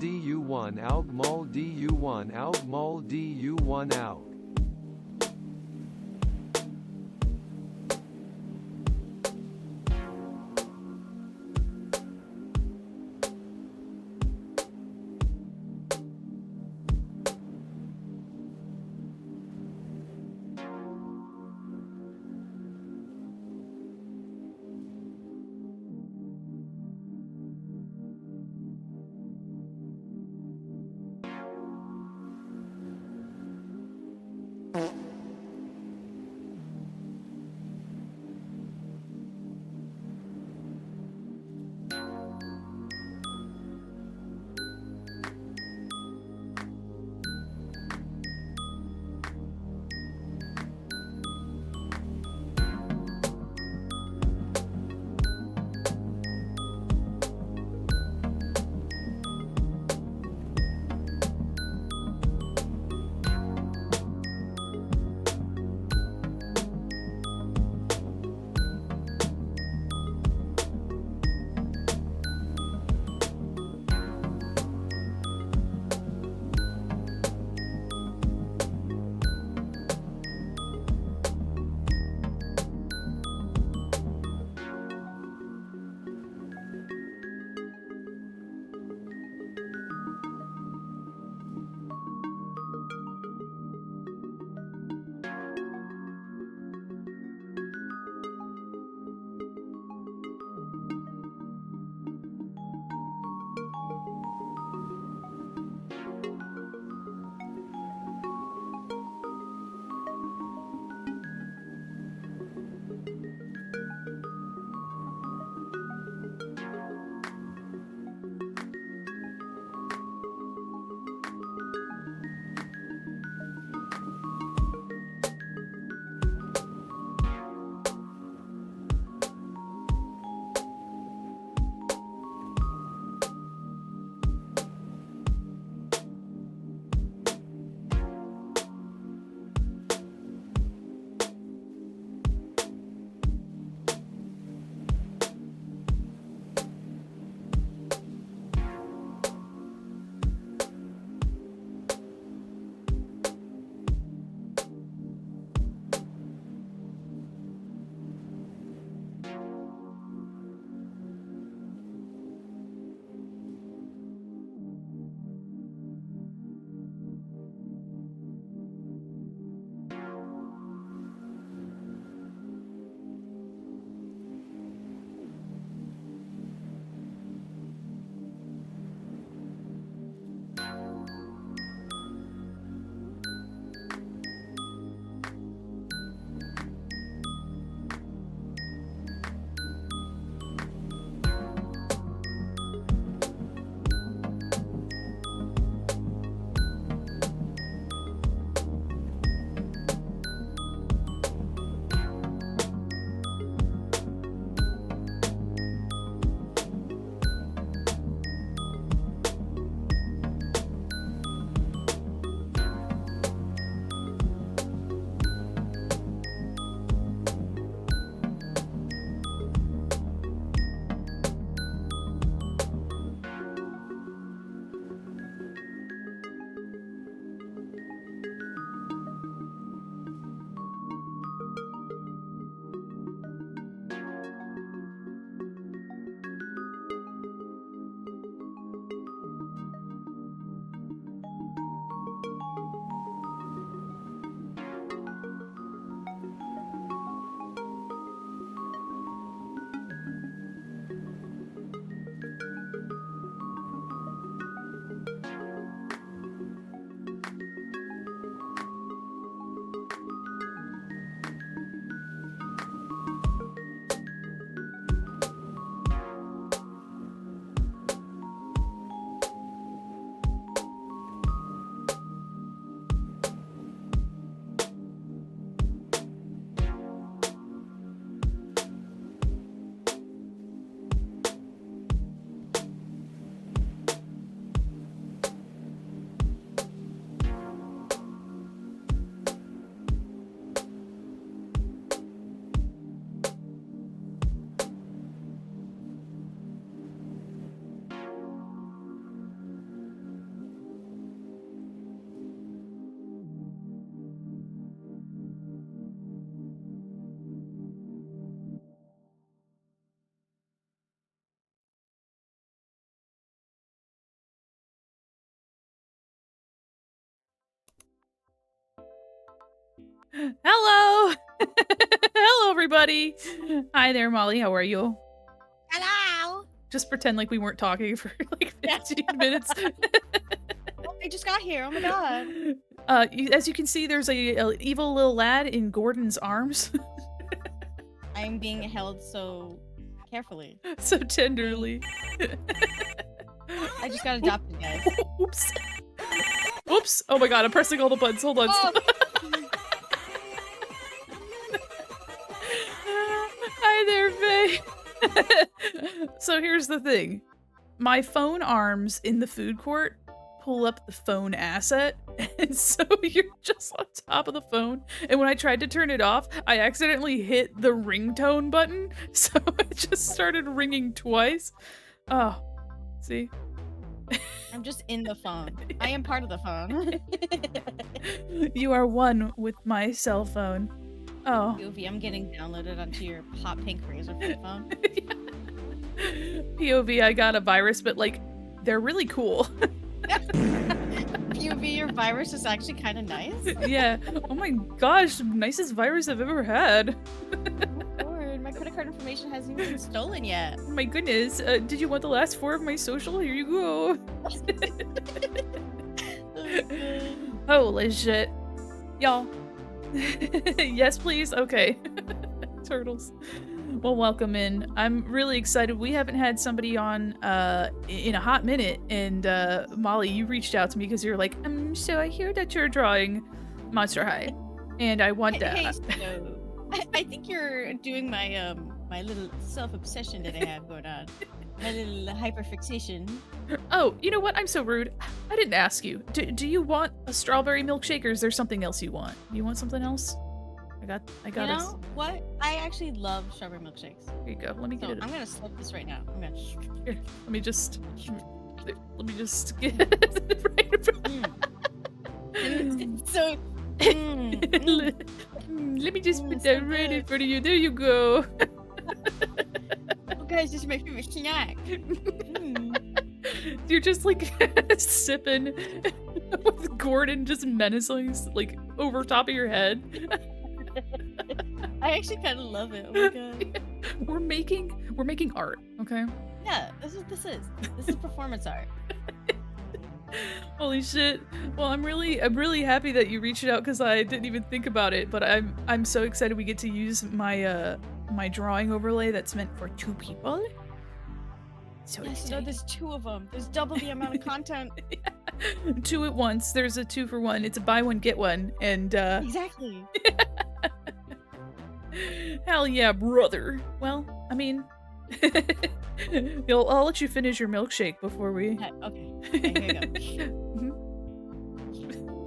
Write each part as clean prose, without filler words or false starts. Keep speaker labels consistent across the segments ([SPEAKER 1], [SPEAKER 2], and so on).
[SPEAKER 1] du1 out mul du1 out mul du1 out.
[SPEAKER 2] Hello! Hello, everybody! Hi there, Molly. How are you?
[SPEAKER 3] Hello.
[SPEAKER 2] Just pretend like we weren't talking for like
[SPEAKER 3] Yeah.
[SPEAKER 2] 15 minutes.
[SPEAKER 3] Oh, I just got here. Oh my god.
[SPEAKER 2] As you can see, there's a evil little lad in Gordon's arms.
[SPEAKER 3] I'm being held so carefully.
[SPEAKER 2] So tenderly.
[SPEAKER 3] I just got adopted, guys.
[SPEAKER 2] Oops. Oops. Oh my god, I'm pressing all the buttons. Hold on.
[SPEAKER 3] Oh.
[SPEAKER 2] Hi there, Faye. So here's the thing. My phone arms in the food court pull up the phone asset, and so you're just on top of the phone. And when I tried to turn it off, I accidentally hit the ringtone button, so it just started ringing twice. Oh, see?
[SPEAKER 3] I'm just in the phone. I am part of the phone.
[SPEAKER 2] You are one with my cell phone. Oh.
[SPEAKER 3] POV, I'm getting downloaded onto your hot pink razor phone.
[SPEAKER 2] POV, I got a virus, but like, they're really cool.
[SPEAKER 3] POV, your virus is actually kind of nice.
[SPEAKER 2] Yeah. Oh my gosh, nicest virus I've ever had.
[SPEAKER 3] Oh Lord, my credit card information hasn't even been stolen yet.
[SPEAKER 2] Oh my goodness. Did you want the last 4 of my social? Here you go. Holy shit. Y'all. Yes, please? Okay. Turtles. Well, welcome in. I'm really excited. We haven't had somebody on in a hot minute, and Molly, you reached out to me because you're like, so I hear that you're drawing Monster High, and I want that.
[SPEAKER 3] Hey, so, I think you're doing my my little self-obsession that I have going on. My little hyperfixation.
[SPEAKER 2] Oh, you know what? I'm so rude. I didn't ask you. Do you want a strawberry milkshake, or is there something else you want? You want something else? I got
[SPEAKER 3] You
[SPEAKER 2] it.
[SPEAKER 3] know what? I actually love strawberry milkshakes.
[SPEAKER 2] Here you go. Let me get it.
[SPEAKER 3] I'm gonna slip this right now. I'm gonna.
[SPEAKER 2] Here, let me just get it right in front.
[SPEAKER 3] So.
[SPEAKER 2] Let me just put that right in front of you. There you go.
[SPEAKER 3] Oh, guys, this is my favorite snack.
[SPEAKER 2] You're just like sipping with Gordon just menacing like over top of your head.
[SPEAKER 3] I actually kind of love it. Oh my god.
[SPEAKER 2] We're making art, okay?
[SPEAKER 3] Yeah, this is what this is. This is performance art.
[SPEAKER 2] Holy shit. Well, I'm really happy that you reached out because I didn't even think about it, but I'm so excited we get to use my my drawing overlay that's meant for 2 people. So
[SPEAKER 3] yes, no, there's 2 of them. There's double the amount of content.
[SPEAKER 2] Yeah. 2 at once. There's a 2 for 1. It's a buy one get one, and
[SPEAKER 3] Exactly.
[SPEAKER 2] Hell yeah, brother. Well, I mean, I'll let you finish your milkshake before we.
[SPEAKER 3] Okay. Here you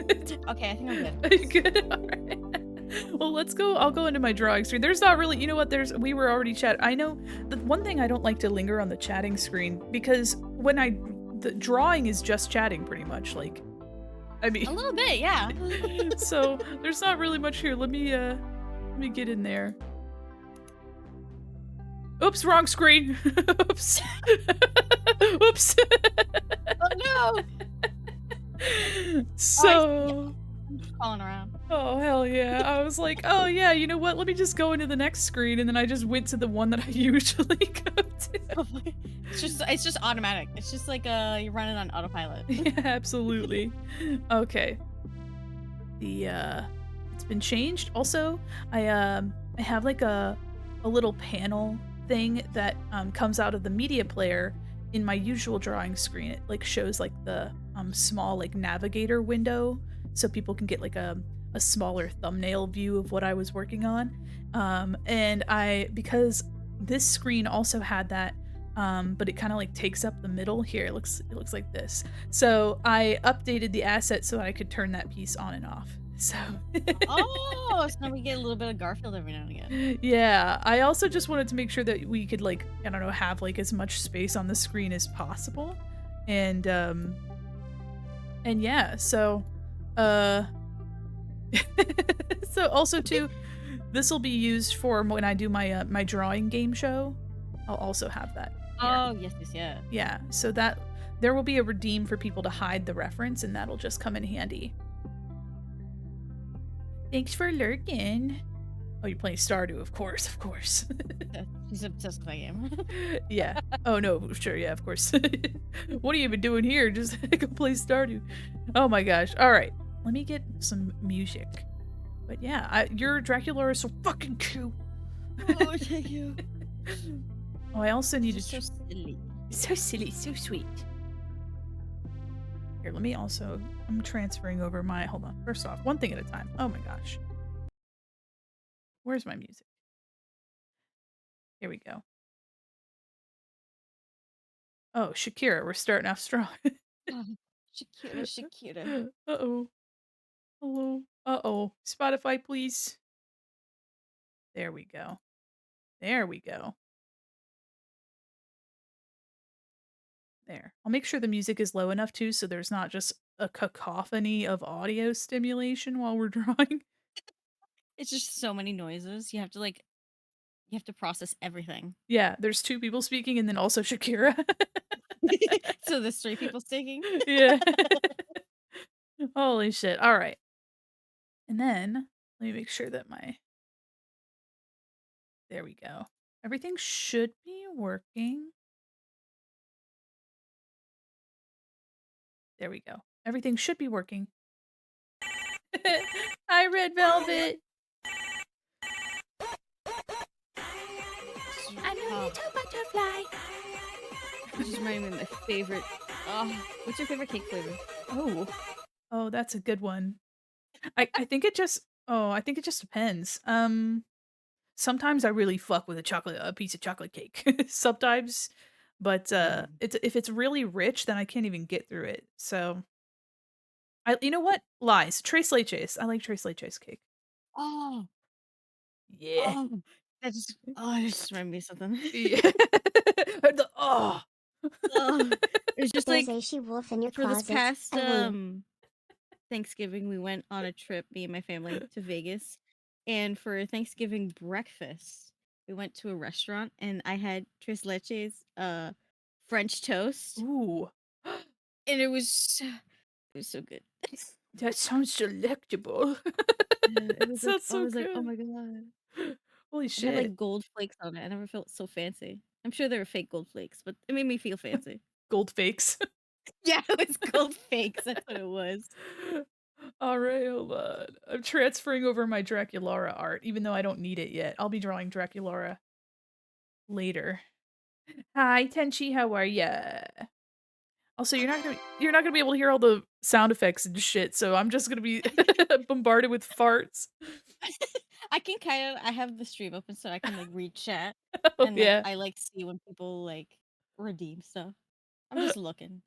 [SPEAKER 3] go. Okay, I think I'm good.
[SPEAKER 2] Are you good? All right. Well, let's go. I'll go into my drawing screen. There's not really, you know what? We were already chat. I know the one thing I don't like to linger on the chatting screen because when the drawing is just chatting pretty much. Like, I mean,
[SPEAKER 3] a little bit, yeah.
[SPEAKER 2] So there's not really much here. Let me get in there. Oops, wrong screen. Oops. Oops.
[SPEAKER 3] Oh no.
[SPEAKER 2] So.
[SPEAKER 3] I'm just crawling around.
[SPEAKER 2] Oh hell yeah. I was like, oh yeah, you know what? Let me just go into the next screen, and then I just went to the one that I usually go to.
[SPEAKER 3] It's just automatic. It's just like you're running on autopilot.
[SPEAKER 2] Yeah, absolutely. Okay. It's been changed. Also, I have like a little panel thing that comes out of the media player in my usual drawing screen. It like shows like the small like navigator window so people can get like a smaller thumbnail view of what I was working on. And because this screen also had that, but it kind of like takes up the middle here. It looks like this. So I updated the asset so I could turn that piece on and off. So
[SPEAKER 3] oh, so now we get a little bit of Garfield every now and again.
[SPEAKER 2] Yeah, I also just wanted to make sure that we could like, I don't know, have like as much space on the screen as possible. And yeah, so so also too, this will be used for when I do my my drawing game show. I'll also have that here.
[SPEAKER 3] Oh, yes.
[SPEAKER 2] Yeah, so that there will be a redeem for people to hide the reference, and that'll just come in handy. Thanks for lurking. Oh, you're playing Stardew, of course, of course.
[SPEAKER 3] She's obsessed with that game.
[SPEAKER 2] Yeah. Oh, no, sure, yeah, of course. What have you been doing here? Just go play Stardew. Oh my gosh. All right. Let me get some music. But yeah, your Draculaura is so fucking cute.
[SPEAKER 3] Oh, thank you.
[SPEAKER 2] Oh, I also need
[SPEAKER 3] Just
[SPEAKER 2] to.
[SPEAKER 3] so silly.
[SPEAKER 2] So silly, so sweet. Here, let me also. I'm transferring over my. Hold on. First off, one thing at a time. Oh my gosh. Where's my music? Here we go. Oh, Shakira, we're starting off strong.
[SPEAKER 3] Oh, Shakira, Shakira.
[SPEAKER 2] Uh-oh. Hello. Uh-oh. Spotify, please. There we go. There we go. There. I'll make sure the music is low enough too, so there's not just a cacophony of audio stimulation while we're drawing.
[SPEAKER 3] It's just so many noises. You have to process everything.
[SPEAKER 2] Yeah, there's two people speaking and then also Shakira.
[SPEAKER 3] So there's three people singing.
[SPEAKER 2] Yeah. Holy shit. All right. And then let me make sure that my. There we go. Everything should be working. There we go. Everything should be working. Hi, Red Velvet. I'm a
[SPEAKER 3] Oh,
[SPEAKER 2] little butterfly.
[SPEAKER 3] it just reminded me of my favorite. Oh, what's your favorite cake flavor?
[SPEAKER 2] Oh. Oh, that's a good one. I think it just I think it just depends. Sometimes I really fuck with a piece of chocolate cake. Sometimes, but
[SPEAKER 3] Mm.
[SPEAKER 2] it's if it's really rich, then I can't even get through it. So, you know what? Lies. Tres leches. I like tres leches cake.
[SPEAKER 3] Oh,
[SPEAKER 2] Yeah.
[SPEAKER 3] that just reminded me of something.
[SPEAKER 2] Yeah. Oh.
[SPEAKER 3] Oh, it was just
[SPEAKER 4] There's
[SPEAKER 3] like
[SPEAKER 4] a she wolf in your
[SPEAKER 3] for this
[SPEAKER 4] closet.
[SPEAKER 3] past
[SPEAKER 4] I will.
[SPEAKER 3] Thanksgiving, we went on a trip, me and my family, to Vegas. And for Thanksgiving breakfast, we went to a restaurant and I had tres leches, French toast,
[SPEAKER 2] Ooh.
[SPEAKER 3] and it was so good.
[SPEAKER 2] That sounds delectable.
[SPEAKER 3] Yeah, it
[SPEAKER 2] That
[SPEAKER 3] was like
[SPEAKER 2] sounds
[SPEAKER 3] I
[SPEAKER 2] so
[SPEAKER 3] was like, oh
[SPEAKER 2] good.
[SPEAKER 3] my god.
[SPEAKER 2] Holy
[SPEAKER 3] It had
[SPEAKER 2] shit.
[SPEAKER 3] like gold flakes on it. I never felt so fancy. I'm sure they were fake gold flakes, but it made me feel fancy.
[SPEAKER 2] Gold fakes.
[SPEAKER 3] Yeah, it was gold fakes. That's what it was.
[SPEAKER 2] All right, hold on. I'm transferring over my Draculaura art, even though I don't need it yet. I'll be drawing Draculaura later. Hi, Tenchi, how are ya? Also, you're not gonna be able to hear all the sound effects and shit, so I'm just gonna be bombarded with farts.
[SPEAKER 3] I have the stream open so I can like read chat
[SPEAKER 2] Oh
[SPEAKER 3] and like
[SPEAKER 2] yeah.
[SPEAKER 3] I like see when people like redeem stuff. I'm just looking.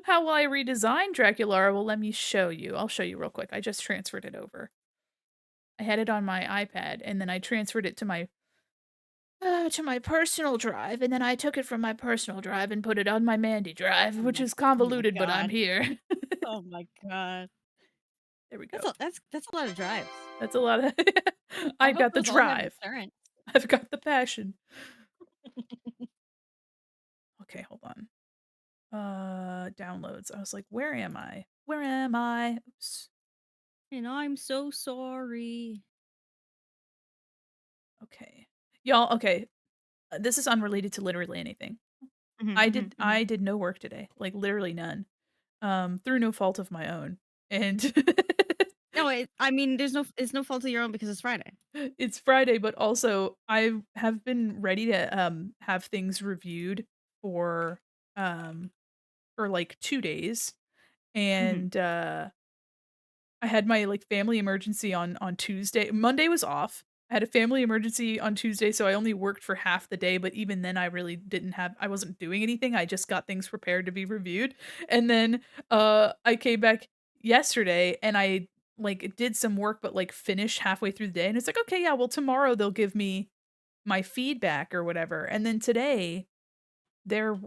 [SPEAKER 2] How will I redesign Draculaura? Well, let me show you. I'll show you real quick. I just transferred it over. I had it on my iPad, and then I transferred it to my personal drive, and then I took it from my personal drive and put it on my Mandi drive, which is
[SPEAKER 3] Oh my
[SPEAKER 2] convoluted, but I'm
[SPEAKER 3] god.
[SPEAKER 2] here.
[SPEAKER 3] Oh my god.
[SPEAKER 2] There we go.
[SPEAKER 3] That's a lot of drives.
[SPEAKER 2] That's a lot of
[SPEAKER 3] I
[SPEAKER 2] I've
[SPEAKER 3] hope
[SPEAKER 2] got the
[SPEAKER 3] those all have
[SPEAKER 2] drive.
[SPEAKER 3] insurance.
[SPEAKER 2] I've got the passion. Okay, hold on. Downloads. I was like, where am I? Where am I? Oops.
[SPEAKER 3] And I'm so sorry.
[SPEAKER 2] Okay. Y'all, okay. This is unrelated to literally anything. I did no work today. Like literally none. Through no fault of my own. And
[SPEAKER 3] No, I mean it's no fault of your own because it's Friday.
[SPEAKER 2] it's Friday, but also I have been ready to have things reviewed for um for like 2 days.
[SPEAKER 3] Mhm.
[SPEAKER 2] And I had my like family emergency on Tuesday. Monday was off. I had a family emergency on Tuesday, so I only worked for half the day, but even then I really didn't have I wasn't doing anything. I just got things prepared to be reviewed. And then I came back yesterday and I like did some work but like finished halfway through the day and it's like, "Okay, yeah, well tomorrow they'll give me my feedback or whatever." And then today there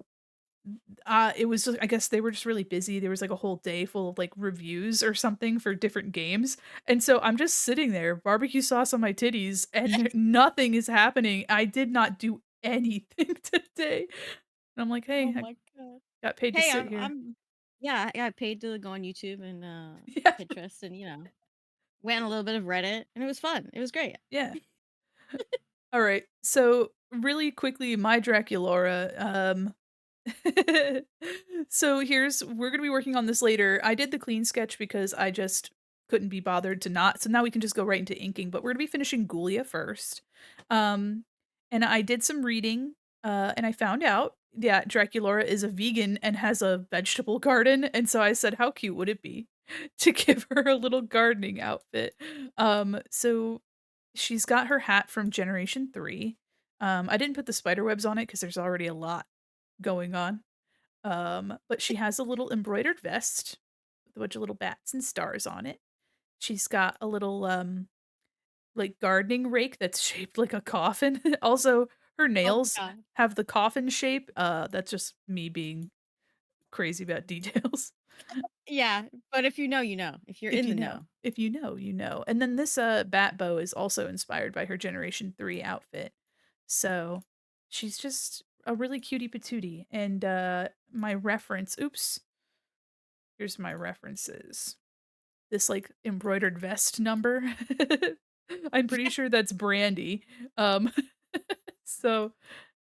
[SPEAKER 2] it was I guess they were just really busy. There was, like, a whole day full of, like, reviews or something for different games, and so I'm just sitting there, barbecue sauce on my titties, and nothing is happening. I did not do anything today. And I'm like,
[SPEAKER 3] Oh
[SPEAKER 2] "Hey, I
[SPEAKER 3] my god.
[SPEAKER 2] got paid to
[SPEAKER 3] Hey,
[SPEAKER 2] sit here."
[SPEAKER 3] I'm yeah, I got paid to go on YouTube and
[SPEAKER 2] Yeah,
[SPEAKER 3] Pinterest and you know. Went on a little bit of Reddit, and it was fun. It was great.
[SPEAKER 2] Yeah. All right. So really quickly, my Draculaura. So here's we're gonna be working on this later. I did the clean sketch because I just couldn't be bothered to not. So now we can just go right into inking. But we're gonna be finishing Ghoulia first. Um, and I did some reading. And I found out that Draculaura is a vegan and has a vegetable garden. And so I said, how cute would it be to give her a little gardening outfit? So she's got her hat from Generation 3. I didn't put the spider webs on it because there's already a lot going on. But she has a little embroidered vest with a bunch of little bats and stars on it. She's got a little like gardening rake that's shaped like a coffin. Also, her
[SPEAKER 3] Oh my
[SPEAKER 2] nails
[SPEAKER 3] god.
[SPEAKER 2] have the coffin shape. That's just me being crazy about details.
[SPEAKER 3] Yeah, but if you know, you know. If you're in the know.
[SPEAKER 2] If you know, you know. And then this bat bow is also inspired by her Generation 3 outfit. So she's just a really cutie patootie. And my reference, oops, here's my references. This like embroidered vest number. I'm pretty sure that's Brandy. Um so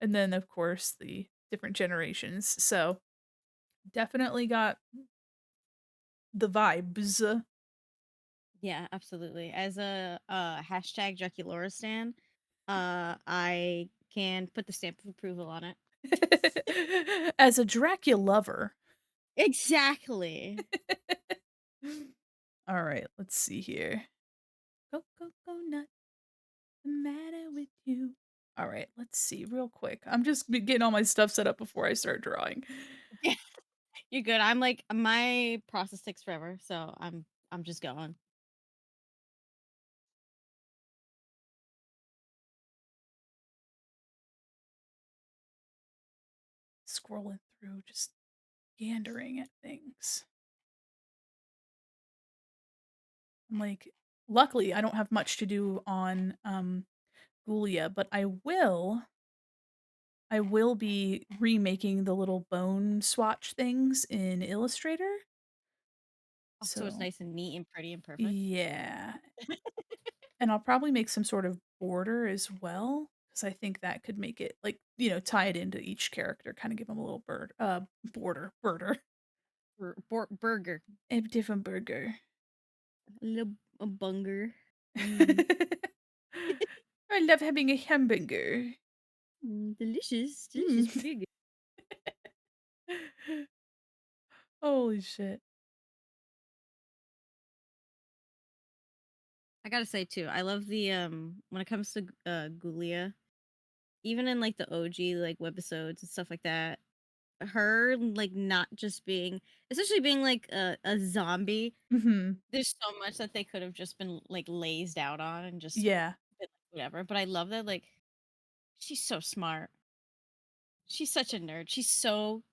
[SPEAKER 2] and then of course the different generations. So definitely got the vibes.
[SPEAKER 3] Yeah, absolutely. As a hashtag Draculaura stan, I can put the stamp of approval on it.
[SPEAKER 2] As a Dracula lover.
[SPEAKER 3] Exactly.
[SPEAKER 2] All right, let's see here. Go, go, go nut. The matter with you. All right, let's see real quick. I'm just getting all my stuff set up before I start drawing.
[SPEAKER 3] You're good. I'm like my process takes forever, so I'm just going.
[SPEAKER 2] Scrolling through, just gandering at things. I'm like, luckily, I don't have much to do on Ghoulia, but I will be remaking the little bone swatch things in Illustrator.
[SPEAKER 3] Oh, so it's
[SPEAKER 2] So,
[SPEAKER 3] nice and neat and pretty and perfect.
[SPEAKER 2] yeah. And I'll probably make some sort of border as well, because I think that could make it like, tie it into each character, kind of give them a little border,
[SPEAKER 3] Burger.
[SPEAKER 2] a different burger.
[SPEAKER 3] A little a bunger. Mm.
[SPEAKER 2] I love having a hamburger.
[SPEAKER 3] Delicious. Delicious
[SPEAKER 2] Mm.
[SPEAKER 3] burger.
[SPEAKER 2] Holy shit.
[SPEAKER 3] I gotta say too, I love the when it comes to Ghoulia, even in like the OG like webisodes and stuff like that, her like not just being especially being like a zombie,
[SPEAKER 2] Mhm.
[SPEAKER 3] there's so much that they could have just been like lazed out on and just
[SPEAKER 2] Yeah.
[SPEAKER 3] been, like, whatever. But I love that like she's so smart. She's such a nerd. She's so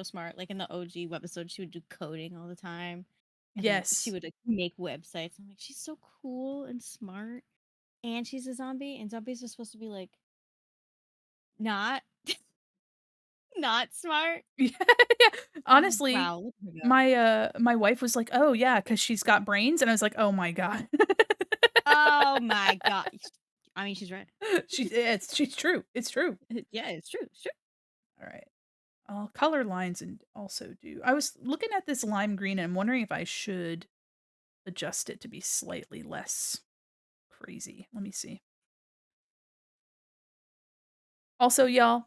[SPEAKER 3] smart. Like in the OG webisode, she would do coding all the time. And then she
[SPEAKER 2] Yes.
[SPEAKER 3] would like make websites. I'm like, she's so cool and smart. And she's a zombie, and zombies are supposed to be like not not smart.
[SPEAKER 2] Yeah, yeah. Honestly,
[SPEAKER 3] Wow, look at her go.
[SPEAKER 2] my wife was like, "Oh, yeah, because 'cause she's got brains," and I was like, "Oh my god."
[SPEAKER 3] Oh my god. I mean, she's right.
[SPEAKER 2] She's true. It's true.
[SPEAKER 3] Yeah, it's true. It's true.
[SPEAKER 2] Alright. I'll color lines and also do I was looking at this lime green, and I'm wondering if I should adjust it to be slightly less crazy. Let me see. Also, y'all,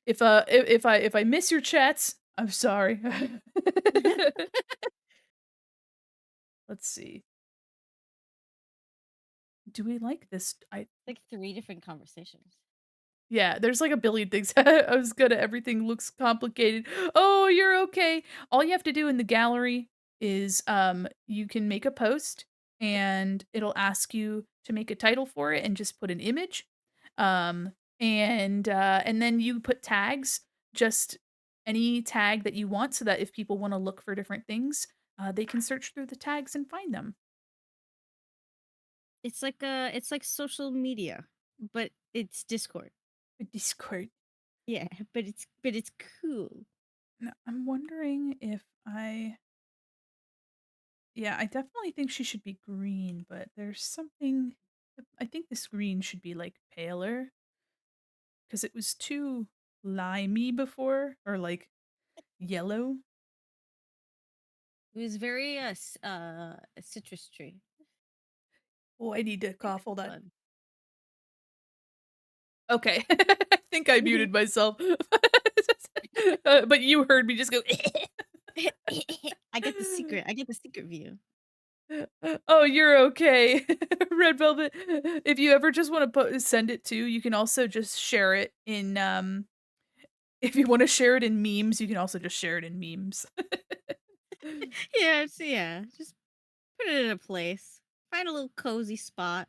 [SPEAKER 2] if I miss your chats, I'm sorry. Let's see. Do we like this? I
[SPEAKER 3] Like three different conversations.
[SPEAKER 2] Yeah, there's like a billion things. I was gonna everything looks complicated. Oh, you're okay. All you have to do in the gallery is you can make a post and it'll ask you to make a title for it and just put an image. Um and then you put tags, just any tag that you want so that if people want to look for different things, they can search through the tags and find them.
[SPEAKER 3] It's like social media, but it's Discord.
[SPEAKER 2] Discord.
[SPEAKER 3] Yeah, but it's cool.
[SPEAKER 2] Now, I'm wondering if I Yeah, I definitely think she should be green, but there's something I think this green should be, like, paler because it was too limey before or, like, yellow.
[SPEAKER 3] It was very a citrus tree.
[SPEAKER 2] Oh, I need to
[SPEAKER 3] Like
[SPEAKER 2] cough, hold on.
[SPEAKER 3] fun.
[SPEAKER 2] Okay. I think I muted myself. But you heard me just go
[SPEAKER 3] I get the secret. I get the secret view.
[SPEAKER 2] Oh, you're okay. Red Velvet, if you ever just wanna put send it too, you can also just share it in, if you wanna share it in memes, you can also just share it in memes.
[SPEAKER 3] Yeah, yeah. Just put it in a place. Find a little cozy spot,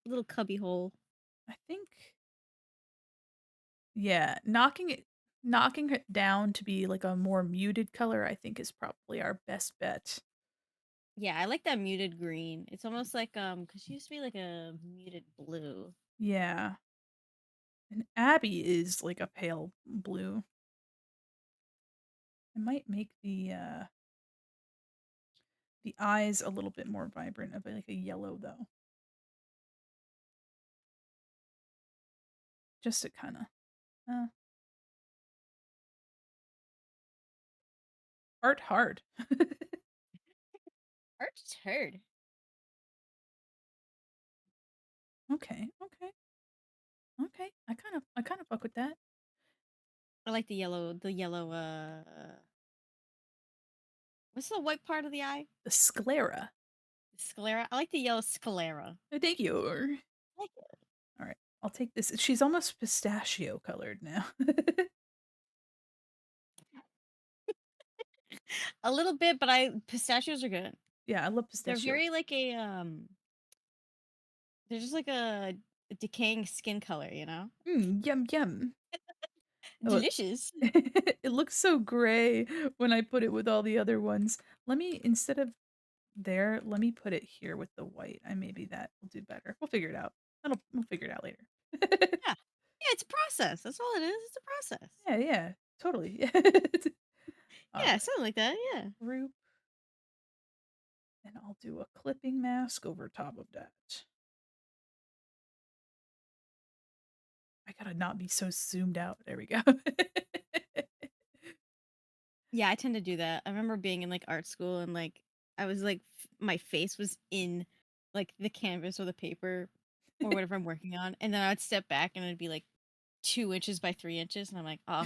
[SPEAKER 3] a little cubby hole.
[SPEAKER 2] I think yeah, knocking it down to be, like, a more muted color, I think is probably our best bet.
[SPEAKER 3] Yeah, I like that muted green. It's almost like cuz she used to be like a muted blue.
[SPEAKER 2] Yeah, and Abby is, like, a pale blue. I might make the eyes a little bit more vibrant, of, like, a yellow, though, just to kinda uh, art hard.
[SPEAKER 3] Arch turd.
[SPEAKER 2] Okay, okay, okay. I kinda fuck with that.
[SPEAKER 3] I like the yellow what's the white part of the eye?
[SPEAKER 2] The sclera.
[SPEAKER 3] Sclera. I like the yellow sclera.
[SPEAKER 2] Thank you.
[SPEAKER 3] I like it.
[SPEAKER 2] Alright, I'll take this. She's almost pistachio colored now.
[SPEAKER 3] A little bit, but I pistachios are good.
[SPEAKER 2] Yeah, I love
[SPEAKER 3] They're
[SPEAKER 2] pistachio.
[SPEAKER 3] very like a they're just like a decaying skin color, you know?
[SPEAKER 2] Yum, yum. Oh,
[SPEAKER 3] Delicious.
[SPEAKER 2] it looks so gray when I put it with all the other ones. Let me instead of there, let me put it here with the white. Maybe that will do better. We'll figure it out. We'll figure it out later.
[SPEAKER 3] Yeah. Yeah, it's a process. That's all it is. It's a process.
[SPEAKER 2] Yeah, yeah, totally.
[SPEAKER 3] Yeah,
[SPEAKER 2] Alright,
[SPEAKER 3] something like that. Yeah.
[SPEAKER 2] group, and I'll do a clipping mask over top of that. I gotta not be so zoomed out. There we go.
[SPEAKER 3] Yeah, I tend to do that. I remember being in like art school and like I was like my face was in like the canvas or the paper or whatever I'm working on, and then I'd step back and it'd be like 2 inches by 3 inches, and I'm like, oh,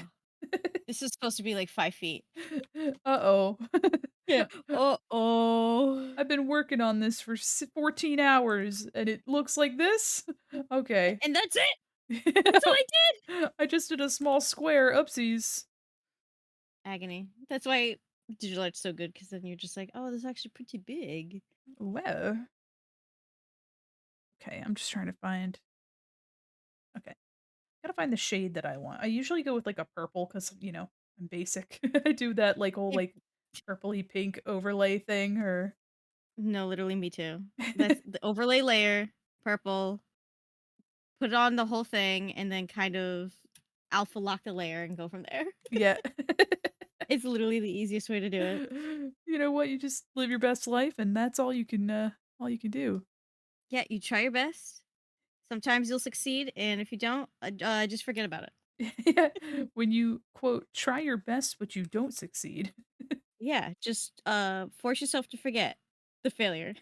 [SPEAKER 3] this is supposed to be like 5 feet.
[SPEAKER 2] Uh-oh.
[SPEAKER 3] Yeah. Oh.
[SPEAKER 2] I've been working on this for 14 hours, and it looks like this? Okay.
[SPEAKER 3] And that's it. That's all I did.
[SPEAKER 2] I just did a small square, oopsies.
[SPEAKER 3] Agony. That's why digital art's so good because then you're just like, oh, this is actually pretty big.
[SPEAKER 2] Well. Okay, I'm just trying to find okay. Gotta find the shade that I want. I usually go with, like, a purple because I'm basic. I do that, like, whole,
[SPEAKER 3] It,
[SPEAKER 2] like, purpley pink overlay thing or
[SPEAKER 3] no, literally me too. That's the overlay layer, purple, put on the whole thing, and then kind of alpha lock the layer and go from there.
[SPEAKER 2] Yeah.
[SPEAKER 3] It's literally the easiest way to do it.
[SPEAKER 2] You know what? You just live your best life, and that's all you can do.
[SPEAKER 3] Yeah, you try your best. Sometimes you'll succeed, and if you don't, just forget about it.
[SPEAKER 2] Yeah. When you quote, "Try your best, but you don't succeed."
[SPEAKER 3] Yeah, just force yourself to forget the failure,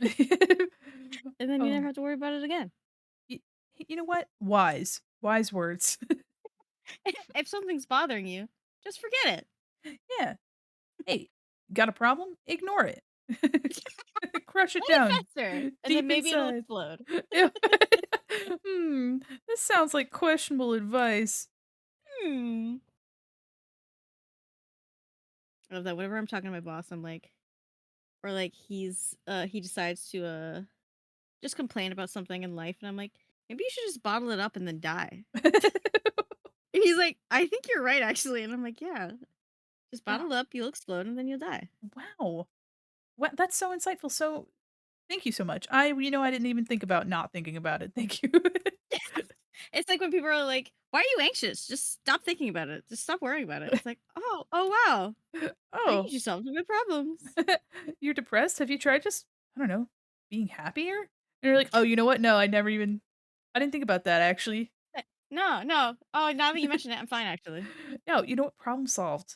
[SPEAKER 3] and then you never
[SPEAKER 2] Oh,
[SPEAKER 3] have to worry about it again.
[SPEAKER 2] y you know what? Wise. Wise words.
[SPEAKER 3] If something's bothering you, just forget it.
[SPEAKER 2] Yeah. Hey, got a problem? Ignore it. Crush it
[SPEAKER 3] Let it
[SPEAKER 2] down
[SPEAKER 3] fester, and then
[SPEAKER 2] deep
[SPEAKER 3] maybe it'll
[SPEAKER 2] inside.
[SPEAKER 3] explode.
[SPEAKER 2] Yeah. This sounds like questionable advice.
[SPEAKER 3] Hmm. I love that. Whenever I'm talking to my boss, I'm like, or like he decides to just complain about something in life, and I'm like, maybe you should just bottle it up and then die. And he's like, I think you're right, actually. And I'm like, yeah, just
[SPEAKER 2] Wow.
[SPEAKER 3] bottle it up, you'll explode, and then you'll die.
[SPEAKER 2] Wow. That's so insightful. So, thank you so much. I didn't even think about not thinking about it. Thank you.
[SPEAKER 3] It's like when people are like, why are you anxious? Just stop thinking about it. Just stop worrying about it. It's like, oh wow. I think
[SPEAKER 2] Oh,
[SPEAKER 3] you just solved my problems.
[SPEAKER 2] you're depressed? Have you tried just, I don't know, being happier? And you're like, "Oh, you know what? No, I didn't think about that actually."
[SPEAKER 3] No, no. Oh, now that you mention it, I'm fine actually.
[SPEAKER 2] No, you know what? Problem solved.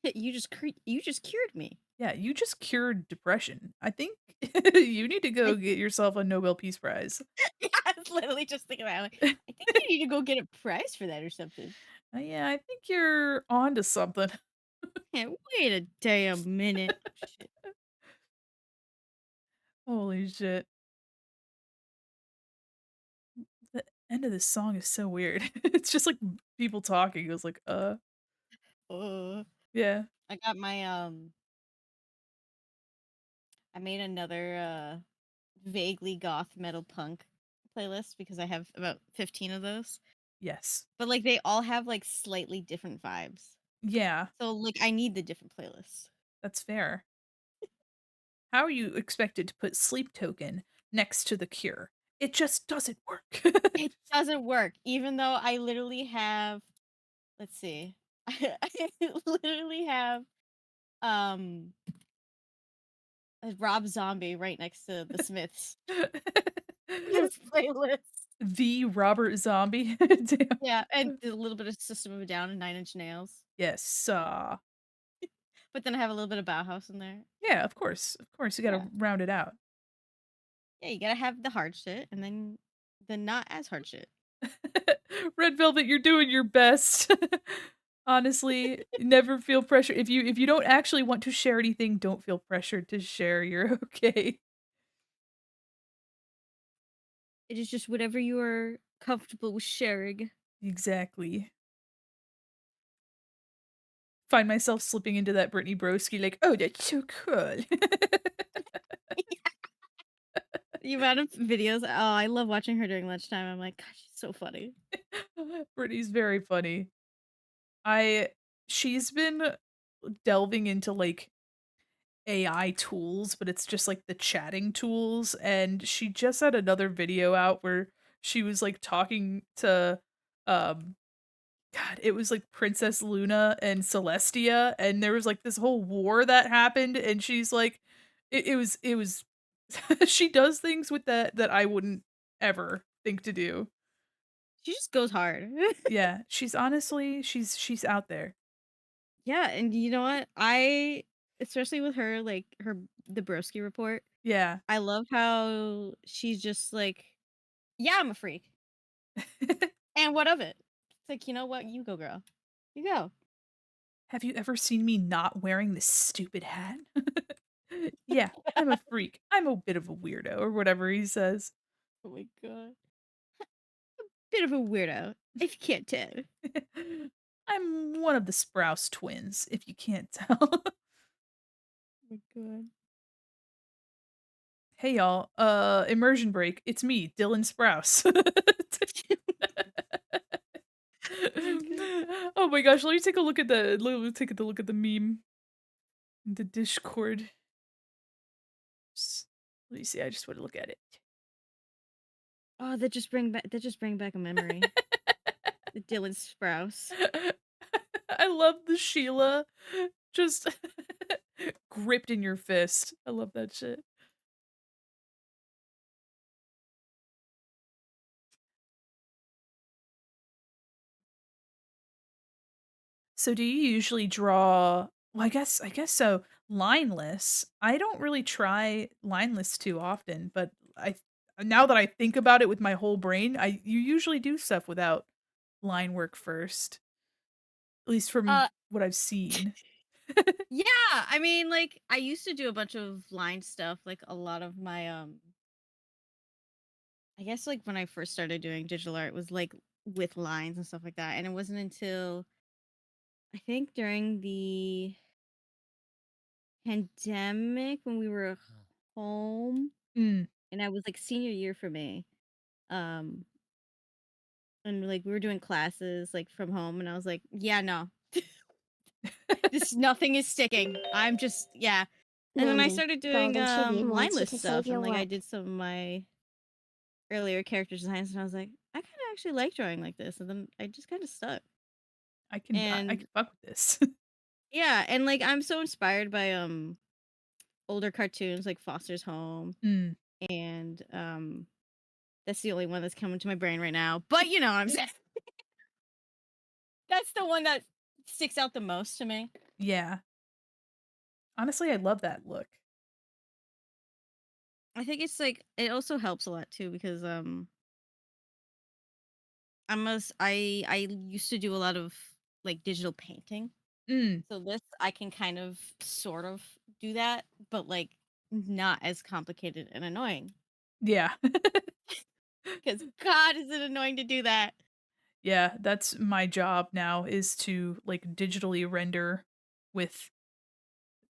[SPEAKER 3] You just cured me.
[SPEAKER 2] Yeah, you just cured depression. I think you need to go
[SPEAKER 3] I,
[SPEAKER 2] get yourself a Nobel Peace Prize.
[SPEAKER 3] yeah, I was literally just thinking that. Like, I think you need to go get a prize for that or something.
[SPEAKER 2] Yeah, I think you're onto something.
[SPEAKER 3] Yeah, wait a damn minute. Oh, shit.
[SPEAKER 2] Holy shit. The end of this song is so weird. It's just like people talking. It was like,
[SPEAKER 3] Uh,
[SPEAKER 2] yeah.
[SPEAKER 3] I got my I made another vaguely goth metal punk playlist because I have about 15 of those.
[SPEAKER 2] Yes.
[SPEAKER 3] But like they all have like slightly different vibes.
[SPEAKER 2] Yeah,
[SPEAKER 3] So like I need the different playlists.
[SPEAKER 2] that's fair. How are you expected to put Sleep Token next to The Cure? It just doesn't work.
[SPEAKER 3] It doesn't work even though I literally have, let's see. I literally have um a Rob Zombie right next to the Smiths. This playlist.
[SPEAKER 2] The Robert Zombie. Damn.
[SPEAKER 3] Yeah, and a little bit of System of a Down and Nine Inch Nails.
[SPEAKER 2] Yes.
[SPEAKER 3] But then I have a little bit of Bauhaus in there.
[SPEAKER 2] Yeah, of course. Of course, you gotta
[SPEAKER 3] Yeah.
[SPEAKER 2] round it out.
[SPEAKER 3] Yeah, you gotta have the hard shit and then the not as hard shit.
[SPEAKER 2] Red Velvet, you're doing your best. Honestly, never feel pressure. If you don't actually want to share anything, don't feel pressured to share. You're okay.
[SPEAKER 3] It is just whatever you are comfortable with sharing.
[SPEAKER 2] Exactly. Find myself slipping into that Britney Broski like, "Oh, that's so cool."
[SPEAKER 3] The amount of videos, oh, I love watching her during lunchtime. I'm like, gosh, she's so funny.
[SPEAKER 2] Britney's very funny. I She's been delving into, like, AI tools, but it's just, like, the chatting tools, and she just had another video out where she was, like, talking to, um God, it was, like, Princess Luna and Celestia, and there was, like, this whole war that happened, and she's like it was she does things with that I wouldn't ever think to do.
[SPEAKER 3] She just goes hard.
[SPEAKER 2] Yeah, she's honestly she's out there.
[SPEAKER 3] Yeah, and you know what? I especially with her, like the Broski report,
[SPEAKER 2] Yeah.
[SPEAKER 3] I love how she's just like, yeah, I'm a freak. And what of it? It's like, you know what? You go, girl. You go.
[SPEAKER 2] "Have you ever seen me not wearing this stupid hat?" Yeah, I'm a freak. I'm a bit of a weirdo, or whatever he says.
[SPEAKER 3] Oh my god. Bit of a weirdo, if you can't tell.
[SPEAKER 2] I'm one of the Sprouse twins, if you can't tell.
[SPEAKER 3] Oh my god.
[SPEAKER 2] Hey y'all, immersion break. It's me, Dylan Sprouse.
[SPEAKER 3] Oh my god.
[SPEAKER 2] Oh my gosh, let me take a look at the meme. The Discord. Let me see, I just want to look at it.
[SPEAKER 3] Oh, that just bring back a memory. The Dylan Sprouse.
[SPEAKER 2] I love the Sheila just gripped in your fist. I love that shit. So do you usually draw, well, I guess so, lineless? I don't really try lineless too often, but I now that I think about it with my whole brain, I you usually do stuff without line work first, at least from
[SPEAKER 3] Uh
[SPEAKER 2] what I've seen.
[SPEAKER 3] yeah, I mean like I used to do a bunch of line stuff, like a lot of my I guess like when I first started doing digital art was like with lines and stuff like that. And it wasn't until I think during the pandemic when we were home
[SPEAKER 2] Mm.
[SPEAKER 3] and I was like senior year for me. Um and like we were doing classes like from home and I was like, yeah, no. This nothing is sticking. I'm just yeah. And then I
[SPEAKER 4] Mandy,
[SPEAKER 3] started doing
[SPEAKER 4] Golden Tribute wants you
[SPEAKER 3] lineless
[SPEAKER 4] to save
[SPEAKER 3] stuff
[SPEAKER 4] your
[SPEAKER 3] and like I
[SPEAKER 4] work.
[SPEAKER 3] did some of my earlier character designs and I was like, I kind of actually like drawing like this, and then I just kind of stuck.
[SPEAKER 2] I
[SPEAKER 3] And
[SPEAKER 2] can fuck with this.
[SPEAKER 3] yeah, and like I'm so inspired by older cartoons like Foster's Home
[SPEAKER 2] Mm,
[SPEAKER 3] and that's the only one that's coming to my brain right now. But you know what I'm saying. That's the one that sticks out the most to me.
[SPEAKER 2] yeah. Honestly, I love that look.
[SPEAKER 3] I think it's like it also helps a lot too because I used to do a lot of like digital painting.
[SPEAKER 2] Mm,
[SPEAKER 3] So this I can kind of sort of do that, but like not as complicated and annoying.
[SPEAKER 2] yeah.
[SPEAKER 3] Because God is it annoying to do that.
[SPEAKER 2] Yeah, that's my job now is to, like, digitally render with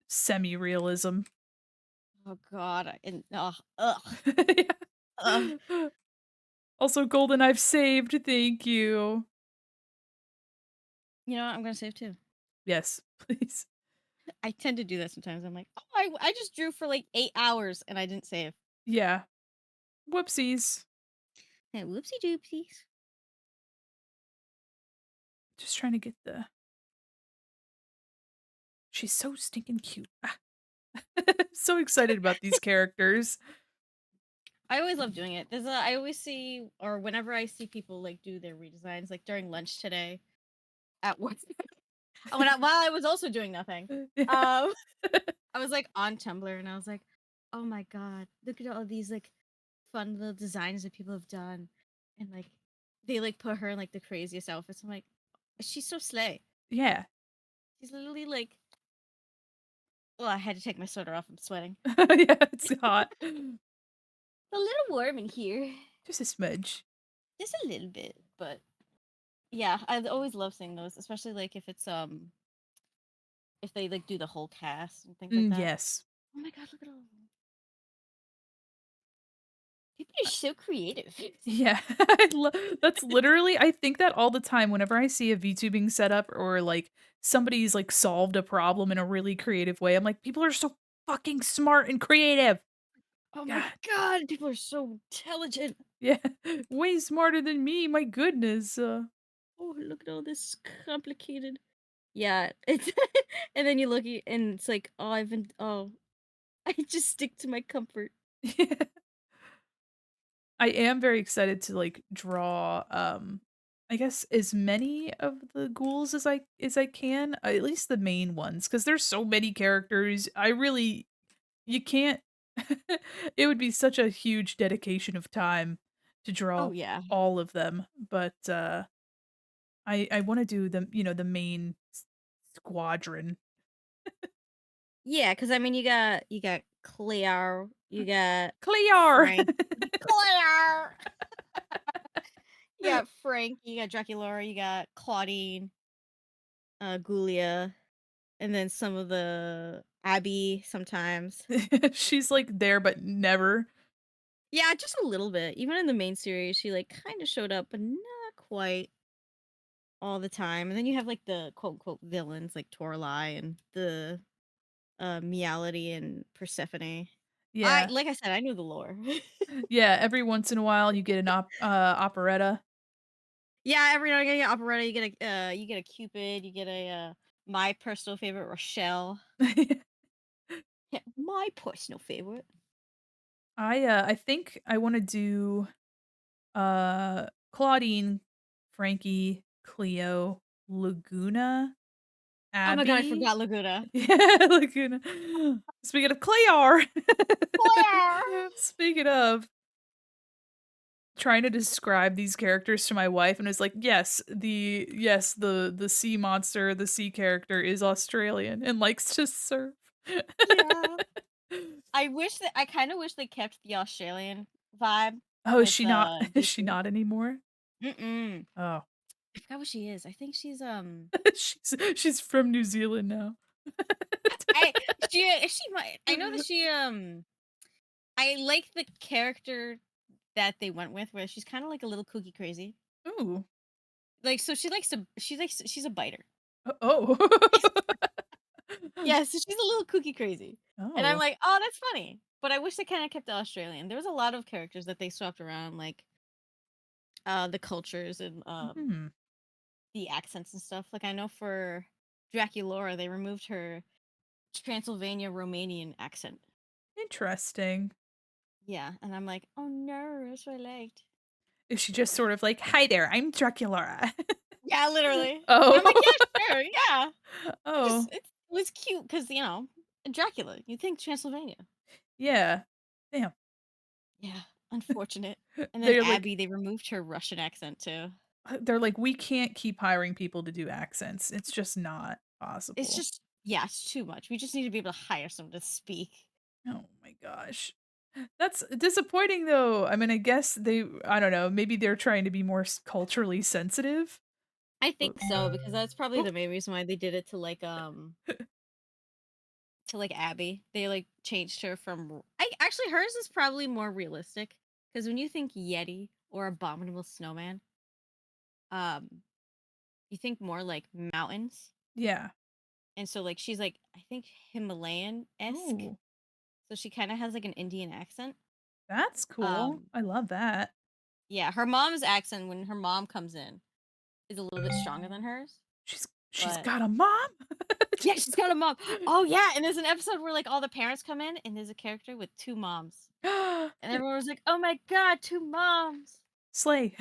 [SPEAKER 2] semi-realism.
[SPEAKER 3] Oh God. And ugh. Ugh.
[SPEAKER 2] Yeah. Also, golden I've saved, thank you.
[SPEAKER 3] You know what? I'm gonna save too.
[SPEAKER 2] Yes, please.
[SPEAKER 3] I tend to do that sometimes. I'm like, oh, I just drew for like 8 hours and I didn't save.
[SPEAKER 2] Yeah. Whoopsies.
[SPEAKER 3] Hey, whoopsie doopsies.
[SPEAKER 2] Just trying to get the she's so stinking cute. Ah. So excited about these characters.
[SPEAKER 3] I always love doing it. I always see, or whenever I see people like do their redesigns, like during lunch today at work, while I was also doing nothing,
[SPEAKER 2] Yeah.
[SPEAKER 3] um, I was like on Tumblr and I was like, oh my God, look at all these like fun little designs that people have done. And like, they like put her in like the craziest outfits. I'm like, she's so slay.
[SPEAKER 2] Yeah.
[SPEAKER 3] She's literally like, oh, I had to take my sweater off. I'm sweating.
[SPEAKER 2] Yeah, it's hot.
[SPEAKER 3] A little warm in here.
[SPEAKER 2] Just a smidge.
[SPEAKER 3] Just a little bit, but yeah, I always love seeing those, especially like if they like do the whole cast and things like that.
[SPEAKER 2] Yes.
[SPEAKER 3] Oh my God, look at all of them. People are so creative.
[SPEAKER 2] Yeah. That's literally I think that all the time whenever I see a VTubing setup or, like, somebody's, like, solved a problem in a really creative way, I'm like, "People are so fucking smart and creative."
[SPEAKER 3] Oh my
[SPEAKER 2] God.
[SPEAKER 3] God, people are so intelligent.
[SPEAKER 2] Yeah. Way smarter than me, my goodness.
[SPEAKER 3] Oh, look at all this complicated. Yeah, it's and then you and it's like, oh, I just stick to my comfort.
[SPEAKER 2] Yeah. I am very excited to, like, draw, I guess as many of the ghouls as I can, at least the main ones, because there's so many characters. I really you can't it would be such a huge dedication of time to
[SPEAKER 3] Oh
[SPEAKER 2] draw
[SPEAKER 3] yeah.
[SPEAKER 2] all of them, but, I wanna do the the main squadron.
[SPEAKER 3] Yeah, because I mean, you got Cleo, you got
[SPEAKER 2] Clear!
[SPEAKER 3] Frank, Cleo. You got Frank, you got Draculaura, you got Claudine, Ghoulia, and then some of the Abby sometimes.
[SPEAKER 2] She's, like, there, but never.
[SPEAKER 3] Yeah, just a little bit. Even in the main series, she like kind of showed up, but not quite all the time. And then you have like the quote unquote villains like Toralei and the Meowity and Persephone. I
[SPEAKER 2] Yeah.
[SPEAKER 3] like I said, I knew the lore.
[SPEAKER 2] Yeah, every once in a while, you get an operetta.
[SPEAKER 3] Yeah, every now and again, you get operetta, you get a Cupid, you get a my personal favorite, Rochelle. Yeah, my personal favorite.
[SPEAKER 2] I think I wanna do, Claudine, Frankie, Cleo, Laguna,
[SPEAKER 3] Oh my god, I
[SPEAKER 2] Abby.
[SPEAKER 3] forgot Laguna.
[SPEAKER 2] Yeah, Laguna. Speaking of Clear.
[SPEAKER 3] Claire!
[SPEAKER 2] Speaking of, trying to describe these characters to my wife and was like, the sea monster, the sea character is Australian and likes to surf."
[SPEAKER 3] Yeah. I kind of wish they kept the Australian vibe
[SPEAKER 2] Oh, is
[SPEAKER 3] with
[SPEAKER 2] she not is she
[SPEAKER 3] DC.
[SPEAKER 2] not anymore?
[SPEAKER 3] Mm-mm.
[SPEAKER 2] Oh.
[SPEAKER 3] I forgot what she is. I think she's
[SPEAKER 2] She's from New Zealand now.
[SPEAKER 3] I she might I know that she I like the character that they went with where she's kind of like a little kooky crazy.
[SPEAKER 2] Ooh.
[SPEAKER 3] Like so she's a biter.
[SPEAKER 2] Oh.
[SPEAKER 3] Yeah, so she's a little kooky crazy. And I'm
[SPEAKER 2] Oh.
[SPEAKER 3] like, "Oh, that's funny." But I wish they kind of kept the Australian. There was a lot of characters that they swapped around like the cultures and
[SPEAKER 2] Hmm.
[SPEAKER 3] the accents and stuff. Like I know for Draculaura, they removed her Transylvania Romanian accent.
[SPEAKER 2] Interesting.
[SPEAKER 3] Yeah, and I'm like, oh no, that's what I liked.
[SPEAKER 2] Is she just sort of like, "Hi there, I'm Draculaura."
[SPEAKER 3] Yeah, literally. And
[SPEAKER 2] Oh.
[SPEAKER 3] I'm like, yeah, sure, yeah.
[SPEAKER 2] Oh,
[SPEAKER 3] It was cute because Dracula. You think Transylvania?
[SPEAKER 2] yeah. Damn.
[SPEAKER 3] Yeah, unfortunate. And then
[SPEAKER 2] They're like
[SPEAKER 3] Abby, they removed her Russian accent too.
[SPEAKER 2] they're like, "We can't keep hiring people to do accents. It's just not
[SPEAKER 3] It's
[SPEAKER 2] possible."
[SPEAKER 3] just it's too much. We just need to be able to hire someone to speak.
[SPEAKER 2] Oh my gosh. That's disappointing though. I mean, I guess I don't know, maybe they're trying to be more culturally sensitive.
[SPEAKER 3] I
[SPEAKER 2] But
[SPEAKER 3] think so because that's probably
[SPEAKER 2] oh,
[SPEAKER 3] the main reason why they did it to like Abby. They like changed her from I actually hers is probably more realistic because when you think Yeti or abominable snowman, um you think more like mountains.
[SPEAKER 2] yeah.
[SPEAKER 3] And so like she's like I think Himalayan-esque.
[SPEAKER 2] Oh,
[SPEAKER 3] So she kind of has like an Indian accent.
[SPEAKER 2] that's cool.
[SPEAKER 3] Um
[SPEAKER 2] I love that.
[SPEAKER 3] yeah, her mom's accent when her mom comes in is a little bit stronger than hers.
[SPEAKER 2] She's
[SPEAKER 3] But
[SPEAKER 2] got a mom?
[SPEAKER 3] yeah, she's got a mom. Oh yeah, and there's an episode where like all the parents come in and there's a character with two moms. And everyone was like, "Oh my god, two moms."
[SPEAKER 2] Slay.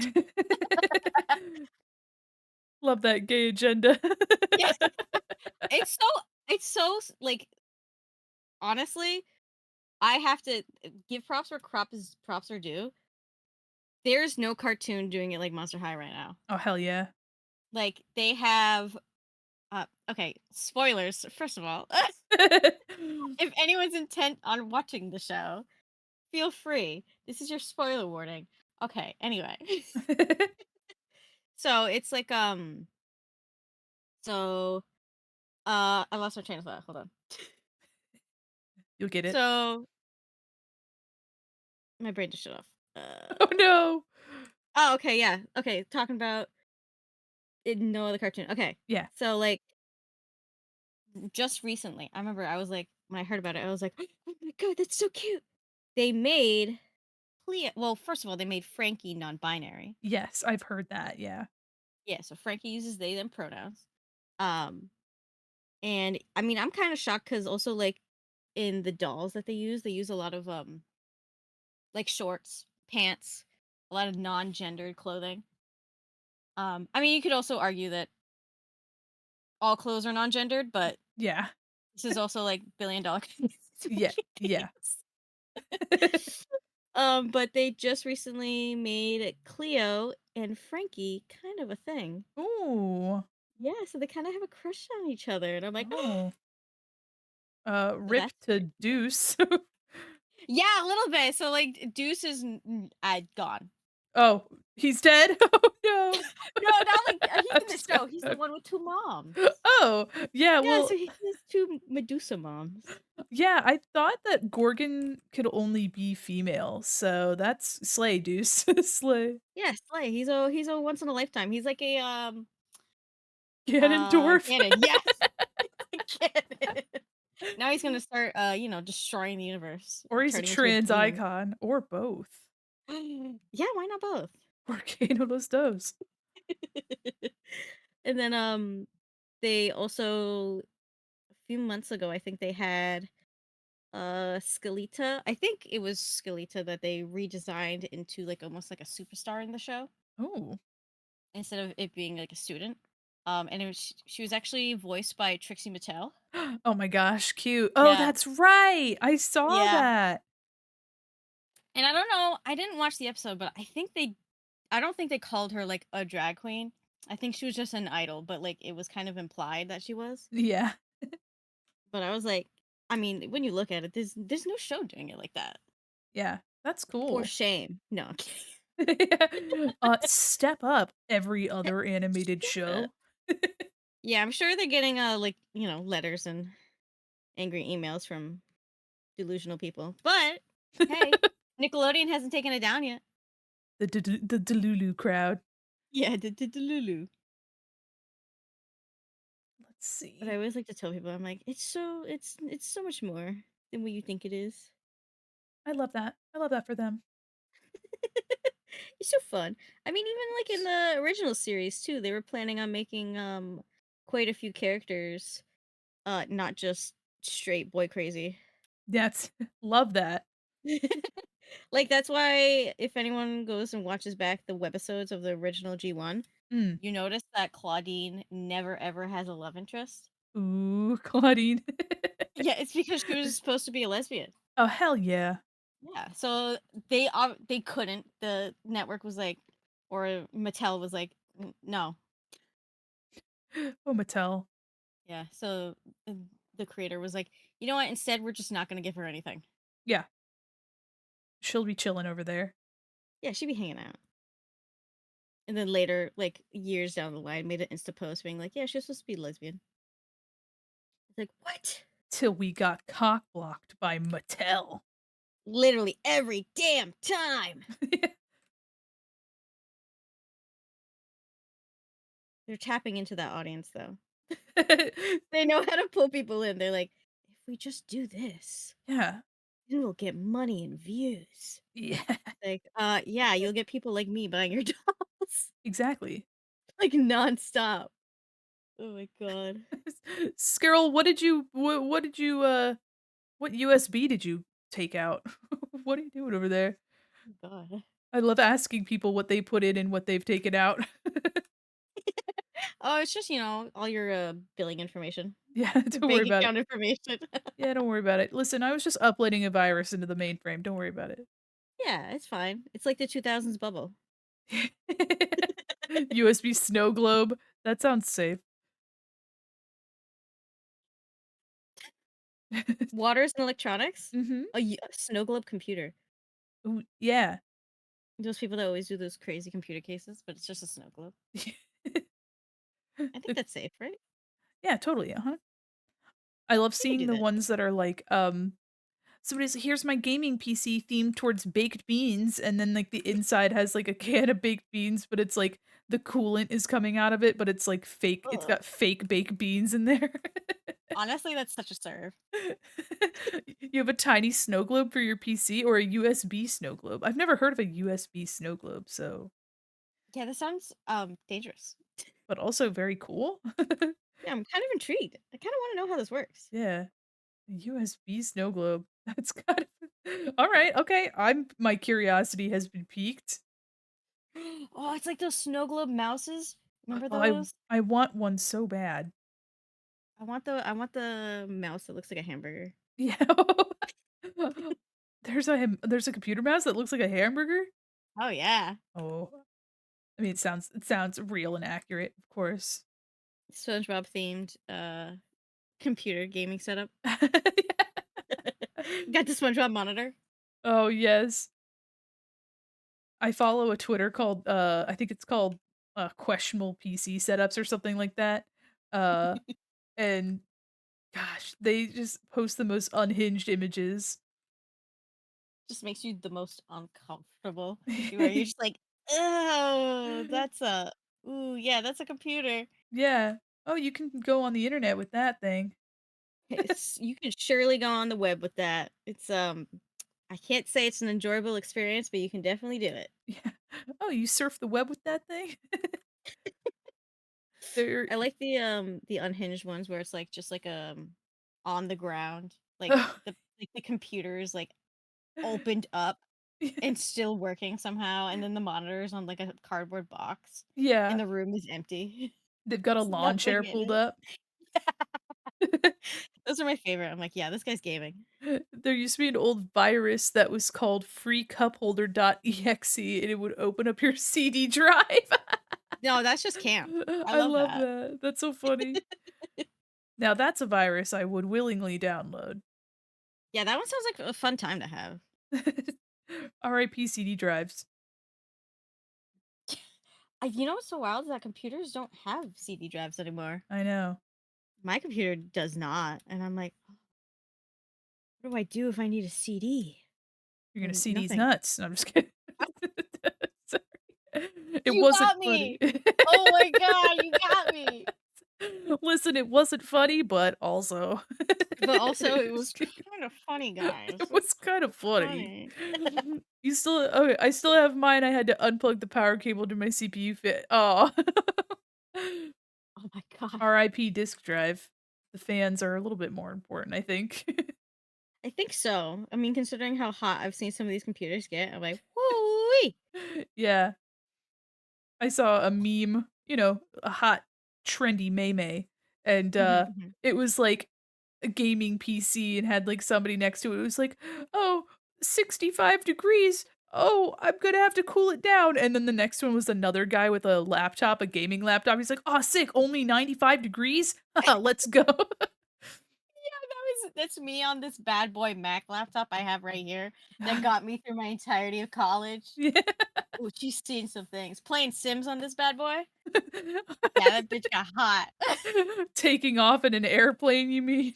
[SPEAKER 2] Love that gay agenda.
[SPEAKER 3] Yeah. Like honestly, I have to give props where props are due. There's no cartoon doing it like Monster High right now.
[SPEAKER 2] Oh, hell yeah.
[SPEAKER 3] Like they have okay, spoilers first of all. If anyone's intent on watching the show, feel free. This is your spoiler warning. Okay, anyway. So it's like so I lost my train of thought. Hold on.
[SPEAKER 2] You'll get it.
[SPEAKER 3] So my brain just shut off.
[SPEAKER 2] Oh, no.
[SPEAKER 3] Oh, okay, yeah. Okay, talking about no other cartoon. Okay.
[SPEAKER 2] Yeah.
[SPEAKER 3] So like just recently, I remember I was like when I heard about it, I was like, "Oh my god, that's so cute." They made Cleo. Well, first of all, they made Frankie non-binary.
[SPEAKER 2] Yes, I've heard that, yeah.
[SPEAKER 3] Yeah, so Frankie uses they them pronouns. Um and I mean, I'm kind of shocked cuz also like in the dolls that they use a lot of like shorts, pants, a lot of non-gendered clothing. I mean, you could also argue that all clothes are non-gendered, but
[SPEAKER 2] Yeah.
[SPEAKER 3] this is also like billion-dollar
[SPEAKER 2] Yeah, yeah.
[SPEAKER 3] case. But they just recently made Cleo and Frankie kind of a thing.
[SPEAKER 2] Ooh.
[SPEAKER 3] Yeah, so they kind of have a crush on each other, and I'm like,
[SPEAKER 2] Oh.
[SPEAKER 3] so
[SPEAKER 2] Rip
[SPEAKER 3] that's
[SPEAKER 2] to
[SPEAKER 3] pretty cool.
[SPEAKER 2] Deuce.
[SPEAKER 3] Yeah, a little bit. So like Deuce is gone.
[SPEAKER 2] Oh, he's dead? Oh, no.
[SPEAKER 3] No, not like he's
[SPEAKER 2] I'm
[SPEAKER 3] in the
[SPEAKER 2] just
[SPEAKER 3] show. He's the
[SPEAKER 2] joking.
[SPEAKER 3] one with two moms.
[SPEAKER 2] Oh, yeah,
[SPEAKER 3] Yeah, so
[SPEAKER 2] well,
[SPEAKER 3] he has two Medusa moms.
[SPEAKER 2] yeah, I thought that Gorgon could only be female, so that's slay, Deuce. Slay.
[SPEAKER 3] Yeah, Slay. He's a once in a lifetime. He's like a
[SPEAKER 2] Ganondorf.
[SPEAKER 3] Ganon. Yes, Ganon. Now he's gonna start destroying the universe,
[SPEAKER 2] Or he's a
[SPEAKER 3] turning into a
[SPEAKER 2] trans
[SPEAKER 3] demon.
[SPEAKER 2] icon, or both.
[SPEAKER 3] Yeah, why not both?
[SPEAKER 2] Or Kano los dos.
[SPEAKER 3] And then they also a few months ago I think they had Skeleta. I think it was Skeleta that they redesigned into like almost like a superstar in the show
[SPEAKER 2] Oh.
[SPEAKER 3] instead of it being like a student. And she was actually voiced by Trixie Mattel.
[SPEAKER 2] Oh my gosh, cute. Oh,
[SPEAKER 3] Yeah.
[SPEAKER 2] that's right. I saw
[SPEAKER 3] Yeah.
[SPEAKER 2] that.
[SPEAKER 3] And I don't know, I didn't watch the episode, but I don't think they called her like a drag queen. I think she was just an idol, but like it was kind of implied that she was.
[SPEAKER 2] Yeah.
[SPEAKER 3] But I was like, I mean, when you look at it, there's no show doing it like that.
[SPEAKER 2] Yeah. That's
[SPEAKER 3] For
[SPEAKER 2] cool.
[SPEAKER 3] shame. No. I'm
[SPEAKER 2] Step up every other animated
[SPEAKER 3] kidding.
[SPEAKER 2] show.
[SPEAKER 3] Yeah, I'm sure they're getting like, letters and angry emails from delusional people. But hey, Nickelodeon hasn't taken it down yet.
[SPEAKER 2] The Delulu crowd.
[SPEAKER 3] Yeah, the Lulu.
[SPEAKER 2] Let's
[SPEAKER 3] But I
[SPEAKER 2] see.
[SPEAKER 3] always like to tell people, I'm like, it's so much more than what you think it is.
[SPEAKER 2] I love that. I love that for them.
[SPEAKER 3] be so fun. I mean, even like in the original series too, they were planning on making quite a few characters, not just straight boy crazy.
[SPEAKER 2] That's love that.
[SPEAKER 3] Like that's why if anyone goes and watches back the webisodes of the original G1,
[SPEAKER 2] Mm.
[SPEAKER 3] you notice that Claudine never ever has a love interest.
[SPEAKER 2] Ooh, Claudine.
[SPEAKER 3] Yeah, it's because she was supposed to be a lesbian.
[SPEAKER 2] Oh, hell yeah.
[SPEAKER 3] Yeah, so they couldn't. The network was like, or Mattel was like, No."
[SPEAKER 2] Oh, Mattel.
[SPEAKER 3] Yeah, so the creator was like, "You know what? Instead, we're just not gonna give her anything."
[SPEAKER 2] Yeah, she'll be chilling over there.
[SPEAKER 3] Yeah, she'd be hanging out. And then later, like years down the line, made an Insta post being like, "Yeah, she's supposed to be lesbian." It's like, what?
[SPEAKER 2] Till we got cock blocked by Mattel.
[SPEAKER 3] Literally every damn time. They're tapping into that audience though. They know how to pull people in. They're like, if we just do this,
[SPEAKER 2] Yeah.
[SPEAKER 3] then we'll get money and views.
[SPEAKER 2] Yeah,
[SPEAKER 3] Like, yeah, you'll get people like me buying your dolls.
[SPEAKER 2] exactly.
[SPEAKER 3] Like nonstop. Oh my god.
[SPEAKER 2] Skirl, what did you, what USB did you take out? What are you doing over there?
[SPEAKER 3] Oh god.
[SPEAKER 2] I love asking people what they put in and what they've taken out.
[SPEAKER 3] Oh, it's just, all your billing information,
[SPEAKER 2] Yeah,
[SPEAKER 3] your
[SPEAKER 2] don't worry
[SPEAKER 3] bank
[SPEAKER 2] about it.
[SPEAKER 3] account information.
[SPEAKER 2] Yeah, don't worry about it. Listen, I was just uploading a virus into the mainframe, don't worry about it.
[SPEAKER 3] Yeah, it's fine. It's like the 2000s bubble.
[SPEAKER 2] USB snow globe, that sounds safe.
[SPEAKER 3] Waters and electronics?
[SPEAKER 2] Mhm.
[SPEAKER 3] A snow globe computer.
[SPEAKER 2] Ooh, yeah.
[SPEAKER 3] Those people that always do those crazy computer cases, but it's just a snow globe. I think
[SPEAKER 2] It
[SPEAKER 3] that's safe, right?
[SPEAKER 2] yeah, totally, uh-huh. I love
[SPEAKER 3] You could
[SPEAKER 2] seeing
[SPEAKER 3] do
[SPEAKER 2] the
[SPEAKER 3] that.
[SPEAKER 2] ones that are like, somebody's "Here's my gaming PC themed towards baked beans," and then, like, the inside has, like, a can of baked beans, but it's, like, the coolant is coming out of it, but it's, like, fake it's
[SPEAKER 3] Ugh.
[SPEAKER 2] got fake baked beans in there.
[SPEAKER 3] Honestly, that's such a serve.
[SPEAKER 2] You have a tiny snow globe for your PC or a USB snow globe? I've never heard of a USB snow globe, so
[SPEAKER 3] Yeah, that sounds dangerous.
[SPEAKER 2] but also very cool.
[SPEAKER 3] Yeah, I'm kind of intrigued. I kind of want to know how this works.
[SPEAKER 2] Yeah, a USB snow globe. That's kind of alright, okay, my curiosity has been piqued.
[SPEAKER 3] Oh, it's like those snow globe mouses. Remember
[SPEAKER 2] Oh,
[SPEAKER 3] those?
[SPEAKER 2] I want one so bad.
[SPEAKER 3] I want the mouse that looks like a hamburger.
[SPEAKER 2] Yeah. There's a computer mouse that looks like a hamburger?
[SPEAKER 3] Oh yeah.
[SPEAKER 2] Oh, I mean, it sounds real and accurate, of course.
[SPEAKER 3] SpongeBob themed computer gaming setup. Got the SpongeBob monitor.
[SPEAKER 2] Oh, yes. I follow a Twitter called, I think it's called, Questionable PC Setups or something like that, uh, and gosh, they just post the most unhinged images.
[SPEAKER 3] Just makes you the most uncomfortable. Where you're just like, oh, that's a ooh, yeah, that's a computer.
[SPEAKER 2] Yeah. Oh, you can go on the internet with that thing.
[SPEAKER 3] You can surely go on the web with that. It's I can't say it's an enjoyable experience, but you can definitely do it.
[SPEAKER 2] Yeah. Oh, you surf the web with that thing? There
[SPEAKER 3] I like the unhinged ones where it's like just like on the ground,
[SPEAKER 2] oh,
[SPEAKER 3] the computer is like opened up and still working somehow, and then the monitor is on like a cardboard box, and
[SPEAKER 2] yeah.
[SPEAKER 3] the room is empty.
[SPEAKER 2] They've got a
[SPEAKER 3] There's
[SPEAKER 2] lawn
[SPEAKER 3] nothing
[SPEAKER 2] chair
[SPEAKER 3] in
[SPEAKER 2] pulled
[SPEAKER 3] it.
[SPEAKER 2] up.
[SPEAKER 3] Those are my favorite. I'm like, yeah, this guy's gaming.
[SPEAKER 2] There used to be an old virus that was called freecupholder.exe, and it would open up your CD drive.
[SPEAKER 3] No, that's just camp. I
[SPEAKER 2] I
[SPEAKER 3] love
[SPEAKER 2] love
[SPEAKER 3] that.
[SPEAKER 2] that. That's so funny. Now that's a virus I would willingly download.
[SPEAKER 3] Yeah, that one sounds like a fun time to have.
[SPEAKER 2] RIP CD drives.
[SPEAKER 3] You know what's so wild is that computers don't have CD drives anymore.
[SPEAKER 2] I know.
[SPEAKER 3] My computer does not, and I'm like, what do I do if I need a CD?
[SPEAKER 2] You're gonna
[SPEAKER 3] And
[SPEAKER 2] see these
[SPEAKER 3] nothing.
[SPEAKER 2] nuts. No, I'm just kidding. Sorry. It
[SPEAKER 3] You
[SPEAKER 2] wasn't
[SPEAKER 3] got
[SPEAKER 2] funny.
[SPEAKER 3] me. Oh my god, you got me.
[SPEAKER 2] Listen, it wasn't funny, but also
[SPEAKER 3] But also, it was kind of funny, guys.
[SPEAKER 2] it was kind of funny.
[SPEAKER 3] Funny.
[SPEAKER 2] You still okay, I still have mine, I had to unplug the power cable to my CPU fit. Oh.
[SPEAKER 3] Oh my god.
[SPEAKER 2] RIP disk drive. The fans are a little bit more important, I think.
[SPEAKER 3] I think so. I mean, considering how hot I've seen some of these computers get, I'm like, whoo
[SPEAKER 2] Yeah. I saw a meme, a hot, trendy meme, and, it was, like, a gaming PC and had, like, somebody next to it. It was like, "Oh, 65 degrees. Oh, I'm gonna have to cool it down." And then the next one was another guy with a laptop, a gaming laptop. He's like, "Oh, sick. Only 95 degrees? Let's go."
[SPEAKER 3] that's me on this bad boy Mac laptop I have right here that got me through my entirety of college.
[SPEAKER 2] Yeah.
[SPEAKER 3] Oh, she's seen some things. Playing Sims on this bad boy? Yeah, that bitch got hot.
[SPEAKER 2] Taking off in an airplane, you mean?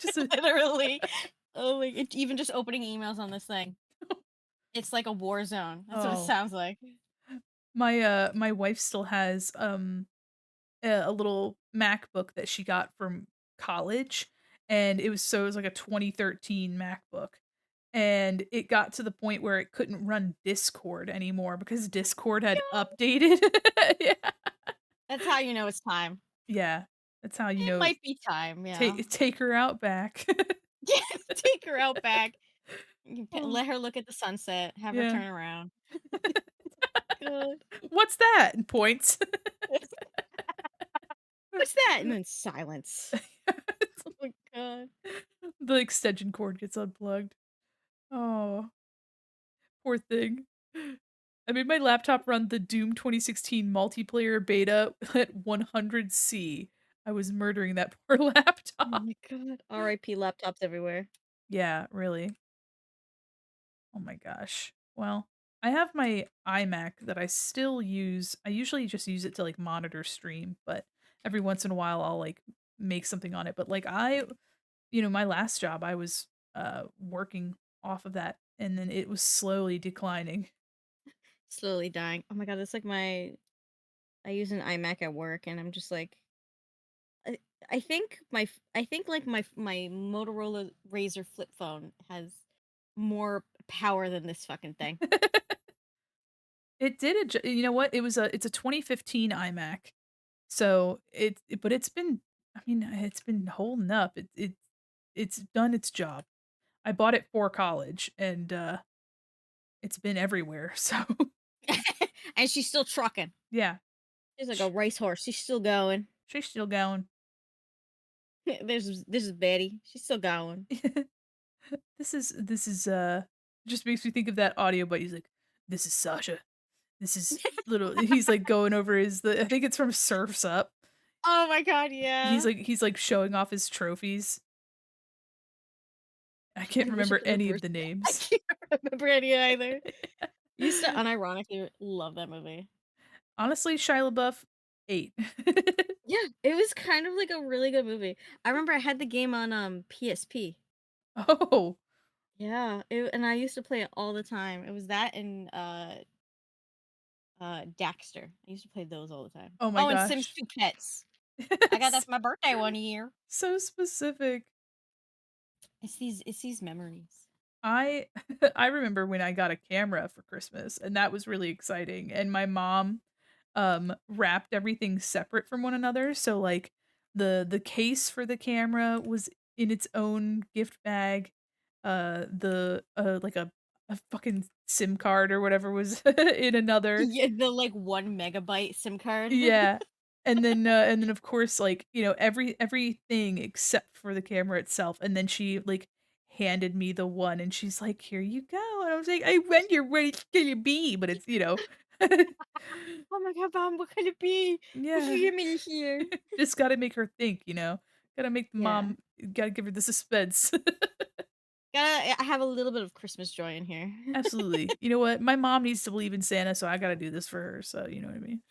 [SPEAKER 2] Just a
[SPEAKER 3] Literally. Oh my even just opening emails on this thing. It's like a war zone. That's what it
[SPEAKER 2] oh.
[SPEAKER 3] sounds like.
[SPEAKER 2] My wife still has, a little MacBook that she got from college, and it was like a 2013 MacBook, and it got to the point where it couldn't run Discord anymore because Discord had updated. Yeah.
[SPEAKER 3] That's how you know it's time.
[SPEAKER 2] Yeah. That's how you
[SPEAKER 3] It
[SPEAKER 2] know
[SPEAKER 3] might be time, yeah.
[SPEAKER 2] take her out back.
[SPEAKER 3] Take her out back. You can
[SPEAKER 2] Oh,
[SPEAKER 3] let her look at the sunset, have her
[SPEAKER 2] yeah.
[SPEAKER 3] turn around. Good.
[SPEAKER 2] "What's that?" And points.
[SPEAKER 3] What's that? And then silence. Oh my god.
[SPEAKER 2] The extension cord gets unplugged. Oh, poor thing. I made my laptop run the Doom 2016 multiplayer beta at 100C. I was murdering that poor
[SPEAKER 3] Oh
[SPEAKER 2] laptop.
[SPEAKER 3] my god. RIP laptops everywhere.
[SPEAKER 2] Yeah, really. Oh my gosh. Well, I have my iMac that I still use. I usually just use it to like monitor stream, but every once in a while I'll like make something on it. But like my last job I was working off of that and then it was slowly declining.
[SPEAKER 3] Slowly dying. Oh my god, that's like I use an iMac at work and I'm just like I, I think like my Motorola Razr flip phone has more power than this fucking thing.
[SPEAKER 2] It did you know what? It's a 2015 iMac. So but it's been I mean, it's been holding up. It's done its job. I bought it for college and it's been everywhere. So
[SPEAKER 3] And she's still trucking.
[SPEAKER 2] yeah,
[SPEAKER 3] She's like a
[SPEAKER 2] sh-
[SPEAKER 3] racehorse. She's still going.
[SPEAKER 2] she's still going.
[SPEAKER 3] This is Betty. She's still going.
[SPEAKER 2] This is just makes me think of that audio but he's like this is Sasha. This is little he's like going over I think it's from Surf's Up.
[SPEAKER 3] Oh my god, yeah.
[SPEAKER 2] He's like showing off his trophies. I can't
[SPEAKER 3] I wish I
[SPEAKER 2] remember
[SPEAKER 3] could
[SPEAKER 2] any of
[SPEAKER 3] reverse
[SPEAKER 2] the
[SPEAKER 3] that. I
[SPEAKER 2] names.
[SPEAKER 3] can't remember any either. Used to unironically love that movie.
[SPEAKER 2] Honestly, Shia LaBeouf, 8.
[SPEAKER 3] Yeah, it was kind of like a really good movie. I remember I had the game on PSP.
[SPEAKER 2] Oh.
[SPEAKER 3] Yeah, and I used to play it all the time. It was that and Daxter. I used to play those all the time.
[SPEAKER 2] Oh my
[SPEAKER 3] Oh, and Sims
[SPEAKER 2] gosh.
[SPEAKER 3] 2 Pets. I got that for my birthday one year.
[SPEAKER 2] So specific.
[SPEAKER 3] It's these memories.
[SPEAKER 2] I I remember when I got a camera for Christmas, and that was really exciting, and my mom, wrapped everything separate from one another, so, like, the case for the camera was in its own gift bag, like, a fucking SIM card or whatever was in another.
[SPEAKER 3] Yeah, the like 1 megabyte SIM card.
[SPEAKER 2] Yeah. And then, of course, like, everything except for the camera itself, and then she, like, handed me the one, and she's like, "Here you go," and I was like, "I wonder what it's gonna be," but it's.
[SPEAKER 3] Oh my god, mom, what could it be? What can
[SPEAKER 2] Yeah.
[SPEAKER 3] you give me here?
[SPEAKER 2] Just gotta make her think. Gotta make the
[SPEAKER 3] Yeah.
[SPEAKER 2] mom gotta give her the suspense.
[SPEAKER 3] I have a little bit of Christmas joy in here.
[SPEAKER 2] Absolutely. You know what? My mom needs to believe in Santa, so I gotta do this for her, so you know what I mean?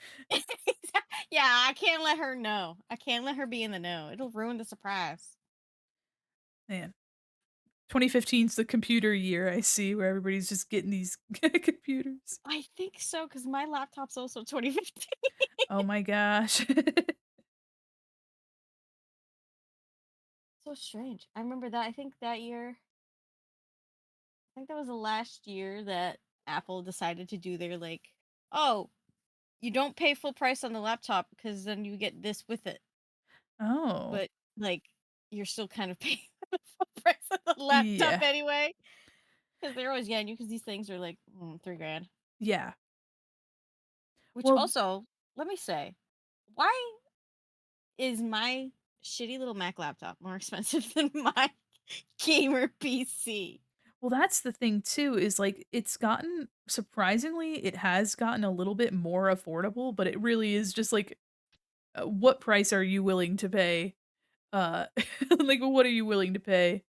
[SPEAKER 3] Yeah, I can't let her know. I can't let her be in the know. It'll ruin the surprise.
[SPEAKER 2] Man. 2015's the computer year, I see, where everybody's just getting these computers.
[SPEAKER 3] I think so because my laptop's also 2015.
[SPEAKER 2] Oh my gosh.
[SPEAKER 3] So strange. I remember that. I think that year, I think that was the last year that Apple decided to do their like, oh, you don't pay full price on the laptop because then you get this with it.
[SPEAKER 2] Oh.
[SPEAKER 3] But like you're still kind of paying the full price on the laptop
[SPEAKER 2] Yeah.
[SPEAKER 3] anyway. Because they're always getting you because these things are like $3,000.
[SPEAKER 2] Yeah.
[SPEAKER 3] Which
[SPEAKER 2] Well,
[SPEAKER 3] also, let me say, why is my shitty little Mac laptop more expensive than my gamer PC?
[SPEAKER 2] well, that's the thing too, is like it's gotten surprisingly, it has gotten a little bit more affordable, but it really is just like what price are you willing to pay? Uh like what are you willing to pay?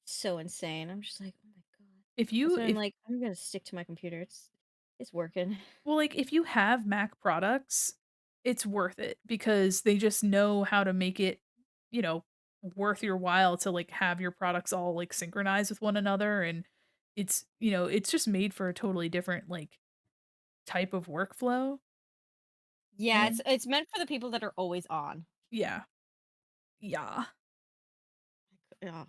[SPEAKER 3] It's so insane. I'm just like, oh my god.
[SPEAKER 2] If
[SPEAKER 3] That's
[SPEAKER 2] you
[SPEAKER 3] why I'm
[SPEAKER 2] if
[SPEAKER 3] like, I'm gonna stick to my computer. It's working.
[SPEAKER 2] Well, like, if you have Mac products, it's worth it because they just know how to make it, you know, worth your while to, like, have your products all, like, synchronized with one another, and it's just made for a totally different, like, type of workflow,
[SPEAKER 3] Yeah,
[SPEAKER 2] and
[SPEAKER 3] it's meant for the people that are always on.
[SPEAKER 2] yeah. Yeah.
[SPEAKER 3] Ugh.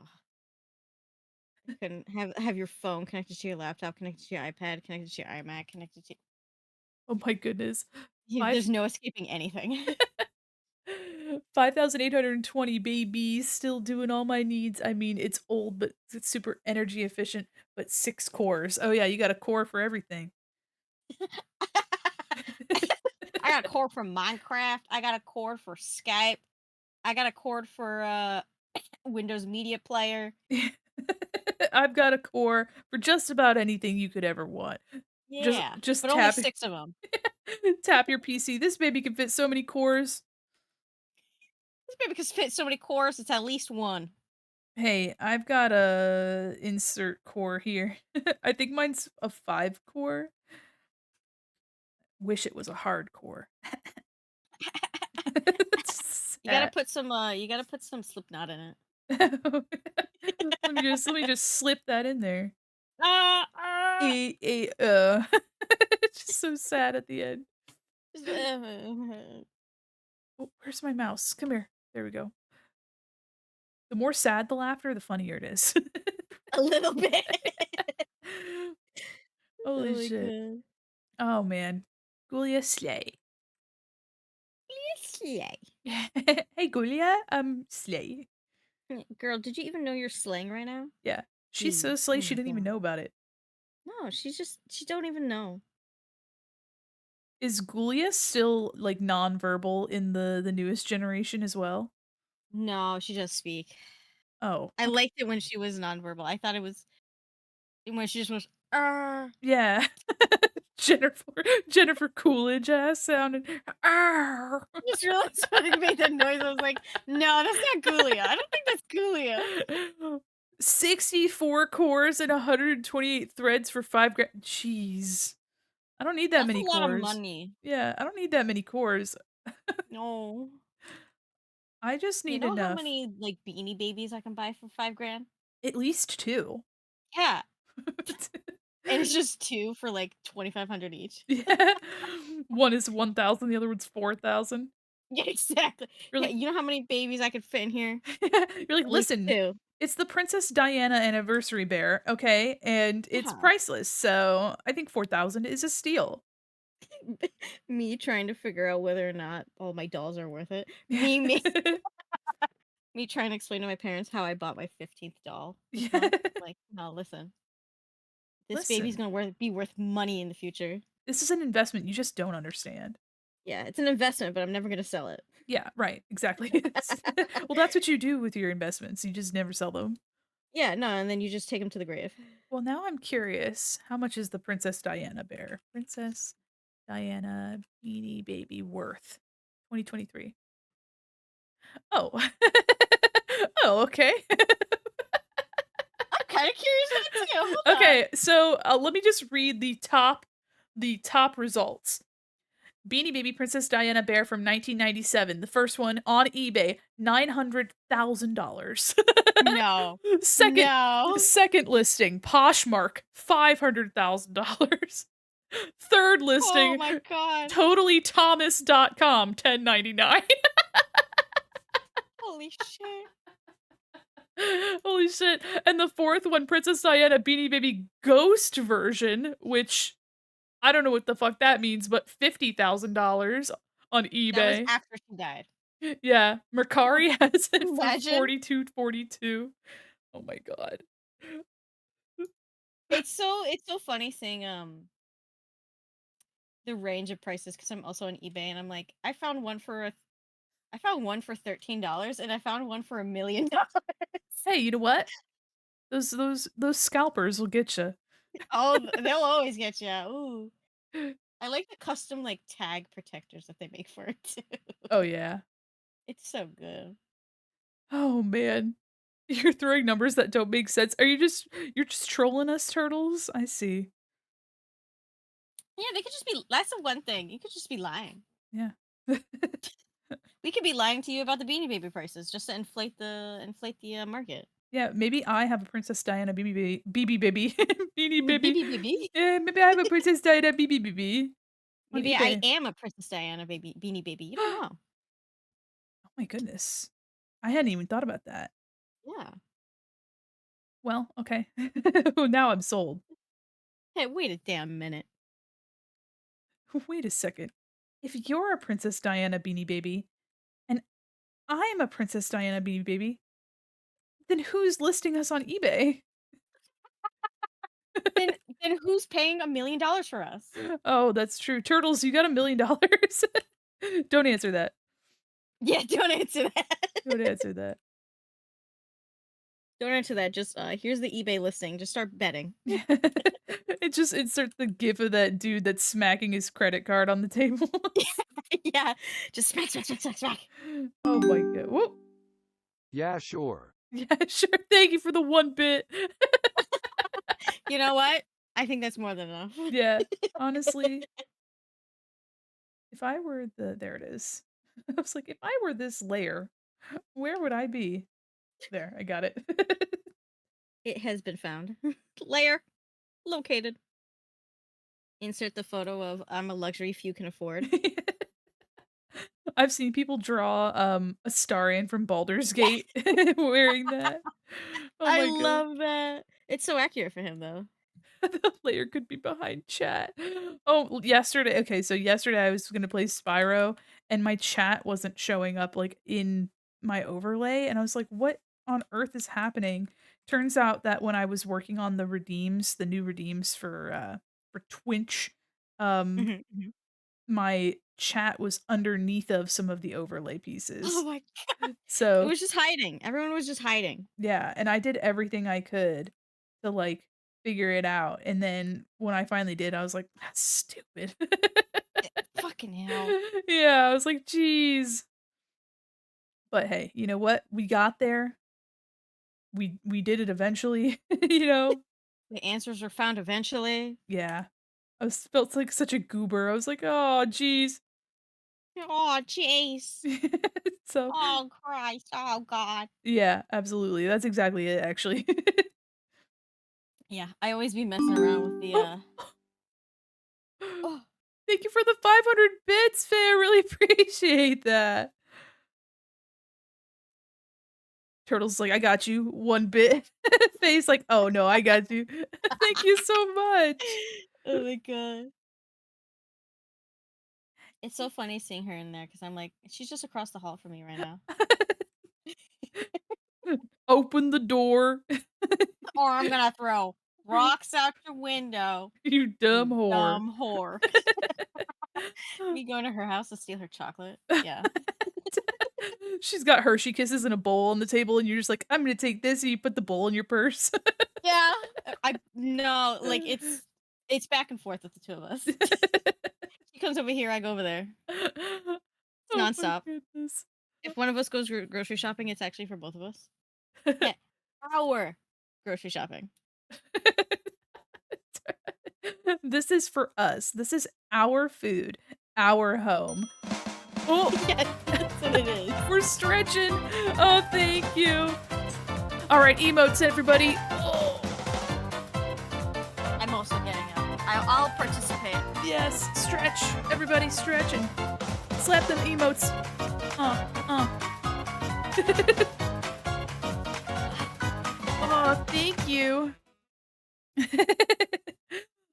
[SPEAKER 3] You can have your phone connected to your laptop, connected to your iPad, connected to your iMac, connected to
[SPEAKER 2] Oh my goodness.
[SPEAKER 3] there's
[SPEAKER 2] 5
[SPEAKER 3] no escaping anything.
[SPEAKER 2] 5,820 babies still doing all my needs. I mean, it's old, but it's super energy efficient, but 6 cores. Oh, yeah, you got a core for everything.
[SPEAKER 3] I got a cord for Minecraft. I got a cord for Skype. I got a cord for Windows Media Player.
[SPEAKER 2] I've got a core for just about anything you could ever want. Just
[SPEAKER 3] Yeah,
[SPEAKER 2] just
[SPEAKER 3] but only
[SPEAKER 2] tap
[SPEAKER 3] 6 of them.
[SPEAKER 2] tap your PC. This baby can fit so many cores.
[SPEAKER 3] This baby can fit so many cores. It's at least one.
[SPEAKER 2] Hey, I've got a insert core here. I think mine's a 5 core. Wish it was a hard core. It's
[SPEAKER 3] You gotta
[SPEAKER 2] sad.
[SPEAKER 3] put some. You gotta put some Slipknot in it.
[SPEAKER 2] Let me just slip that in there.
[SPEAKER 3] Ah, ah.
[SPEAKER 2] It's just so sad at the end.
[SPEAKER 3] A
[SPEAKER 2] Oh, where's my mouse? Come here. There we go. The more sad the laughter, the funnier it is.
[SPEAKER 3] little bit. Oh
[SPEAKER 2] Holy
[SPEAKER 3] my
[SPEAKER 2] shit.
[SPEAKER 3] god.
[SPEAKER 2] Oh, man. Ghoulia slay.
[SPEAKER 3] Slay.
[SPEAKER 2] Hey, Ghoulia, slay.
[SPEAKER 3] Girl, did you even know you're slaying right now?
[SPEAKER 2] Yeah. She's so
[SPEAKER 3] Jeez.
[SPEAKER 2] slay
[SPEAKER 3] Oh
[SPEAKER 2] she
[SPEAKER 3] my
[SPEAKER 2] didn't even
[SPEAKER 3] god.
[SPEAKER 2] know about it.
[SPEAKER 3] No, she don't even know.
[SPEAKER 2] Is Ghoulia still, like, nonverbal in the newest generation as well?
[SPEAKER 3] No, she does speak.
[SPEAKER 2] Oh,
[SPEAKER 3] I
[SPEAKER 2] okay.
[SPEAKER 3] liked it when she was nonverbal. I thought it was when she just was, "Arr."
[SPEAKER 2] Yeah. Jennifer Jennifer Coolidge ass sounded. "Arr."
[SPEAKER 3] I just realized when it made that noise, I was like, "No, that's not Ghoulia. I don't think that's Ghoulia."
[SPEAKER 2] 64 cores and 128 threads for 5 grand. Jeez. I don't need that
[SPEAKER 3] That's
[SPEAKER 2] many
[SPEAKER 3] a lot of
[SPEAKER 2] cores.
[SPEAKER 3] money.
[SPEAKER 2] Yeah, I don't need that many cores.
[SPEAKER 3] No.
[SPEAKER 2] I just
[SPEAKER 3] You
[SPEAKER 2] need
[SPEAKER 3] know how
[SPEAKER 2] enough.
[SPEAKER 3] many, like, Beanie Babies I can buy for 5 grand?
[SPEAKER 2] At least 2.
[SPEAKER 3] Yeah, and it's just 2 for, like, 2,500 each.
[SPEAKER 2] Yeah. One is 1,000, the other one's 4,000.
[SPEAKER 3] Yeah, exactly.
[SPEAKER 2] You're
[SPEAKER 3] Yeah,
[SPEAKER 2] like
[SPEAKER 3] you know how many babies I could fit in here?
[SPEAKER 2] you're like,
[SPEAKER 3] At least
[SPEAKER 2] "Listen,
[SPEAKER 3] 2.
[SPEAKER 2] it's the Princess Diana anniversary bear, okay? And it's
[SPEAKER 3] Yeah.
[SPEAKER 2] priceless, so I think 4,000 is a steal."
[SPEAKER 3] Me trying to figure out whether or not all my dolls are worth it. Me trying to explain to my parents how I bought my 15th doll this
[SPEAKER 2] Yeah.
[SPEAKER 3] month. Like, "No, listen. This baby's
[SPEAKER 2] Listen,
[SPEAKER 3] gonna be worth money in the future."
[SPEAKER 2] this is an investment you just don't understand.
[SPEAKER 3] Yeah, it's an investment, but I'm never gonna sell it.
[SPEAKER 2] Yeah, right, exactly. It's well, that's what you do with your investments, you just never sell them.
[SPEAKER 3] Yeah, no, and then you just take them to the grave.
[SPEAKER 2] Well, now I'm curious, how much is the Princess Diana bear? Princess Diana Beanie Baby worth? 2023. Oh. Oh, okay.
[SPEAKER 3] I'm kinda curious now too, hold on.
[SPEAKER 2] Okay, so, let me just read the top results. Beanie Baby Princess Diana bear from 1997, the first one on eBay, $900,000.
[SPEAKER 3] No.
[SPEAKER 2] Second
[SPEAKER 3] No.
[SPEAKER 2] second listing, Poshmark, $500,000. Third
[SPEAKER 3] Oh
[SPEAKER 2] listing,
[SPEAKER 3] my god.
[SPEAKER 2] TotallyThomas.com, $10.99.
[SPEAKER 3] Holy shit.
[SPEAKER 2] Holy shit. And the fourth one, Princess Diana Beanie Baby Ghost version, which I don't know what the fuck that means, but $50,000 on
[SPEAKER 3] That was
[SPEAKER 2] eBay.
[SPEAKER 3] after she died.
[SPEAKER 2] Yeah, Mercari has it for
[SPEAKER 3] Imagine.
[SPEAKER 2] 42.42. Oh my god.
[SPEAKER 3] It's so funny seeing the range of prices because I'm also on eBay and I'm like, I found one for $13 and I found one for $1,000,000.
[SPEAKER 2] Hey, you know what? Those scalpers will get you.
[SPEAKER 3] Oh, they'll always get you. Ooh. I like the custom like tag protectors that they make for it too.
[SPEAKER 2] Oh yeah.
[SPEAKER 3] It's so good.
[SPEAKER 2] Oh man. You're throwing numbers that don't make sense. You're just trolling us, turtles? I see.
[SPEAKER 3] Yeah, they could just be that's the one thing. You could just be lying.
[SPEAKER 2] Yeah.
[SPEAKER 3] We could be lying to you about the Beanie Baby prices just to inflate the market.
[SPEAKER 2] Yeah, maybe I have a Princess Diana BB baby. Beanie baby.
[SPEAKER 3] Baby.
[SPEAKER 2] Yeah, maybe I have a Princess Diana BB baby on
[SPEAKER 3] Maybe I
[SPEAKER 2] eBay.
[SPEAKER 3] am a Princess Diana Beanie Baby. You don't know.
[SPEAKER 2] Oh my goodness. I hadn't even thought about that.
[SPEAKER 3] Yeah.
[SPEAKER 2] Well, okay. Now I'm sold.
[SPEAKER 3] Hey, wait a damn minute.
[SPEAKER 2] Wait a second. If you're a Princess Diana Beanie Baby and I'm a Princess Diana Beanie Baby, then who's listing us on eBay?
[SPEAKER 3] Then who's paying $1,000,000 for us?
[SPEAKER 2] Oh, that's true. Turtles, you got $1,000,000. Don't answer that.
[SPEAKER 3] Yeah, don't answer that.
[SPEAKER 2] Don't answer that.
[SPEAKER 3] Don't answer that. Just here's the eBay listing. Just start betting.
[SPEAKER 2] It just inserts the gif of that dude that's smacking his credit card on the table.
[SPEAKER 3] Yeah, just smack, smack, smack, smack, smack.
[SPEAKER 2] Oh my god. Whoop.
[SPEAKER 1] Yeah, sure.
[SPEAKER 2] Yeah, sure. Thank you for the 1 bit.
[SPEAKER 3] You know what? I think that's more than enough.
[SPEAKER 2] Yeah, honestly, if I were there it is. I was like, if I were this layer, where would I be? There, I got it.
[SPEAKER 3] It has been found. Layer located. Insert the photo of I'm a luxury few can afford.
[SPEAKER 2] I've seen people draw Astarion from Baldur's Gate wearing that. Oh
[SPEAKER 3] I
[SPEAKER 2] my god.
[SPEAKER 3] love that. It's so accurate for him though.
[SPEAKER 2] The layer could be behind chat. Oh, yesterday. Okay, so yesterday I was gonna play Spyro, and my chat wasn't showing up like in my overlay, and I was like, "What on earth is happening?" Turns out that when I was working on the new redeems for Twitch, um,
[SPEAKER 3] Mhm, mhm.
[SPEAKER 2] my chat was underneath of some of the overlay
[SPEAKER 3] Oh
[SPEAKER 2] pieces.
[SPEAKER 3] my god. It
[SPEAKER 2] So
[SPEAKER 3] was just hiding. Everyone was just hiding.
[SPEAKER 2] yeah, and I did everything I could to, like, figure it out, and then when I finally did, I was like, "That's stupid."
[SPEAKER 3] Fucking hell.
[SPEAKER 2] Yeah, I was like, "Jeez." But hey, you know what? We got there. We did it eventually, you know?
[SPEAKER 3] The answers were found eventually.
[SPEAKER 2] Yeah. Felt like such a goober. I was like, "Oh, jeez."
[SPEAKER 3] Oh, jeez.
[SPEAKER 2] So,
[SPEAKER 3] Oh, Christ. Oh, God.
[SPEAKER 2] yeah, absolutely. That's exactly it, actually.
[SPEAKER 3] Yeah, I always be messing around with the,
[SPEAKER 2] Oh!
[SPEAKER 3] oh,
[SPEAKER 2] Thank you for the 500 bits, Faye, I really appreciate that. Turtle's like, "I got you, 1 bit." Faye's like, "Oh, no, I got you." Thank you so much.
[SPEAKER 3] oh my God. It's so funny seeing her in there because I'm like, she's just across the hall from me right now.
[SPEAKER 2] Open the door,
[SPEAKER 3] Or I'm gonna throw rocks out your window,
[SPEAKER 2] you dumb
[SPEAKER 3] you
[SPEAKER 2] whore.
[SPEAKER 3] dumb whore. Me going to her house to steal her chocolate. Yeah.
[SPEAKER 2] She's got Hershey Kisses in a bowl on the table, and you're just like, "I'm gonna take this," and you put the bowl in your purse.
[SPEAKER 3] Yeah. I no, like it's back and forth with the two of us. She comes over here, I go over there. It's
[SPEAKER 2] Oh my
[SPEAKER 3] nonstop.
[SPEAKER 2] goodness.
[SPEAKER 3] If one of us goes grocery shopping, it's actually for both of us. Yeah. Our grocery shopping.
[SPEAKER 2] This is for us. This is our food, our home. Oh,
[SPEAKER 3] Yes, that's what it is.
[SPEAKER 2] we're stretching. Oh, thank you. All right, emotes, everybody. Oh,
[SPEAKER 3] I'm also getting it. I'll participate.
[SPEAKER 2] yes, stretch. Everybody stretch and slap them emotes. you.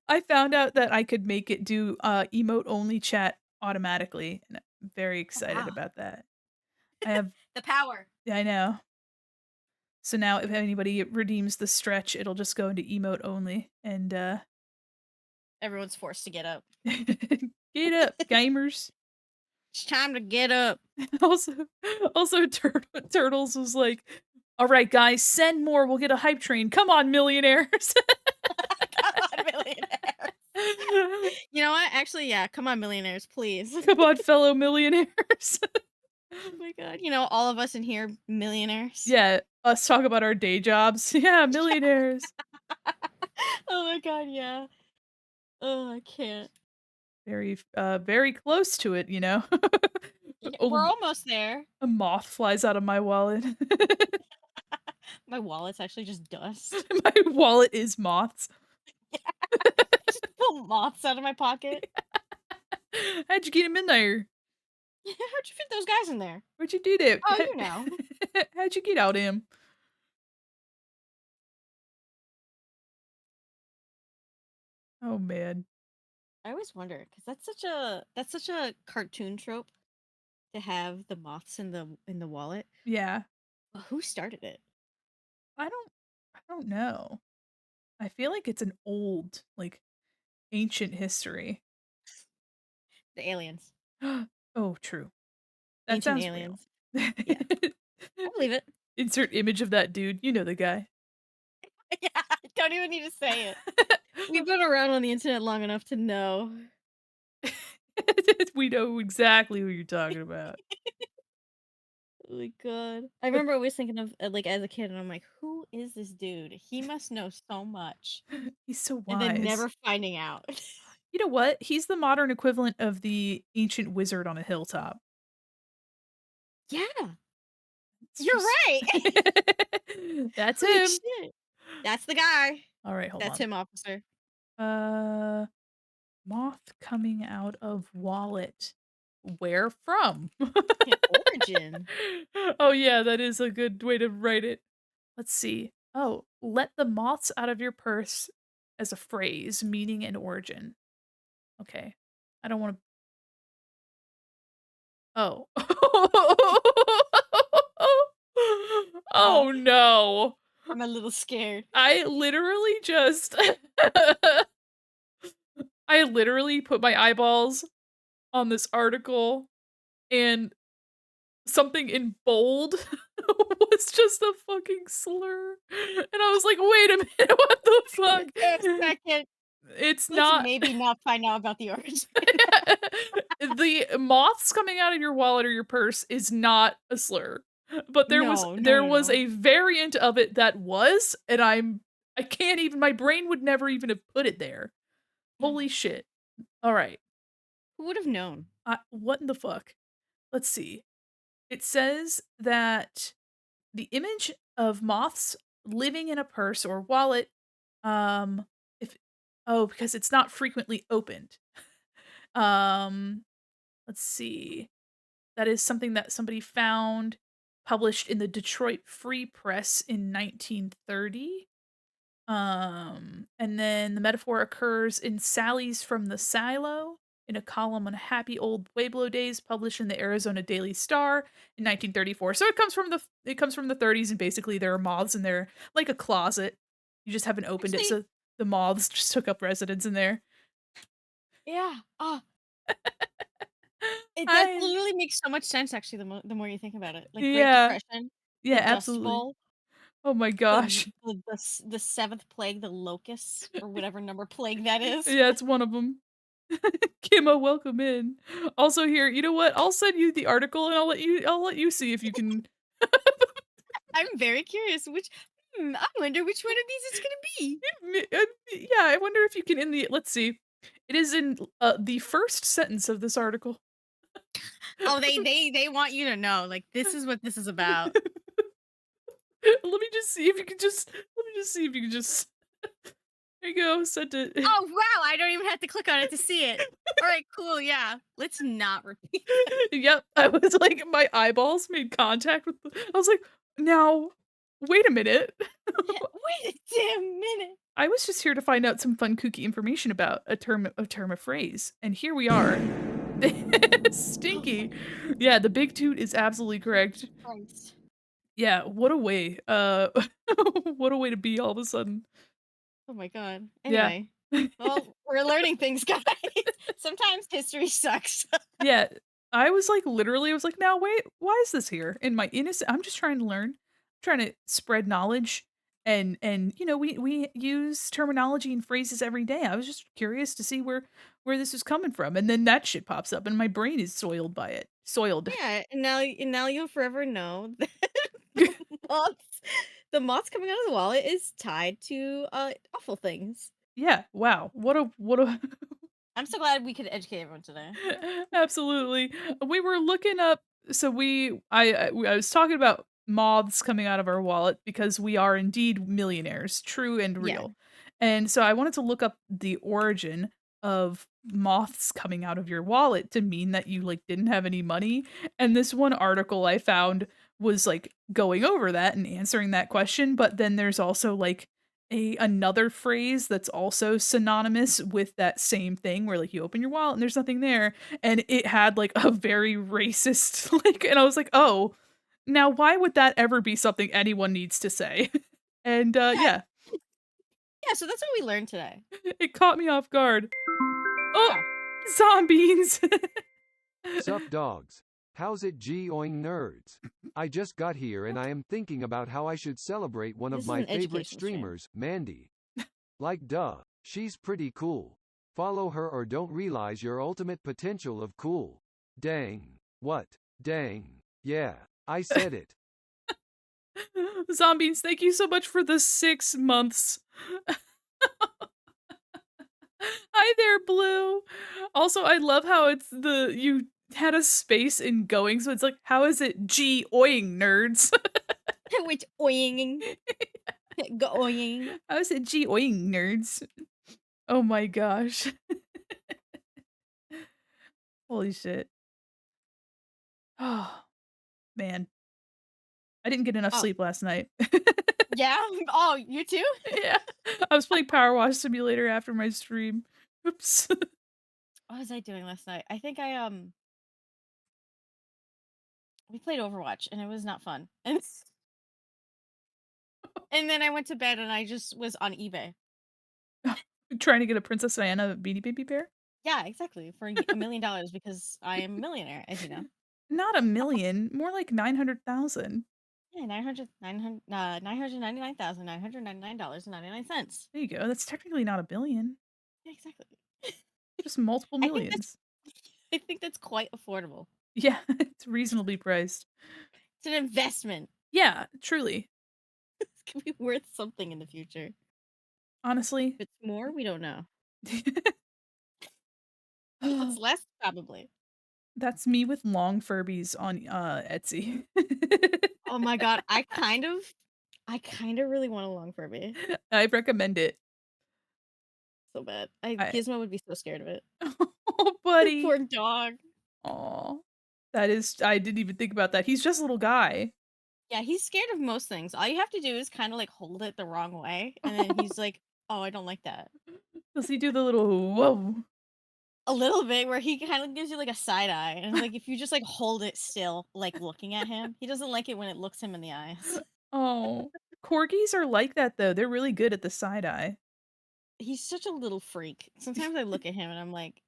[SPEAKER 2] I found out that I could make it do emote only chat automatically, and I'm very
[SPEAKER 3] Oh,
[SPEAKER 2] excited
[SPEAKER 3] wow.
[SPEAKER 2] about that. I have
[SPEAKER 3] The power.
[SPEAKER 2] Yeah, I know. So now if anybody redeems the stretch, it'll just go into emote only and
[SPEAKER 3] Everyone's forced to get up.
[SPEAKER 2] get up, gamers.
[SPEAKER 3] It's time to get up.
[SPEAKER 2] Also, Turtles was like, "All right, guys, send more. We'll get a hype train. Come on, millionaires."
[SPEAKER 3] Come on, millionaires. You know what? Actually, yeah. Come on, millionaires, please.
[SPEAKER 2] Come on, fellow millionaires.
[SPEAKER 3] Oh my god. You know, all of us in here, millionaires.
[SPEAKER 2] Yeah, us talk about our day jobs. Yeah, millionaires.
[SPEAKER 3] Oh my god, yeah. Oh, I can't.
[SPEAKER 2] Very close to it, you know.
[SPEAKER 3] Yeah, we're
[SPEAKER 2] Oh,
[SPEAKER 3] almost there.
[SPEAKER 2] a moth flies out of my wallet.
[SPEAKER 3] My wallet's actually just dust.
[SPEAKER 2] My wallet is moths.
[SPEAKER 3] Just pull moths out of my pocket.
[SPEAKER 2] How'd you get him in there?
[SPEAKER 3] How'd you fit those guys in there?
[SPEAKER 2] What'd you do there?
[SPEAKER 3] Oh, you know.
[SPEAKER 2] How'd you get out him? Oh man.
[SPEAKER 3] I always wonder because that's such a cartoon trope to have the moths in the wallet.
[SPEAKER 2] Yeah.
[SPEAKER 3] But who started it?
[SPEAKER 2] I don't know. I feel like it's an old, like ancient history.
[SPEAKER 3] The aliens,
[SPEAKER 2] Oh, true. That
[SPEAKER 3] ancient
[SPEAKER 2] sounds real.
[SPEAKER 3] aliens. Yeah, I believe it.
[SPEAKER 2] Insert image of that dude. You know the guy.
[SPEAKER 3] Yeah, I don't even need to say it. We've been around on the internet long enough to know.
[SPEAKER 2] We know exactly who you're talking about.
[SPEAKER 3] Oh my god. I remember always thinking of like as a kid, and I'm like, who is this dude? He must know so much.
[SPEAKER 2] He's so
[SPEAKER 3] And then
[SPEAKER 2] wise.
[SPEAKER 3] never finding out.
[SPEAKER 2] You know what? He's the modern equivalent of the ancient wizard on a hilltop.
[SPEAKER 3] Yeah,
[SPEAKER 2] It's
[SPEAKER 3] you're
[SPEAKER 2] just
[SPEAKER 3] right.
[SPEAKER 2] That's
[SPEAKER 3] Holy
[SPEAKER 2] him.
[SPEAKER 3] shit. That's the guy.
[SPEAKER 2] All right, hold
[SPEAKER 3] That's
[SPEAKER 2] on.
[SPEAKER 3] him, officer.
[SPEAKER 2] Uh, moth coming out of wallet. Where from?
[SPEAKER 3] Origin.
[SPEAKER 2] Oh yeah, that is a good way to write it. Let's see. Oh, let the moths out of your purse as a phrase, meaning and origin. Okay. I don't want to. Oh. Oh no.
[SPEAKER 3] I'm a little scared.
[SPEAKER 2] I literally just I literally put my eyeballs on this article and something in bold was just a fucking slur. And I was like, wait a minute, what the fuck?
[SPEAKER 3] A second.
[SPEAKER 2] It's
[SPEAKER 3] Let's
[SPEAKER 2] not
[SPEAKER 3] maybe not find out about the origin.
[SPEAKER 2] the moths coming out of your wallet or your purse is not a slur. But there was
[SPEAKER 3] No,
[SPEAKER 2] there
[SPEAKER 3] no, no,
[SPEAKER 2] was
[SPEAKER 3] no.
[SPEAKER 2] a variant of it that was, and I can't even my brain would never even have put it there. Holy shit. All right.
[SPEAKER 3] Who would have known?
[SPEAKER 2] What in the fuck? Let's see. It says that the image of moths living in a purse or wallet, if because it's not frequently opened. Um, let's see. That is something that somebody found published in the Detroit Free Press in 1930. And then the metaphor occurs in Sallies from the Silo in a column on Happy Old Pueblo Days published in the Arizona Daily Star in 1934. So it comes from the 30s, and basically there are moths in there like a closet. You just haven't opened it,
[SPEAKER 3] Actually,
[SPEAKER 2] so the moths just took up residence in there.
[SPEAKER 3] yeah. Oh, that
[SPEAKER 2] I
[SPEAKER 3] literally makes so much sense. Actually, the more you think about it, like Great
[SPEAKER 2] Yeah.
[SPEAKER 3] Depression,
[SPEAKER 2] Yeah,
[SPEAKER 3] the Dust
[SPEAKER 2] absolutely.
[SPEAKER 3] Bowl,
[SPEAKER 2] Oh my gosh.
[SPEAKER 3] the seventh plague, the locusts, or whatever number plague that is.
[SPEAKER 2] Yeah, it's one of them. Kimmo, welcome in. Also here, you know what? I'll send you the article and I'll let you see if you can.
[SPEAKER 3] I'm very curious. I wonder which one of these it's gonna be.
[SPEAKER 2] Yeah, I wonder if you can let's see. It is in the first sentence of this article.
[SPEAKER 3] Oh, they want you to know, like, this is what this is about.
[SPEAKER 2] Let me just see if you can just there you go, sent it.
[SPEAKER 3] Oh wow, I don't even have to click on it to see it. All right, cool, yeah. Let's not repeat.
[SPEAKER 2] Yep, I was like my eyeballs made contact with I was like, now Wait a minute.
[SPEAKER 3] Wait a damn minute.
[SPEAKER 2] I was just here to find out some fun kooky information about a term of phrase, and here we are.
[SPEAKER 3] Oh my
[SPEAKER 2] Stinky. Yeah, the big toot is absolutely correct.
[SPEAKER 3] Christ.
[SPEAKER 2] Yeah, what a way, what a way to be all of a sudden.
[SPEAKER 3] Oh my god.
[SPEAKER 2] Yeah.
[SPEAKER 3] Anyway, well, we're learning things, guys. Sometimes history sucks.
[SPEAKER 2] Yeah, I was like, literally, I was like, "Now wait, why is this here?" In my innocent I'm just trying to learn, trying to spread knowledge, and we use terminology and phrases every day. I was just curious to see where this is coming from, and then that shit pops up, and my brain is soiled by it. Soiled.
[SPEAKER 3] Yeah, and now you'll forever know that the moths the moths coming out of the wallet is tied to awful things.
[SPEAKER 2] Yeah, wow. What a
[SPEAKER 3] I'm so glad we could educate everyone today.
[SPEAKER 2] Absolutely. We were looking up so I was talking about moths coming out of our wallet because we are indeed millionaires, true and
[SPEAKER 3] Yeah.
[SPEAKER 2] real. And so I wanted to look up the origin of moths coming out of your wallet to mean that you like didn't have any money. And this one article I found was like going over that and answering that question, but then there's also like another phrase that's also synonymous with that same thing where like you open your wallet and there's nothing there, and it had like a very racist like, and I was like, "Oh, now why would that ever be something anyone needs to say?" And
[SPEAKER 3] Yeah,
[SPEAKER 2] yeah,
[SPEAKER 3] yeah, so that's what we learned today.
[SPEAKER 2] it caught me off guard. Oh,
[SPEAKER 3] Yeah.
[SPEAKER 2] zombies.
[SPEAKER 1] Sup dogs. How's it oing nerds? I just got here and I am thinking about how I should celebrate one
[SPEAKER 3] This
[SPEAKER 1] of
[SPEAKER 3] is
[SPEAKER 1] my
[SPEAKER 3] an
[SPEAKER 1] favorite
[SPEAKER 3] educational stream.
[SPEAKER 1] streamers, Mandi. Like duh, she's pretty cool. Follow her or don't realize your ultimate potential of cool. Dang. What? Dang. Yeah, I said it.
[SPEAKER 2] Zombies, thank you so much for the 6 months. Hi there, Blue. Also, I love how you had a space in going, so it's like, how is it oing nerds?
[SPEAKER 3] Which oing going.
[SPEAKER 2] How is it oing nerds? Oh my gosh. Holy shit. Oh, man. I didn't get enough
[SPEAKER 3] Oh,
[SPEAKER 2] sleep last night.
[SPEAKER 3] yeah? Oh, you too?
[SPEAKER 2] Yeah. I was playing Power Wash Simulator after my stream. Oops.
[SPEAKER 3] What was I doing last night? I think we played Overwatch and it was not fun. And then I went to bed and I just was on eBay.
[SPEAKER 2] Trying to get a Princess Diana Beanie Baby pair?
[SPEAKER 3] Yeah, exactly. For $1 million because I am a millionaire, as you know.
[SPEAKER 2] Not a million, more like 900,000.
[SPEAKER 3] Yeah, 999,999.99.
[SPEAKER 2] There you go. That's technically not a billion.
[SPEAKER 3] Yeah, exactly.
[SPEAKER 2] Just multiple
[SPEAKER 3] I think that's
[SPEAKER 2] millions.
[SPEAKER 3] I think that's quite affordable.
[SPEAKER 2] Yeah, it's reasonably priced.
[SPEAKER 3] It's an investment.
[SPEAKER 2] Yeah, truly.
[SPEAKER 3] It's gonna be worth something in the future.
[SPEAKER 2] Honestly.
[SPEAKER 3] If it's more, we don't know. If it's less, probably.
[SPEAKER 2] That's me with long Furbies on, Etsy.
[SPEAKER 3] Oh my god, I kind of really want a long Furby.
[SPEAKER 2] I recommend it.
[SPEAKER 3] So bad.
[SPEAKER 2] I
[SPEAKER 3] Gizmo would be so scared of it.
[SPEAKER 2] Oh, buddy.
[SPEAKER 3] Poor dog.
[SPEAKER 2] Aw. That is I didn't even think about that. He's just a little guy.
[SPEAKER 3] Yeah, he's scared of most things. All you have to do is kind of like hold it the wrong way, and then he's like, "Oh, I don't like that."
[SPEAKER 2] Does he do the little whoa?
[SPEAKER 3] A little bit where he kind of gives you like a side eye, and like if you just like hold it still, like looking at him, he doesn't like it when it looks him in the eyes.
[SPEAKER 2] Oh. Corgis are like that, though. They're really good at the side eye.
[SPEAKER 3] He's such a little freak. Sometimes I look at him and I'm like,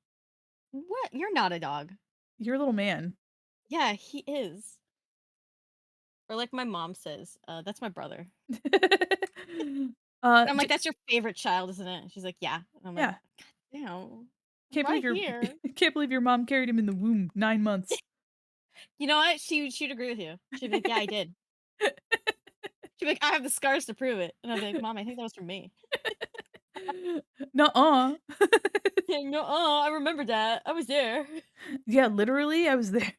[SPEAKER 3] "What? You're not a dog."
[SPEAKER 2] You're a little man.
[SPEAKER 3] Yeah, he is. Or like my mom says, "That's my brother." And I'm like,
[SPEAKER 2] J
[SPEAKER 3] "That's your favorite child, isn't it?" She's like, "Yeah." And I'm like,
[SPEAKER 2] yeah.
[SPEAKER 3] "God damn,
[SPEAKER 2] Can't believe
[SPEAKER 3] right
[SPEAKER 2] your
[SPEAKER 3] here."
[SPEAKER 2] can't believe your mom carried him in the womb 9 months.
[SPEAKER 3] You know what? She'd agree with you. She'd be like, "Yeah, I did." She'd be like, "I have the scars to prove it." And I'd be like, "Mom, I think that was from me."
[SPEAKER 2] Nuh-uh.
[SPEAKER 3] Yeah, no, oh, I remember that. I was there.
[SPEAKER 2] Yeah, literally, I was there.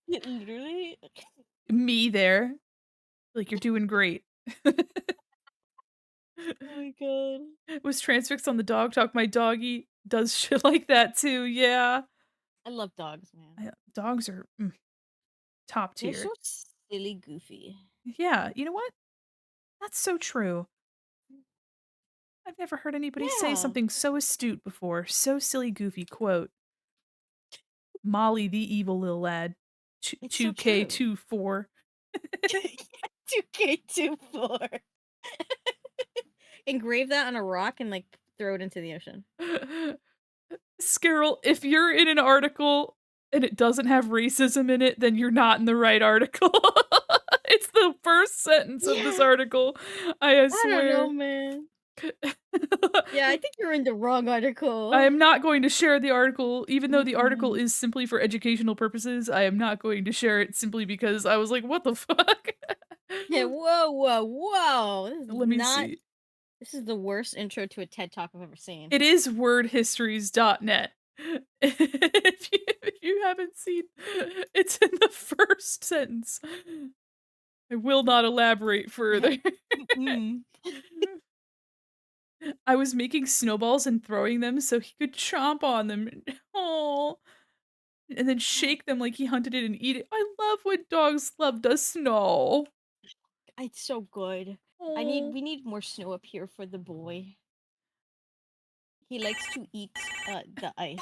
[SPEAKER 3] Literally.
[SPEAKER 2] Me there. Like, "You're doing great."
[SPEAKER 3] Oh my god.
[SPEAKER 2] Was transfixed on the dog talk. My doggy does shit like that too, yeah.
[SPEAKER 3] I love dogs, man.
[SPEAKER 2] Dogs are, top
[SPEAKER 3] They're so
[SPEAKER 2] tier.
[SPEAKER 3] silly goofy.
[SPEAKER 2] Yeah, you know what? That's so true. I've never heard anybody say
[SPEAKER 3] Yeah.
[SPEAKER 2] something so astute before. So silly, goofy. Quote, Molly the evil little lad.
[SPEAKER 3] It's so true.
[SPEAKER 2] 2K24.
[SPEAKER 3] 2K24. Engrave that on a rock and like throw it into the ocean.
[SPEAKER 2] Skirrel, if you're in an article and it doesn't have racism in it, then you're not in the right article. It's the first sentence of this
[SPEAKER 3] Yeah.
[SPEAKER 2] article. I
[SPEAKER 3] I don't know,
[SPEAKER 2] swear.
[SPEAKER 3] man. Yeah, I think you're in the wrong
[SPEAKER 2] I
[SPEAKER 3] article.
[SPEAKER 2] am not going to share the article, even though the article
[SPEAKER 3] Mm-mm.
[SPEAKER 2] is simply for educational purposes. I am not going to share it simply because I was like, what the fuck?
[SPEAKER 3] Yeah, whoa, whoa, whoa. This is
[SPEAKER 2] Let me
[SPEAKER 3] not
[SPEAKER 2] see.
[SPEAKER 3] this is the worst intro to a TED Talk I've ever seen.
[SPEAKER 2] It is wordhistories.net. If you haven't seen, it's in the first sentence. I will not elaborate further.
[SPEAKER 3] Mm.
[SPEAKER 2] I was making snowballs and throwing them so he could chomp on them. Oh, and then shake them like he hunted it and eat it. I love when dogs love the snow.
[SPEAKER 3] It's so good.
[SPEAKER 2] Oh.
[SPEAKER 3] We need more snow up here for the boy. He likes to eat the ice.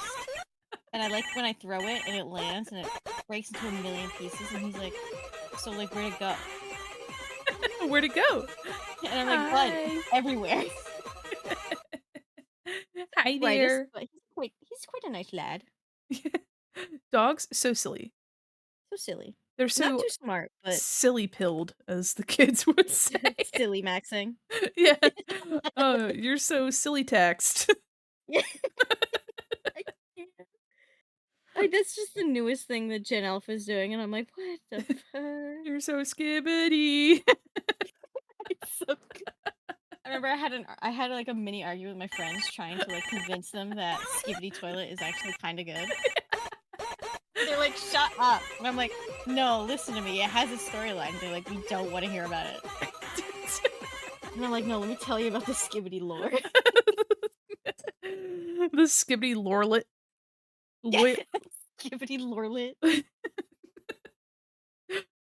[SPEAKER 3] And I like when I throw it and it lands and it breaks into a million pieces and he's like, so like where'd it go?
[SPEAKER 2] Where'd it go?
[SPEAKER 3] And I'm like, bud,
[SPEAKER 2] Hi.
[SPEAKER 3] everywhere.
[SPEAKER 2] Hi
[SPEAKER 3] Brightest,
[SPEAKER 2] there.
[SPEAKER 3] but he's quite a nice lad.
[SPEAKER 2] Dogs, so silly.
[SPEAKER 3] So silly.
[SPEAKER 2] They're
[SPEAKER 3] Not
[SPEAKER 2] so
[SPEAKER 3] too smart, but
[SPEAKER 2] silly pilled, as the kids would say.
[SPEAKER 3] silly maxing.
[SPEAKER 2] Yeah. You're so silly taxed.
[SPEAKER 3] Yeah. I can't. That's just the newest thing that Gen Alpha is doing, and I'm like, what the fuck?
[SPEAKER 2] You're so skibbity.
[SPEAKER 3] It's so good. I remember I had like a mini argument with my friends trying to like convince them that Skibidi Toilet is actually kind of good. They're like, shut up. And I'm like, no, listen to me. It has a storyline. They're like, we don't want to hear about it. And I'm like, no, let me tell you about the Skibidi lore.
[SPEAKER 2] The skibbity lorlet. Loy-
[SPEAKER 3] Skibidi lorelet.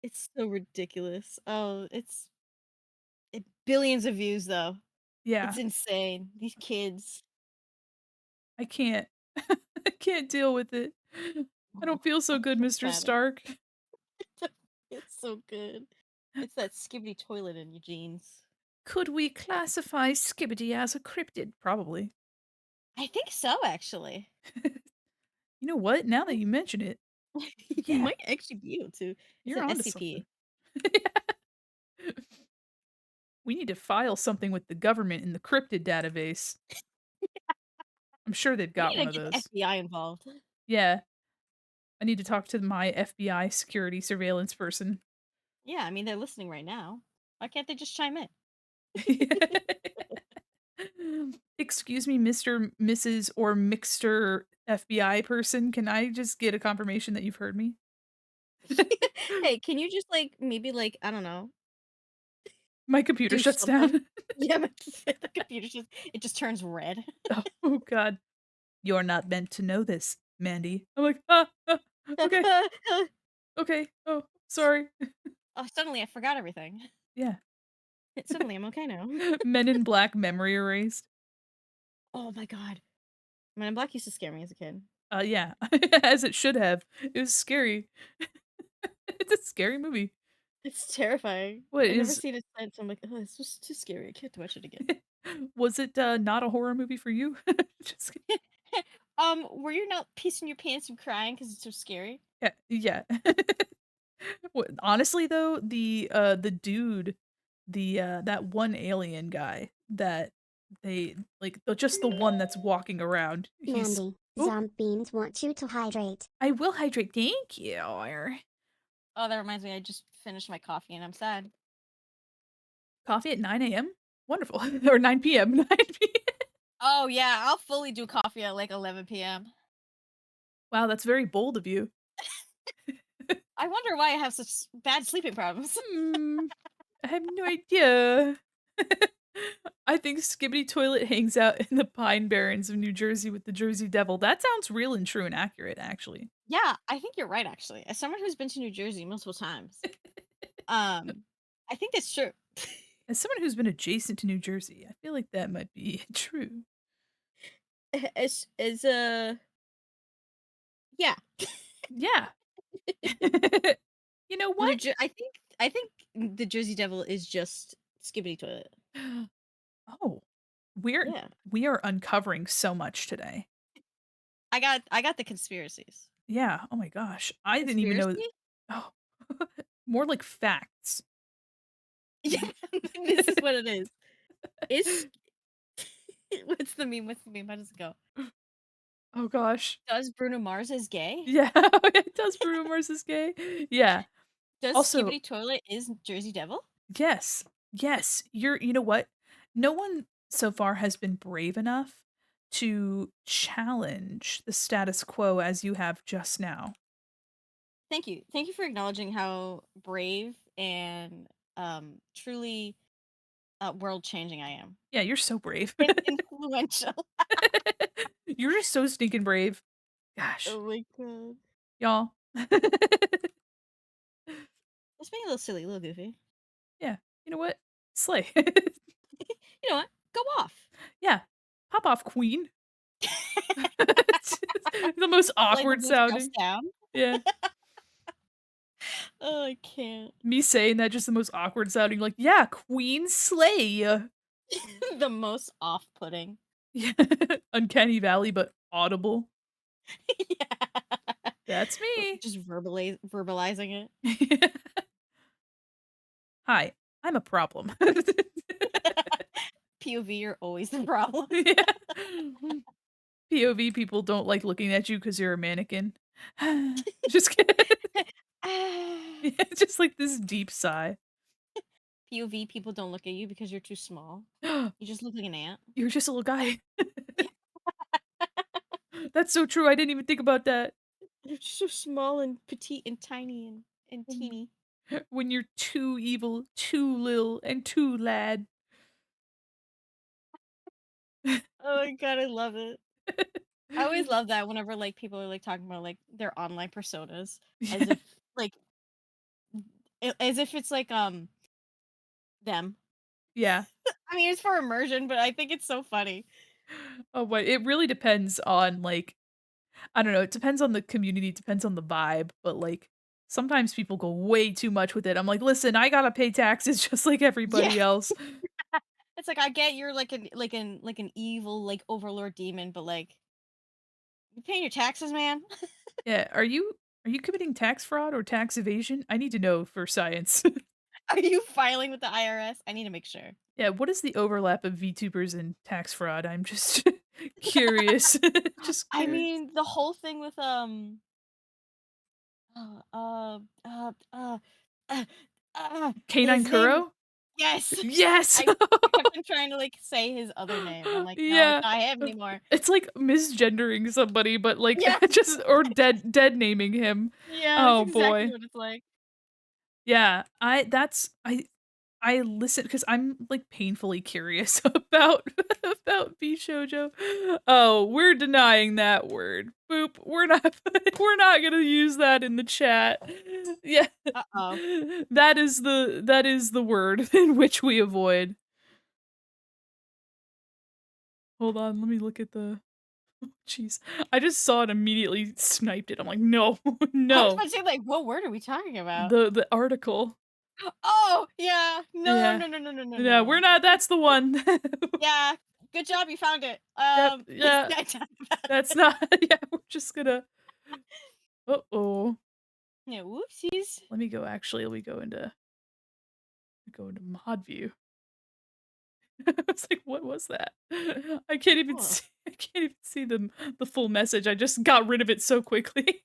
[SPEAKER 3] It's so ridiculous. Oh, billions of views though.
[SPEAKER 2] yeah,
[SPEAKER 3] It's insane. These kids.
[SPEAKER 2] I can't. I can't deal with it. I don't feel so
[SPEAKER 3] I'm
[SPEAKER 2] good,
[SPEAKER 3] so
[SPEAKER 2] Mr.
[SPEAKER 3] sad.
[SPEAKER 2] Stark.
[SPEAKER 3] It's so good. It's that Skibidi toilet in your jeans.
[SPEAKER 2] Could we classify Skibbity as a cryptid? Probably.
[SPEAKER 3] I think so, actually.
[SPEAKER 2] You know what? Now that you mention it,
[SPEAKER 3] You
[SPEAKER 2] yeah,
[SPEAKER 3] might actually be able to. It's
[SPEAKER 2] you're
[SPEAKER 3] an
[SPEAKER 2] onto something.
[SPEAKER 3] SCP.
[SPEAKER 2] We need to file something with the government in the cryptid database. I'm sure they've
[SPEAKER 3] We
[SPEAKER 2] got
[SPEAKER 3] need
[SPEAKER 2] one
[SPEAKER 3] to
[SPEAKER 2] of
[SPEAKER 3] get the
[SPEAKER 2] those.
[SPEAKER 3] FBI involved.
[SPEAKER 2] Yeah, I need to talk to my FBI security surveillance person.
[SPEAKER 3] Yeah, I mean, they're listening right now. Why can't they just chime in?
[SPEAKER 2] Excuse me, Mr., Mrs., or Mixter FBI person. Can I just get a confirmation that you've heard me?
[SPEAKER 3] Hey, can you just like maybe like I don't know,
[SPEAKER 2] My computer
[SPEAKER 3] do
[SPEAKER 2] shuts
[SPEAKER 3] something?
[SPEAKER 2] down.
[SPEAKER 3] Yeah, but the computer just turns red.
[SPEAKER 2] Oh, God. You're not meant to know this, Mandy. I'm like, okay,
[SPEAKER 3] Oh,
[SPEAKER 2] okay. Oh, sorry.
[SPEAKER 3] suddenly I forgot everything.
[SPEAKER 2] Yeah.
[SPEAKER 3] Suddenly I'm okay now.
[SPEAKER 2] Men in Black memory erased.
[SPEAKER 3] Oh my god, Man in Black used to scare me as a kid.
[SPEAKER 2] Yeah, as it should have. It was scary. It's a scary movie.
[SPEAKER 3] It's terrifying.
[SPEAKER 2] What
[SPEAKER 3] I've never
[SPEAKER 2] is
[SPEAKER 3] seen it since. I'm like, oh, this was too scary. I can't watch it again.
[SPEAKER 2] was it, not a horror movie for you? Just kidding.
[SPEAKER 3] Were you not pissing your pants and crying because it's so scary?
[SPEAKER 2] Yeah, yeah. Honestly, though, the dude, that one alien guy that they like, just the one that's walking around, he's
[SPEAKER 4] Mandy,
[SPEAKER 2] oh,
[SPEAKER 4] zombie beans want you to hydrate.
[SPEAKER 2] I will hydrate, thank you.
[SPEAKER 3] Oh, that reminds me. I just finished my coffee and I'm sad.
[SPEAKER 2] Coffee at 9 AM? Wonderful. Or 9 PM, 9 PM.
[SPEAKER 3] Oh yeah, I'll fully do coffee at like 11 p.m.
[SPEAKER 2] Wow, that's very bold of you.
[SPEAKER 3] I wonder why I have such bad sleeping problems.
[SPEAKER 2] Hmm, I have no idea. I think Skibbity Toilet hangs out in the Pine Barrens of New Jersey with the Jersey Devil. That sounds real and true and accurate, actually.
[SPEAKER 3] Yeah, I think you're right. Actually, as someone who's been to New Jersey multiple times, I think that's true.
[SPEAKER 2] As someone who's been adjacent to New Jersey, I feel like that might be true.
[SPEAKER 3] As yeah.
[SPEAKER 2] Yeah. You know what?
[SPEAKER 3] I think the Jersey Devil is just Skibbity Toilet.
[SPEAKER 2] Oh, we're
[SPEAKER 3] Yeah.
[SPEAKER 2] we are uncovering so much today.
[SPEAKER 3] I got the conspiracies.
[SPEAKER 2] Yeah. Oh my gosh. I didn't even know.
[SPEAKER 3] Conspiracy?
[SPEAKER 2] Oh, more like facts.
[SPEAKER 3] Yeah, this is what it is. Is what's the meme? What's the meme? How does it go?
[SPEAKER 2] Oh gosh.
[SPEAKER 3] Does Bruno Mars is gay?
[SPEAKER 2] Yeah. It does Bruno Mars is gay. Yeah.
[SPEAKER 3] Does
[SPEAKER 2] Also,
[SPEAKER 3] Skibbity Toilet is Jersey Devil?
[SPEAKER 2] yes. Yes. You know what? No one so far has been brave enough to challenge the status quo as you have just now.
[SPEAKER 3] Thank you. Thank you for acknowledging how brave and truly world changing I am.
[SPEAKER 2] Yeah, you're so brave.
[SPEAKER 3] Influential.
[SPEAKER 2] You're just so stinking brave. Gosh,
[SPEAKER 3] Oh my god.
[SPEAKER 2] y'all.
[SPEAKER 3] Just being a little silly, a little goofy.
[SPEAKER 2] Yeah. You know what? Slay.
[SPEAKER 3] You know what? Go off.
[SPEAKER 2] Yeah. Pop off, queen. The most
[SPEAKER 3] Like the
[SPEAKER 2] awkward
[SPEAKER 3] most dressed
[SPEAKER 2] sounding.
[SPEAKER 3] down.
[SPEAKER 2] Yeah.
[SPEAKER 3] Oh, I can't.
[SPEAKER 2] Me saying that just the most awkward sounding, like, yeah, queen slay.
[SPEAKER 3] The most off-putting.
[SPEAKER 2] Yeah. Uncanny Valley, but audible.
[SPEAKER 3] Yeah.
[SPEAKER 2] That's me.
[SPEAKER 3] Just verbalizing it.
[SPEAKER 2] Hi, I'm a problem.
[SPEAKER 3] POV, you're always the problem.
[SPEAKER 2] Yeah. POV people don't like looking at you because you're a mannequin. Just kidding. Yeah, just like this deep sigh.
[SPEAKER 3] POV, people don't look at you because you're too small.
[SPEAKER 2] You're
[SPEAKER 3] You just look like an ant.
[SPEAKER 2] just a little guy. That's so true. I didn't even think about that.
[SPEAKER 3] You're just so small and petite and tiny and teeny.
[SPEAKER 2] When you're too evil, too lil, and too lad.
[SPEAKER 3] Oh my god, I love it. I always love that whenever like people are like talking about like their online personas as
[SPEAKER 2] Yeah.
[SPEAKER 3] if like as if it's like them.
[SPEAKER 2] Yeah.
[SPEAKER 3] I mean, it's for immersion, but I think it's so funny.
[SPEAKER 2] Oh, but it really depends on like I don't know, it depends on the community, it depends on the vibe, but like sometimes people go way too much with it. I'm like, "Listen, I gotta pay taxes just like
[SPEAKER 3] Yeah.
[SPEAKER 2] everybody else."
[SPEAKER 3] It's like I get you're like an evil like overlord demon, but like you paying your taxes, man.
[SPEAKER 2] Yeah, are you committing tax fraud or tax evasion? I need to know for science.
[SPEAKER 3] Are you filing with the IRS? I need to make sure.
[SPEAKER 2] Yeah, what is the overlap of VTubers and tax fraud? I'm just curious. Just
[SPEAKER 3] I
[SPEAKER 2] curious.
[SPEAKER 3] mean, the whole thing with uh uh uh uh, uh,
[SPEAKER 2] Canine
[SPEAKER 3] his name.
[SPEAKER 2] Kuro?
[SPEAKER 3] Yes.
[SPEAKER 2] Yes.
[SPEAKER 3] I kept on trying to like say his other name. I'm like, no, it's
[SPEAKER 2] Yeah.
[SPEAKER 3] not him anymore.
[SPEAKER 2] It's like misgendering somebody, but like
[SPEAKER 3] Yeah.
[SPEAKER 2] just or dead naming him.
[SPEAKER 3] Yeah, that's
[SPEAKER 2] Oh
[SPEAKER 3] exactly
[SPEAKER 2] boy.
[SPEAKER 3] what it's like.
[SPEAKER 2] Yeah, I listen because I'm like painfully curious about Bishoujo. Oh, we're denying that word. Boop. We're not we're not gonna use that in the chat. Yeah.
[SPEAKER 3] Uh-oh.
[SPEAKER 2] That is the word in which we avoid. Hold on, let me look at the jeez. I just saw it immediately sniped it. I'm like, no,
[SPEAKER 3] I was
[SPEAKER 2] no.
[SPEAKER 3] about to say, like, what word are we talking about?
[SPEAKER 2] The article.
[SPEAKER 3] Oh, yeah. No,
[SPEAKER 2] Yeah.
[SPEAKER 3] no, no, no, no, no,
[SPEAKER 2] Yeah, we're
[SPEAKER 3] no.
[SPEAKER 2] not that's the one.
[SPEAKER 3] Yeah. Good job, you found it.
[SPEAKER 2] Yep,
[SPEAKER 3] Let's
[SPEAKER 2] yeah.
[SPEAKER 3] not talk about
[SPEAKER 2] That's
[SPEAKER 3] it.
[SPEAKER 2] not yeah, we're just gonna uh-oh.
[SPEAKER 3] Yeah, whoopsies.
[SPEAKER 2] Let me go into mod view. I was like, what was that? I can't even
[SPEAKER 3] Oh.
[SPEAKER 2] see I can't even see the full message. I just got rid of it so quickly.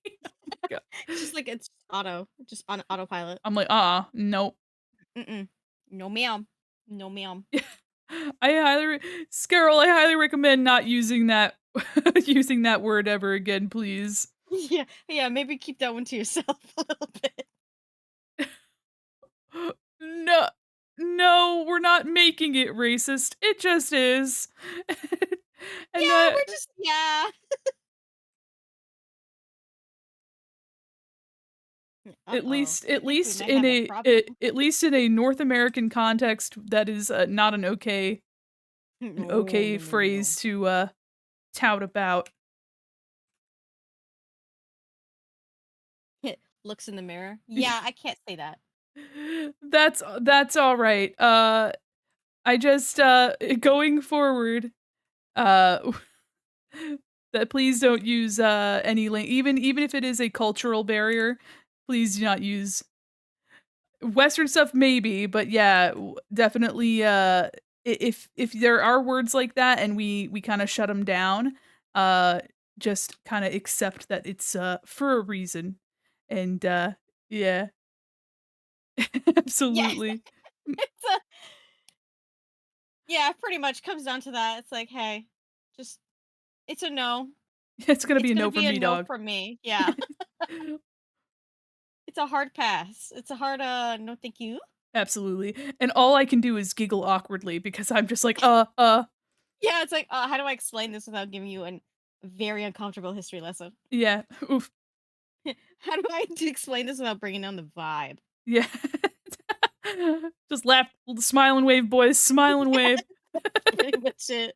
[SPEAKER 2] Oh
[SPEAKER 3] It's just like it's just on autopilot.
[SPEAKER 2] I'm like, nope.
[SPEAKER 3] Mm-mm. No ma'am. No ma'am.
[SPEAKER 2] Scarol, I highly recommend not using that using that word ever again, please.
[SPEAKER 3] Yeah, yeah, maybe keep that one to yourself a little bit.
[SPEAKER 2] No, no, we're not making it racist. It just is. And
[SPEAKER 3] Yeah, we're just yeah.
[SPEAKER 2] At
[SPEAKER 3] Uh-oh.
[SPEAKER 2] least
[SPEAKER 3] I
[SPEAKER 2] at
[SPEAKER 3] think we
[SPEAKER 2] least
[SPEAKER 3] might
[SPEAKER 2] in
[SPEAKER 3] have a
[SPEAKER 2] a
[SPEAKER 3] problem.
[SPEAKER 2] at least in a North American context, that is, not an
[SPEAKER 3] No,
[SPEAKER 2] okay
[SPEAKER 3] no, no, no.
[SPEAKER 2] phrase to, tout about.
[SPEAKER 3] Looks in the mirror. Yeah, I can't say that.
[SPEAKER 2] That's alright. I just, going forward, uh, that please don't use, any even if it is a cultural barrier, please do not use Western stuff maybe, but yeah, definitely, if there are words like that and we kinda shut them down, uh, just kinda accept that it's, for a reason, and, yeah,
[SPEAKER 3] Yeah,
[SPEAKER 2] absolutely.
[SPEAKER 3] it's a yeah, pretty much comes down to that. It's like, hey, just it's a no.
[SPEAKER 2] It's gonna
[SPEAKER 3] It's
[SPEAKER 2] be a
[SPEAKER 3] gonna
[SPEAKER 2] no from
[SPEAKER 3] be a
[SPEAKER 2] me,
[SPEAKER 3] no
[SPEAKER 2] dog.
[SPEAKER 3] from me. Yeah. It's a hard pass. It's a hard no thank you.
[SPEAKER 2] Absolutely, and all I can do is giggle awkwardly because I'm just like,
[SPEAKER 3] Yeah, it's like, how do I explain this without giving you a very uncomfortable history lesson?
[SPEAKER 2] yeah, oof,
[SPEAKER 3] How do I explain this without bringing down the vibe?
[SPEAKER 2] yeah. Just laugh, smile and wave, boys, smile and wave.
[SPEAKER 3] Pretty much it.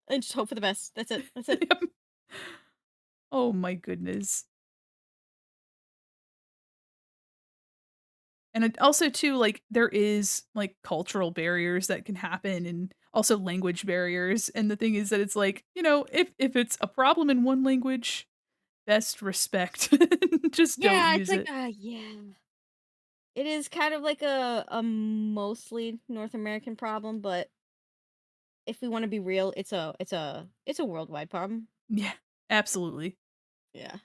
[SPEAKER 3] And just hope for the best. That's it. That's it.
[SPEAKER 2] Yep. Oh my goodness. And it also too, like, there is, like, cultural barriers that can happen and also language barriers, and the thing is that it's like, if it's a problem in one language, best respect. Just don't
[SPEAKER 3] Yeah, it's
[SPEAKER 2] use
[SPEAKER 3] like,
[SPEAKER 2] it.
[SPEAKER 3] yeah. It is kind of like a mostly North American problem, but if we want to be real, it's a worldwide problem.
[SPEAKER 2] Yeah, absolutely.
[SPEAKER 3] Yeah.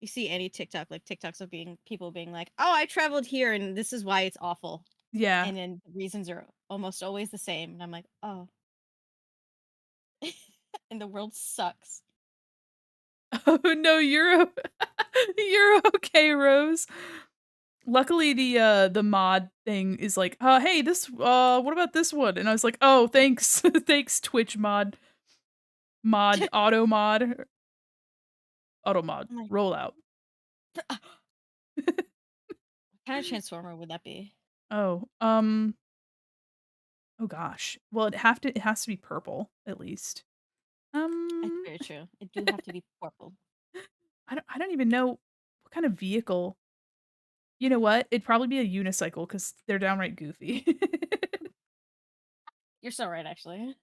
[SPEAKER 3] You see any TikTok, like TikToks of people being like, "Oh, I traveled here and this is why it's awful."
[SPEAKER 2] Yeah.
[SPEAKER 3] And then the reasons are almost always the same. And I'm like, "Oh." And the world sucks.
[SPEAKER 2] Oh, no, you're okay, Rose. Luckily, the mod thing is like, hey, what about this one?" And I was like, "Oh, thanks. Thanks, Twitch auto mod,
[SPEAKER 3] I'm like,
[SPEAKER 2] rollout."
[SPEAKER 3] what kind of transformer would that be?
[SPEAKER 2] Oh, oh gosh. Well, it has to be purple, at least.
[SPEAKER 3] It's
[SPEAKER 2] Um,
[SPEAKER 3] very true. It do have to be purple.
[SPEAKER 2] I don't even know what kind of vehicle. You know what? It'd probably be a unicycle because 'cause they're downright goofy.
[SPEAKER 3] You're so right, actually.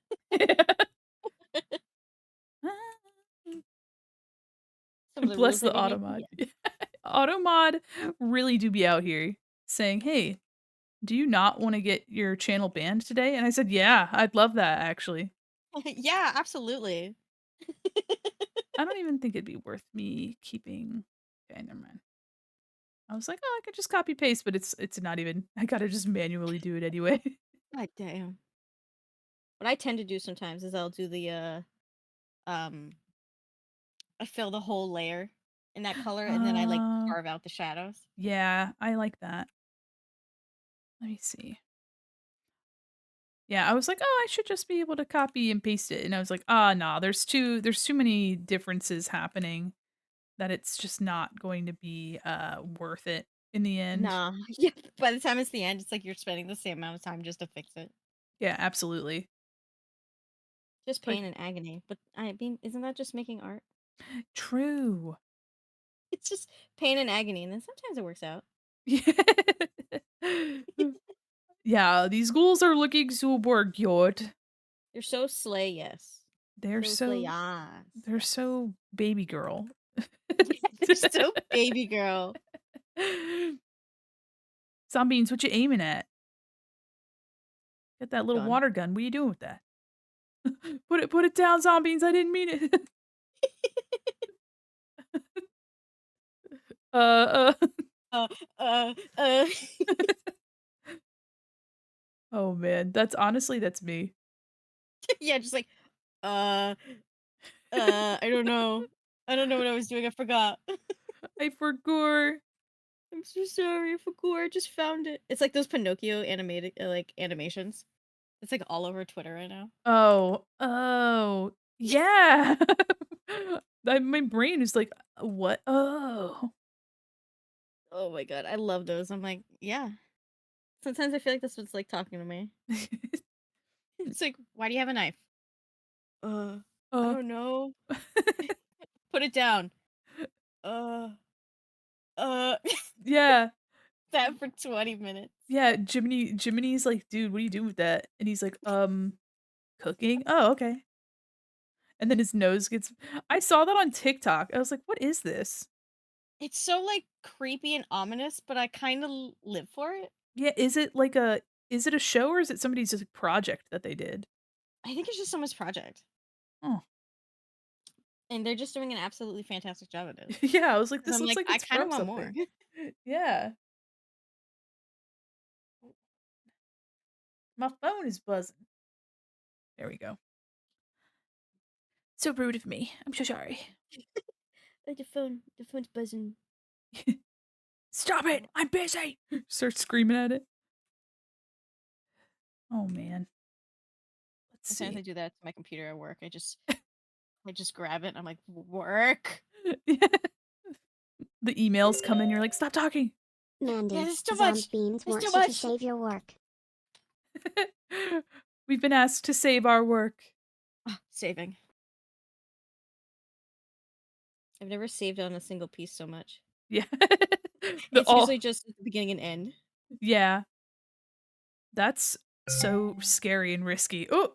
[SPEAKER 3] Some of the
[SPEAKER 2] Bless
[SPEAKER 3] rules they
[SPEAKER 2] the
[SPEAKER 3] be making.
[SPEAKER 2] Automod.
[SPEAKER 3] Yeah.
[SPEAKER 2] Automod really do be out here saying, "Hey, do you not wanna get your channel banned today?" And I said, "Yeah, I'd love that, actually."
[SPEAKER 3] Yeah, absolutely.
[SPEAKER 2] I don't even think it'd be worth me keeping. Okay, never mind. I was like, "Oh, I could just copy paste," but it's not even. I gotta just manually do it anyway.
[SPEAKER 3] God damn. What I tend to do sometimes is I'll do the um I fill the whole layer in that color and then I like
[SPEAKER 2] Uh,
[SPEAKER 3] carve out the shadows.
[SPEAKER 2] yeah, I like that. Let me see. Yeah, I was like, "Oh, I should just be able to copy and paste it," and I was like, "Ah, nah, there's too many differences happening that it's just not going to be, worth it in the end."
[SPEAKER 3] Nah. Yeah. By the time it's the end, it's like you're spending the same amount of time just to fix it.
[SPEAKER 2] Yeah, absolutely.
[SPEAKER 3] Just
[SPEAKER 2] Like,
[SPEAKER 3] pain and agony. But I mean, isn't that just making art?
[SPEAKER 2] true.
[SPEAKER 3] It's just pain and agony, and then sometimes it works out.
[SPEAKER 2] Yeah, these ghouls are looking super cute.
[SPEAKER 3] You're so slay, yes.
[SPEAKER 2] They're
[SPEAKER 3] So slay,
[SPEAKER 2] so
[SPEAKER 3] yes.
[SPEAKER 2] they're
[SPEAKER 3] Yes.
[SPEAKER 2] so baby girl.
[SPEAKER 3] Yeah, they're so baby girl.
[SPEAKER 2] Sunbeams, what you aiming at? Get that little
[SPEAKER 3] Gun.
[SPEAKER 2] water gun. What are you doing with that? Put it down, Zombies. I didn't mean it. uh.
[SPEAKER 3] Uh, uh, uh.
[SPEAKER 2] Oh man, that's me.
[SPEAKER 3] Yeah, just like, uh, I don't know. I don't know what I was doing. I forgot.
[SPEAKER 2] I forgot.
[SPEAKER 3] I'm so sorry. I forgot. I just found it. It's like those Pinocchio animated, like animations. It's like all over Twitter right now.
[SPEAKER 2] Oh, yeah. My brain is like, what? Oh.
[SPEAKER 3] Oh my god, I love those. I'm like, yeah. Sometimes I feel like this one's like talking to me. It's like, why do you have a knife? I
[SPEAKER 2] uh,
[SPEAKER 3] don't know. Put it down. Uh, uh,
[SPEAKER 2] yeah.
[SPEAKER 3] that for 20 minutes.
[SPEAKER 2] Yeah, Jiminy's like, "Dude, what are you doing with that?" And he's like, cooking." "Oh, okay." And then his nose gets I saw that on TikTok. I was like, "What is this?"
[SPEAKER 3] It's so like creepy and ominous, but I kind of live for it.
[SPEAKER 2] Yeah, is it a show or is it somebody's just project that they did?
[SPEAKER 3] I think it's just someone's project,
[SPEAKER 2] Oh.
[SPEAKER 3] and they're just doing an absolutely fantastic job at it.
[SPEAKER 2] Yeah, I was like,
[SPEAKER 3] 'Cause
[SPEAKER 2] "This
[SPEAKER 3] I'm
[SPEAKER 2] looks
[SPEAKER 3] like,
[SPEAKER 2] like
[SPEAKER 3] I
[SPEAKER 2] it's
[SPEAKER 3] kind of
[SPEAKER 2] from
[SPEAKER 3] want more.
[SPEAKER 2] something." Yeah. My phone is buzzing. There we go. So rude of me. I'm so sorry.
[SPEAKER 3] Like the phone's buzzing.
[SPEAKER 2] "Stop it! I'm busy!" Start screaming at it. Oh, man. Let's
[SPEAKER 3] Sometimes I
[SPEAKER 2] see.
[SPEAKER 3] do that to my computer at work. I just grab it and I'm like, work.
[SPEAKER 2] Yeah. The emails come in, you're like, "Stop talking."
[SPEAKER 3] Yeah,
[SPEAKER 4] Mandy,
[SPEAKER 3] this is too
[SPEAKER 4] Zom's
[SPEAKER 3] much.
[SPEAKER 4] Beans
[SPEAKER 3] It's too
[SPEAKER 4] wants you to
[SPEAKER 3] much.
[SPEAKER 4] save your work.
[SPEAKER 2] We've been asked to save our work.
[SPEAKER 3] Saving. I've never saved on a single piece so much.
[SPEAKER 2] Yeah. The
[SPEAKER 3] It's usually
[SPEAKER 2] all
[SPEAKER 3] just the beginning and end.
[SPEAKER 2] Yeah. That's so scary and risky. Oh.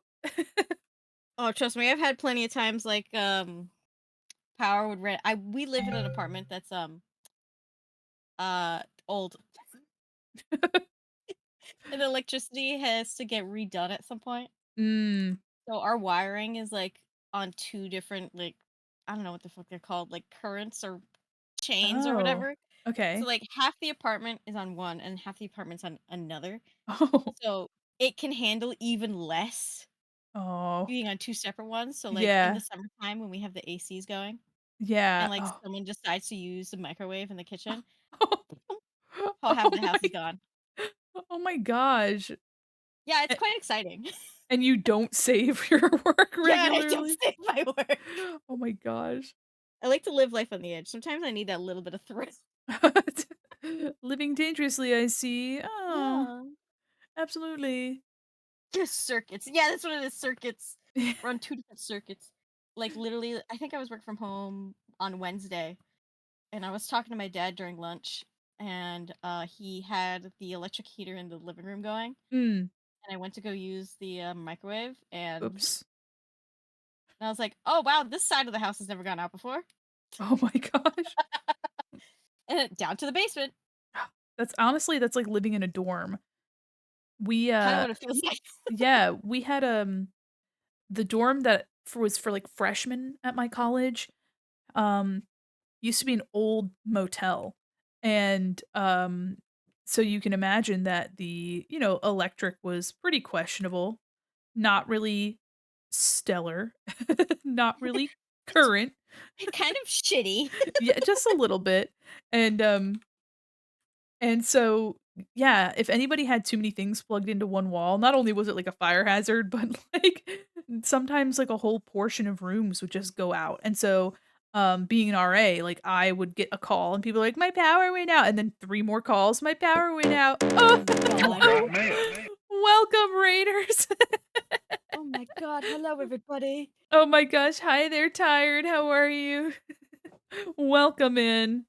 [SPEAKER 3] Oh, trust me, I've had plenty of times like power would rent. I we live in an apartment that's old, and electricity has to get redone at some point.
[SPEAKER 2] Mm.
[SPEAKER 3] So our wiring is like on two different like I don't know what the fuck they're called, like currents or chains or
[SPEAKER 2] Oh.
[SPEAKER 3] whatever. So
[SPEAKER 2] Okay.
[SPEAKER 3] like half the apartment is on one and half the apartment's on another.
[SPEAKER 2] Oh.
[SPEAKER 3] So it can handle even less
[SPEAKER 2] Oh.
[SPEAKER 3] being on two separate ones. So like in the
[SPEAKER 2] Yeah.
[SPEAKER 3] summertime when we have the ACs going
[SPEAKER 2] Yeah.
[SPEAKER 3] and like
[SPEAKER 2] Oh.
[SPEAKER 3] someone decides to use the microwave in the kitchen, half
[SPEAKER 2] Oh
[SPEAKER 3] the house is
[SPEAKER 2] my
[SPEAKER 3] gone.
[SPEAKER 2] oh my gosh.
[SPEAKER 3] Yeah, it's
[SPEAKER 2] A
[SPEAKER 3] quite exciting.
[SPEAKER 2] and you don't save your work
[SPEAKER 3] Yeah, I don't
[SPEAKER 2] regularly?
[SPEAKER 3] save my work.
[SPEAKER 2] Oh my gosh.
[SPEAKER 3] I like to live life on the edge. Sometimes I need that little bit of thrill.
[SPEAKER 2] Living dangerously, I see. Oh,
[SPEAKER 3] Yeah.
[SPEAKER 2] absolutely.
[SPEAKER 3] Just circuits. Yeah, that's what it is. Circuits. We're on two different circuits. Like literally, I think I was working from home on Wednesday, and I was talking to my dad during lunch, and he had the electric heater in the living room going,
[SPEAKER 2] Mm.
[SPEAKER 3] and I went to go use the microwave,
[SPEAKER 2] Oops.
[SPEAKER 3] and I was like, "Oh wow, this side of the house has never gone out before,"
[SPEAKER 2] Oh my gosh.
[SPEAKER 3] and down to the basement.
[SPEAKER 2] That's like living in a dorm. We,
[SPEAKER 3] Kind of what it feels like.
[SPEAKER 2] yeah, we had, the dorm that was for, like, freshmen at my college, um, used to be an old motel, and, so you can imagine that the, electric was pretty questionable, not really stellar, not really
[SPEAKER 3] It's
[SPEAKER 2] current.
[SPEAKER 3] kind of shitty.
[SPEAKER 2] Yeah, just a little bit, and, and so, yeah, if anybody had too many things plugged into one wall, not only was it like a fire hazard, but like sometimes like a whole portion of rooms would just go out. And so, being an RA, like I would get a call and people are like, "My power went out," and then three more calls, "My power went out."
[SPEAKER 3] Oh
[SPEAKER 2] Oh,
[SPEAKER 3] my god.
[SPEAKER 2] welcome, Raiders.
[SPEAKER 3] Oh my god. Hello, everybody.
[SPEAKER 2] Oh my gosh, hi there, tired. How are you? Welcome in.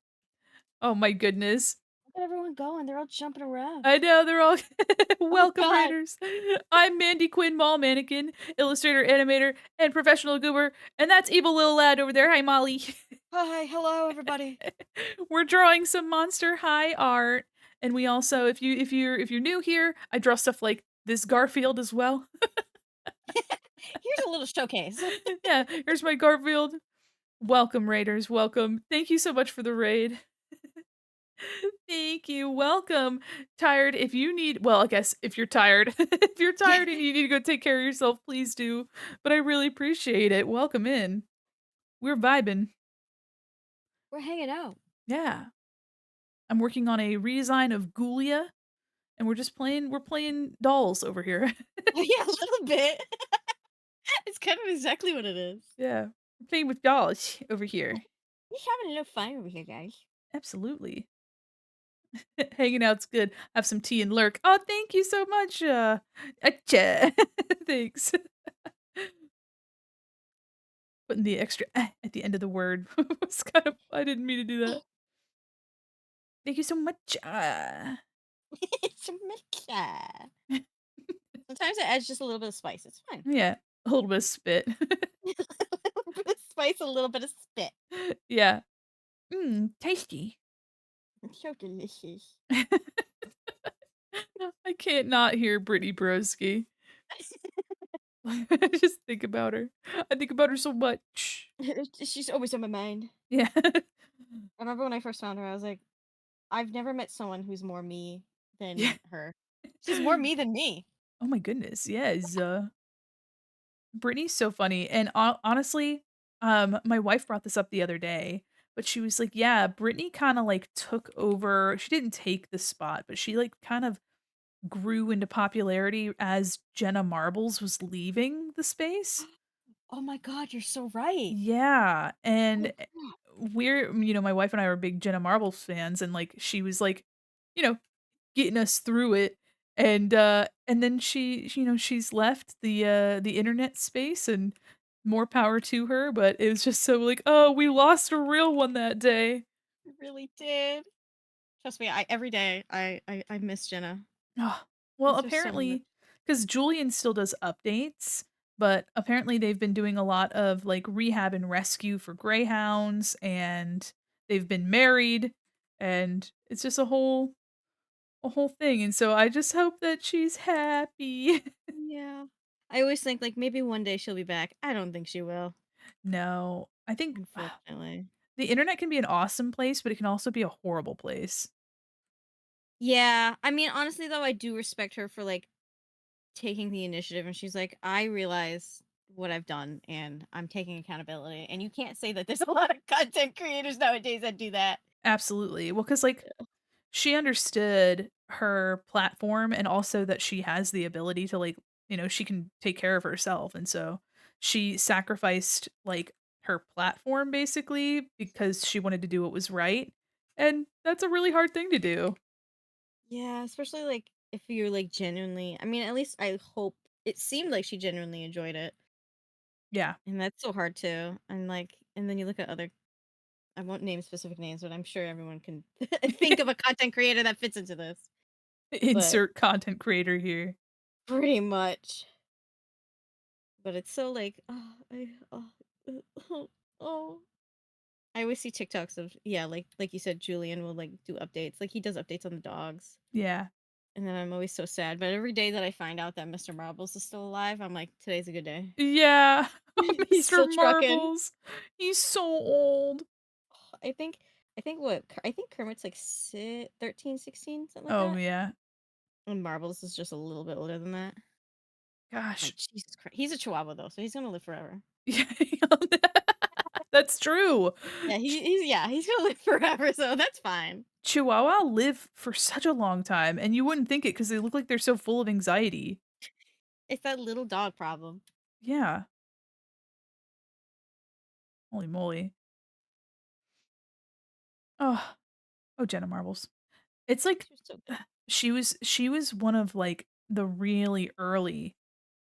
[SPEAKER 2] Oh my goodness.
[SPEAKER 3] Look at everyone going. They're all jumping around.
[SPEAKER 2] I know, they're all
[SPEAKER 3] Oh my
[SPEAKER 2] welcome
[SPEAKER 3] god.
[SPEAKER 2] raiders. I'm Mandy Quin Mall Mannequin, illustrator, animator, and professional goober, and that's EvilLilLad over there. Hi, Molly.
[SPEAKER 3] Hi, hello, everybody.
[SPEAKER 2] We're drawing some Monster High art, and we also, if you're new here, I draw stuff like this Garfield as well.
[SPEAKER 3] Here's a little showcase.
[SPEAKER 2] Yeah, here's my Garfield. Welcome, raiders. Welcome. Thank you so much for the raid. Thank you. Welcome. Tired. If you need, well, I guess if you're tired, if you're tired and you need to go take care of yourself, please do. But I really appreciate it. Welcome in. We're vibing.
[SPEAKER 3] We're hanging out.
[SPEAKER 2] Yeah. I'm working on a redesign of Ghoulia, and we're playing dolls over here.
[SPEAKER 3] Oh, yeah, a little bit. It's kind of exactly what it is.
[SPEAKER 2] Yeah. We're playing with dolls over here.
[SPEAKER 3] We're having a little fun over here, guys.
[SPEAKER 2] Absolutely. Hanging out's good. Have some tea and lurk. Oh, thank you so much. Atcha. Thanks. Putting the extra at the end of the word was kind of I didn't mean to do that. Thank you so much.
[SPEAKER 3] It's a mixture. Sometimes it adds just a little bit of spice. It's fine.
[SPEAKER 2] Yeah, a little bit of spit.
[SPEAKER 3] A little bit of spice, a little bit of spit.
[SPEAKER 2] Yeah. Tasty.
[SPEAKER 3] It's so delicious.
[SPEAKER 2] I can't not hear Brittany Broski. I just think about her. I think about her so much.
[SPEAKER 3] She's always on my mind.
[SPEAKER 2] Yeah.
[SPEAKER 3] I remember when I first found her, I was like, I've never met someone who's more me
[SPEAKER 2] Yeah.
[SPEAKER 3] than her. She's more me than me.
[SPEAKER 2] Oh my goodness, yes, Brittany's so funny, and honestly, my wife brought this up the other day, but she was like, "Yeah, Brittany kinda, like, took over." She didn't take the spot, but she, like, kind of grew into popularity as Jenna Marbles was leaving the space.
[SPEAKER 3] Oh my god, you're so right.
[SPEAKER 2] Yeah, and,
[SPEAKER 3] Holy crap.
[SPEAKER 2] my wife and I are big Jenna Marbles fans, and, like, she was, like, you know, getting us through it, and then she's left the internet space, and more power to her, but it was just so like, "Oh, we lost a real one that day."
[SPEAKER 3] You really did. Trust me, I every day I miss Jenna.
[SPEAKER 2] Ugh.
[SPEAKER 3] I
[SPEAKER 2] Well,
[SPEAKER 3] miss her so much.
[SPEAKER 2] apparently, because Julian still does updates, but apparently they've been doing a lot of, like, rehab and rescue for greyhounds, and they've been married, and it's just a whole thing, and so I just hope that she's happy.
[SPEAKER 3] Yeah. I always think like maybe one day she'll be back. I don't think she will,
[SPEAKER 2] No, I think
[SPEAKER 3] unfortunately.
[SPEAKER 2] the internet can be an awesome place, but it can also be a horrible place.
[SPEAKER 3] Yeah, I mean, honestly though, I do respect her for like taking the initiative and she's like, I realize what I've done and I'm taking accountability. And you can't say that there's a lot of content creators nowadays that do that.
[SPEAKER 2] Absolutely. Well, because like, she understood her platform and also that she has the ability to, like, she can take care of herself, and so she sacrificed, like, her platform basically because she wanted to do what was right, and that's a really hard thing to do.
[SPEAKER 3] Yeah, especially like if you're like genuinely, I mean, at least I hope it seemed like she genuinely enjoyed it.
[SPEAKER 2] Yeah.
[SPEAKER 3] And that's so hard too. And like, and then you look at other, I won't name specific names, but I'm sure everyone can think of a content creator that fits into this. But
[SPEAKER 2] Insert content creator here.
[SPEAKER 3] pretty much. But it's so like, oh, oh. I always see TikToks of yeah, like you said, Julian will like do updates. Like he does updates on the dogs.
[SPEAKER 2] Yeah.
[SPEAKER 3] And then I'm always so sad. But every day that I find out that Mr. Marbles is still alive, I'm like, today's a good day.
[SPEAKER 2] Yeah. Oh,
[SPEAKER 3] He's
[SPEAKER 2] Mr.
[SPEAKER 3] still trucking.
[SPEAKER 2] Marbles. He's so old.
[SPEAKER 3] I think Kermit's like 13, 16, something like
[SPEAKER 2] Oh,
[SPEAKER 3] that.
[SPEAKER 2] yeah.
[SPEAKER 3] And Marbles is just a little bit older than that.
[SPEAKER 2] Gosh.
[SPEAKER 3] Like Jesus Christ. He's a chihuahua though, so he's gonna live forever.
[SPEAKER 2] Yeah. That's true.
[SPEAKER 3] Yeah,
[SPEAKER 2] Ch
[SPEAKER 3] he's gonna live forever, so that's fine.
[SPEAKER 2] Chihuahua live for such a long time, and you wouldn't think it because they look like they're so full of anxiety.
[SPEAKER 3] It's that little dog problem.
[SPEAKER 2] Yeah. Holy moly. Oh. Oh, Jenna Marbles. It's like
[SPEAKER 3] She's so good.
[SPEAKER 2] she was one of, like, the really early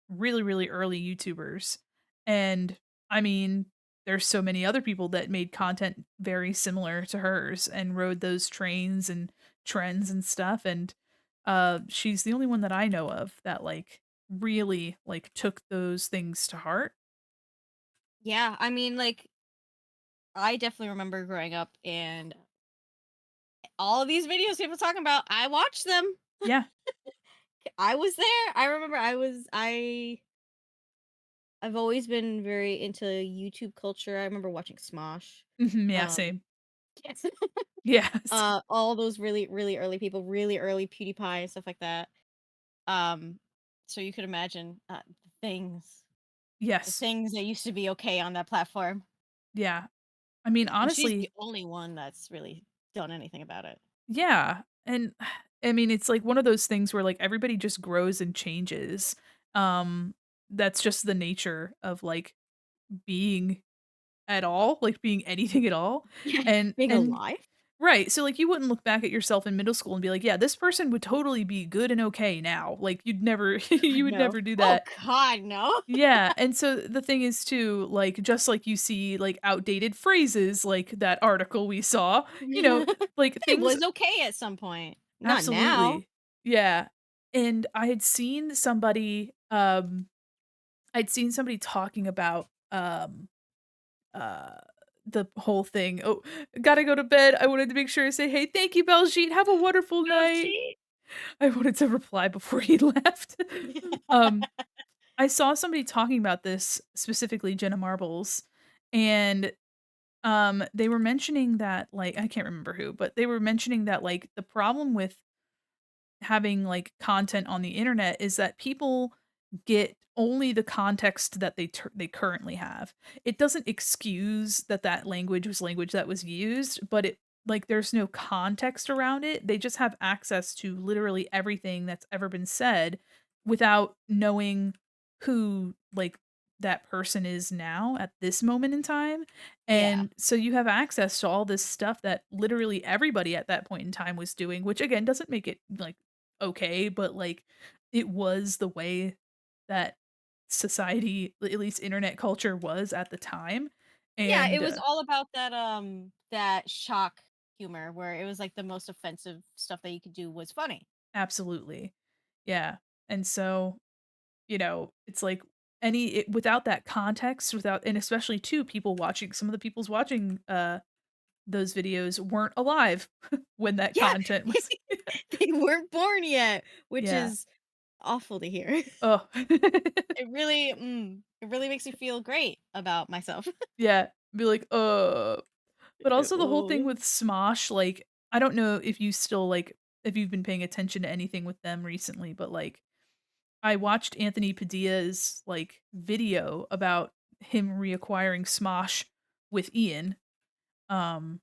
[SPEAKER 2] really, really early YouTubers. And I mean, there's so many other people that made content very similar to hers and rode those trains and trends and stuff. And she's the only one that I know of that like really like took those things to heart.
[SPEAKER 3] Yeah, I mean, like, I definitely remember growing up and all of these videos people talking about, I watched them.
[SPEAKER 2] Yeah.
[SPEAKER 3] I was there. I remember I've always been very into YouTube culture. I remember watching Smosh.
[SPEAKER 2] Yeah,
[SPEAKER 3] Um,
[SPEAKER 2] same.
[SPEAKER 3] yes.
[SPEAKER 2] Yes.
[SPEAKER 3] All those really, really early people, really early PewDiePie and stuff like that. Um, so you could imagine the
[SPEAKER 2] Yes.
[SPEAKER 3] things that used to be okay on that platform.
[SPEAKER 2] Yeah. I mean,
[SPEAKER 3] And she's the
[SPEAKER 2] honestly,
[SPEAKER 3] only one that's really done anything about it.
[SPEAKER 2] yeah, and I mean, it's like one of those things where, like, everybody just grows and changes. Um, that's just the nature of, like, being at all, like, being anything at all,
[SPEAKER 3] Yeah,
[SPEAKER 2] and
[SPEAKER 3] being
[SPEAKER 2] and
[SPEAKER 3] alive.
[SPEAKER 2] Right, so, like, you wouldn't look back at yourself in middle school and be like, "Yeah, this person would totally be good and okay now." Like, you'd never
[SPEAKER 3] God,
[SPEAKER 2] you would
[SPEAKER 3] no.
[SPEAKER 2] never do
[SPEAKER 3] Oh
[SPEAKER 2] that.
[SPEAKER 3] God, no.
[SPEAKER 2] Yeah, and so the thing is too, like, just like you see, like, outdated phrases, like that article we saw, like,
[SPEAKER 3] It
[SPEAKER 2] things.
[SPEAKER 3] was okay at some point. Not now.
[SPEAKER 2] Absolutely. Yeah, and I'd seen somebody talking about, uh, the whole thing. "Oh, gotta go to bed. I wanted to make sure I say, 'Hey, thank you, Baljeet. Have a wonderful
[SPEAKER 3] Oh,
[SPEAKER 2] night.'"
[SPEAKER 3] gee.
[SPEAKER 2] I wanted to reply before he left. Um, I saw somebody talking about this, specifically Jenna Marbles, and, they were mentioning that, like I can't remember who, but they were mentioning that, like, the problem with having, like, content on the internet is that people get only the context that they currently have. It doesn't excuse that that language was language that was used, but it like, there's no context around it. They just have access to literally everything that's ever been said without knowing who, like, that person is now at this moment in time,
[SPEAKER 3] Yeah.
[SPEAKER 2] and so you have access to all this stuff that literally everybody at that point in time was doing, which again doesn't make it, like, okay, but, like, it was the way that society, at least internet culture, was at the time,
[SPEAKER 3] Yeah, it
[SPEAKER 2] and,
[SPEAKER 3] was all about that shock humor where it was like the most offensive stuff that you could do was funny.
[SPEAKER 2] absolutely. Yeah, and so, it's like without that context, without and especially too, people watching some of the people's watching, those videos weren't alive when that
[SPEAKER 3] Yeah.
[SPEAKER 2] content was.
[SPEAKER 3] They weren't born yet, which
[SPEAKER 2] Yeah.
[SPEAKER 3] is awful to hear.
[SPEAKER 2] Oh.
[SPEAKER 3] It really makes me feel great about myself.
[SPEAKER 2] Yeah, be like, but also the whole thing
[SPEAKER 3] Oh.
[SPEAKER 2] with Smosh, like, I don't know if you still, like if you've been paying attention to anything with them recently, but, like, I watched Anthony Padilla's, like, video about him reacquiring Smosh with Ian, um,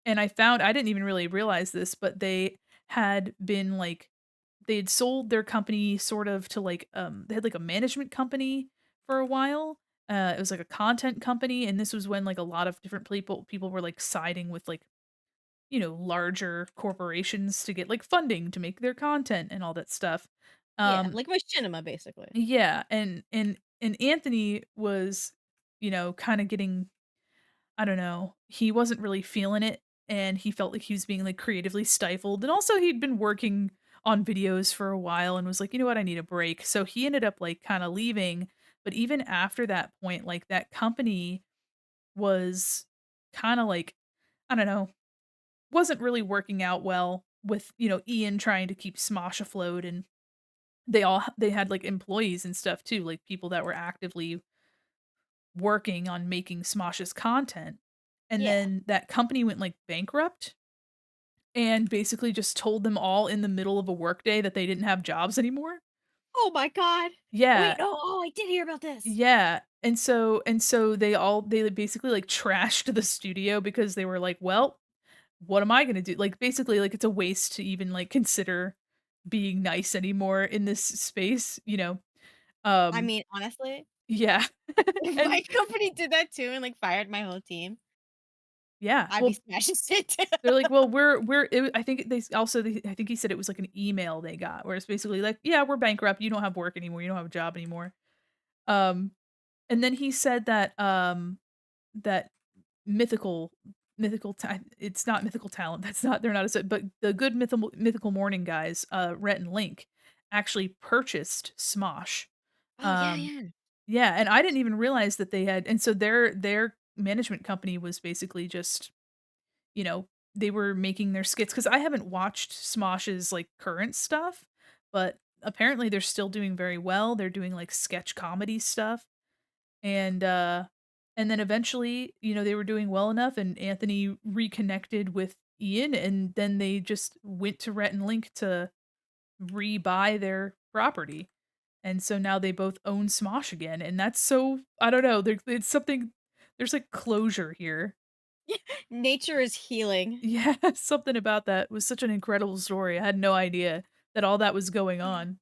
[SPEAKER 2] and I didn't even really realize this, but had been, like they had sold their company sort of to, like, they had, like, a management company for a while. It was like a content company, and this was when, like, a lot of different people were, like, siding with, like, larger corporations to get, like, funding to make their content and all that stuff.
[SPEAKER 3] Yeah,
[SPEAKER 2] Um,
[SPEAKER 3] like my cinema basically.
[SPEAKER 2] yeah, and Anthony was, kinda getting I don't know, he wasn't really feeling it, and he felt like he was being, like, creatively stifled, and also he'd been working on videos for a while and was like, "You know what? I need a break." So he ended up, like, kinda leaving, but even after that point, like, that company was kinda like, I don't know, wasn't really working out well with, Ian trying to keep Smosh afloat, and they had, like, employees and stuff too, like, people that were actively working on making Smosh's content, and
[SPEAKER 3] Yeah.
[SPEAKER 2] then that company went, like, bankrupt and basically just told them all in the middle of a workday that they didn't have jobs anymore.
[SPEAKER 3] Oh my god.
[SPEAKER 2] Yeah,
[SPEAKER 3] Wait, no. Oh, I did hear about this.
[SPEAKER 2] yeah, and so they basically, like, trashed the studio because they were like, "Well, what am I gonna do?" Like, basically, like, it's a waste to even, like, consider being nice anymore in this space, you know?
[SPEAKER 3] I
[SPEAKER 2] Um,
[SPEAKER 3] mean, honestly,
[SPEAKER 2] yeah.
[SPEAKER 3] if my
[SPEAKER 2] And
[SPEAKER 3] company did that too and like fired my whole team,
[SPEAKER 2] yeah,
[SPEAKER 3] I'd be
[SPEAKER 2] well,
[SPEAKER 3] smashing shit too.
[SPEAKER 2] they're like, "Well, I think I think he said it was like an email they got where it's basically like, "Yeah, we're bankrupt. You don't have work anymore. You don't have a job anymore." Um, and then he said that, that mythical it's not mythical talent. That's not they're not but the good mythical morning guys, Rhett and Link, actually purchased Smosh.
[SPEAKER 3] Oh yeah,
[SPEAKER 2] Um,
[SPEAKER 3] yeah.
[SPEAKER 2] yeah, and I didn't even realize that they had and so their management company was basically just you know, they were making their skits because I haven't watched Smosh's, like, current stuff, but apparently they're still doing very well. They're doing, like, sketch comedy stuff, and then eventually, they were doing well enough, and Anthony reconnected with Ian, and then they just went to Rhett and Link to rebuy their property, and so now they both own Smosh again, and that's so I don't know, it's something there's, like, closure here.
[SPEAKER 3] Nature is healing.
[SPEAKER 2] Yeah, something about that was such an incredible story. I had no idea that all that was going on.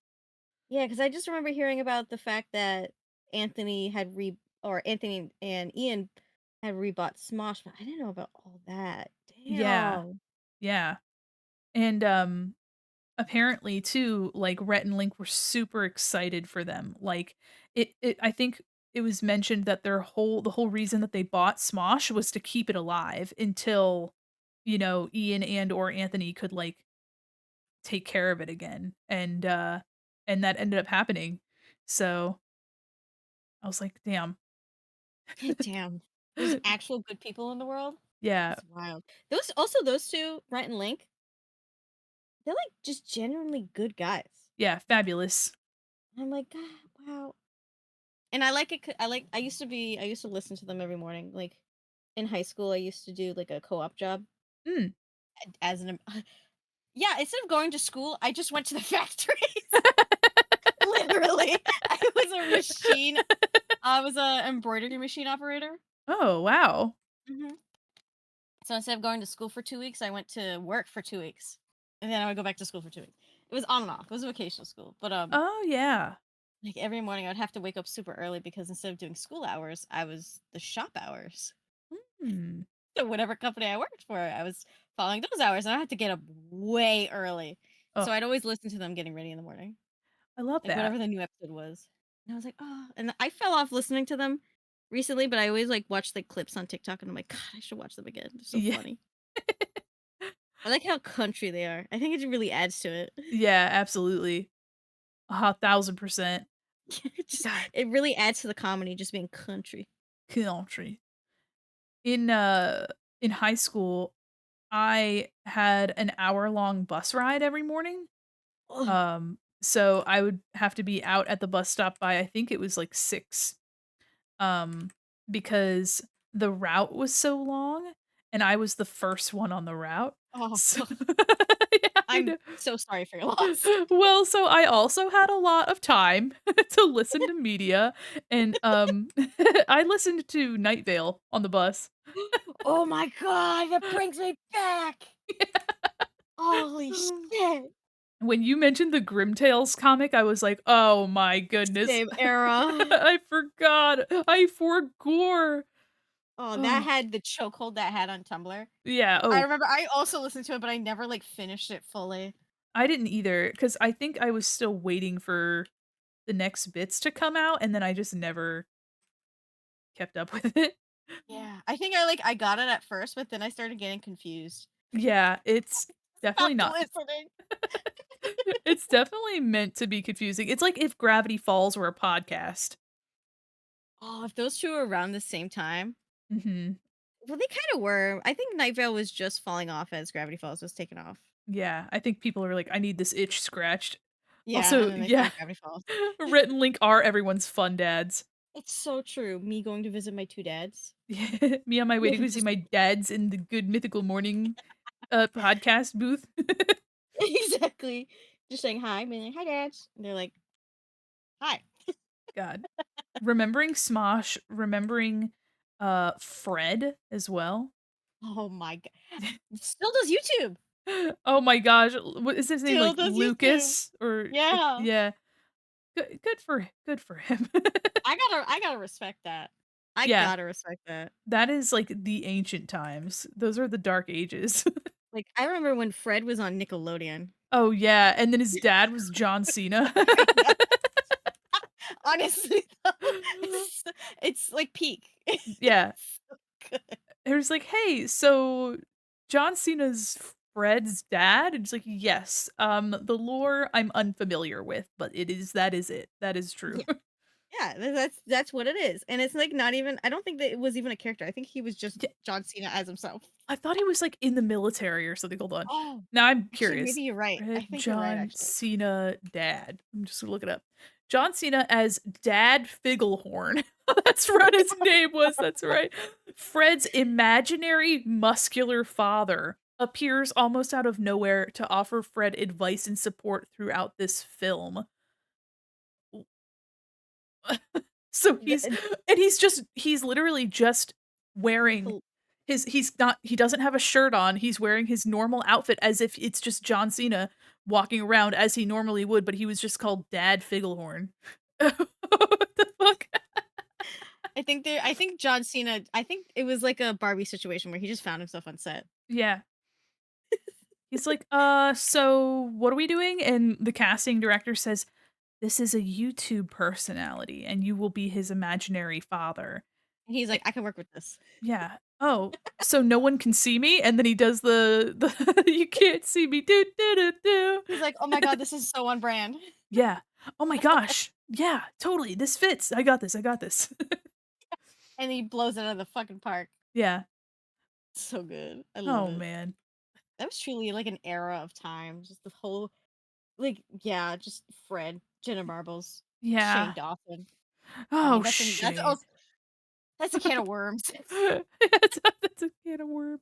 [SPEAKER 3] Yeah, because I just remember hearing about the fact that Anthony and Ian had rebought Smosh, but I didn't know about all that.
[SPEAKER 2] Yeah.
[SPEAKER 3] Damn.
[SPEAKER 2] Yeah. And apparently too, like Rhett and Link were super excited for them. Like it I think it was mentioned that the whole reason that they bought Smosh was to keep it alive until, Ian and or Anthony could like take care of it again. And that ended up happening. So I was like, damn.
[SPEAKER 3] Damn. There's actual good people in the world.
[SPEAKER 2] Yeah.
[SPEAKER 3] That's wild. Those two, Rhett and Link, they're like just genuinely good guys.
[SPEAKER 2] Yeah, fabulous.
[SPEAKER 3] I'm like, God, wow. And I used to listen to them every morning. Like in high school, I used to do like a co-op job
[SPEAKER 2] Mm.
[SPEAKER 3] as an yeah, instead of going to school, I just went to the factories. Literally. I was a embroidery machine operator.
[SPEAKER 2] Oh, wow.
[SPEAKER 3] Hmm. So instead of going to school for 2 weeks, I went to work for 2 weeks. And then I would go back to school for 2 weeks. It was on and off. It was a vocational school. But
[SPEAKER 2] Oh, yeah.
[SPEAKER 3] like every morning I would have to wake up super early because instead of doing school hours, I was the shop hours.
[SPEAKER 2] Hmm.
[SPEAKER 3] So whatever company I worked for, I was following those hours and I had to get up way early.
[SPEAKER 2] Oh,
[SPEAKER 3] So I'd always listen to them getting ready in the morning.
[SPEAKER 2] I love
[SPEAKER 3] Like
[SPEAKER 2] that.
[SPEAKER 3] whatever the new episode was. And I was like, oh, and I fell off listening to them recently, but I always like watch like clips on TikTok and I'm like, God, I should watch them again. They're so
[SPEAKER 2] Yeah.
[SPEAKER 3] funny. I like how country they are. I think it really adds to it.
[SPEAKER 2] Yeah, absolutely. 1,000%.
[SPEAKER 3] It just
[SPEAKER 2] God,
[SPEAKER 3] it really adds to the comedy just being country.
[SPEAKER 2] country. In high school, I had an hour-long bus ride every morning.
[SPEAKER 3] Oh,
[SPEAKER 2] So I would have to be out at the bus stop by I think it was like 6, um, because the route was so long and I was the first one on the route.
[SPEAKER 3] oh,
[SPEAKER 2] So yeah, I
[SPEAKER 3] I'm
[SPEAKER 2] know.
[SPEAKER 3] so sorry for your loss.
[SPEAKER 2] Well, so I also had a lot of time to listen to media and, I listened to Night Vale on the bus.
[SPEAKER 3] Oh my god, that brings me back. Holy shit.
[SPEAKER 2] When you mentioned the Grim Tales comic, I was like, "Oh my goodness."
[SPEAKER 3] Same era.
[SPEAKER 2] I forgot. I forgore.
[SPEAKER 3] Oh, that
[SPEAKER 2] Oh,
[SPEAKER 3] had the chokehold that had on Tumblr.
[SPEAKER 2] yeah,
[SPEAKER 3] I
[SPEAKER 2] oh,
[SPEAKER 3] remember I also listened to it, but I never like finished it fully.
[SPEAKER 2] I didn't either because I think I was still waiting for the next bits to come out, and then I just never kept up with it.
[SPEAKER 3] Yeah. I think I got it at first, but then I started getting confused.
[SPEAKER 2] Yeah, it's definitely
[SPEAKER 3] Stopped
[SPEAKER 2] not.
[SPEAKER 3] listening.
[SPEAKER 2] It's definitely meant to be confusing. It's like if Gravity Falls were a podcast.
[SPEAKER 3] Oh, if those two were around the same time.
[SPEAKER 2] Mhm.
[SPEAKER 3] Well, they kind of were. I think Night Vale was just falling off as Gravity Falls was taken off.
[SPEAKER 2] Yeah, I think people are like, "I need this itch scratched."
[SPEAKER 3] Yeah, and
[SPEAKER 2] Also,
[SPEAKER 3] then they
[SPEAKER 2] yeah,
[SPEAKER 3] found Gravity Falls.
[SPEAKER 2] Rhett and Link are everyone's fun dads.
[SPEAKER 3] It's so true. Me going to visit my two dads.
[SPEAKER 2] Yeah, me on my way to go see
[SPEAKER 3] Just
[SPEAKER 2] my dads in the Good Mythical Morning, podcast booth.
[SPEAKER 3] exactly. Just saying hi, being like, hi, dads. And they're like, hi.
[SPEAKER 2] God. Remembering Smosh, remembering, Fred as well.
[SPEAKER 3] Oh my god. Still does YouTube.
[SPEAKER 2] Oh my gosh, what is his name,
[SPEAKER 3] Still
[SPEAKER 2] like,
[SPEAKER 3] does YouTube.
[SPEAKER 2] Lucas? Or
[SPEAKER 3] Yeah.
[SPEAKER 2] yeah, good for him.
[SPEAKER 3] I gotta respect that. I
[SPEAKER 2] Yeah,
[SPEAKER 3] gotta respect that.
[SPEAKER 2] that is, like, the ancient times. Those are the dark ages.
[SPEAKER 3] Like, I remember when Fred was on Nickelodeon.
[SPEAKER 2] Oh, yeah, and then his dad was John Cena.
[SPEAKER 3] I know. Honestly, though, it's like peak.
[SPEAKER 2] Yeah.
[SPEAKER 3] It's so good.
[SPEAKER 2] It was like, "Hey, so John Cena's Fred's dad?" And it's like, "Yes. The lore I'm unfamiliar with, but that is it. That is true."
[SPEAKER 3] Yeah, yeah, that's what it is, and it's like not even. I don't think that it was even a character. I think he was just
[SPEAKER 2] Yeah,
[SPEAKER 3] John Cena as himself.
[SPEAKER 2] I thought he was, like, in the military or something. Hold on.
[SPEAKER 3] Oh,
[SPEAKER 2] Now I'm
[SPEAKER 3] actually,
[SPEAKER 2] curious.
[SPEAKER 3] maybe you're right. I
[SPEAKER 2] Fred
[SPEAKER 3] think you're right.
[SPEAKER 2] John
[SPEAKER 3] Actually,
[SPEAKER 2] Cena dad. I'm just gonna look it up. John Cena as Dad Figglehorn. That's what his name was, that's right. Fred's imaginary muscular father appears almost out of nowhere to offer Fred advice and support throughout this film. So
[SPEAKER 3] The-
[SPEAKER 2] he's literally just wearing he doesn't have a shirt on, he's wearing his normal outfit as if it's just John Cena walking around as he normally would, but he was just called Dad Figglehorn. What the fuck?
[SPEAKER 3] I think John Cena. I think it was like a Barbie situation where he just found himself on set.
[SPEAKER 2] Yeah. He's like, so what are we doing?" And the casting director says, "This is a YouTube personality, and you will be his imaginary father."
[SPEAKER 3] And he's
[SPEAKER 2] Eh
[SPEAKER 3] like, I can work with this.
[SPEAKER 2] yeah. "Oh, so no one can see me?" And then he does the "You can't see me, do, do, do, do."
[SPEAKER 3] He's like, oh my god, this is so on brand.
[SPEAKER 2] Yeah. "Oh my gosh. Yeah, totally, this fits. I got this, I got this."
[SPEAKER 3] And he blows it out of the fucking park.
[SPEAKER 2] Yeah.
[SPEAKER 3] So good. I love
[SPEAKER 2] Oh,
[SPEAKER 3] it.
[SPEAKER 2] man.
[SPEAKER 3] That was truly like an era of time. Just the whole like yeah, just Fred, Jenna Marbles, Shane
[SPEAKER 2] Yeah.
[SPEAKER 3] Dawson. I
[SPEAKER 2] Oh,
[SPEAKER 3] mean, that's
[SPEAKER 2] Shane.
[SPEAKER 3] also that's a can of worms.
[SPEAKER 2] That's a can of worms.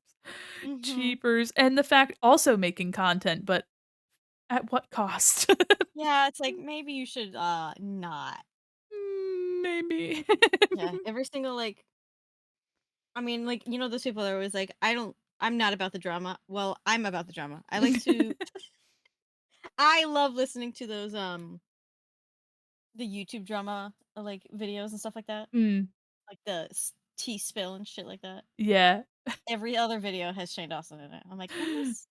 [SPEAKER 3] hmm
[SPEAKER 2] Cheapers, and the fact also making content, but at what cost?
[SPEAKER 3] Yeah, it's like maybe you should not.
[SPEAKER 2] Maybe.
[SPEAKER 3] Yeah, every single like I mean, like, you know, those people that are always like, I'm not about the drama. Well, I'm about the drama. I love listening to those the YouTube drama like videos and stuff like that.
[SPEAKER 2] Mm,
[SPEAKER 3] Like the tea spill and shit like that.
[SPEAKER 2] yeah.
[SPEAKER 3] Every other video has Shane Dawson in it. I'm like,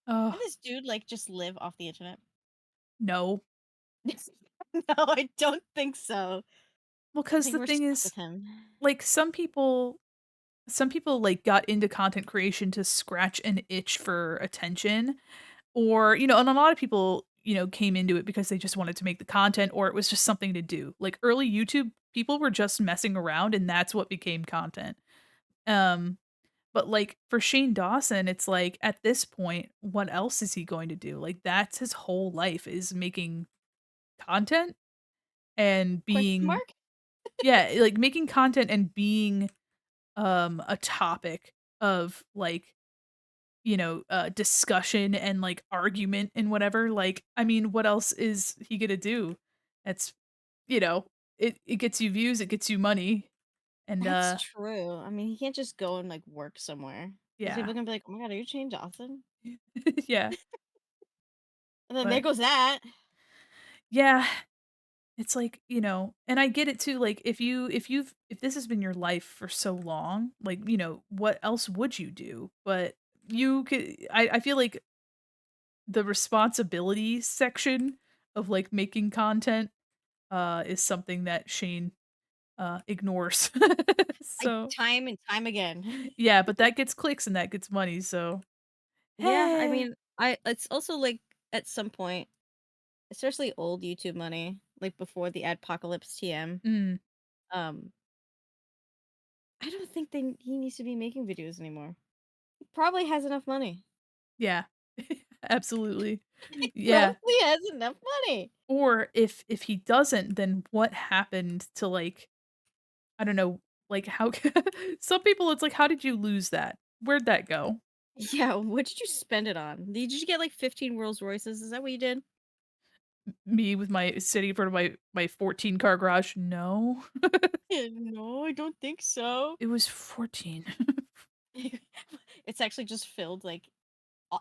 [SPEAKER 2] Oh,
[SPEAKER 3] can this dude like just live off the internet?
[SPEAKER 2] no.
[SPEAKER 3] No, I don't think so.
[SPEAKER 2] Well,
[SPEAKER 3] I
[SPEAKER 2] because
[SPEAKER 3] think
[SPEAKER 2] the
[SPEAKER 3] we're
[SPEAKER 2] thing
[SPEAKER 3] stuck
[SPEAKER 2] is,
[SPEAKER 3] with him.
[SPEAKER 2] like, some people, like, got into content creation to scratch an itch for attention, or, and a lot of people, came into it because they just wanted to make the content, or it was just something to do. Like, early YouTube, people were just messing around, and that's what became content. Um, but, like, for Shane Dawson, it's like, at this point, what else is he going to do? Like, that's his whole life, is making content and
[SPEAKER 3] Question
[SPEAKER 2] being
[SPEAKER 3] mark?
[SPEAKER 2] yeah, like, making content and being, a topic of, like, discussion and, like, argument and whatever. Like, I mean, what else is he gonna do? It's you know, it gets you views, it gets you money, and,
[SPEAKER 3] That's true. I mean, he can't just go and like work somewhere because
[SPEAKER 2] yeah.
[SPEAKER 3] people are gonna be like, "Oh my god, are you Shane Dawson?"
[SPEAKER 2] Yeah,
[SPEAKER 3] And then there
[SPEAKER 2] but
[SPEAKER 3] goes that.
[SPEAKER 2] yeah, it's like, and I get it too, like, if this has been your life for so long, like, what else would you do? But you could I feel like the responsibility section of, like, making content, is something that Shane, ignores.
[SPEAKER 3] I
[SPEAKER 2] So,
[SPEAKER 3] time and time again.
[SPEAKER 2] yeah, but that gets clicks and that gets money, so
[SPEAKER 3] Yeah, I
[SPEAKER 2] hey.
[SPEAKER 3] mean, I it's also like at some point, especially old YouTube money, like before the Adpocalypse TM.
[SPEAKER 2] Mm,
[SPEAKER 3] Um, I don't think he needs to be making videos anymore. He probably has enough money.
[SPEAKER 2] yeah. Absolutely.
[SPEAKER 3] He
[SPEAKER 2] Yeah.
[SPEAKER 3] probably has enough money.
[SPEAKER 2] Or if he doesn't, then what happened to, like, I don't know, like, how some people, it's like, "How did you lose that? Where'd that go?"
[SPEAKER 3] Yeah, what did you spend it on? Did you get like 15 Rolls Royces? Is that what you did?
[SPEAKER 2] Me with my sitting in front of my 14-car garage? No.
[SPEAKER 3] No, I don't think so.
[SPEAKER 2] It was 14.
[SPEAKER 3] It's actually just filled like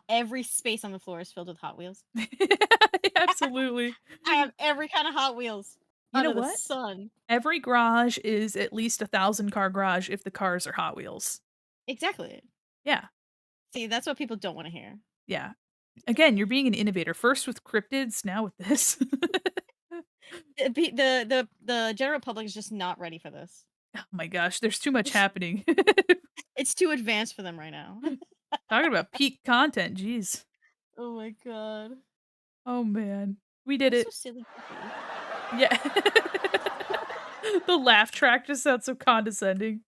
[SPEAKER 3] every space on the floor is filled with Hot Wheels.
[SPEAKER 2] Absolutely.
[SPEAKER 3] I have every kind of Hot Wheels
[SPEAKER 2] You know
[SPEAKER 3] under the
[SPEAKER 2] what?
[SPEAKER 3] sun.
[SPEAKER 2] Every garage is at least a 1,000-car garage if the cars are Hot Wheels.
[SPEAKER 3] Exactly.
[SPEAKER 2] Yeah,
[SPEAKER 3] See, that's what people don't want to hear.
[SPEAKER 2] yeah. Again, you're being an innovator, first with cryptids, now with this.
[SPEAKER 3] The general public is just not ready for this.
[SPEAKER 2] Oh my gosh, there's too much happening.
[SPEAKER 3] It's too advanced for them right now.
[SPEAKER 2] Talking about peak content, jeez.
[SPEAKER 3] Oh my god.
[SPEAKER 2] Oh, man. We did
[SPEAKER 3] That's so
[SPEAKER 2] it.
[SPEAKER 3] silly. Goofy.
[SPEAKER 2] Yeah. The laugh track just sounds so condescending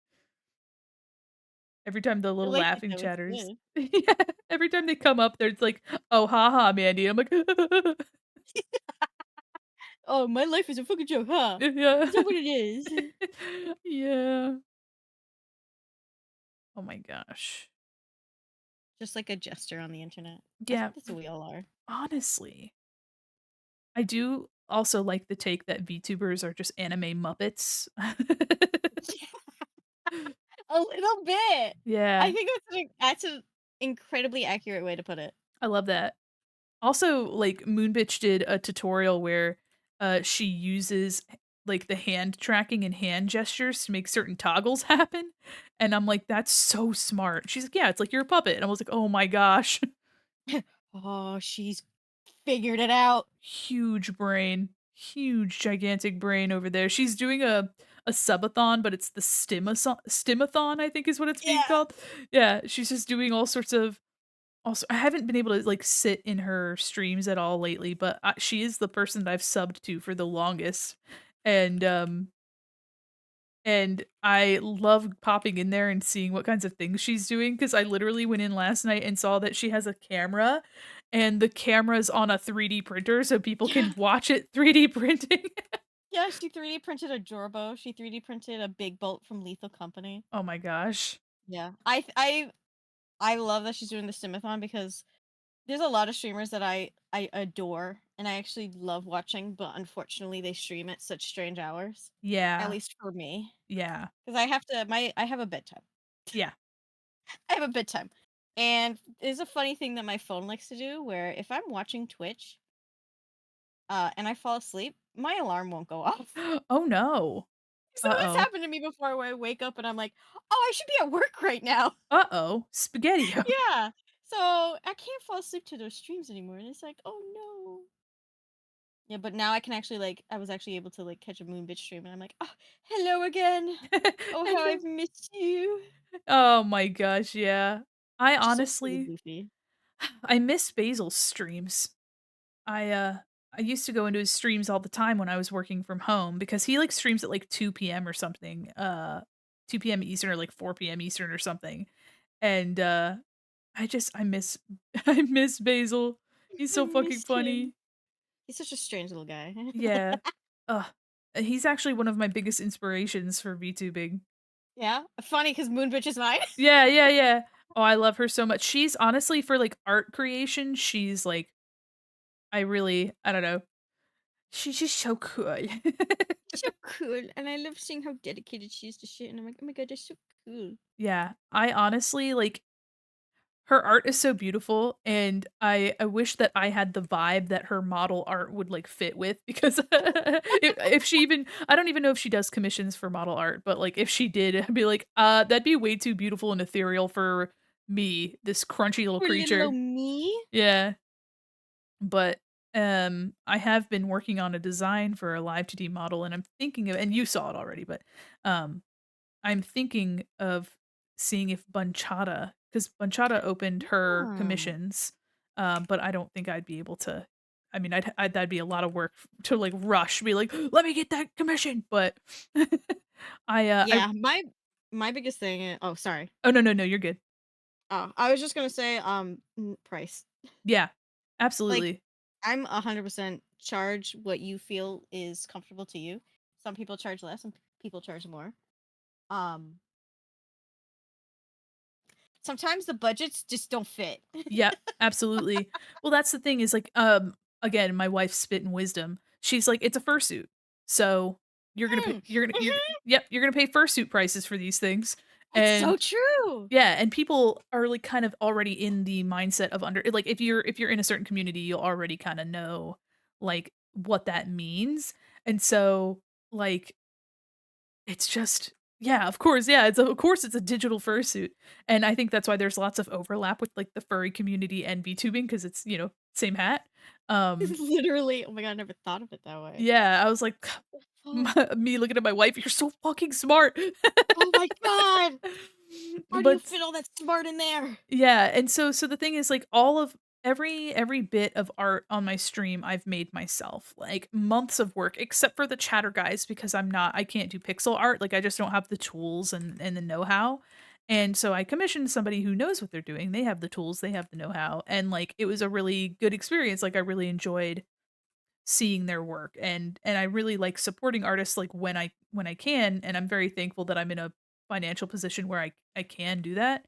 [SPEAKER 2] every time the
[SPEAKER 3] I
[SPEAKER 2] little
[SPEAKER 3] like it
[SPEAKER 2] laughing
[SPEAKER 3] though. It's
[SPEAKER 2] chatters.
[SPEAKER 3] good.
[SPEAKER 2] Yeah, every time they come up, there's like, "Oh, haha, Mandy." I'm like,
[SPEAKER 3] Oh, my life is a fucking joke, huh?
[SPEAKER 2] "Yeah."
[SPEAKER 3] Is that what it is?
[SPEAKER 2] Yeah. Oh my gosh.
[SPEAKER 3] Just like a jester on the internet. I
[SPEAKER 2] Yeah,
[SPEAKER 3] think that's what we all are.
[SPEAKER 2] honestly. I do also like the take that VTubers are just anime Muppets.
[SPEAKER 3] A little bit. I
[SPEAKER 2] Yeah,
[SPEAKER 3] think that's an incredibly accurate way to put it.
[SPEAKER 2] I love that. Also, like, Moonbitch did a tutorial where, she uses, like, the hand tracking and hand gestures to make certain toggles happen, and I'm like, "That's so smart." She's like, "Yeah, it's like you're a puppet," and I was like, "Oh my gosh."
[SPEAKER 3] Oh, she's figured it out.
[SPEAKER 2] Huge brain. Huge gigantic brain over there. She's doing a subathon, but it's the stimathon, I think is what it's being
[SPEAKER 3] Yeah.
[SPEAKER 2] called. Yeah, she's just doing all sorts of also I haven't been able to, like, sit in her streams at all lately, but, she is the person that I've subbed to for the longest, and, um and I love popping in there and seeing what kinds of things she's doing because I literally went in last night and saw that she has a camera, and the camera's on a 3D printer so people
[SPEAKER 3] Yeah.
[SPEAKER 2] can watch it 3D printing.
[SPEAKER 3] Yeah, she 3D printed a Jorbo. She 3D printed a big bolt from Lethal Company.
[SPEAKER 2] Oh my gosh.
[SPEAKER 3] Yeah. I love that she's doing the Simathon because there's a lot of streamers that I adore and I actually love watching, but unfortunately they stream at such strange hours. At
[SPEAKER 2] Yeah.
[SPEAKER 3] least for me.
[SPEAKER 2] Yeah.
[SPEAKER 3] Because I have a bedtime.
[SPEAKER 2] Yeah.
[SPEAKER 3] I have a bedtime. And there's a funny thing that my phone likes to do where if I'm watching Twitch, and I fall asleep, my alarm won't go off.
[SPEAKER 2] Oh, no.
[SPEAKER 3] So it's
[SPEAKER 2] Uh-oh.
[SPEAKER 3] happened to me before where I wake up and I'm like, "Oh, I should be at work right now."
[SPEAKER 2] Uh-oh. Spaghetti-O.
[SPEAKER 3] Yeah. So I can't fall asleep to those streams anymore. And it's like, oh no. Yeah, but now I can actually like I was actually able to like catch a Moon Bitch stream and I'm like, oh, hello again. Oh, how
[SPEAKER 2] Hello.
[SPEAKER 3] I've missed you.
[SPEAKER 2] Oh my gosh, yeah. I
[SPEAKER 3] She's so silly
[SPEAKER 2] honestly
[SPEAKER 3] goofy.
[SPEAKER 2] I miss Basil's streams. I, uh, I used to go into his streams all the time when I was working from home because he, like, streams at, like, 2 PM or something, 2 PM Eastern or, like, 4 PM Eastern or something, and, I miss I miss Basil. He's
[SPEAKER 3] I
[SPEAKER 2] so fucking
[SPEAKER 3] missed him.
[SPEAKER 2] funny.
[SPEAKER 3] He's such a strange little guy.
[SPEAKER 2] Yeah. Ugh. He's actually one of my biggest inspirations for VTubing.
[SPEAKER 3] Yeah. Funny because Moon Bitch is mine.
[SPEAKER 2] Yeah, yeah, yeah. Oh, I love her so much. She's honestly for, like, art creation, she's, like I don't know. She's just so cool.
[SPEAKER 3] So cool. And I love seeing how dedicated she is to shit. And I'm like, oh my god, that's so cool.
[SPEAKER 2] Yeah, I honestly like her art is so beautiful and I wish that I had the vibe that her model art would like fit with because if she even I don't even know if she does commissions for model art, but like if she did, I'd be like, that'd be way too beautiful and ethereal for me, this crunchy little
[SPEAKER 3] For little
[SPEAKER 2] creature.
[SPEAKER 3] old me.
[SPEAKER 2] Yeah. But I have been working on a design for a live 2D model and I'm thinking of and you saw it already, but um I'm thinking of seeing if because Bunchata opened her
[SPEAKER 3] Oh.
[SPEAKER 2] commissions, but I don't think I'd be able to I mean, that'd be a lot of work to, like, rush, be like, "Let me get that commission," but I
[SPEAKER 3] Yeah, my biggest thing oh, sorry.
[SPEAKER 2] oh, no, no, no, you're good.
[SPEAKER 3] Oh, I was just gonna say, price.
[SPEAKER 2] Yeah,
[SPEAKER 3] Like,
[SPEAKER 2] absolutely.
[SPEAKER 3] I'm 100% charge what you feel is comfortable to you. Some people charge less, some people charge more. Um, Sometimes the budgets just don't fit.
[SPEAKER 2] Yep, absolutely. Well, that's the thing is, like, again, my wife's spitting wisdom. She's like, "It's a fursuit, so
[SPEAKER 3] Mm,
[SPEAKER 2] you're
[SPEAKER 3] mhm.
[SPEAKER 2] yep, you're gonna pay fursuit prices for these things."
[SPEAKER 3] It's so
[SPEAKER 2] And
[SPEAKER 3] true.
[SPEAKER 2] yeah, and people are, like, kind of already in the mindset of like, if you're in a certain community, you'll already kinda know, like, what that means, and so, like, it's just yeah, of course, yeah, of course it's a digital fursuit, and I think that's why there's lots of overlap with, like, the furry community and VTubing because it's, same hat. Um,
[SPEAKER 3] Literally. Oh my god, I never thought of it that way.
[SPEAKER 2] yeah, I was like,
[SPEAKER 3] Fuck.
[SPEAKER 2] me looking at my wife, "You're so fucking smart."
[SPEAKER 3] Oh my god. How do you
[SPEAKER 2] But
[SPEAKER 3] fit all that smart in there?
[SPEAKER 2] yeah, and so the thing is, like, all of every bit of art on my stream I've made myself, like, months of work, except for the chatter guys because I can't do pixel art, like, I just don't have the tools and the know-how, and so I commissioned somebody who knows what they're doing, they have the tools, they have the know-how, and, like, it was a really good experience, like, I really enjoyed seeing their work, and I really like supporting artists, like, when I can, and I'm very thankful that I'm in a financial position where I can do that.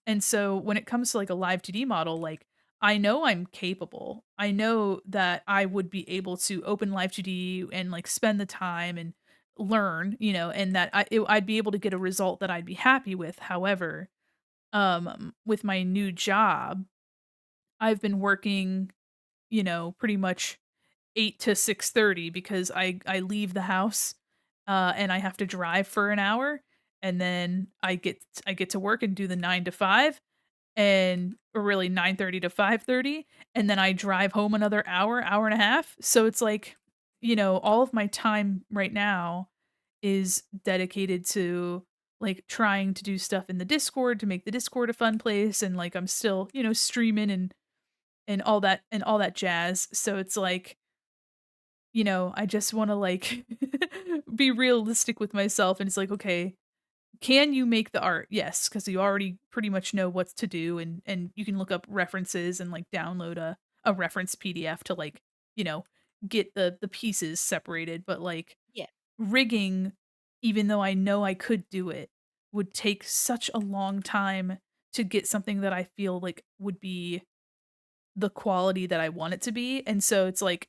[SPEAKER 2] And so when it comes to like a live 2D model, like I know I'm capable. I know that I would be able to open live 2D and like spend the time and learn, and that I'd be able to get a result that I'd be happy with. However, with my new job, I've been working, pretty much 8 to 6:30 because I leave the house and I have to drive for an hour and then I get to work and do the 9 to 5 or really 9:30 to 5:30, and then I drive home another hour, hour and a half. So it's like, all of my time right now is dedicated to like trying to do stuff in the Discord to make the Discord a fun place, and like I'm still, streaming and all that jazz. So it's like, I just want to like be realistic with myself, and it's like, okay, can you make the art? Yes, because you already pretty much know what to do, and you can look up references and like download a reference PDF to like, you know, get the pieces separated. But like
[SPEAKER 3] Yeah.
[SPEAKER 2] rigging, even though I know I could do it, would take such a long time to get something that I feel like would be the quality that I want it to be. And so it's like,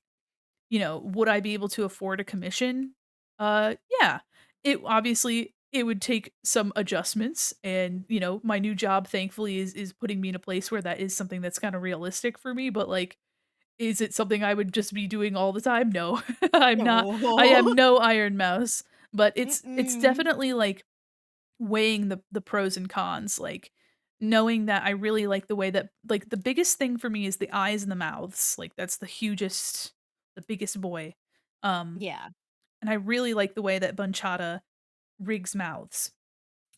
[SPEAKER 2] would I be able to afford a commission? Yeah. It would take some adjustments, and my new job thankfully is putting me in a place where that is something that's kind of realistic for me, but like is it something I would just be doing all the time? No. I'm not. I
[SPEAKER 3] No.
[SPEAKER 2] am no Iron Mouse, but it's
[SPEAKER 3] Mm-mm.
[SPEAKER 2] definitely like weighing the pros and cons, like knowing that I really like the way that like the biggest thing for me is the eyes and the mouths. Like that's the biggest boy. Um
[SPEAKER 3] Yeah.
[SPEAKER 2] and I really like the way that Bunchata rigs mouths.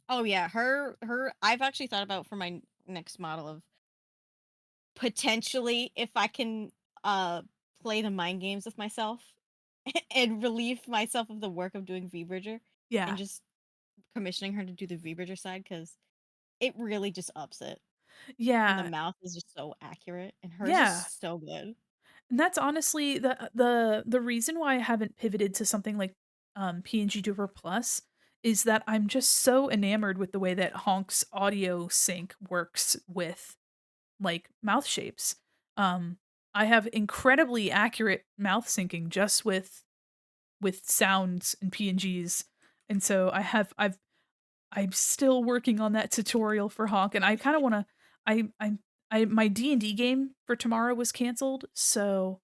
[SPEAKER 3] Oh yeah. Her. I've actually thought about for my next model of potentially if I can play the mind games with myself and relieve myself of the work of doing V-Bridger and
[SPEAKER 2] Yeah.
[SPEAKER 3] just commissioning her to do the V-Bridger side because it really just ups it. And the
[SPEAKER 2] Yeah.
[SPEAKER 3] mouth is just so accurate and hers is
[SPEAKER 2] Yeah.
[SPEAKER 3] so good.
[SPEAKER 2] And that's honestly the reason why I haven't pivoted to something like PNG Duper Plus is that I'm just so enamored with the way that Honk's audio sync works with like mouth shapes. Um I have incredibly accurate mouth syncing just with sounds and PNGs. And so I'm still working on that tutorial for Honk, and I kind of want to I my D&D game for tomorrow was canceled, so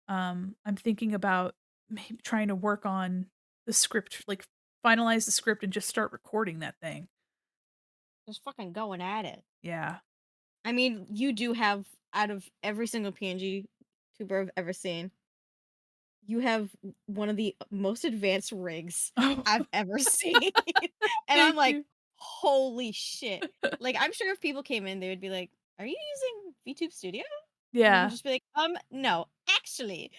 [SPEAKER 2] I'm thinking about maybe trying to work on the script, like finalize the script and just start recording that thing.
[SPEAKER 3] Just fucking going at it.
[SPEAKER 2] Yeah.
[SPEAKER 3] I mean, you do have out of every single PNG tuber I've ever seen, you have one of the most advanced rigs
[SPEAKER 2] Oh,
[SPEAKER 3] I've ever seen. And I'm
[SPEAKER 2] thank
[SPEAKER 3] like,
[SPEAKER 2] you.
[SPEAKER 3] holy shit. Like, I'm sure if people came in, they would be like, are you using VTube Studio? And you can
[SPEAKER 2] Yeah.
[SPEAKER 3] just be like, no, actually.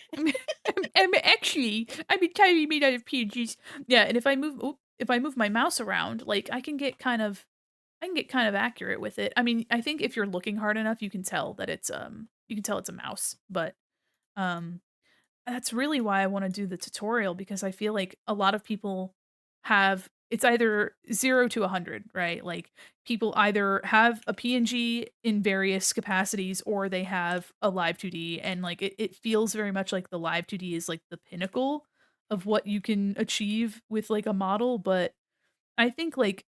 [SPEAKER 2] Actually, I'm entirely made out of PNGs. Yeah, and if I move my mouse around, like I can get kind of accurate with it. I mean, I think if you're looking hard enough, you can tell it's a mouse, but um that's really why I wanna do the tutorial, because I feel like a lot of people have it's either 0 to 100, right? Like, people either have a PNG in various capacities or they have a Live 2D, and, like, it feels very much like the Live 2D is, like, the pinnacle of what you can achieve with, like, a model, but I think, like,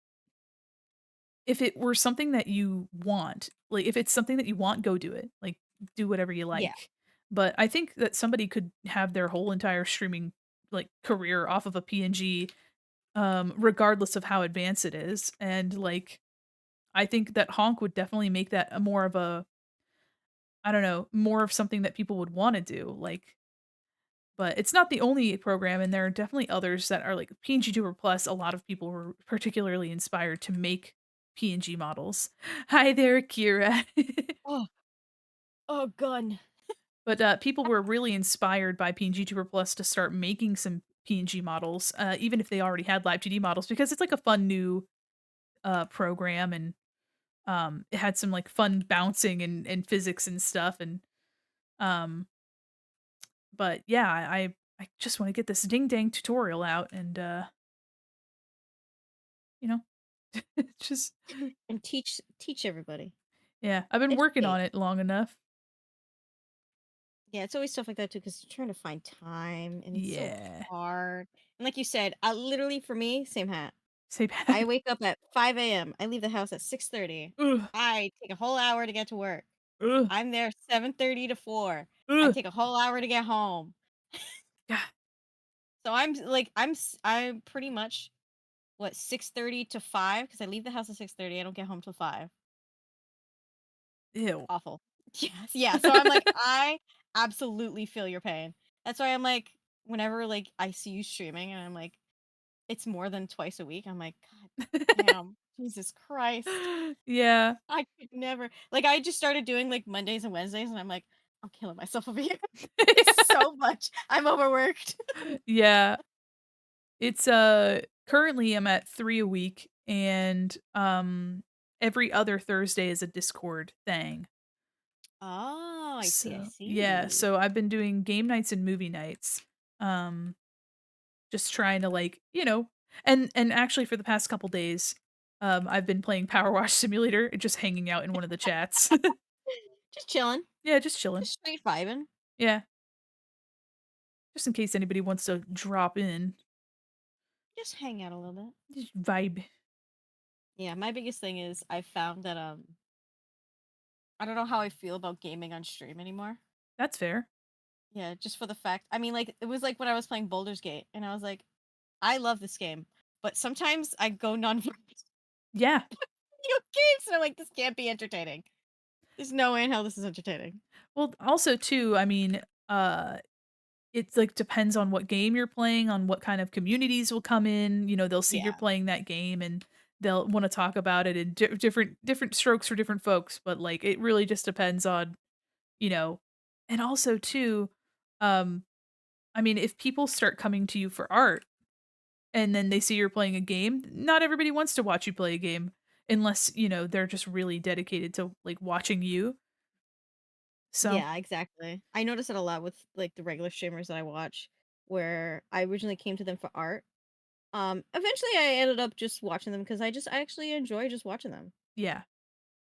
[SPEAKER 2] if it were something that you want, like, if it's something that you want, go do it. Like, do whatever you
[SPEAKER 3] Yeah.
[SPEAKER 2] like. But I think that somebody could have their whole entire streaming, like, career off of a PNG, regardless of how advanced it is, and, like, I think that Honk would definitely make that a more of a I don't know, more of something that people would wanna do, like but it's not the only program, and there are definitely others that are like PNG Tuber Plus. A lot of people were particularly inspired to make PNG models. Hi there, Kira.
[SPEAKER 3] Oh, oh, gun.
[SPEAKER 2] But people were really inspired by PNG Tuber Plus to start making some PNG models, even if they already had live 2D models, because it's like a fun new program, and it had some like fun bouncing and physics and stuff, and um, but yeah, I just want to get this ding dang tutorial out, and you know, just
[SPEAKER 3] And teach everybody.
[SPEAKER 2] yeah, I've been working
[SPEAKER 3] Educate.
[SPEAKER 2] on it long enough.
[SPEAKER 3] Yeah, it's always stuff like that too, because you're trying to find time and it's so
[SPEAKER 2] Yeah.
[SPEAKER 3] hard. And like you said, literally for me, same hat.
[SPEAKER 2] Say
[SPEAKER 3] I
[SPEAKER 2] bad.
[SPEAKER 3] wake up at 5 a.m. I leave the house at 6:30.
[SPEAKER 2] Ugh,
[SPEAKER 3] I take a whole hour to get to work.
[SPEAKER 2] ugh,
[SPEAKER 3] I'm there 7:30 to 4. I
[SPEAKER 2] ugh.
[SPEAKER 3] take a whole hour to get home.
[SPEAKER 2] God.
[SPEAKER 3] So I'm pretty much what 6:30 to 5 because I leave the house at 6:30. I don't get home till 5.
[SPEAKER 2] Ew.
[SPEAKER 3] Awful. Yes, yeah. So I'm like, I absolutely feel your pain. That's why I'm like, whenever like I see you streaming and I'm like, it's more than twice a week. I'm like, God damn, Jesus Christ.
[SPEAKER 2] Yeah.
[SPEAKER 3] I could never. Like, I just started doing like Mondays and Wednesdays, and I'm like, I'm killing myself over here. It's so much. I'm overworked.
[SPEAKER 2] Yeah. It's currently I'm at 3 a week and every other Thursday is a Discord thing.
[SPEAKER 3] Oh, I see. I
[SPEAKER 2] So, yeah,
[SPEAKER 3] see.
[SPEAKER 2] so I've been doing game nights and movie nights. Um just trying to like, and actually for the past couple days I've been playing Power Wash Simulator, just hanging out in one of the chats.
[SPEAKER 3] Just chilling.
[SPEAKER 2] Yeah, just chilling.
[SPEAKER 3] Just straight vibing.
[SPEAKER 2] Yeah, just in case anybody wants to drop in.
[SPEAKER 3] Just hang out a little bit.
[SPEAKER 2] Just vibe.
[SPEAKER 3] Yeah, my biggest thing is I found that I don't know how I feel about gaming on stream anymore.
[SPEAKER 2] That's fair.
[SPEAKER 3] Yeah, just for the fact. I mean, like it was like when I was playing Baldur's Gate, and I was like, I love this game, but sometimes I go non-video
[SPEAKER 2] Yeah.
[SPEAKER 3] games, and I'm like, this can't be entertaining. There's no way in hell this is entertaining.
[SPEAKER 2] Well, also too, I mean, it's like depends on what game you're playing, on what kind of communities will come in. They'll see you're
[SPEAKER 3] Yeah,
[SPEAKER 2] playing that game and they'll want to talk about it in different strokes for different folks. But like, it really just depends on, you know, and also too, um, I mean, if people start coming to you for art and then they see you're playing a game, not everybody wants to watch you play a game unless they're just really dedicated to like watching you. So
[SPEAKER 3] yeah, exactly. I notice it a lot with like the regular streamers that I watch, where I originally came to them for art. Eventually I ended up just watching them because I actually enjoy just watching them.
[SPEAKER 2] yeah,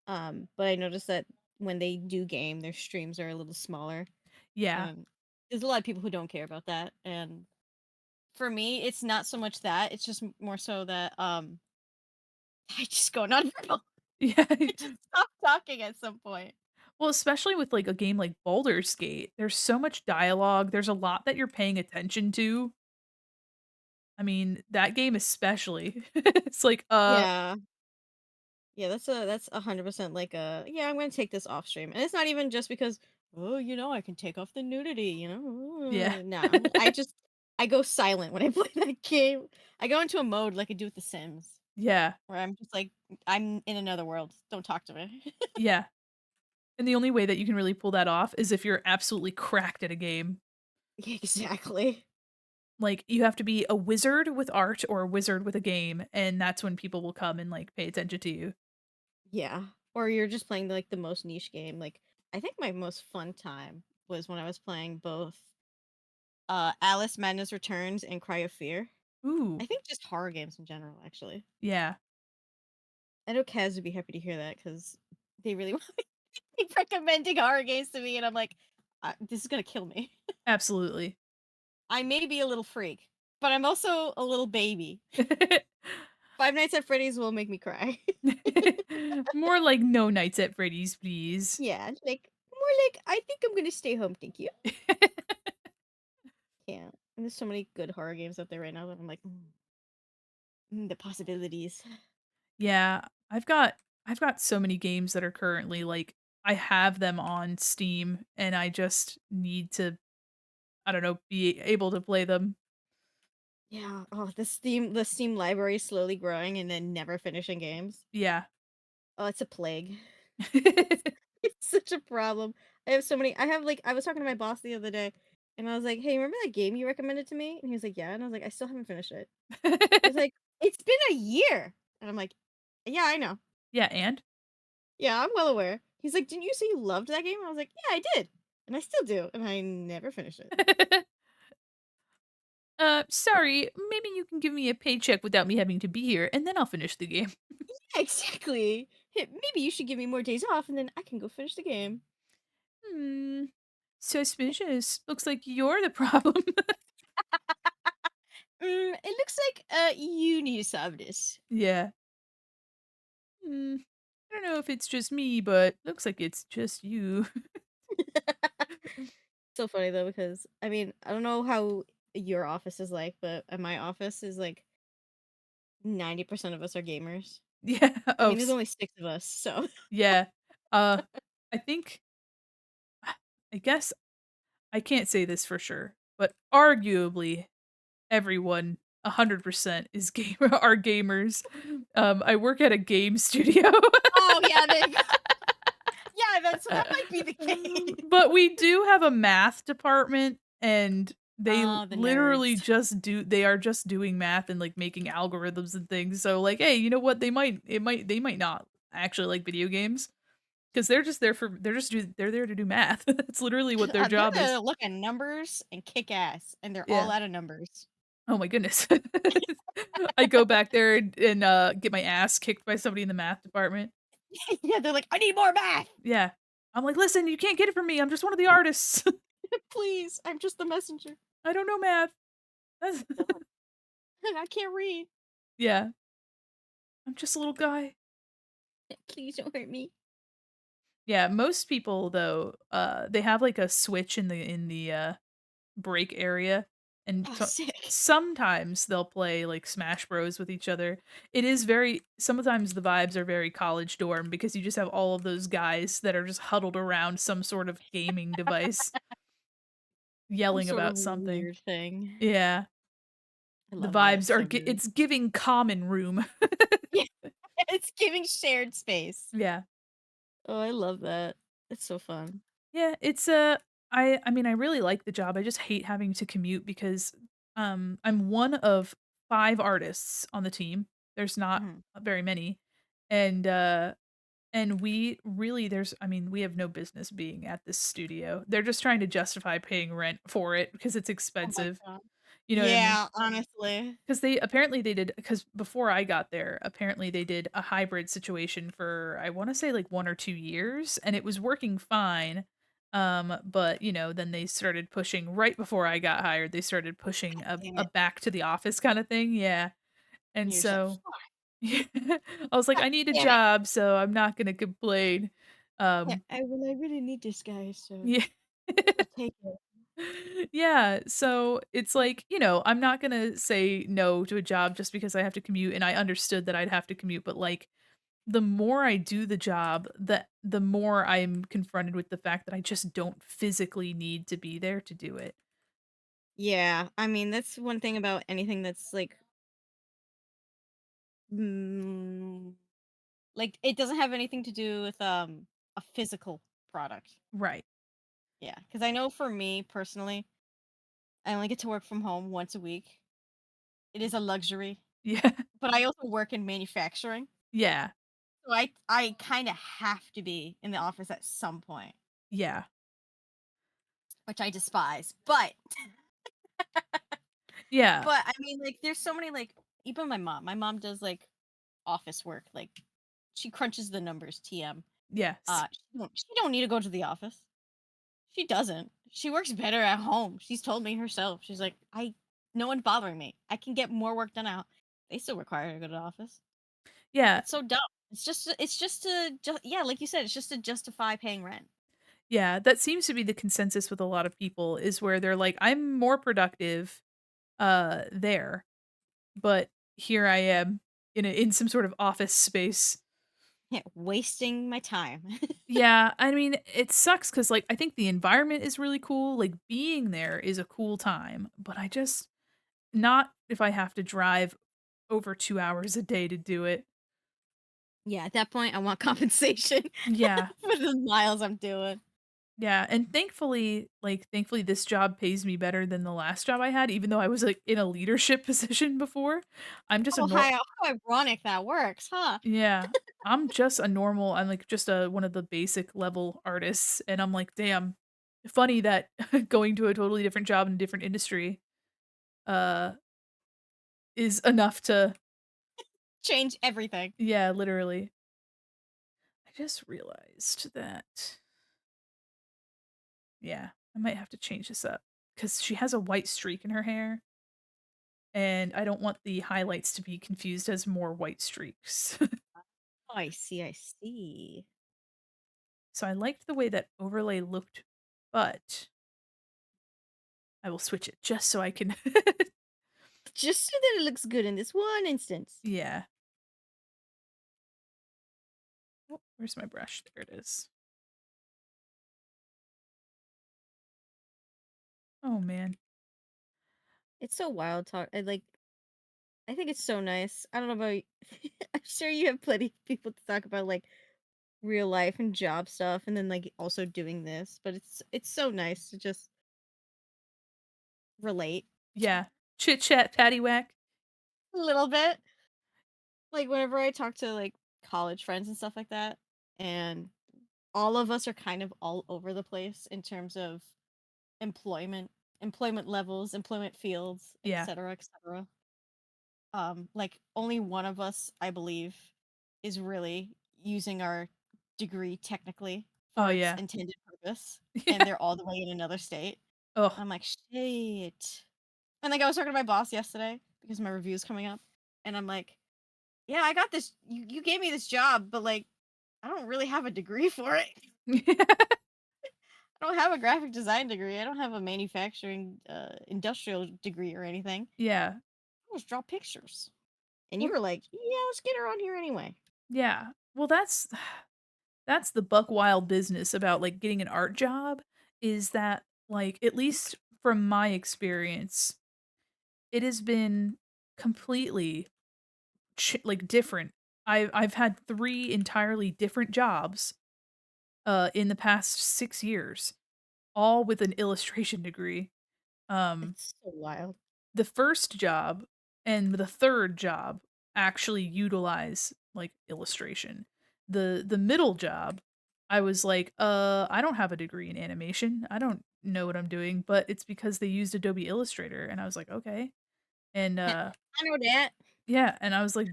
[SPEAKER 3] But I noticed that when they do game, their streams are a little smaller.
[SPEAKER 2] yeah,
[SPEAKER 3] And there's a lot of people who don't care about that. And for me, it's not so much that, it's just more so that I just go nonverbal.
[SPEAKER 2] yeah.
[SPEAKER 3] I just stop talking at some point.
[SPEAKER 2] Well, especially with, like, a game like Baldur's Gate, there's so much dialogue, there's a lot that you're paying attention to. I mean, that game especially. It's like,
[SPEAKER 3] Yeah. Yeah, that's 100% like a yeah, I'm gonna take this off stream. And it's not even just because, oh, I can take off the nudity,
[SPEAKER 2] yeah.
[SPEAKER 3] Nah, I go silent when I play that game. I go into a mode like I do with The Sims,
[SPEAKER 2] Yeah,
[SPEAKER 3] where I'm just like I'm in another world. Don't talk to me.
[SPEAKER 2] yeah, and the only way that you can really pull that off is if you're absolutely cracked at a game.
[SPEAKER 3] Yeah, exactly.
[SPEAKER 2] Like, you have to be a wizard with art or a wizard with a game, and that's when people will come and, like, pay attention to you.
[SPEAKER 3] Yeah. Or you're just playing like the most niche game. Like I think my most fun time was when I was playing both Alice Madness Returns and Cry of Fear.
[SPEAKER 2] Ooh,
[SPEAKER 3] I think just horror games in general, actually.
[SPEAKER 2] yeah,
[SPEAKER 3] I know Kaz would be happy to hear that because they really want to keep recommending horror games to me, and I'm like, this is gonna kill me.
[SPEAKER 2] absolutely.
[SPEAKER 3] I may be a little freak, but I'm also a little baby. Five Nights at Freddy's will make me cry.
[SPEAKER 2] More like No Nights at Freddy's, please.
[SPEAKER 3] Yeah, like more like I think I'm gonna stay home. Thank you. Yeah, and there's so many good horror games out there right now that I'm like, the possibilities.
[SPEAKER 2] Yeah, I've got so many games that are currently like I have them on Steam and I just need to I don't know, be able to play them.
[SPEAKER 3] Yeah. Oh, the Steam library is slowly growing and then never finishing games.
[SPEAKER 2] Yeah.
[SPEAKER 3] Oh, it's a plague. It's such a problem. I have so many. I have like I was talking to my boss the other day, and I was like, "Hey, remember that game you recommended to me?" And he was like, "Yeah." And I was like, "I still haven't finished it." He's like, "It's been a year," and I'm like, "Yeah, I know.
[SPEAKER 2] Yeah, and
[SPEAKER 3] Yeah, I'm well aware." He's like, "Didn't you say you loved that game?" I was like, "Yeah, I did, and I still do, and I never finished it."
[SPEAKER 2] sorry, maybe you can give me a paycheck without me having to be here and then I'll finish the game.
[SPEAKER 3] Yeah, exactly. Hey, maybe you should give me more days off, and then I can go finish the game.
[SPEAKER 2] Hmm. Suspicious. Looks like you're the problem.
[SPEAKER 3] It looks like you need to solve this.
[SPEAKER 2] Yeah. Hmm. I don't know if it's just me, but looks like it's just you.
[SPEAKER 3] So funny though because I mean I don't know how your office is like, but at my office is like 90% of us are gamers.
[SPEAKER 2] Yeah.
[SPEAKER 3] I
[SPEAKER 2] Oh,
[SPEAKER 3] mean, there's only 6 of us, so
[SPEAKER 2] yeah. Uh I think I guess I can't say this for sure, but arguably everyone 100% is gamer are gamers. I work at a game studio.
[SPEAKER 3] Oh yeah, there you go. Yeah, that might be the case.
[SPEAKER 2] But we do have a math department, and they
[SPEAKER 3] Oh, the
[SPEAKER 2] literally
[SPEAKER 3] nerds.
[SPEAKER 2] just they are just doing math and, like, making algorithms and things, so, like, hey, you know what? They might not actually like video games because 'cause they're just there for they're there to do math. That's literally what their
[SPEAKER 3] They're
[SPEAKER 2] job
[SPEAKER 3] there
[SPEAKER 2] is.
[SPEAKER 3] to look at numbers and kick ass, and they're all
[SPEAKER 2] Yeah.
[SPEAKER 3] out of numbers.
[SPEAKER 2] Oh my goodness. I go back there and, get my ass kicked by somebody in the math department.
[SPEAKER 3] Yeah, they're like, "I need more math,
[SPEAKER 2] Yeah. I'm like, "Listen, you can't get it from me, I'm just one of the artists.
[SPEAKER 3] please. I'm just the messenger.
[SPEAKER 2] I don't know math." That's
[SPEAKER 3] God, I can't read.
[SPEAKER 2] Yeah. I'm just a little guy.
[SPEAKER 3] Please don't hurt me."
[SPEAKER 2] Yeah, most people though, they have, like, a switch in the, break area, and
[SPEAKER 3] Oh,
[SPEAKER 2] so
[SPEAKER 3] sick.
[SPEAKER 2] sometimes they'll play, like, Smash Bros with each other. It is very sometimes the vibes are very college dorm because you just have all of those guys that are just huddled around some sort of gaming device,
[SPEAKER 3] Some
[SPEAKER 2] yelling
[SPEAKER 3] sort of
[SPEAKER 2] about something.
[SPEAKER 3] weird thing.
[SPEAKER 2] Yeah,
[SPEAKER 3] I
[SPEAKER 2] the
[SPEAKER 3] love that.
[SPEAKER 2] vibes
[SPEAKER 3] It's
[SPEAKER 2] are
[SPEAKER 3] so good.
[SPEAKER 2] it's giving common room.
[SPEAKER 3] Yeah, it's giving shared space.
[SPEAKER 2] Yeah.
[SPEAKER 3] Oh, I love that. It's so fun.
[SPEAKER 2] Yeah, it's, I mean, I really like the job, I just hate having to commute because, I'm one of 5 artists on the team. There's not
[SPEAKER 3] Mhm.
[SPEAKER 2] very many, and, we really I mean, we have no business being at this studio. They're just trying to justify paying rent for it because it's
[SPEAKER 3] Oh my
[SPEAKER 2] expensive.
[SPEAKER 3] god.
[SPEAKER 2] You know what I mean?
[SPEAKER 3] Yeah, honestly.
[SPEAKER 2] Because they did because before I got there, apparently they did a hybrid situation for, I wanna say, like, 1 or 2 years, and it was working fine, but, then they started pushing right before I got hired, they started pushing
[SPEAKER 3] Damn
[SPEAKER 2] a
[SPEAKER 3] it.
[SPEAKER 2] back to the office kinda thing, yeah, and
[SPEAKER 3] You're just like,
[SPEAKER 2] so
[SPEAKER 3] "Fuck,
[SPEAKER 2] yeah, I was like, "I need a
[SPEAKER 3] damn it."
[SPEAKER 2] job, so I'm not gonna complain."
[SPEAKER 3] Yeah,
[SPEAKER 2] Um,
[SPEAKER 3] I really need this guy, so
[SPEAKER 2] yeah.
[SPEAKER 3] I'll take it.
[SPEAKER 2] Yeah, so it's like, I'm not gonna say no to a job just because I have to commute, and I understood that I'd have to commute, but, like, the more I do the job, the more I'm confronted with the fact that I just don't physically need to be there to do it.
[SPEAKER 3] Yeah, I mean, that's one thing about anything that's mm, like it doesn't have anything to do with a physical product.
[SPEAKER 2] Right.
[SPEAKER 3] Yeah, because I know for me personally, I only get to work from home once a week. It is a luxury,
[SPEAKER 2] Yeah.
[SPEAKER 3] but I also work in manufacturing,
[SPEAKER 2] Yeah.
[SPEAKER 3] so I kind of have to be in the office at some point,
[SPEAKER 2] Yeah.
[SPEAKER 3] which I despise.
[SPEAKER 2] Yeah.
[SPEAKER 3] But I mean, like, there's so many even my mom does office work, like she crunches the numbers. TM.
[SPEAKER 2] Yes.
[SPEAKER 3] She don't need to go to the office. She doesn't. She works better at home. She's told me herself. She's like, no one's bothering me. I can get more work done out. They still require her to go to the office.
[SPEAKER 2] Yeah.
[SPEAKER 3] It's so dumb. Yeah, like you said, it's just to justify paying rent.
[SPEAKER 2] Yeah, that seems to be the consensus with a lot of people is where they're like, "I'm more productive, there, but here I am in some sort of office space."
[SPEAKER 3] Yeah, wasting my time.
[SPEAKER 2] Yeah, I mean, it sucks because, like, I think the environment is really cool, like, being there is a cool time, but I just not if I have to drive over 2 hours a day to do it.
[SPEAKER 3] Yeah, at that point, I want compensation
[SPEAKER 2] Yeah,
[SPEAKER 3] for the miles I'm doing.
[SPEAKER 2] yeah, and thankfully, this job pays me better than the last job I had, even though I was, like, in a leadership position before. I'm just a
[SPEAKER 3] Oh,
[SPEAKER 2] nor
[SPEAKER 3] how ironic that works, huh?
[SPEAKER 2] Yeah, I'm, like, just a one of the basic level artists, and I'm like, "Damn, funny that going to a totally different job in a different industry, uh, is enough to."
[SPEAKER 3] Change everything.
[SPEAKER 2] Yeah, literally. I just realized that yeah, I might have to change this up because she has a white streak in her hair, and I don't want the highlights to be confused as more white streaks.
[SPEAKER 3] Oh, I see, I see.
[SPEAKER 2] So I liked the way that overlay looked, but I will switch it just so I can
[SPEAKER 3] Just so that it looks good in this one instance.
[SPEAKER 2] Yeah. Oh, where's my brush? There it is. Oh man.
[SPEAKER 3] It's so wild talk. I think it's so nice. I don't know about I'm sure you have plenty of people to talk about like real life and job stuff and then like also doing this, but it's so nice to just relate
[SPEAKER 2] Yeah. Chit chat, patty whack.
[SPEAKER 3] a little bit. Like whenever I talk to like college friends and stuff like that, and all of us are kind of all over the place in terms of employment, employment levels, employment fields,
[SPEAKER 2] Yeah.
[SPEAKER 3] etc., etc. Like only one of us, I believe, is really using our degree technically
[SPEAKER 2] Oh
[SPEAKER 3] for its
[SPEAKER 2] yeah.
[SPEAKER 3] intended purpose, and
[SPEAKER 2] Yeah.
[SPEAKER 3] they're all the way in another state.
[SPEAKER 2] Oh.
[SPEAKER 3] I'm like, shit. And like I was talking to my boss yesterday because my review's coming up, and I'm like, yeah, I got this. You gave me this job, but like, I don't really have a degree for it. I don't have a graphic design degree. I don't have a manufacturing industrial degree or anything.
[SPEAKER 2] Yeah.
[SPEAKER 3] I just draw pictures. And you
[SPEAKER 2] Well,
[SPEAKER 3] were like, yeah, let's get her on here anyway.
[SPEAKER 2] yeah. Well, that's the buck wild business about like getting an art job is that like at least from my experience, it has been completely like different. I've had 3 entirely different jobs in the past 6 years, all with an illustration degree. Um
[SPEAKER 3] It's so wild.
[SPEAKER 2] the first job and the third job actually utilize like illustration. The middle job, I was like, I don't have a degree in animation. I don't know what I'm doing, but it's because they used Adobe Illustrator and I was like, okay. And
[SPEAKER 3] I know that.
[SPEAKER 2] yeah, and I was like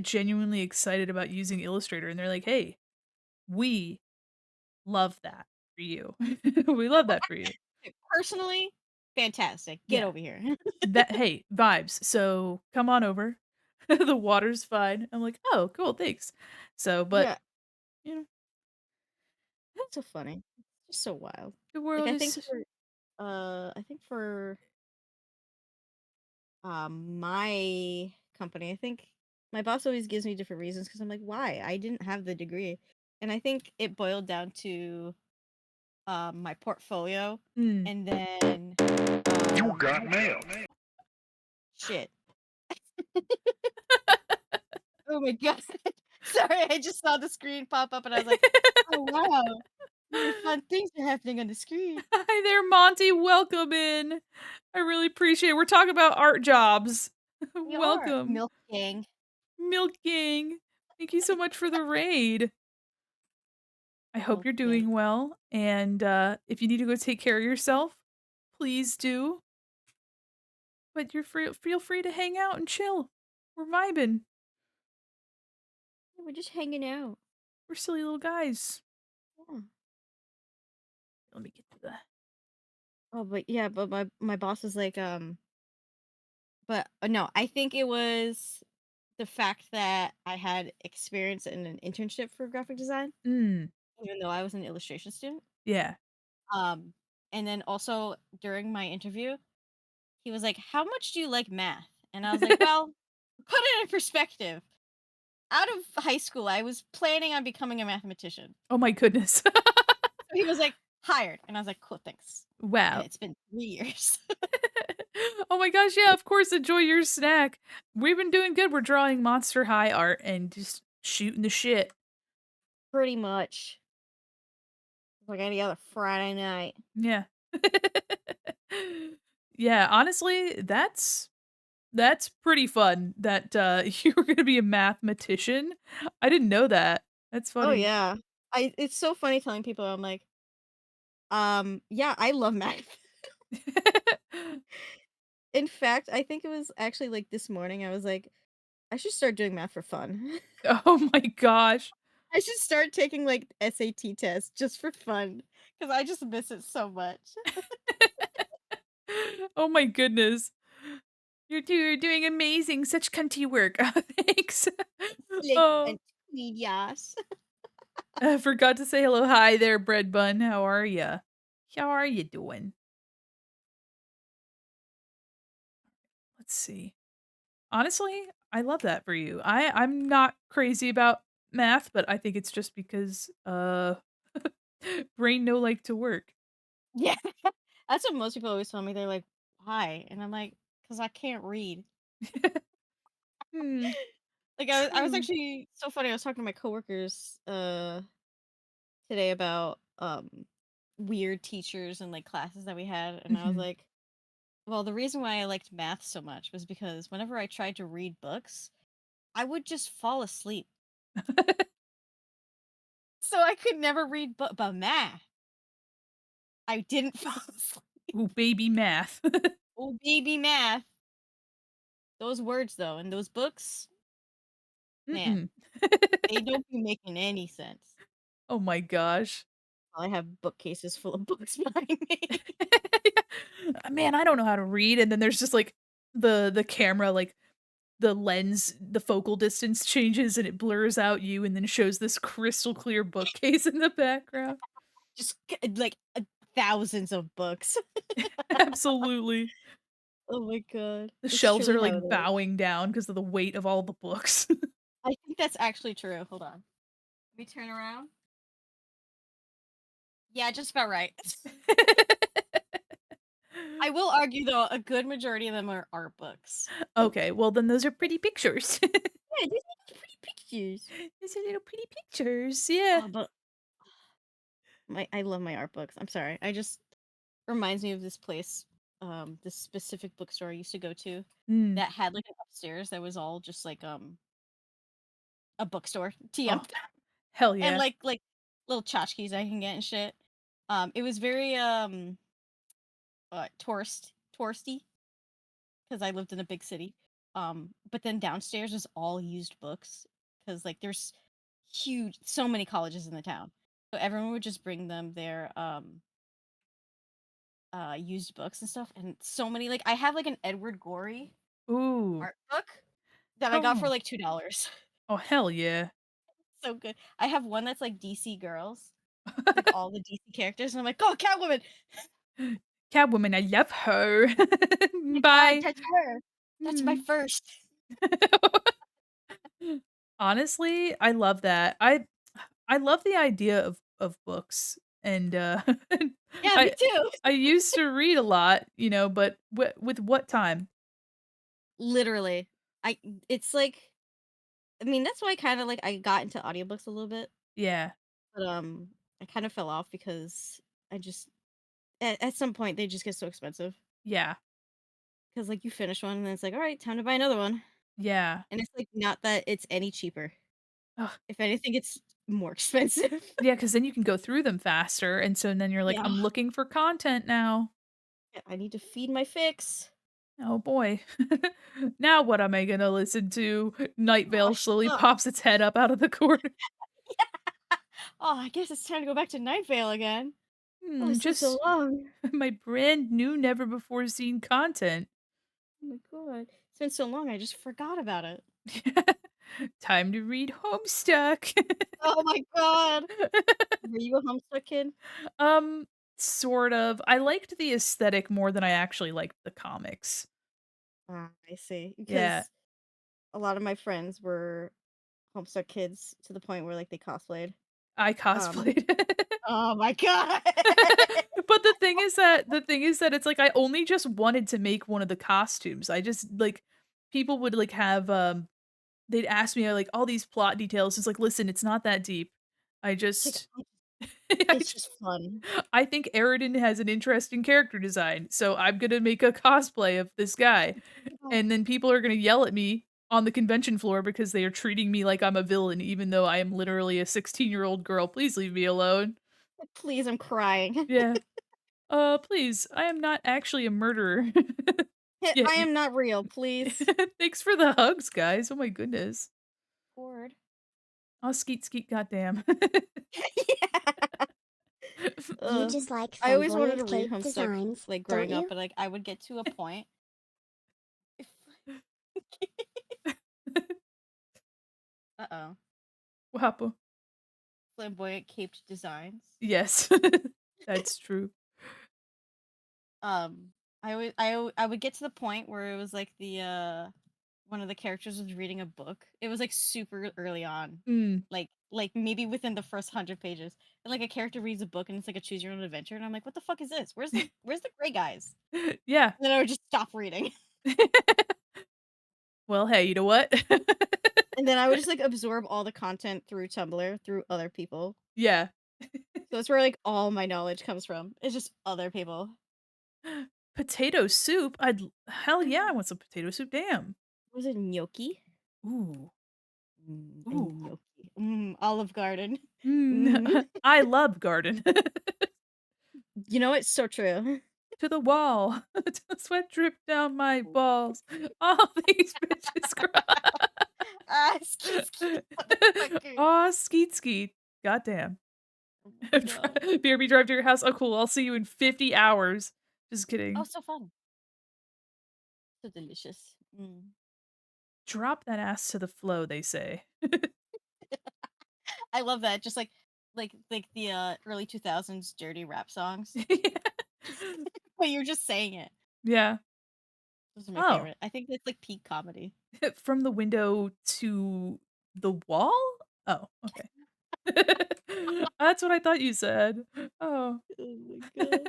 [SPEAKER 2] genuinely excited about using Illustrator and they're like, "Hey, we love that for you. We love that for you."
[SPEAKER 3] Personally, fantastic. Get
[SPEAKER 2] Yeah.
[SPEAKER 3] over here.
[SPEAKER 2] That hey, vibes. So come on over. The water's fine. I'm like, oh, cool, thanks. So, but
[SPEAKER 3] Yeah,
[SPEAKER 2] you know,
[SPEAKER 3] that's so funny. It's just so wild.
[SPEAKER 2] the
[SPEAKER 3] Like
[SPEAKER 2] world is
[SPEAKER 3] I think for my company, I think my boss always gives me different reasons because I'm like, why? I didn't have the degree. And I think it boiled down to my portfolio
[SPEAKER 2] mm.
[SPEAKER 3] and then
[SPEAKER 5] You got mail.
[SPEAKER 3] shit. Oh my god. Sorry, I just saw the screen pop up and I was like, oh wow. Really fun things are happening on the screen.
[SPEAKER 2] Hi there, Monty. Welcome in. I really appreciate it. We're talking about art jobs.
[SPEAKER 3] We are
[SPEAKER 2] Welcome.
[SPEAKER 3] Milk Gang.
[SPEAKER 2] Milk Gang. Thank you so much for the raid. I hope
[SPEAKER 3] Milk
[SPEAKER 2] you're
[SPEAKER 3] Gang.
[SPEAKER 2] doing well. And if you need to go take care of yourself, please do. But you're free, feel free to hang out and chill. We're vibing.
[SPEAKER 3] We're just hanging out.
[SPEAKER 2] We're silly little guys.
[SPEAKER 3] Yeah.
[SPEAKER 2] Let me get to the.
[SPEAKER 3] Oh, but yeah, but my boss was like, but no, I think it was the fact that I had experience in an internship for graphic design,
[SPEAKER 2] Mm,
[SPEAKER 3] even though I was an illustration student.
[SPEAKER 2] yeah.
[SPEAKER 3] Um, and then also during my interview, he was like, "How much do you like math?" And I was like, "Well, put it in perspective. Out of high school, I was planning on becoming a mathematician."
[SPEAKER 2] Oh my goodness.
[SPEAKER 3] So he was like, "Hired," and I was like, "Cool, thanks." And
[SPEAKER 2] Wow.
[SPEAKER 3] it's been 3 years.
[SPEAKER 2] Oh my gosh, yeah, of course, enjoy your snack. We've been doing good. We're drawing Monster High art and just shooting the shit.
[SPEAKER 3] Pretty much like any other Friday night.
[SPEAKER 2] Yeah. Yeah, honestly, that's pretty fun that you were gonna be a mathematician. I didn't know that. That's
[SPEAKER 3] Oh
[SPEAKER 2] funny.
[SPEAKER 3] yeah. It's so funny telling people I'm like, yeah, I love math. In fact, I think it was actually like this morning I was like, I should start doing math for fun.
[SPEAKER 2] Oh my gosh.
[SPEAKER 3] I should start taking like SAT tests just for fun cuz I just miss it so much.
[SPEAKER 2] Oh my goodness. You're doing amazing. Such cunty work. Thanks.
[SPEAKER 3] Like
[SPEAKER 2] Oh,
[SPEAKER 3] and yes.
[SPEAKER 2] I forgot to say hello. Hi there, bread bun. How are ya? How are you doing? Let's see. Honestly, I love that for you. I'm not crazy about math, but I think it's just because brain no like to work.
[SPEAKER 3] Yeah. That's what most people always tell me. They're like, "Why?" And I'm like, "Cause I can't read."
[SPEAKER 2] Hmm,
[SPEAKER 3] Like I was
[SPEAKER 2] true.
[SPEAKER 3] actually so funny. I was talking to my coworkers today about weird teachers and like classes that we had, and I was
[SPEAKER 2] Mhm.
[SPEAKER 3] like, well, the reason why I liked math so much was because whenever I tried to read books, I would just fall asleep. So I could never read but math. I didn't fall asleep.
[SPEAKER 2] Ooh, baby math.
[SPEAKER 3] Oh baby math. Those words though, and those books, man,
[SPEAKER 2] Mm-mm.
[SPEAKER 3] they don't be making any sense.
[SPEAKER 2] Oh my gosh.
[SPEAKER 3] I have bookcases full of books behind me.
[SPEAKER 2] Man, I don't know how to read, and then there's just, like, the camera, like, the lens, the focal distance changes, and it blurs out you and then shows this crystal clear bookcase in the background.
[SPEAKER 3] Just like thousands of books.
[SPEAKER 2] Absolutely.
[SPEAKER 3] Oh my god.
[SPEAKER 2] The
[SPEAKER 3] It's
[SPEAKER 2] shelves
[SPEAKER 3] truly
[SPEAKER 2] are,
[SPEAKER 3] how
[SPEAKER 2] like,
[SPEAKER 3] it is.
[SPEAKER 2] bowing down because of the weight of all the books.
[SPEAKER 3] I think that's actually true. Hold on. Let me turn around. Yeah, just about right. I will argue though, a good majority of them are art books.
[SPEAKER 2] Okay, well, then those are pretty pictures.
[SPEAKER 3] Yeah, these are pretty pictures.
[SPEAKER 2] These are little pretty pictures, yeah.
[SPEAKER 3] Oh, but I love my art books. I'm sorry. I just reminds me of this place, this specific bookstore I used to go to
[SPEAKER 2] Mm.
[SPEAKER 3] that had like an upstairs that was all just like a bookstore. TM.
[SPEAKER 2] Oh, hell
[SPEAKER 3] And
[SPEAKER 2] yeah.
[SPEAKER 3] like little tchotchkes I can get and shit. It was very touristy because I lived in a big city. But then downstairs was all used books because like there's so many colleges in the town, so everyone would just bring them their used books and stuff, and so many like I have like an Edward Gorey
[SPEAKER 2] Ooh.
[SPEAKER 3] art book that I got for
[SPEAKER 2] Oh.
[SPEAKER 3] like $2.
[SPEAKER 2] Oh, hell yeah.
[SPEAKER 3] So good. I have one that's like DC girls, like all the DC characters, and I'm like, oh, Catwoman.
[SPEAKER 2] Catwoman, I love her.
[SPEAKER 3] My god,
[SPEAKER 2] Bye.
[SPEAKER 3] that's her. That's my
[SPEAKER 2] Mm.
[SPEAKER 3] first.
[SPEAKER 2] Honestly, I love that. I love the idea of books, and,
[SPEAKER 3] Yeah, me
[SPEAKER 2] I
[SPEAKER 3] too.
[SPEAKER 2] I used to read a lot, but with what time?
[SPEAKER 3] Literally. I it's like I mean, that's why I kinda like I got into audiobooks a little bit,
[SPEAKER 2] Yeah.
[SPEAKER 3] but I kind of fell off because I just at some point they just get so expensive.
[SPEAKER 2] Yeah.
[SPEAKER 3] Cuz like you finish one and then it's like, "All right, time to buy another one."
[SPEAKER 2] Yeah.
[SPEAKER 3] And it's like not that it's any cheaper.
[SPEAKER 2] Ugh.
[SPEAKER 3] If anything, it's more expensive.
[SPEAKER 2] Yeah, because then you can go through them faster, and so then you're like,
[SPEAKER 3] Yeah.
[SPEAKER 2] "I'm looking for content now."
[SPEAKER 3] Yeah, I need to feed my fix.
[SPEAKER 2] Oh boy. Now what am I gonna listen to? Night
[SPEAKER 3] Oh,
[SPEAKER 2] Vale
[SPEAKER 3] shut
[SPEAKER 2] slowly
[SPEAKER 3] up.
[SPEAKER 2] pops its head up out of the corner.
[SPEAKER 3] Oh, I guess it's time to go back to Night Vale again. Oh,
[SPEAKER 2] Hmm,
[SPEAKER 3] it's been so
[SPEAKER 2] just
[SPEAKER 3] long.
[SPEAKER 2] my brand new, never before seen content.
[SPEAKER 3] Oh my god. It's been so long, I just forgot about it.
[SPEAKER 2] Time to read Homestuck.
[SPEAKER 3] Oh my god. Were you a Homestuck kid?
[SPEAKER 2] Um, sort of. I liked the aesthetic more than I actually liked the comics.
[SPEAKER 3] Ah, I see.
[SPEAKER 2] Yeah,
[SPEAKER 3] Because a lot of my friends were Homestuck kids to the point where like they cosplayed.
[SPEAKER 2] I
[SPEAKER 3] Um,
[SPEAKER 2] cosplayed.
[SPEAKER 3] oh my god.
[SPEAKER 2] But the thing is that it's like I only just wanted to make one of the costumes. I just like people would like have they'd ask me like all these plot details. It's like, listen, it's not that deep. I
[SPEAKER 3] It's like
[SPEAKER 2] just
[SPEAKER 3] it's just fun.
[SPEAKER 2] I think Aridin has an interesting character design, so I'm gonna make a cosplay of this guy.
[SPEAKER 3] Oh,
[SPEAKER 2] And then people are gonna yell at me on the convention floor because they are treating me like I'm a villain, even though I am literally a 16-year-old girl. Please leave me alone.
[SPEAKER 3] please, I'm crying.
[SPEAKER 2] Yeah. Please, I am not actually a murderer. Yeah,
[SPEAKER 3] I am not real, please.
[SPEAKER 2] thanks for the hugs, guys. Oh my goodness.
[SPEAKER 3] Word.
[SPEAKER 2] Oh, skeet skeet, goddamn.
[SPEAKER 3] Yeah.
[SPEAKER 4] You
[SPEAKER 3] Ugh.
[SPEAKER 4] just like
[SPEAKER 3] I always wanted to
[SPEAKER 4] flamboyant
[SPEAKER 3] read
[SPEAKER 4] cake
[SPEAKER 3] Homestuck
[SPEAKER 4] designs,
[SPEAKER 3] like
[SPEAKER 4] don't
[SPEAKER 3] growing up,
[SPEAKER 4] you?
[SPEAKER 3] but like I would get to a point. If... Uh-oh.
[SPEAKER 2] What happened?
[SPEAKER 3] Flamboyant caped designs.
[SPEAKER 2] Yes, that's true.
[SPEAKER 3] Um, I would get to the point where it was like one of the characters was reading a book. It was like super early on,
[SPEAKER 2] Mm.
[SPEAKER 3] like maybe within the first 100 pages. And, like a character reads a book and it's like a choose your own adventure, and I'm like, what the fuck is this? Where's the gray guys?
[SPEAKER 2] Yeah.
[SPEAKER 3] And then I would just stop reading,
[SPEAKER 2] Well, hey, you know what?
[SPEAKER 3] and then I would just like absorb all the content through Tumblr through other people.
[SPEAKER 2] Yeah.
[SPEAKER 3] So that's where like all my knowledge comes from. It's just other people.
[SPEAKER 2] Potato soup? Hell yeah, I want some potato soup, damn.
[SPEAKER 3] Was it gnocchi?
[SPEAKER 2] Ooh.
[SPEAKER 3] A
[SPEAKER 2] Ooh.
[SPEAKER 3] gnocchi. Olive Garden.
[SPEAKER 2] I love garden.
[SPEAKER 3] You know it's so true.
[SPEAKER 2] To the wall. Till the sweat drip down my balls. All these bitches cry.
[SPEAKER 3] Skeet skeet, motherfucker.
[SPEAKER 2] Aw, skeet skeet. Goddamn.
[SPEAKER 3] Oh my god.
[SPEAKER 2] BRB drive to your house. Oh, cool. I'll see you in 50 hours. Just kidding.
[SPEAKER 3] Oh, so fun. So delicious.
[SPEAKER 2] Drop that ass to the flow, they say.
[SPEAKER 3] I love that. Just like the early 2000s dirty rap songs. But you're just saying it.
[SPEAKER 2] Yeah.
[SPEAKER 3] Those are my
[SPEAKER 2] Oh.
[SPEAKER 3] favorite. I think it's like peak comedy.
[SPEAKER 2] From the window to the wall? Oh, okay. That's what I thought you said. Oh.
[SPEAKER 3] Oh my god.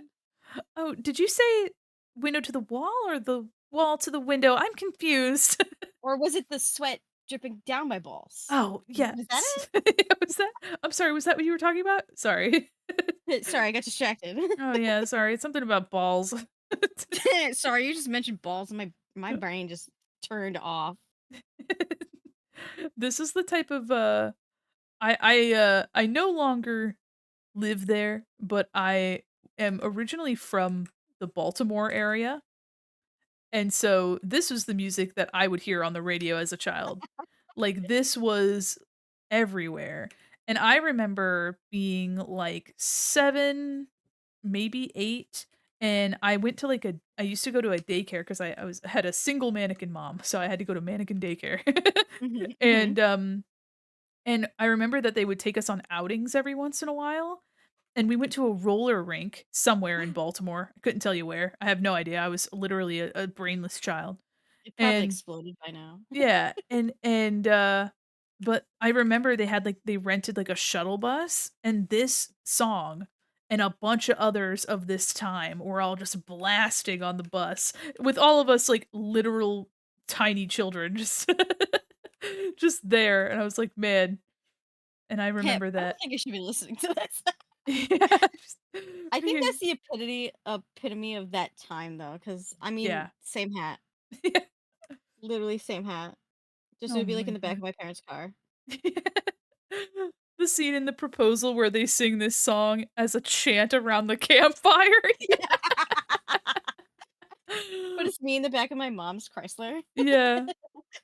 [SPEAKER 2] Oh, did you say window to the wall or the wall to the window? I'm confused.
[SPEAKER 3] Or was it the sweat dripping down my balls?
[SPEAKER 2] Oh,
[SPEAKER 3] Was that
[SPEAKER 2] yes. Was that I'm sorry, was that what you were talking about? Sorry.
[SPEAKER 3] it? Sorry, I got distracted.
[SPEAKER 2] Oh, yeah, sorry. It's something about balls.
[SPEAKER 3] Sorry, you just mentioned balls and my brain just turned off.
[SPEAKER 2] This is the type of, I no longer live there, but I am originally from the Baltimore area, and so this was the music that I would hear on the radio as a child. Like, this was everywhere, and I remember being, like, 7, maybe 8, and I went to, like, I used to go to a daycare because I had a single mannequin mom, so I had to go to mannequin daycare.
[SPEAKER 3] Mhm, mhm.
[SPEAKER 2] And, I remember that they would take us on outings every once in a while, and we went to a roller rink somewhere in Baltimore. I couldn't tell you where. I have no idea. I was literally a brainless child.
[SPEAKER 3] It probably
[SPEAKER 2] And
[SPEAKER 3] exploded by now.
[SPEAKER 2] yeah, but I remember they rented like a shuttle bus, and this song and a bunch of others of this time were all just blasting on the bus with all of us like literal tiny children just just there, and I was like, "Man." And I
[SPEAKER 3] Pip,
[SPEAKER 2] remember
[SPEAKER 3] I don't
[SPEAKER 2] that.
[SPEAKER 3] think I should be listening to this.
[SPEAKER 2] Yeah, just
[SPEAKER 3] I think
[SPEAKER 2] freaking
[SPEAKER 3] that's the epitome of that time though, because I mean,
[SPEAKER 2] yeah.
[SPEAKER 3] same hat.
[SPEAKER 2] Yeah.
[SPEAKER 3] Literally same hat. Just it
[SPEAKER 2] Oh
[SPEAKER 3] would be like in
[SPEAKER 2] my
[SPEAKER 3] the back of
[SPEAKER 2] god.
[SPEAKER 3] my parents' car.
[SPEAKER 2] The scene in the proposal where they sing this song as a chant around the campfire.
[SPEAKER 3] But it's me in the back of my mom's Chrysler
[SPEAKER 2] Yeah,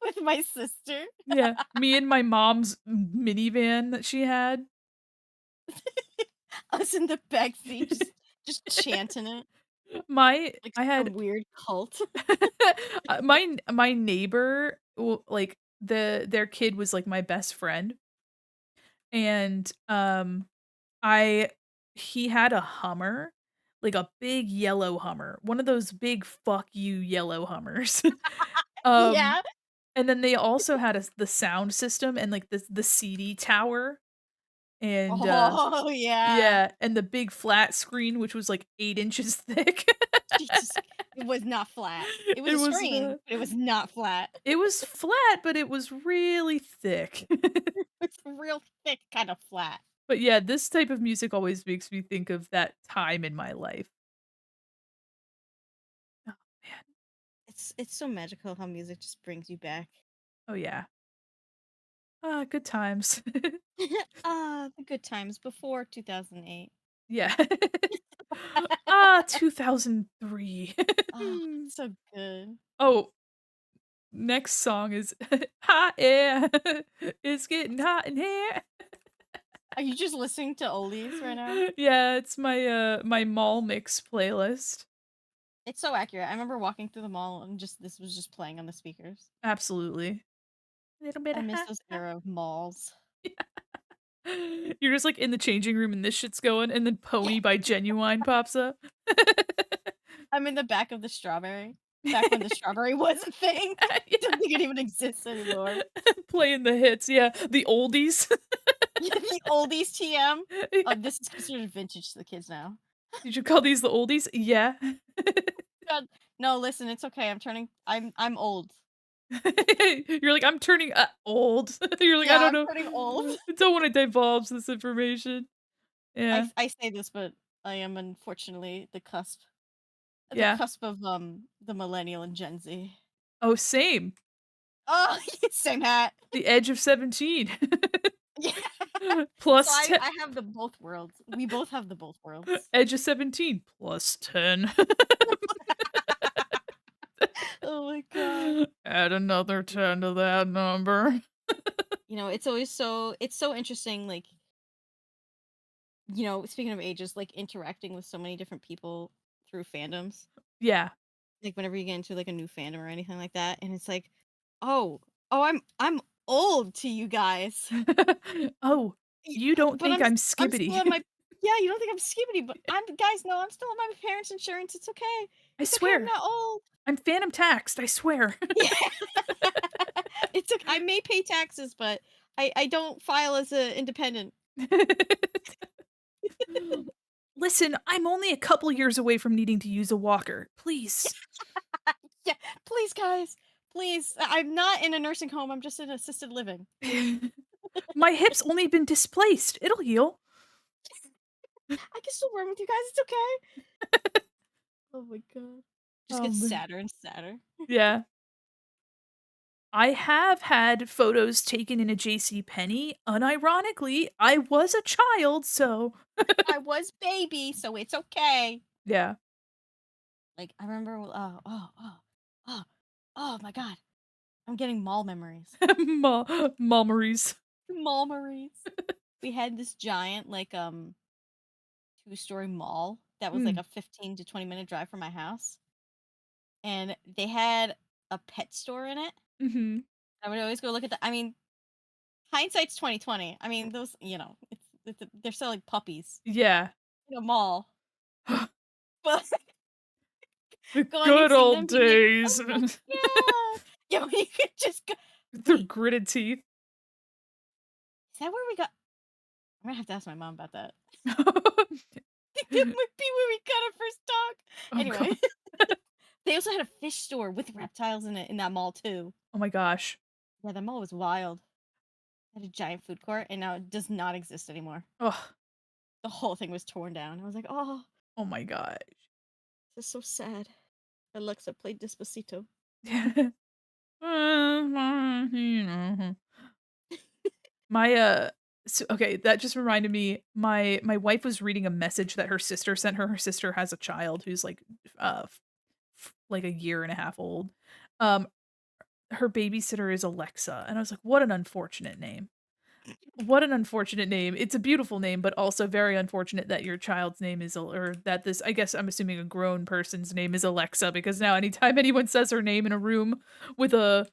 [SPEAKER 3] with my sister.
[SPEAKER 2] yeah. Me and my mom's minivan that she had.
[SPEAKER 3] Us in the back seat just chanting it
[SPEAKER 2] My
[SPEAKER 3] like
[SPEAKER 2] I
[SPEAKER 3] some
[SPEAKER 2] had
[SPEAKER 3] weird cult.
[SPEAKER 2] my neighbor, like, their kid was, like, my best friend, and, I he had a Hummer, like a big yellow Hummer, one of those big "fuck you" yellow Hummers. Um,
[SPEAKER 3] Yeah.
[SPEAKER 2] and then they also had the sound system and, like, the CD tower, and,
[SPEAKER 3] Oh yeah.
[SPEAKER 2] yeah, and the big flat screen, which was, like, 8 inches thick.
[SPEAKER 3] Jesus. It was not flat. It was
[SPEAKER 2] It
[SPEAKER 3] a
[SPEAKER 2] was
[SPEAKER 3] screen, but it was not flat.
[SPEAKER 2] it was flat, but it was really thick.
[SPEAKER 3] It's real thick kind of flat.
[SPEAKER 2] But, yeah, this type of music always makes me think of that time in my life. Oh, man.
[SPEAKER 3] It's so magical how music just brings you back.
[SPEAKER 2] Oh, yeah. Ah, good times.
[SPEAKER 3] The good times before 2008.
[SPEAKER 2] Yeah. Ah, 2003.
[SPEAKER 3] Oh, so good.
[SPEAKER 2] Oh, next song is Hot Air. It's getting hot in here.
[SPEAKER 3] Are you just listening to oldies right now?
[SPEAKER 2] Yeah, it's my mall mix playlist.
[SPEAKER 3] It's so accurate. I remember walking through the mall and just this was just playing on the speakers.
[SPEAKER 2] Absolutely. Little bit
[SPEAKER 3] I
[SPEAKER 2] of
[SPEAKER 3] miss
[SPEAKER 2] hot.
[SPEAKER 3] this era of malls.
[SPEAKER 2] You're just like in the changing room and this shit's going, and then Pony by Genuine pops up.
[SPEAKER 3] I'm in the back of the strawberry. back when the strawberry was a thing. I
[SPEAKER 2] Yeah.
[SPEAKER 3] don't think it even exists anymore.
[SPEAKER 2] Playing the hits, yeah, the oldies.
[SPEAKER 3] Yeah, the oldies TM. Oh, this is considered vintage to the kids now.
[SPEAKER 2] Did you call these the oldies? Yeah.
[SPEAKER 3] God, no, listen, it's okay. I'm old.
[SPEAKER 2] You're like, "I'm turning, old." You're like, "I
[SPEAKER 3] Yeah,
[SPEAKER 2] don't
[SPEAKER 3] I'm
[SPEAKER 2] know.
[SPEAKER 3] turning old.
[SPEAKER 2] I don't wanna divulge this information." Yeah.
[SPEAKER 3] I say this, but I am unfortunately the
[SPEAKER 2] Yeah.
[SPEAKER 3] cusp of the millennial and Gen Z.
[SPEAKER 2] Oh, same.
[SPEAKER 3] Oh, same hat.
[SPEAKER 2] The edge of 17.
[SPEAKER 3] Yeah. So
[SPEAKER 2] Plus 10.
[SPEAKER 3] I have the both worlds. We both have the both worlds.
[SPEAKER 2] Edge of 17 plus 10.
[SPEAKER 3] Oh my god.
[SPEAKER 2] Add another 10 to that number.
[SPEAKER 3] It's so interesting, like, speaking of ages, like interacting with so many different people through fandoms.
[SPEAKER 2] Yeah.
[SPEAKER 3] Like whenever you get into like a new fandom or anything like that, and it's like, oh, I'm old to you guys.
[SPEAKER 2] Oh, you don't
[SPEAKER 3] But
[SPEAKER 2] think I'm
[SPEAKER 3] I'm still
[SPEAKER 2] skibbity.
[SPEAKER 3] on my yeah, you don't think I'm skibbity, but guys, no, I'm still on my parents' insurance. It's okay.
[SPEAKER 2] I
[SPEAKER 3] It's okay. I'm
[SPEAKER 2] swear.
[SPEAKER 3] not old.
[SPEAKER 2] I'm phantom taxed, I swear.
[SPEAKER 3] Yeah. It's okay. I may pay taxes, but I don't file as a independent.
[SPEAKER 2] Listen, I'm only a couple years away from needing to use a walker. Please.
[SPEAKER 3] Yeah, please, guys, please. I'm not in a nursing home. I'm just in assisted living.
[SPEAKER 2] My hip's only been displaced. It'll heal.
[SPEAKER 3] I can still run with you guys. It's okay. Oh my god. Just
[SPEAKER 2] Oh,
[SPEAKER 3] gets
[SPEAKER 2] man.
[SPEAKER 3] sadder and sadder.
[SPEAKER 2] Yeah. I have had photos taken in a J.C. Penney. Unironically, I was a child, so
[SPEAKER 3] I was baby, so it's okay.
[SPEAKER 2] yeah.
[SPEAKER 3] Like I remember. Oh, oh my god. I'm getting mall memories.
[SPEAKER 2] Memories.
[SPEAKER 3] Mall memories. We had this giant like 2-story mall that was like
[SPEAKER 2] Mm.
[SPEAKER 3] a 15 to 20-minute drive from my house, and they had a pet store in it.
[SPEAKER 2] Mhm.
[SPEAKER 3] I would always go look at that. I mean, hindsight's 2020. I mean, those, they're selling puppies
[SPEAKER 2] Yeah.
[SPEAKER 3] in a mall, but
[SPEAKER 2] The
[SPEAKER 3] going and
[SPEAKER 2] good
[SPEAKER 3] seeing
[SPEAKER 2] old
[SPEAKER 3] them being like,
[SPEAKER 2] days.
[SPEAKER 3] "Oh, yeah." Yeah, you could just go.
[SPEAKER 2] Through
[SPEAKER 3] Wait,
[SPEAKER 2] gritted teeth.
[SPEAKER 3] is that where we got? I'm gonna have to ask my mom about that.
[SPEAKER 2] Oh,
[SPEAKER 3] I think that might be where we got our first dog. Anyway,
[SPEAKER 2] God.
[SPEAKER 3] they also had a fish store with reptiles in it in that mall too.
[SPEAKER 2] Oh my gosh.
[SPEAKER 3] Yeah, that mall was wild. Had a giant food court, and now it does not exist anymore.
[SPEAKER 2] Oh.
[SPEAKER 3] The whole thing was torn down. I was like, oh,
[SPEAKER 2] Oh my gosh.
[SPEAKER 3] this is so sad. Alexa played Despacito.
[SPEAKER 2] You know. My okay, that just reminded me, my wife was reading a message that her sister sent her. Her sister has a child who's like like a year and a half old. Um her babysitter is Alexa, and I was like, what an unfortunate name. What an unfortunate name. It's a beautiful name, but also very unfortunate that your child's name is or that this, I guess I'm assuming a grown person's name is Alexa, because now anytime anyone says her name in a room with a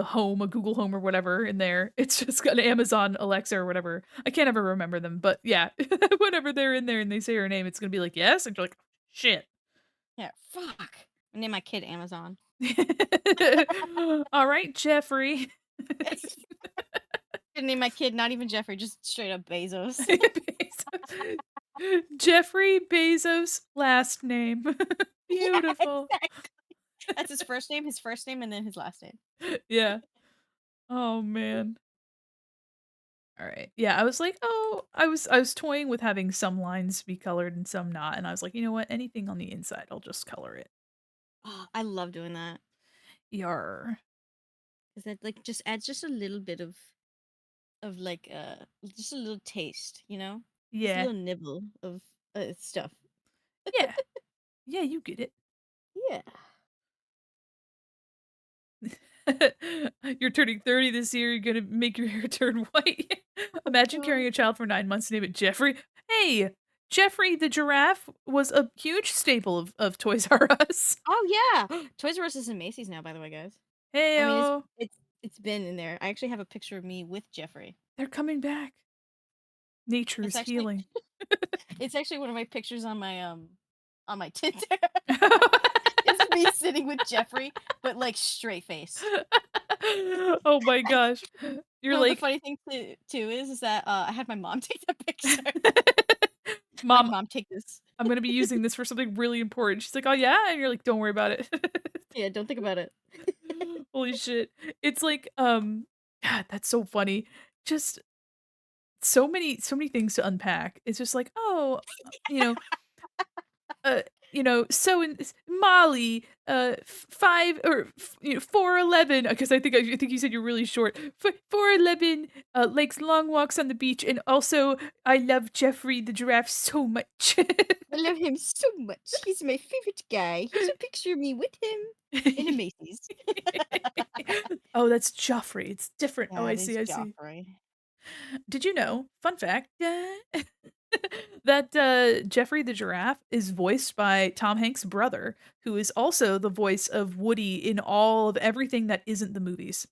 [SPEAKER 2] home, a Google Home or whatever in there, it's just got an Amazon Alexa or whatever. I can't ever remember them, but yeah, whenever they're in there and they say her name, it's gonna be like, yes, and you're like, shit.
[SPEAKER 3] Yeah, fuck. I name my kid Amazon.
[SPEAKER 2] All right, Jeffrey.
[SPEAKER 3] I name my kid not even Jeffrey, just straight up Bezos.
[SPEAKER 2] Bezos. Jeffrey Bezos' last name. Beautiful.
[SPEAKER 3] Yeah, exactly. That's his first name, and then his last name.
[SPEAKER 2] Yeah. Oh man. All right. Yeah, I was like, oh, I was toying with having some lines be colored and some not, and I was like, you know what? Anything on the inside, I'll just color it.
[SPEAKER 3] Oh, I love doing that
[SPEAKER 2] Yar.
[SPEAKER 3] because that like just adds just a little bit of like just a little taste, just a
[SPEAKER 2] Yeah.
[SPEAKER 3] little nibble of stuff.
[SPEAKER 2] Yeah. Yeah, you get it.
[SPEAKER 3] Yeah.
[SPEAKER 2] You're turning 30 this year, you're gonna make your hair turn white. Imagine carrying a child for 9 months and name it Jeffrey. Hey, Jeffrey the giraffe was a huge staple of Toys R Us.
[SPEAKER 3] Oh yeah, Toys R Us is in Macy's now, by the way, guys. I mean,
[SPEAKER 2] Heyo.
[SPEAKER 3] it's been in there. I actually have a picture of me with Jeffrey.
[SPEAKER 2] They're coming back. Nature
[SPEAKER 3] It's
[SPEAKER 2] is
[SPEAKER 3] actually
[SPEAKER 2] healing.
[SPEAKER 3] it's actually one of my pictures on my Tinder. It's Me sitting with Jeffrey, but like straight face.
[SPEAKER 2] Oh my gosh. You're
[SPEAKER 3] No, the
[SPEAKER 2] like,
[SPEAKER 3] funny thing too is that I had my mom take the picture. Like,
[SPEAKER 2] "Mom,
[SPEAKER 3] mom, take this.
[SPEAKER 2] I'm gonna be using this for something really important." She's like, "Oh yeah?" And you're like, "Don't worry about it."
[SPEAKER 3] Yeah, don't think about it.
[SPEAKER 2] Holy shit. It's like, God, that's so funny. Just so many things to unpack. It's just like, oh, you know, uh, so in Molly, 4'11", because I think you said you're really short. 4'11", likes long walks on the beach, and also I love Jeffrey the giraffe so much.
[SPEAKER 3] I love him so much. He's my favorite guy. Here's a picture of me with him in a Macy's.
[SPEAKER 2] Oh, that's Joffrey. It's different. Oh,
[SPEAKER 3] Yeah,
[SPEAKER 2] I
[SPEAKER 3] it is
[SPEAKER 2] see. I see.
[SPEAKER 3] Joffrey.
[SPEAKER 2] Did you know? Fun fact. That Jeffrey the giraffe is voiced by Tom Hanks' brother, who is also the voice of Woody in all of everything that isn't the movies.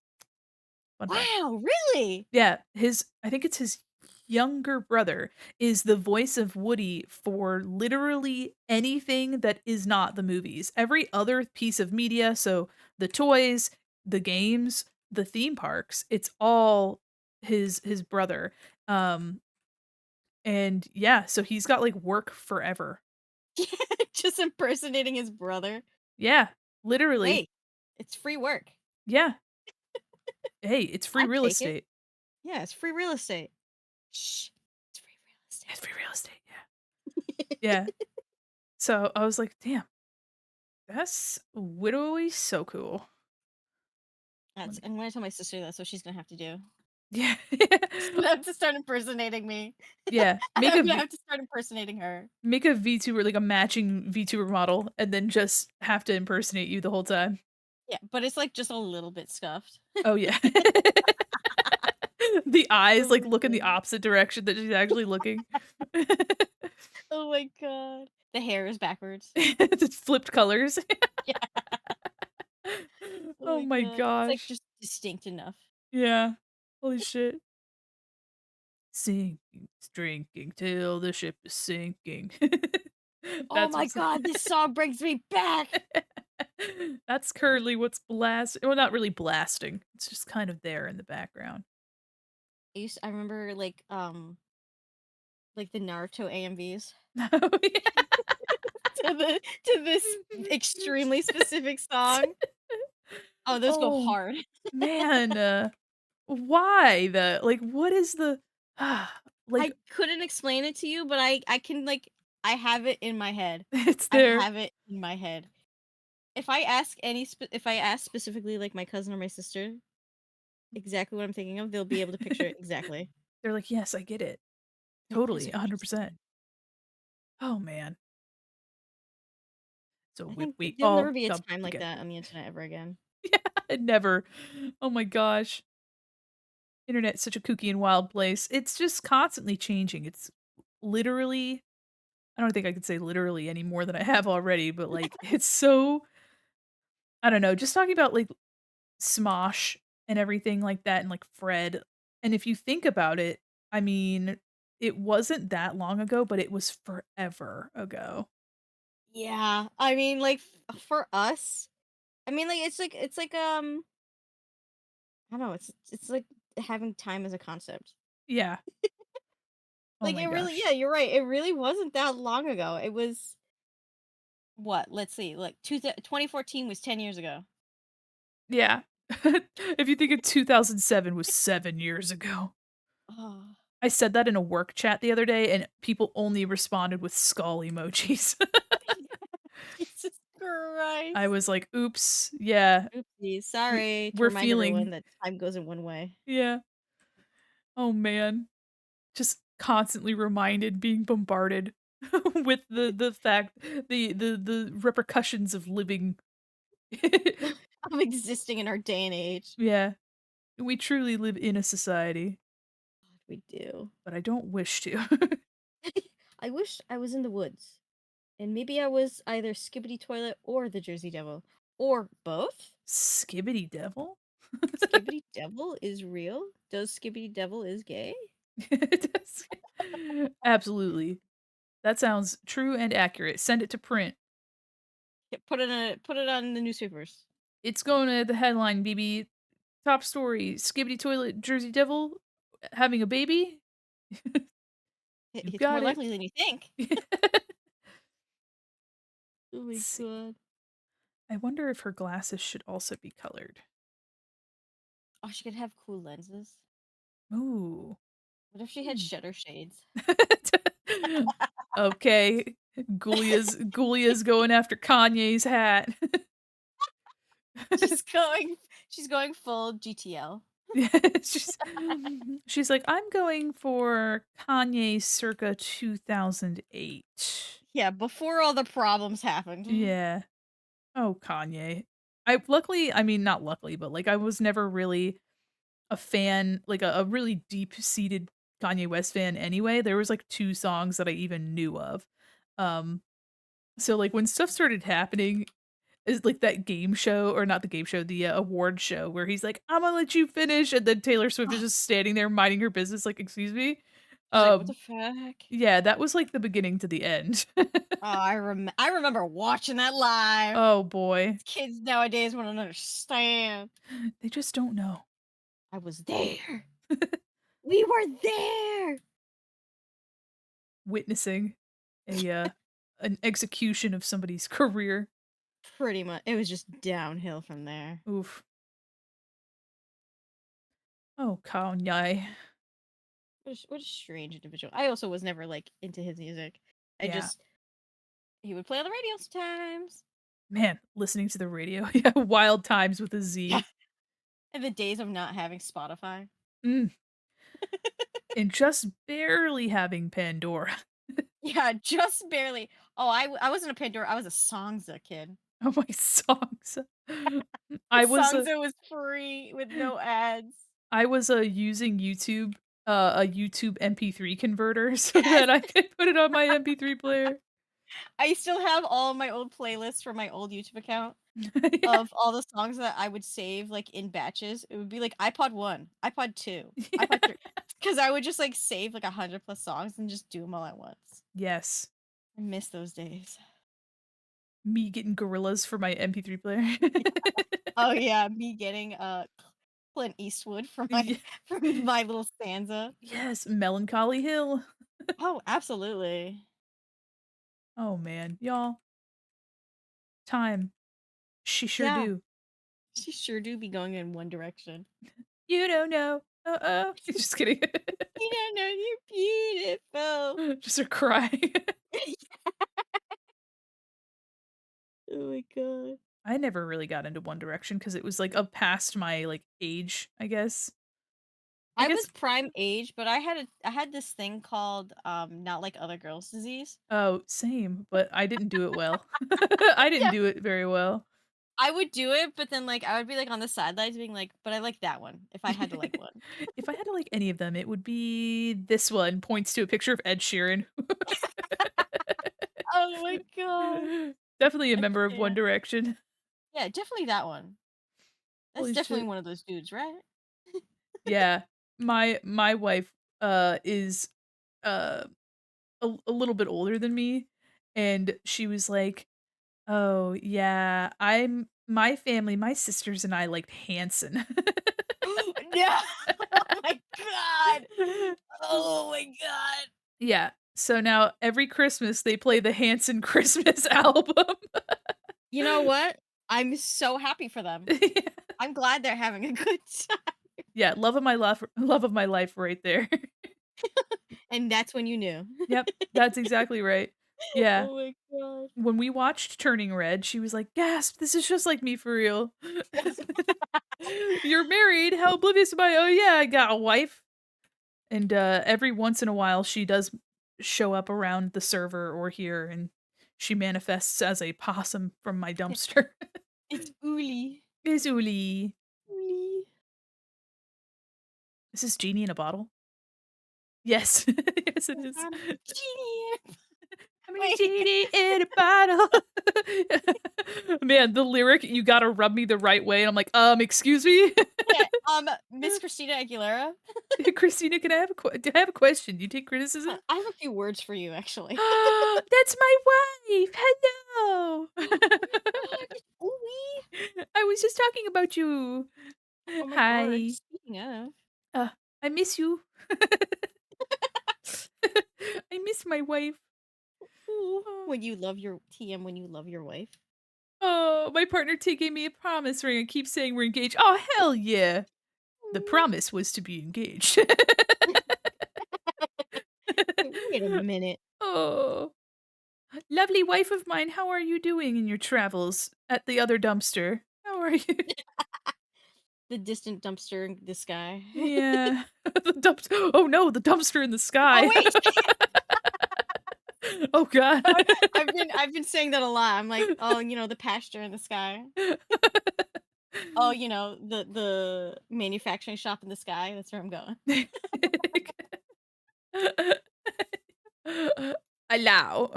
[SPEAKER 2] Fun fact.
[SPEAKER 3] Wow, really?
[SPEAKER 2] Yeah, I think it's his younger brother is the voice of Woody for literally anything that is not the movies. Every other piece of media, so the toys, the games, the theme parks, it's all his brother. Um and yeah, so he's got like work forever.
[SPEAKER 3] Just impersonating his brother.
[SPEAKER 2] Yeah, literally.
[SPEAKER 3] Hey, it's free work.
[SPEAKER 2] Yeah. Hey, it's free
[SPEAKER 3] I'd
[SPEAKER 2] real
[SPEAKER 3] take it.
[SPEAKER 2] estate.
[SPEAKER 3] Yeah, it's free real estate. Shh. It's free real estate.
[SPEAKER 2] It's free real estate. Yeah. Yeah. So I was like, damn, that's literally so cool. Let me
[SPEAKER 3] I'm gonna tell my sister that, so she's gonna have to do.
[SPEAKER 2] Yeah.
[SPEAKER 3] She's gonna have to start impersonating me.
[SPEAKER 2] Yeah.
[SPEAKER 3] I'm gonna have to start impersonating her.
[SPEAKER 2] Make a VTuber, like a matching VTuber model, and then just have to impersonate you the whole time.
[SPEAKER 3] Yeah, but it's like just a little bit scuffed.
[SPEAKER 2] Oh yeah. The eyes
[SPEAKER 3] Oh
[SPEAKER 2] like
[SPEAKER 3] my
[SPEAKER 2] look in the
[SPEAKER 3] god.
[SPEAKER 2] opposite direction that she's actually looking.
[SPEAKER 3] Oh my god. The hair is backwards.
[SPEAKER 2] It's flipped colors.
[SPEAKER 3] Yeah. Oh
[SPEAKER 2] Oh
[SPEAKER 3] my
[SPEAKER 2] my
[SPEAKER 3] god. It's like
[SPEAKER 2] gosh.
[SPEAKER 3] just distinct enough.
[SPEAKER 2] Yeah. Holy shit. Sinking, drinking till the ship is sinking.
[SPEAKER 3] Oh
[SPEAKER 2] That's
[SPEAKER 3] my
[SPEAKER 2] what's
[SPEAKER 3] god, this song brings me back.
[SPEAKER 2] That's currently what's well, not really blasting. It's just kind of there in the background.
[SPEAKER 3] I remember like the Naruto AMVs
[SPEAKER 2] Oh, yeah.
[SPEAKER 3] to this extremely specific song. Oh, those go
[SPEAKER 2] Oh,
[SPEAKER 3] hard.
[SPEAKER 2] man, why like, what is the like,
[SPEAKER 3] I couldn't explain it to you, but I can like I have it in my head.
[SPEAKER 2] it's
[SPEAKER 3] I
[SPEAKER 2] there.
[SPEAKER 3] have it in my head. If I ask specifically like my cousin or my sister exactly what I'm thinking of, they'll be able to picture it exactly.
[SPEAKER 2] They're like, "Yes, I get it.
[SPEAKER 3] Like, you guys
[SPEAKER 2] Totally,
[SPEAKER 3] are
[SPEAKER 2] 100%."
[SPEAKER 3] crazy.
[SPEAKER 2] Oh, man. So
[SPEAKER 3] I
[SPEAKER 2] we
[SPEAKER 3] think
[SPEAKER 2] we
[SPEAKER 3] there'll never
[SPEAKER 2] all
[SPEAKER 3] be a
[SPEAKER 2] come
[SPEAKER 3] time like that
[SPEAKER 2] together.
[SPEAKER 3] on the internet ever again.
[SPEAKER 2] Yeah, never. Oh my gosh. Internet's such a kooky and wild place. It's just constantly changing. It's literally I don't think I could say literally any more than I have already, but, like, it's so I don't know, just talking about, like, Smosh and everything like that and, like, Fred, and if you think about it, I mean, it wasn't that long ago, but it was forever ago.
[SPEAKER 3] Yeah, I mean, like for us, I mean, like it's like I don't know, it's like having time as a concept.
[SPEAKER 2] Yeah. Oh
[SPEAKER 3] Like
[SPEAKER 2] my
[SPEAKER 3] it really,
[SPEAKER 2] gosh.
[SPEAKER 3] yeah, you're right. It really wasn't that long ago. It was what? Let's see, like 2014 was 10 years ago.
[SPEAKER 2] Yeah. If you think of 2007 was 7 years ago.
[SPEAKER 3] Oh,
[SPEAKER 2] I said that in a work chat the other day, and people only responded with skull emojis.
[SPEAKER 3] Jesus
[SPEAKER 2] I
[SPEAKER 3] Christ.
[SPEAKER 2] was like, "Oops, yeah,
[SPEAKER 3] Oopsies. Sorry to
[SPEAKER 2] we're
[SPEAKER 3] remind everyone
[SPEAKER 2] feeling."
[SPEAKER 3] that time goes in one way.
[SPEAKER 2] Yeah. Oh, man. Just constantly reminded, being bombarded with the fact the repercussions of living.
[SPEAKER 3] Of existing in our day and age.
[SPEAKER 2] Yeah. We truly live in a society,
[SPEAKER 3] We do.
[SPEAKER 2] but I don't wish to.
[SPEAKER 3] I wish I was in the woods. And maybe I was either Skibbity Toilet or the Jersey Devil. Or both?
[SPEAKER 2] Skibbity devil?
[SPEAKER 3] Skibbity Devil is real? Does Skibbity Devil is gay?
[SPEAKER 2] It does. Absolutely. That sounds true and accurate. Send it to print.
[SPEAKER 3] Yeah, put it on the newspapers.
[SPEAKER 2] It's going to the headline, BB. Top story: Skibbity Toilet Jersey Devil having a baby. You
[SPEAKER 3] It's more
[SPEAKER 2] got it.
[SPEAKER 3] likely than you think. Oh my god.
[SPEAKER 2] I wonder if her glasses should also be colored.
[SPEAKER 3] Oh, she could have cool lenses.
[SPEAKER 2] Ooh.
[SPEAKER 3] What if she had shutter shades?
[SPEAKER 2] Okay. Ghoulia's going after Kanye's hat.
[SPEAKER 3] She's going she's going full GTL.
[SPEAKER 2] she's, she's like, I'm going for Kanye circa 2008.
[SPEAKER 3] Yeah, before all the problems happened.
[SPEAKER 2] Yeah. Oh, Kanye. I mean, not luckily, but like I was never really a fan, like a really deep seated Kanye West fan anyway. There was like 2 songs that I even knew of. Um, so like when stuff started happening, is like that game show, or not the game show, the award show where he's like, "I'm gonna let you finish," and then Taylor Swift is
[SPEAKER 3] Oh,
[SPEAKER 2] just standing there minding her business, like, "Excuse me."
[SPEAKER 3] she's like, what the
[SPEAKER 2] Um,
[SPEAKER 3] fuck?
[SPEAKER 2] yeah, that was like the beginning to the end.
[SPEAKER 3] Oh, I remember watching that live.
[SPEAKER 2] Oh boy,
[SPEAKER 3] Kids nowadays won't understand.
[SPEAKER 2] they just don't know.
[SPEAKER 3] I was there. We were there.
[SPEAKER 2] Witnessing a an execution of somebody's career.
[SPEAKER 3] Pretty much. It was just downhill from there.
[SPEAKER 2] Oof. Oh, Kanye.
[SPEAKER 3] What a strange individual. I also was never like into his music.
[SPEAKER 2] Yeah.
[SPEAKER 3] He would play on the radio sometimes.
[SPEAKER 2] Man, listening to the radio. Yeah, Wild Times with a
[SPEAKER 3] Yeah.
[SPEAKER 2] Z.
[SPEAKER 3] In the days of not having Spotify.
[SPEAKER 2] Mm. And just barely having Pandora.
[SPEAKER 3] Yeah, just barely. Oh, I wasn't a Pandora. I was a Songza kid.
[SPEAKER 2] Oh my songs. I was
[SPEAKER 3] Songza was free with no ads.
[SPEAKER 2] using YouTube, a YouTube MP3 converter so
[SPEAKER 3] Yes.
[SPEAKER 2] that I could put it on my MP3 player.
[SPEAKER 3] I still have all my old playlists from my old YouTube account
[SPEAKER 2] Yeah.
[SPEAKER 3] of all the songs that I would save like in batches. It would be like iPod 1, iPod 2,
[SPEAKER 2] Yeah.
[SPEAKER 3] iPod 3. Because I would just like save like 100 plus songs and just do them all at once.
[SPEAKER 2] Yes.
[SPEAKER 3] I miss those days.
[SPEAKER 2] Me getting gorillas for my MP3 player.
[SPEAKER 3] Oh yeah, me getting Clint Eastwood from my
[SPEAKER 2] Ye
[SPEAKER 3] from my little stanza.
[SPEAKER 2] Yes, Melancholy Hill.
[SPEAKER 3] Oh, absolutely.
[SPEAKER 2] Oh, man. Y'all, time. She sure
[SPEAKER 3] Yeah,
[SPEAKER 2] do.
[SPEAKER 3] she sure do be going in one direction.
[SPEAKER 2] You don't know. Uh-oh. Just kidding.
[SPEAKER 3] You don't know you're beautiful.
[SPEAKER 2] Just her crying.
[SPEAKER 3] Oh my god.
[SPEAKER 2] I never really got into One Direction because it was, like, up past my, like, age, I guess. I
[SPEAKER 3] I
[SPEAKER 2] guess
[SPEAKER 3] was prime age, but I had this thing called not like other girls disease.
[SPEAKER 2] oh, same, but I didn't do it well. I didn't
[SPEAKER 3] Yeah.
[SPEAKER 2] do it very well.
[SPEAKER 3] I would do it, but then like I would be like on the sidelines being like, but I like that one if I had to like one.
[SPEAKER 2] If I had to like any of them, it would be this one, points to a picture of Ed Sheeran.
[SPEAKER 3] Oh my god.
[SPEAKER 2] Definitely a
[SPEAKER 3] I
[SPEAKER 2] member of One
[SPEAKER 3] can't.
[SPEAKER 2] Direction.
[SPEAKER 3] Yeah, definitely that one. That's
[SPEAKER 2] Holy
[SPEAKER 3] definitely
[SPEAKER 2] shit.
[SPEAKER 3] one of those dudes, right?
[SPEAKER 2] Yeah. My wife, is, uh, a little bit older than me, and she was like, "Oh, yeah, my family, my sisters and I liked Hanson."
[SPEAKER 3] No. Oh my god. Oh my god.
[SPEAKER 2] Yeah. So now every Christmas they play the Hanson Christmas album.
[SPEAKER 3] You know what? I'm so happy for them.
[SPEAKER 2] Yeah.
[SPEAKER 3] I'm glad they're having a good time.
[SPEAKER 2] Yeah, love of my life right there.
[SPEAKER 3] And that's when you knew.
[SPEAKER 2] Yep, that's exactly right. Yeah.
[SPEAKER 3] Oh my god.
[SPEAKER 2] When we watched Turning Red, she was like, "Gasp, this is just like me for real." "You're married? How oblivious am I? Oh yeah, I got a wife." And, every once in a while, she does show up around the server or here, and she manifests as a possum from my dumpster.
[SPEAKER 3] It's Uli.
[SPEAKER 2] Is Uli.
[SPEAKER 3] Uli.
[SPEAKER 2] Is this Genie in a bottle? Yes. Yes, it is.
[SPEAKER 3] I'm a genie.
[SPEAKER 2] I'm a
[SPEAKER 3] Wait.
[SPEAKER 2] genie in a bottle. Man, the lyric, "You gotta rub me the right way," and I'm like, excuse me?
[SPEAKER 3] Yeah, Miss Christina Aguilera.
[SPEAKER 2] Christina, can I have I have a question? Do you take criticism?
[SPEAKER 3] I have a few words for you, actually.
[SPEAKER 2] That's my wife. Hello. was just talking about you.
[SPEAKER 3] Oh my
[SPEAKER 2] Hi.
[SPEAKER 3] god. Speaking of.
[SPEAKER 2] I miss you. I miss my wife.
[SPEAKER 3] Ooh,
[SPEAKER 2] Oh.
[SPEAKER 3] when you love your when you love your wife.
[SPEAKER 2] Oh, my partner T gave me a promise ring and keeps saying we're engaged. Oh, hell yeah. The promise was to be engaged.
[SPEAKER 3] Wait a minute.
[SPEAKER 2] Oh. Lovely wife of mine, how are you doing in your travels at the other dumpster? How are you?
[SPEAKER 3] The distant dumpster in the sky.
[SPEAKER 2] Yeah. The oh no, the dumpster in the sky.
[SPEAKER 3] Oh wait.
[SPEAKER 2] Oh god.
[SPEAKER 3] I've been saying that a lot. I'm like, oh, the pasture in the sky. Oh, the manufacturing shop in the sky. That's where I'm going.
[SPEAKER 2] Allow.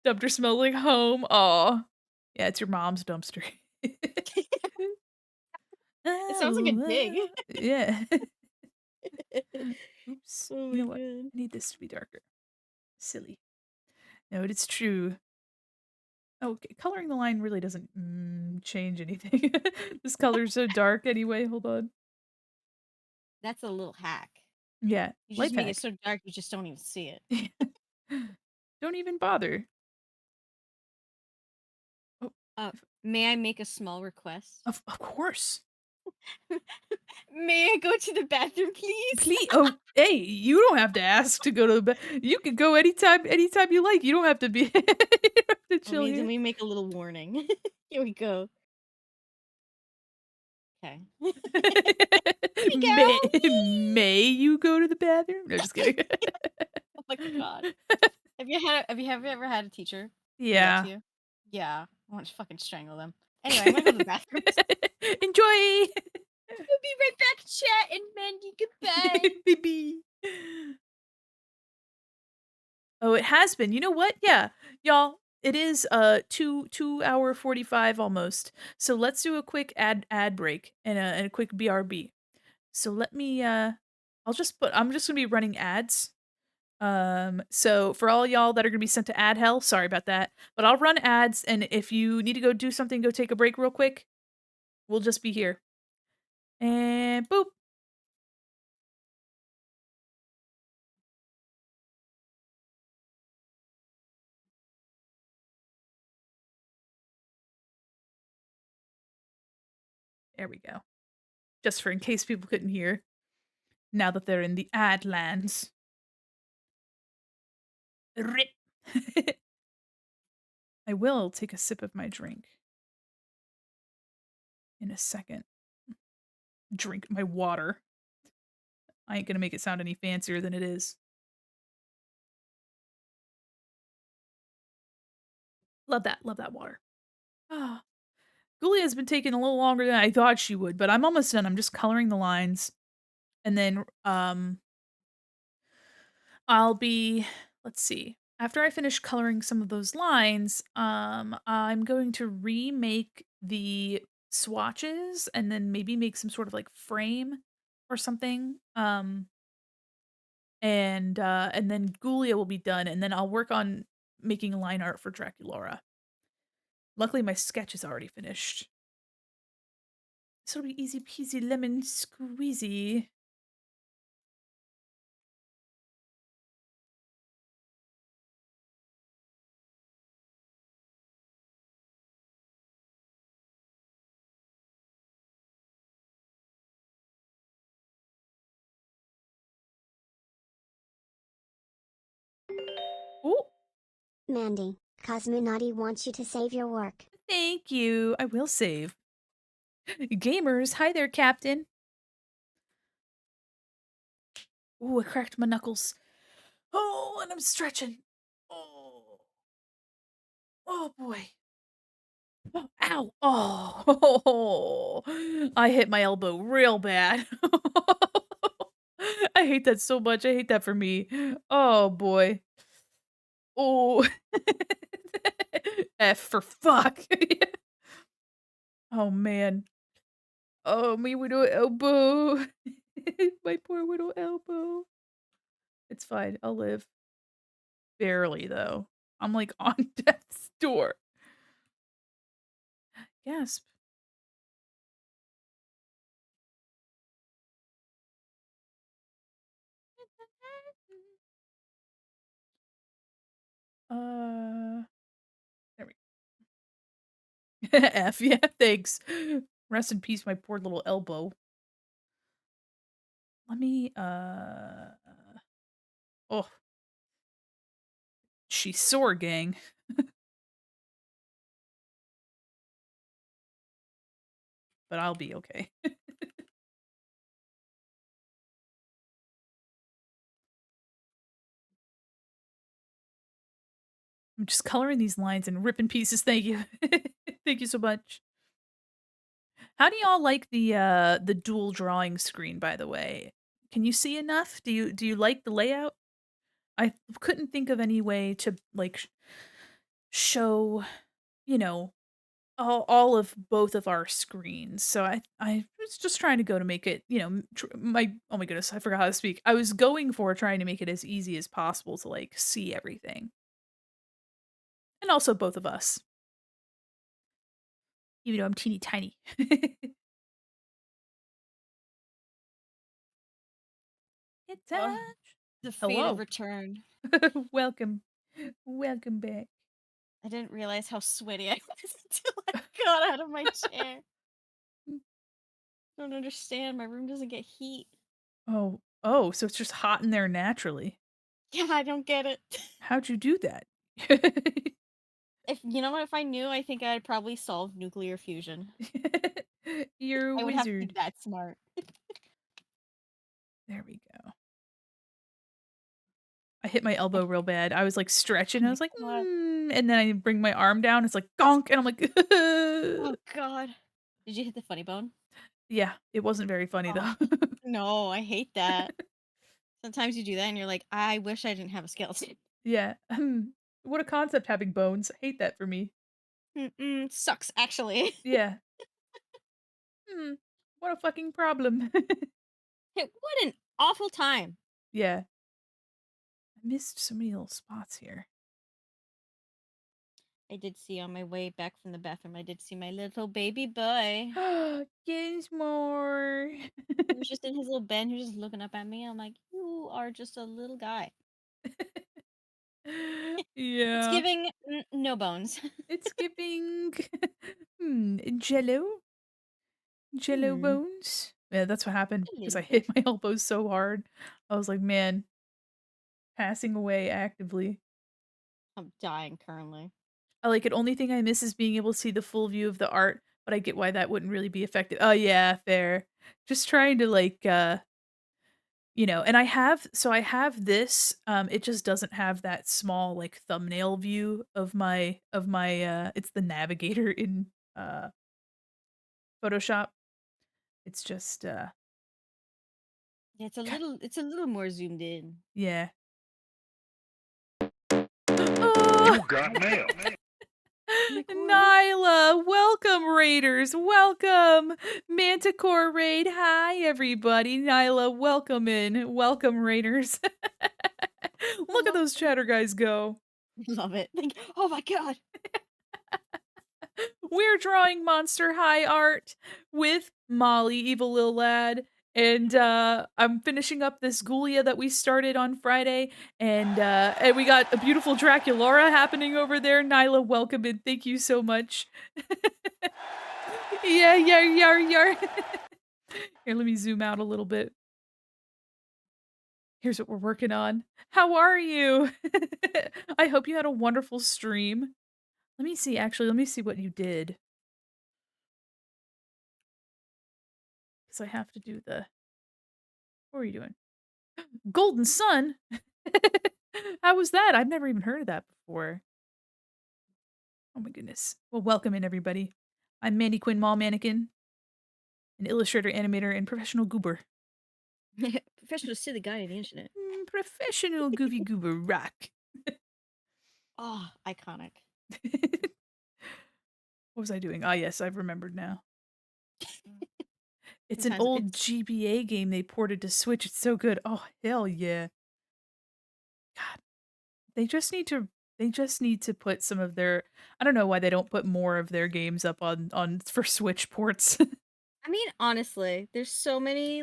[SPEAKER 2] Dumpster smells like home. Aw. Yeah, it's your mom's dumpster.
[SPEAKER 3] It sounds like a dig.
[SPEAKER 2] Yeah. Oops.
[SPEAKER 3] Oh
[SPEAKER 2] You
[SPEAKER 3] my
[SPEAKER 2] know what?
[SPEAKER 3] god.
[SPEAKER 2] I need this to be darker. Silly. No, it's true. Okay, coloring the line really doesn't change anything. This color's so dark anyway. Hold on.
[SPEAKER 3] That's a little hack.
[SPEAKER 2] Yeah,
[SPEAKER 3] You just
[SPEAKER 2] life
[SPEAKER 3] make
[SPEAKER 2] hack.
[SPEAKER 3] it so dark you just don't even see it.
[SPEAKER 2] Don't even bother. Oh,
[SPEAKER 3] May I make a small request?
[SPEAKER 2] of course.
[SPEAKER 3] May I go to the bathroom, please?
[SPEAKER 2] Please. Oh, hey, you don't have to ask to go to the bed. You can go anytime you like. You don't have to be. You don't have to chill
[SPEAKER 3] Let
[SPEAKER 2] here.
[SPEAKER 3] me make a little warning. Here we go. Okay.
[SPEAKER 2] May you go to the bathroom? No, just kidding.
[SPEAKER 3] Oh my god. Have you ever had a teacher do that
[SPEAKER 2] Yeah.
[SPEAKER 3] to you? Yeah. I want to fucking strangle them. Anyway, I'm gonna go to the bathroom.
[SPEAKER 2] Enjoy.
[SPEAKER 3] We'll be right back, chat and Mandy. Goodbye.
[SPEAKER 2] Baby. Oh, it has been. You know what? Yeah, y'all. It is 2 hour 45 almost. So let's do a quick ad break and a quick BRB. So let me I'm just gonna be running ads. So for all y'all that are gonna be sent to ad hell, sorry about that. But I'll run ads, and if you need to go do something, go take a break real quick. We'll just be here. And boop. There we go. Just for in case people couldn't hear. Now that they're in the ad lands. Rip. I will take a sip of my drink in a second. Drink my water. I ain't gonna make it sound any fancier than it is. Love that water. Ah. Ghoulia has been taking a little longer than I thought she would, but I'm almost done. I'm just coloring the lines. And then I'll be let's see. After I finish coloring some of those lines, I'm going to remake the swatches and then maybe make some sort of like frame or something. And then Ghoulia will be done, and then I'll work on making line art for Draculaura. Luckily, my sketch is already finished. This'll be easy peasy lemon squeezy. Ooh,
[SPEAKER 4] Mandy, Cosmonauty wants you to save your work.
[SPEAKER 2] thank you. I will save. Gamers, hi there, Captain. Ooh, I cracked my knuckles. Oh, and I'm stretching. Oh, oh boy. Oh, ow. Oh, I hit my elbow real bad. I hate that so much. I hate that for me. Oh boy. Oh. F for fuck. Oh man. Oh, me widow elbow. My poor widow elbow. It's fine. I'll live. Barely though. I'm like on death's door. Gasp. There we F, yeah, thanks. Rest in peace, my poor little elbow. Let me, oh, she's sore, gang. But I'll be okay. I'm just coloring these lines and ripping pieces. Thank you. Thank you so much. How do y'all like the dual drawing screen, by the way? Can you see enough? Do you like the layout? I couldn't think of any way to like show, you know, all of both of our screens. So I was just trying to go to make it, my oh my goodness, I forgot how to speak. I was going for trying to make it as easy as possible to like see everything. And also both of us. Even though I'm teeny tiny. It's
[SPEAKER 3] Oh,
[SPEAKER 2] time.
[SPEAKER 3] the fate of
[SPEAKER 2] Hello.
[SPEAKER 3] return.
[SPEAKER 2] Welcome. Welcome back.
[SPEAKER 3] I didn't realize how sweaty I was until I got out of my chair. Don't understand. My room doesn't get heat.
[SPEAKER 2] Oh, so it's just hot in there naturally.
[SPEAKER 3] Yeah, I don't get it.
[SPEAKER 2] How'd you do that?
[SPEAKER 3] If you know what, if I knew, I think I'd probably solve nuclear fusion.
[SPEAKER 2] You're a
[SPEAKER 3] I would have to be
[SPEAKER 2] wizard.
[SPEAKER 3] that smart.
[SPEAKER 2] There we go. I hit my elbow real bad. I was like
[SPEAKER 3] Oh
[SPEAKER 2] stretching. I
[SPEAKER 3] my
[SPEAKER 2] was like,
[SPEAKER 3] god.
[SPEAKER 2] and then I bring my arm down. It's like gonk, and I'm like,
[SPEAKER 3] Oh god. Did you hit the funny bone?
[SPEAKER 2] yeah. It wasn't very funny
[SPEAKER 3] Oh
[SPEAKER 2] though.
[SPEAKER 3] no, I hate that. Sometimes you do that and you're like, I wish I didn't have a skeleton.
[SPEAKER 2] Yeah. What a concept having bones. Hate that for me.
[SPEAKER 3] Mm-mm, sucks, actually.
[SPEAKER 2] Yeah. What a fucking problem.
[SPEAKER 3] Hey, what an awful time.
[SPEAKER 2] Yeah. I missed so many little spots here.
[SPEAKER 3] I did see on my way back from the bathroom, I did see my little baby boy.
[SPEAKER 2] Games more.
[SPEAKER 3] He was just in his little bed, he was just looking up at me. I'm like, you are just a little guy. It's
[SPEAKER 2] Yeah.
[SPEAKER 3] giving no bones.
[SPEAKER 2] It's giving jello. Jello
[SPEAKER 3] Hmm.
[SPEAKER 2] bones. Yeah, that's what happened
[SPEAKER 3] A
[SPEAKER 2] because
[SPEAKER 3] little
[SPEAKER 2] I
[SPEAKER 3] bit.
[SPEAKER 2] hit my elbows so hard. I was like, man, passing away actively.
[SPEAKER 3] I'm dying currently.
[SPEAKER 2] I like it. Only thing I miss is being able to see the full view of the art, but I get why that wouldn't really be effective. Oh yeah, fair. Just trying to like and I have this, it just doesn't have that small like thumbnail view of my it's the navigator in Photoshop. It's just
[SPEAKER 3] Yeah,
[SPEAKER 2] God,
[SPEAKER 3] it's a little more zoomed in.
[SPEAKER 2] yeah.
[SPEAKER 5] You
[SPEAKER 2] Oh!
[SPEAKER 5] got mail.
[SPEAKER 2] Nyla, welcome Raiders, welcome Manticore Raid. Hi everybody, Nyla, welcome in, welcome Raiders. Look at those chatter guys go.
[SPEAKER 3] Love it. Like, oh my god.
[SPEAKER 2] We're drawing Monster High art with Molly, EvilLilLad, and I'm finishing up this Ghoulia that we started on Friday, and we got a beautiful Draculaura happening over there. Nyla, welcome in. Thank you so much. Yeah, yeah, yeah, yeah. Here, let me zoom out a little bit. Here's what we're working on. How are you? I hope you had a wonderful stream. Let me see, actually, let me see what you did. Because I have to do the. What are you doing? Golden Sun? How was that? I've never even heard of that before. Oh my goodness. Well, welcome in, everybody. I'm Mandy Quin Mall Mannequin, an illustrator, animator, and professional goober.
[SPEAKER 3] Professional silly guy on the internet.
[SPEAKER 2] Professional goofy goober rock.
[SPEAKER 3] Oh, iconic.
[SPEAKER 2] What was I doing? Ah, yes, I've remembered now. It's an
[SPEAKER 3] Sometimes
[SPEAKER 2] old
[SPEAKER 3] it's
[SPEAKER 2] GBA game they ported to Switch. It's so good. Oh, hell yeah. God. They just need to They just need to put some of their I don't know why they don't put more of their games up on for Switch ports.
[SPEAKER 3] I mean, honestly, there's so many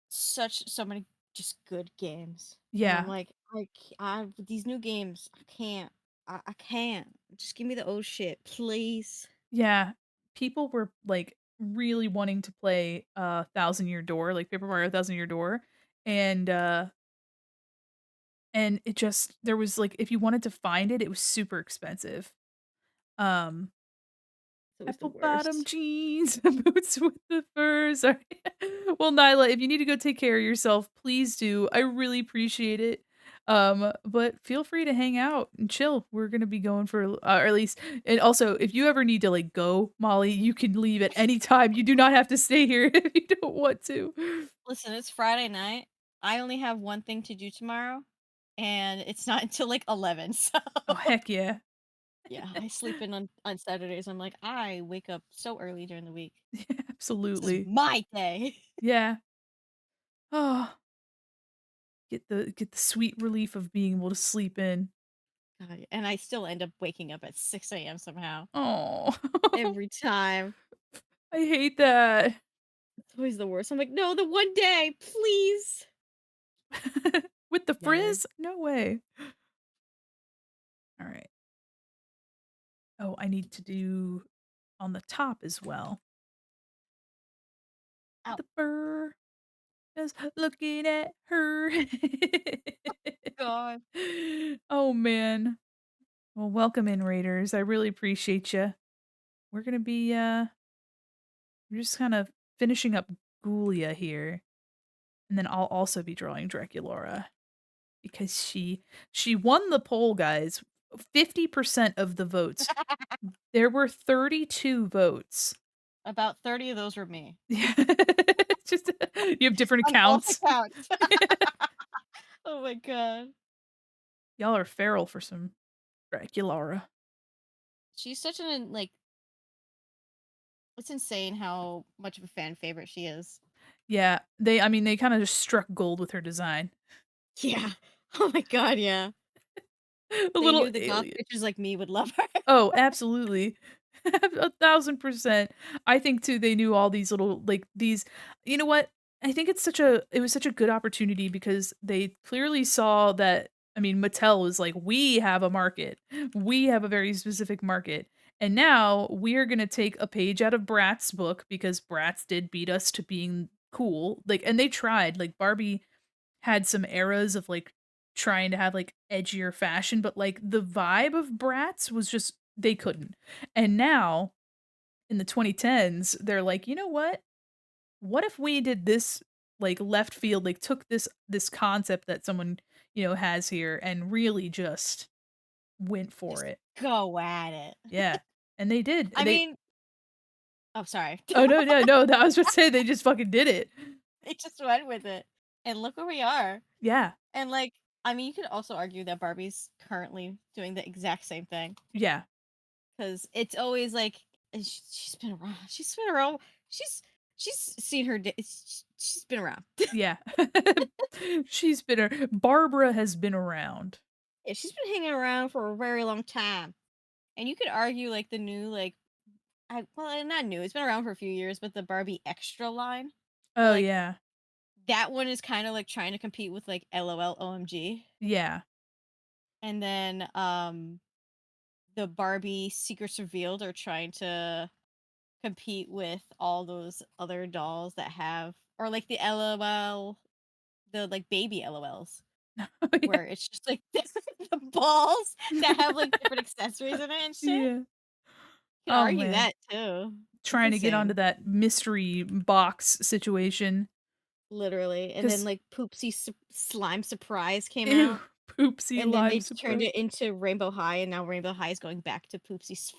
[SPEAKER 3] so many just good games, and I'm
[SPEAKER 2] Yeah,
[SPEAKER 3] like, these new games, I can't, I can't. Just give me the old shit, please.
[SPEAKER 2] yeah. People were, like, really wanting to play, Thousand Year Door, like Paper Mario Thousand Year Door, and, uh and it just there was, like if you wanted to find it, it was super expensive. Um
[SPEAKER 3] It's always the
[SPEAKER 2] Apple bottom
[SPEAKER 3] worst.
[SPEAKER 2] jeans, boots with the furs. Sorry. Well, Nyla, if you need to go take care of yourself, please do. I really appreciate it. But feel free to hang out and chill. We're gonna be going for, or at least, and also, if you ever need to like go, Molly, you can leave at any time. You do not have to stay here if you don't want to.
[SPEAKER 3] Listen, it's Friday night. I only have one thing to do tomorrow, and it's not until like 11. So
[SPEAKER 2] Oh heck yeah,
[SPEAKER 3] yeah, I sleep in on Saturdays. I'm like, I wake up so early during the week.
[SPEAKER 2] yeah,
[SPEAKER 3] This is
[SPEAKER 2] absolutely,
[SPEAKER 3] my day.
[SPEAKER 2] yeah. Oh, get the sweet relief of being able to sleep in.
[SPEAKER 3] God, and I still end up waking up at 6 a.m. somehow
[SPEAKER 2] Oh,
[SPEAKER 3] every time.
[SPEAKER 2] I hate that.
[SPEAKER 3] It's always the worst. I'm like, no, the one day, please.
[SPEAKER 2] With the
[SPEAKER 3] Never.
[SPEAKER 2] frizz? No way. All right. Oh, I need to do on the top as well.
[SPEAKER 3] Ow,
[SPEAKER 2] The fur is looking at her.
[SPEAKER 3] God.
[SPEAKER 2] Oh man. Well, welcome in Raiders. I really appreciate you. We're going to be we're just kind of finishing up Ghoulia here. And then I'll also be drawing Draculaura because she won the poll, guys. 50% of the votes. There were 32 votes.
[SPEAKER 3] About 30 of those were me
[SPEAKER 2] Yeah. It's just you have different
[SPEAKER 3] on both
[SPEAKER 2] accounts.
[SPEAKER 3] accounts. Oh my God.
[SPEAKER 2] Y'all are feral for some Draculaura.
[SPEAKER 3] She's such it's insane how much of a fan favorite she is.
[SPEAKER 2] Yeah, I mean, they kinda just struck gold with her design.
[SPEAKER 3] Yeah. Oh my God, yeah.
[SPEAKER 2] The
[SPEAKER 3] They
[SPEAKER 2] little
[SPEAKER 3] knew the goth
[SPEAKER 2] alien.
[SPEAKER 3] bitches like me would love her.
[SPEAKER 2] Oh, absolutely. 1,000%. I think too they knew all these little like, these you know what? I think it was such a good opportunity because they clearly saw that I mean, Mattel was like, "We have a market. We have a very specific market, and now we're gonna take a page out of Bratz book because Bratz did beat us to being cool." Like, and they tried, like, Barbie had some eras of, like, trying to have, like, edgier fashion, but, like, the vibe of Bratz was just they couldn't. And now, in the 2010s, they're like, "You know what? What if we did this, like, left field, like, took this concept that someone, has here and really just went for
[SPEAKER 3] Just
[SPEAKER 2] it."
[SPEAKER 3] go at it.
[SPEAKER 2] Yeah. And they did.
[SPEAKER 3] I mean, oh, sorry.
[SPEAKER 2] Oh, no, no, no, I was about to say they just fucking did it.
[SPEAKER 3] They just went with it. And look where we are.
[SPEAKER 2] Yeah.
[SPEAKER 3] And I mean, you could also argue that Barbie's currently doing the exact same thing
[SPEAKER 2] Yeah.
[SPEAKER 3] because it's always like she's been around. She's been around. She's seen her. She's been around.
[SPEAKER 2] Yeah. Barbara has been around.
[SPEAKER 3] Yeah, she's been hanging around for a very long time. And you could argue like the new not new. It's been around for a few years, but the Barbie Extra line,
[SPEAKER 2] Oh,
[SPEAKER 3] like
[SPEAKER 2] yeah.
[SPEAKER 3] that one is kind of like trying to compete with like LOL OMG.
[SPEAKER 2] Yeah.
[SPEAKER 3] And then the Barbie Secrets Revealed are trying to compete with all those other dolls that have or like the LOL, the like baby LOLs
[SPEAKER 2] Oh, yeah.
[SPEAKER 3] where it's just like the balls that have like different accessories in it and shit.
[SPEAKER 2] Yeah.
[SPEAKER 3] You can
[SPEAKER 2] Oh,
[SPEAKER 3] argue
[SPEAKER 2] man.
[SPEAKER 3] that too. It's
[SPEAKER 2] Trying to get onto
[SPEAKER 3] insane.
[SPEAKER 2] that mystery box situation.
[SPEAKER 3] Literally. And then
[SPEAKER 2] 'Cause
[SPEAKER 3] like Poopsie Slime Surprise came
[SPEAKER 2] ew,
[SPEAKER 3] out.
[SPEAKER 2] poopsie
[SPEAKER 3] And then
[SPEAKER 2] lime
[SPEAKER 3] they turned
[SPEAKER 2] surprise.
[SPEAKER 3] it into Rainbow High, and now Rainbow High is going back to Poopsie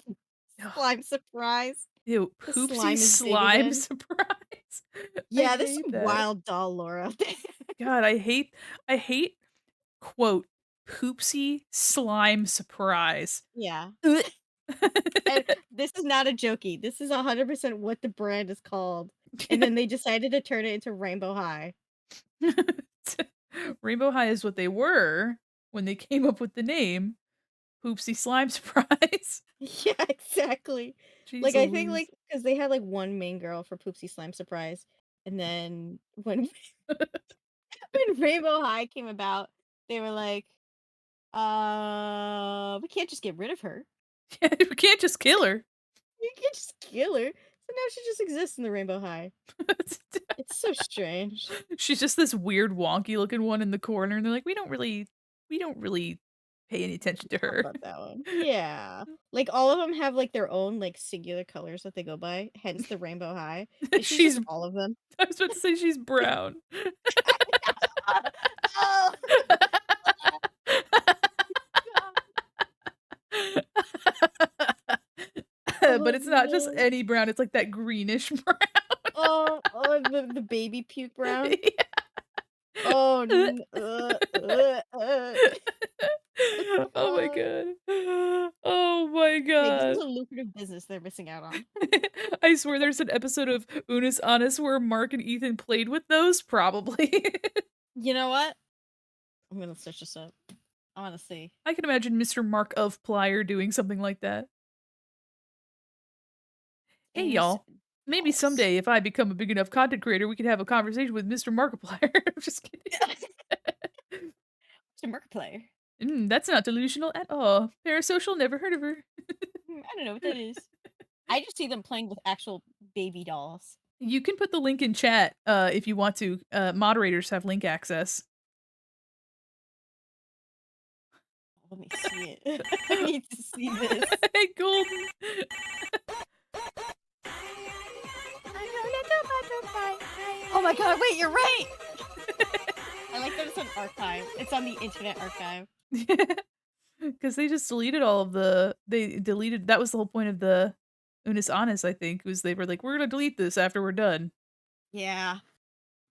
[SPEAKER 2] Ugh,
[SPEAKER 3] Slime Surprise.
[SPEAKER 2] ew,
[SPEAKER 3] The
[SPEAKER 2] poopsie
[SPEAKER 3] slime is big
[SPEAKER 2] slime
[SPEAKER 3] again.
[SPEAKER 2] surprise. I
[SPEAKER 3] Yeah, there's
[SPEAKER 2] hate
[SPEAKER 3] some
[SPEAKER 2] that.
[SPEAKER 3] wild doll lore out there.
[SPEAKER 2] God, I hate, quote, "poopsie slime surprise."
[SPEAKER 3] Yeah.
[SPEAKER 2] Ugh.
[SPEAKER 3] And this is not a jokey. This is 100% what the brand is called. And then they decided to turn it into Rainbow High.
[SPEAKER 2] Rainbow High is what they were. when they came up with the name Poopsie Slime Surprise.
[SPEAKER 3] Yeah, exactly.
[SPEAKER 2] Jeez
[SPEAKER 3] Like, I think,
[SPEAKER 2] Louise.
[SPEAKER 3] like, because they had, like, one main girl for Poopsie Slime Surprise, and then when when Rainbow High came about, they were like, we can't just get rid of her.
[SPEAKER 2] We can't just kill her.
[SPEAKER 3] We can't just kill her." So now she just exists in the Rainbow High. It's so strange.
[SPEAKER 2] She's just this weird wonky looking one in the corner, and they're like, we don't really pay any attention to
[SPEAKER 3] Talk
[SPEAKER 2] her.
[SPEAKER 3] about that one. Yeah. Like, all of them have, like, their own, like, singular colors that they go by, hence the Rainbow High, and she's
[SPEAKER 2] She's
[SPEAKER 3] just all of them.
[SPEAKER 2] I was about to say she's brown.
[SPEAKER 3] Oh,
[SPEAKER 2] But
[SPEAKER 3] oh,
[SPEAKER 2] it's not just
[SPEAKER 3] no.
[SPEAKER 2] any brown, it's like that greenish brown.
[SPEAKER 3] Oh, the baby puke brown?
[SPEAKER 2] Yeah.
[SPEAKER 3] Oh,
[SPEAKER 2] Oh my
[SPEAKER 3] fuck?
[SPEAKER 2] god. Oh my
[SPEAKER 3] Hey, this is
[SPEAKER 2] god.
[SPEAKER 3] a lucrative business they're missing out on.
[SPEAKER 2] I swear there's an episode of Unis Honest where Mark and Ethan played with those, probably.
[SPEAKER 3] You know what? I'm gonna search this up. I wanna see.
[SPEAKER 2] I can imagine Mr. Mark of Plier doing something like that. Hey,
[SPEAKER 3] Innocent
[SPEAKER 2] y'all. Maybe
[SPEAKER 3] dolls.
[SPEAKER 2] someday, if I become a big enough content creator, we could have a conversation with Mr. Markiplier. I'm just kidding.
[SPEAKER 3] It's a Markiplier.
[SPEAKER 2] That's not delusional at all. Parasocial, never heard of her.
[SPEAKER 3] I don't know what that is. I just see them playing with actual baby dolls.
[SPEAKER 2] You can put the link in chat if you want to. Moderators have link access.
[SPEAKER 3] Let me see it. I need to see this.
[SPEAKER 2] Hey, Golden.
[SPEAKER 3] Oh my god, wait, you're right! I like that it's on archive. It's on the Internet Archive.
[SPEAKER 2] Because they just deleted all of the. They deleted. That was the whole point of the Unis Honest, I think, was they were like, we're going to delete this after we're done.
[SPEAKER 3] Yeah.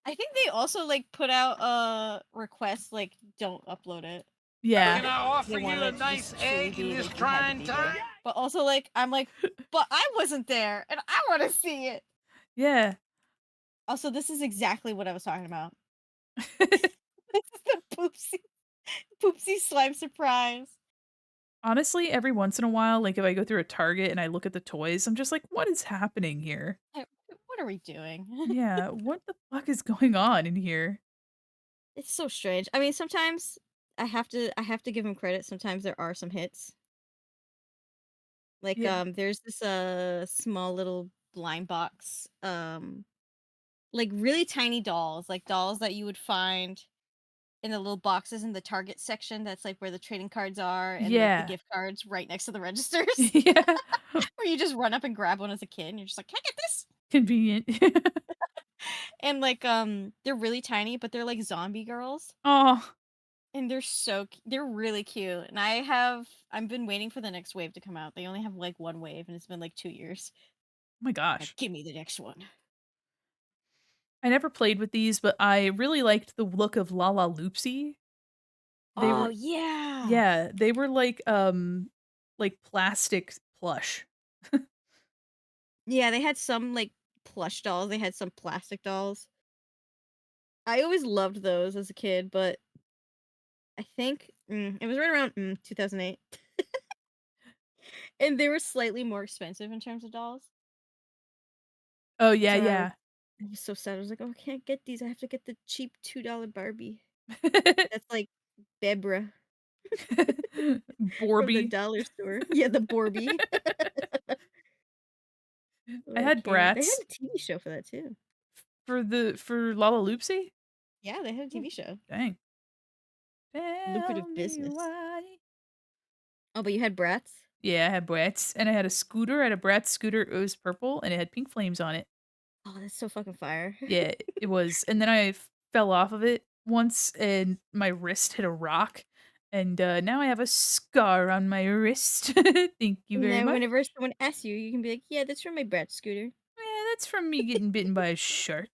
[SPEAKER 3] I think they also, like, put out a request, like, don't upload it.
[SPEAKER 2] Yeah.
[SPEAKER 5] Can I offer
[SPEAKER 3] They
[SPEAKER 5] you
[SPEAKER 3] want
[SPEAKER 5] a
[SPEAKER 3] it to
[SPEAKER 5] nice
[SPEAKER 3] just truly
[SPEAKER 5] egg
[SPEAKER 3] be,
[SPEAKER 5] in this
[SPEAKER 3] like, you had to
[SPEAKER 5] trying
[SPEAKER 3] be there.
[SPEAKER 5] time?
[SPEAKER 3] But also, like, I'm like, but I wasn't there, and I want to see it.
[SPEAKER 2] Yeah.
[SPEAKER 3] Also, this is exactly what I was talking about. This is the poopsie slime surprise.
[SPEAKER 2] Honestly, every once in a while, like if I go through a Target and I look at the toys, I'm just like, what is happening here?
[SPEAKER 3] What are we doing?
[SPEAKER 2] Yeah, what the fuck is going on in here?
[SPEAKER 3] It's so strange. I mean, sometimes I have to give him credit. Sometimes there are some hits. Like
[SPEAKER 2] Yeah.
[SPEAKER 3] there's this small little blind box like really tiny dolls, like dolls that you would find in the little boxes in the Target section that's like where the trading cards are and like the
[SPEAKER 2] Yeah.
[SPEAKER 3] gift cards right next to the registers.
[SPEAKER 2] Yeah.
[SPEAKER 3] Where you just run up and grab one as a kid and you're just like, "Can I get this?"
[SPEAKER 2] Convenient.
[SPEAKER 3] And like they're really tiny, but they're like zombie girls.
[SPEAKER 2] Oh,
[SPEAKER 3] And they're really cute. And I've been waiting for the next wave to come out. They only have like one wave and it's been like 2 years.
[SPEAKER 2] my
[SPEAKER 3] Like,
[SPEAKER 2] gosh.
[SPEAKER 3] give me the next one.
[SPEAKER 2] I never played with these, but I really liked the look of Lala Loopsy. They
[SPEAKER 3] Oh
[SPEAKER 2] were
[SPEAKER 3] yeah.
[SPEAKER 2] yeah, they were like plastic plush.
[SPEAKER 3] Yeah, they had some like plush dolls, they had some plastic dolls. I always loved those as a kid, but I think it was right around 2008. And they were slightly more expensive in terms of dolls.
[SPEAKER 2] Oh, yeah,
[SPEAKER 3] So
[SPEAKER 2] yeah.
[SPEAKER 3] I was so sad. I was like, "Oh, I can't get these. I have to get the cheap $2 Barbie." That's like Bebra from the
[SPEAKER 2] Borby.
[SPEAKER 3] dollar store. Yeah, the Borby.
[SPEAKER 2] I
[SPEAKER 3] Oh, I
[SPEAKER 2] had
[SPEAKER 3] can't. They had
[SPEAKER 2] Bratz
[SPEAKER 3] a TV show for that too.
[SPEAKER 2] for Lala Loopsy?
[SPEAKER 3] Yeah, they had a
[SPEAKER 2] Ooh,
[SPEAKER 3] TV show.
[SPEAKER 2] dang. Tell
[SPEAKER 3] Lucrative
[SPEAKER 2] me
[SPEAKER 3] business.
[SPEAKER 2] why.
[SPEAKER 3] Oh, but you had Bratz?
[SPEAKER 2] Yeah, I had Bratz, and I had a scooter. I had a Bratz scooter. It was purple, and it had pink flames on it.
[SPEAKER 3] Oh, that's so fucking fire.
[SPEAKER 2] Yeah, it was. And then I fell off of it once, and my wrist hit a rock, and now I have a scar on my wrist. Thank you
[SPEAKER 3] And
[SPEAKER 2] very
[SPEAKER 3] then
[SPEAKER 2] much.
[SPEAKER 3] whenever someone asks you, you can be like, "Yeah, that's from my Bratz scooter."
[SPEAKER 2] Yeah, that's from me getting bitten by a shark.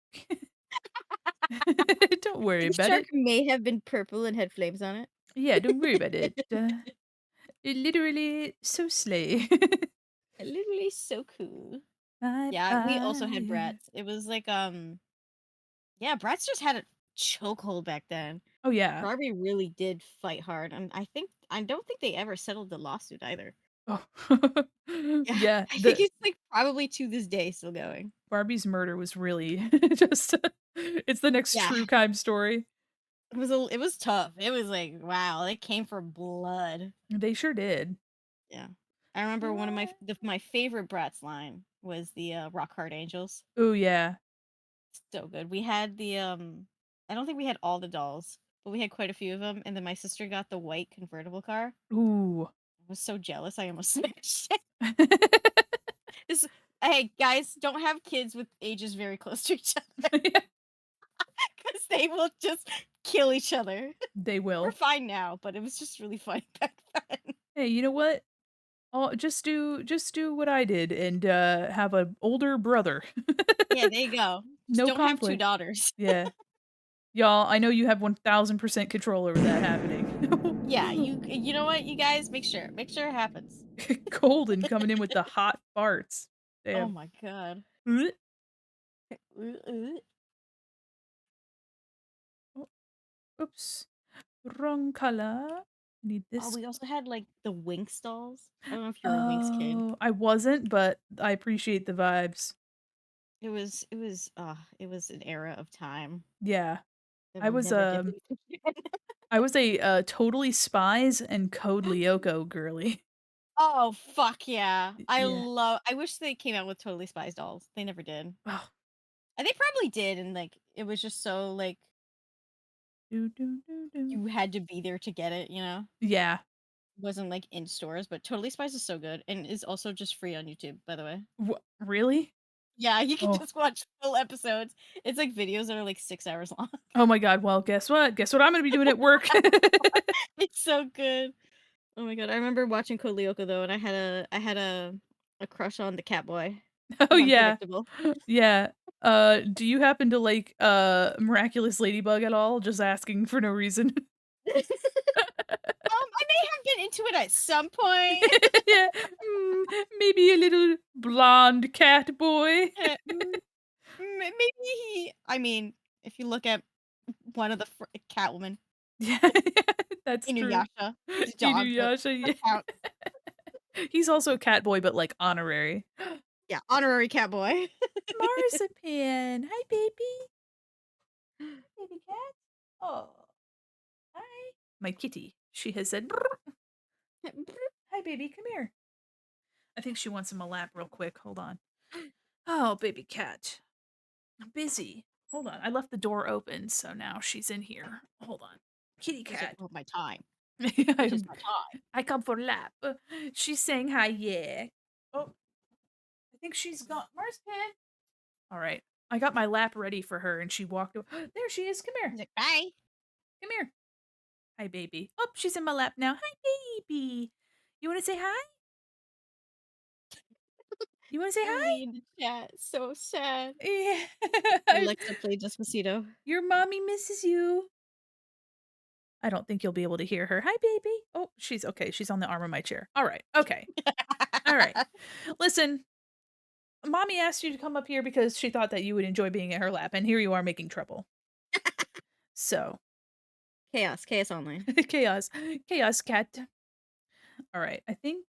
[SPEAKER 2] Don't worry
[SPEAKER 3] The
[SPEAKER 2] about
[SPEAKER 3] shark
[SPEAKER 2] it.
[SPEAKER 3] may have been purple and had flames on it.
[SPEAKER 2] Yeah, don't worry about it. It literally so slay.
[SPEAKER 3] Literally so cool.
[SPEAKER 2] My
[SPEAKER 3] Yeah, we also had
[SPEAKER 2] fire.
[SPEAKER 3] Bratz. It was like yeah, Bratz just had a chokehold back then.
[SPEAKER 2] Oh yeah.
[SPEAKER 3] Barbie really did fight hard, and I don't think they ever settled the lawsuit either.
[SPEAKER 2] Oh.
[SPEAKER 3] Yeah,
[SPEAKER 2] Yeah,
[SPEAKER 3] I think
[SPEAKER 2] the
[SPEAKER 3] it's like probably to this day still going.
[SPEAKER 2] Barbie's murder was really just it's the next
[SPEAKER 3] Yeah,
[SPEAKER 2] true crime story.
[SPEAKER 3] it was tough. It was like wow, they came for blood.
[SPEAKER 2] They sure did.
[SPEAKER 3] Yeah, I remember one of
[SPEAKER 2] What?
[SPEAKER 3] my favorite Bratz line was the Rock Hard Angels.
[SPEAKER 2] Oh yeah.
[SPEAKER 3] So good. We had the I don't think we had all the dolls, but we had quite a few of them. And then my sister got the white convertible car.
[SPEAKER 2] Ooh.
[SPEAKER 3] I was so jealous. I almost smashed it. This, hey guys, don't have kids with ages very close to each other
[SPEAKER 2] Yeah,
[SPEAKER 3] because they will just kill each other.
[SPEAKER 2] they
[SPEAKER 3] We're
[SPEAKER 2] will.
[SPEAKER 3] fine now, but it was just really funny back then.
[SPEAKER 2] Hey, you know what? Oh, just do what I did and have an older brother.
[SPEAKER 3] Yeah, there you go. Just
[SPEAKER 2] No
[SPEAKER 3] don't have two
[SPEAKER 2] conflict.
[SPEAKER 3] daughters.
[SPEAKER 2] Yeah. Y'all, I know you have 1000% control over that happening.
[SPEAKER 3] Yeah, you know what, you guys, make sure it happens.
[SPEAKER 2] Golden coming in with the hot farts.
[SPEAKER 3] Oh
[SPEAKER 2] Damn.
[SPEAKER 3] my god.
[SPEAKER 2] Blech.
[SPEAKER 3] Oh,
[SPEAKER 2] Oh, oops. Wrong color. Need this.
[SPEAKER 3] we also had like the Winx dolls. I don't know if you're a Winx kid.
[SPEAKER 2] Oh, I wasn't, but I appreciate the vibes.
[SPEAKER 3] It was an era of time
[SPEAKER 2] Yeah.
[SPEAKER 3] that
[SPEAKER 2] I
[SPEAKER 3] will
[SPEAKER 2] was
[SPEAKER 3] never get again.
[SPEAKER 2] I was a Totally Spies and Code Lyoko girly.
[SPEAKER 3] Oh fuck yeah.
[SPEAKER 2] Yeah.
[SPEAKER 3] I wish they came out with Totally Spies dolls. They never did.
[SPEAKER 2] Oh.
[SPEAKER 3] And they probably did, and like it was just so like
[SPEAKER 2] Do, do, do, do.
[SPEAKER 3] you had to be there to get it, you know?
[SPEAKER 2] Yeah.
[SPEAKER 3] Wasn't like in stores, but Totally Spies is so good and is also just free on YouTube, by the way.
[SPEAKER 2] Really?
[SPEAKER 3] Yeah, you can
[SPEAKER 2] Oh.
[SPEAKER 3] just watch full episodes. It's like videos that are like 6 hours long.
[SPEAKER 2] Oh my god, well, guess what? Guess what I'm gonna be doing at work?
[SPEAKER 3] It's so good. Oh my god, I remember watching Code Lyoko though, and I had a crush on the cat boy.
[SPEAKER 2] Oh,
[SPEAKER 3] The
[SPEAKER 2] yeah.
[SPEAKER 3] unpredictable.
[SPEAKER 2] Yeah. Do you happen to like, Miraculous Ladybug at all? Just asking for no reason.
[SPEAKER 3] I may have been into it at some point.
[SPEAKER 2] Yeah. Maybe a little blonde cat boy.
[SPEAKER 3] Maybe I mean, if you look at one of the Catwoman,
[SPEAKER 2] Yeah, that's true.
[SPEAKER 3] Inuyasha, he's a dog, but
[SPEAKER 2] Inuyasha,
[SPEAKER 3] that
[SPEAKER 2] yeah.
[SPEAKER 3] counts.
[SPEAKER 2] He's also a cat boy, but, like, honorary.
[SPEAKER 3] Yeah, honorary cat boy.
[SPEAKER 2] Marzipan. Hi, baby. Baby cat. Oh, hi. My kitty. She has said, "Brr." Hi, baby. Come here. I think she wants him a lap real quick. Hold on. Oh, baby cat. I'm busy. Hold on. I left the door open, so now she's in here. Hold on. Kitty
[SPEAKER 3] He's like,
[SPEAKER 2] cat.
[SPEAKER 3] oh, my time.
[SPEAKER 2] I,
[SPEAKER 3] This is my time.
[SPEAKER 2] I come for lap. She's saying hi, yeah. Oh, I think she's gone. Marzipan. All right. I got my lap ready for her, and she walked over. There she is. Come here.
[SPEAKER 3] He's like, bye.
[SPEAKER 2] Come here. Hi, baby. Oh, she's in my lap now. Hi, baby. You want to say hi? You want to say hi?
[SPEAKER 3] Everybody in the chat, so sad.
[SPEAKER 2] Yeah.
[SPEAKER 3] Alexa played Despacito.
[SPEAKER 2] Your mommy misses you. I don't think you'll be able to hear her. Hi, baby. Oh, she's okay. She's on the arm of my chair. All right. Okay. All right. Listen, mommy asked you to come up here because she thought that you would enjoy being in her lap, and here you are making trouble. So,
[SPEAKER 3] Chaos online.
[SPEAKER 2] chaos. Chaos cat. All right. I think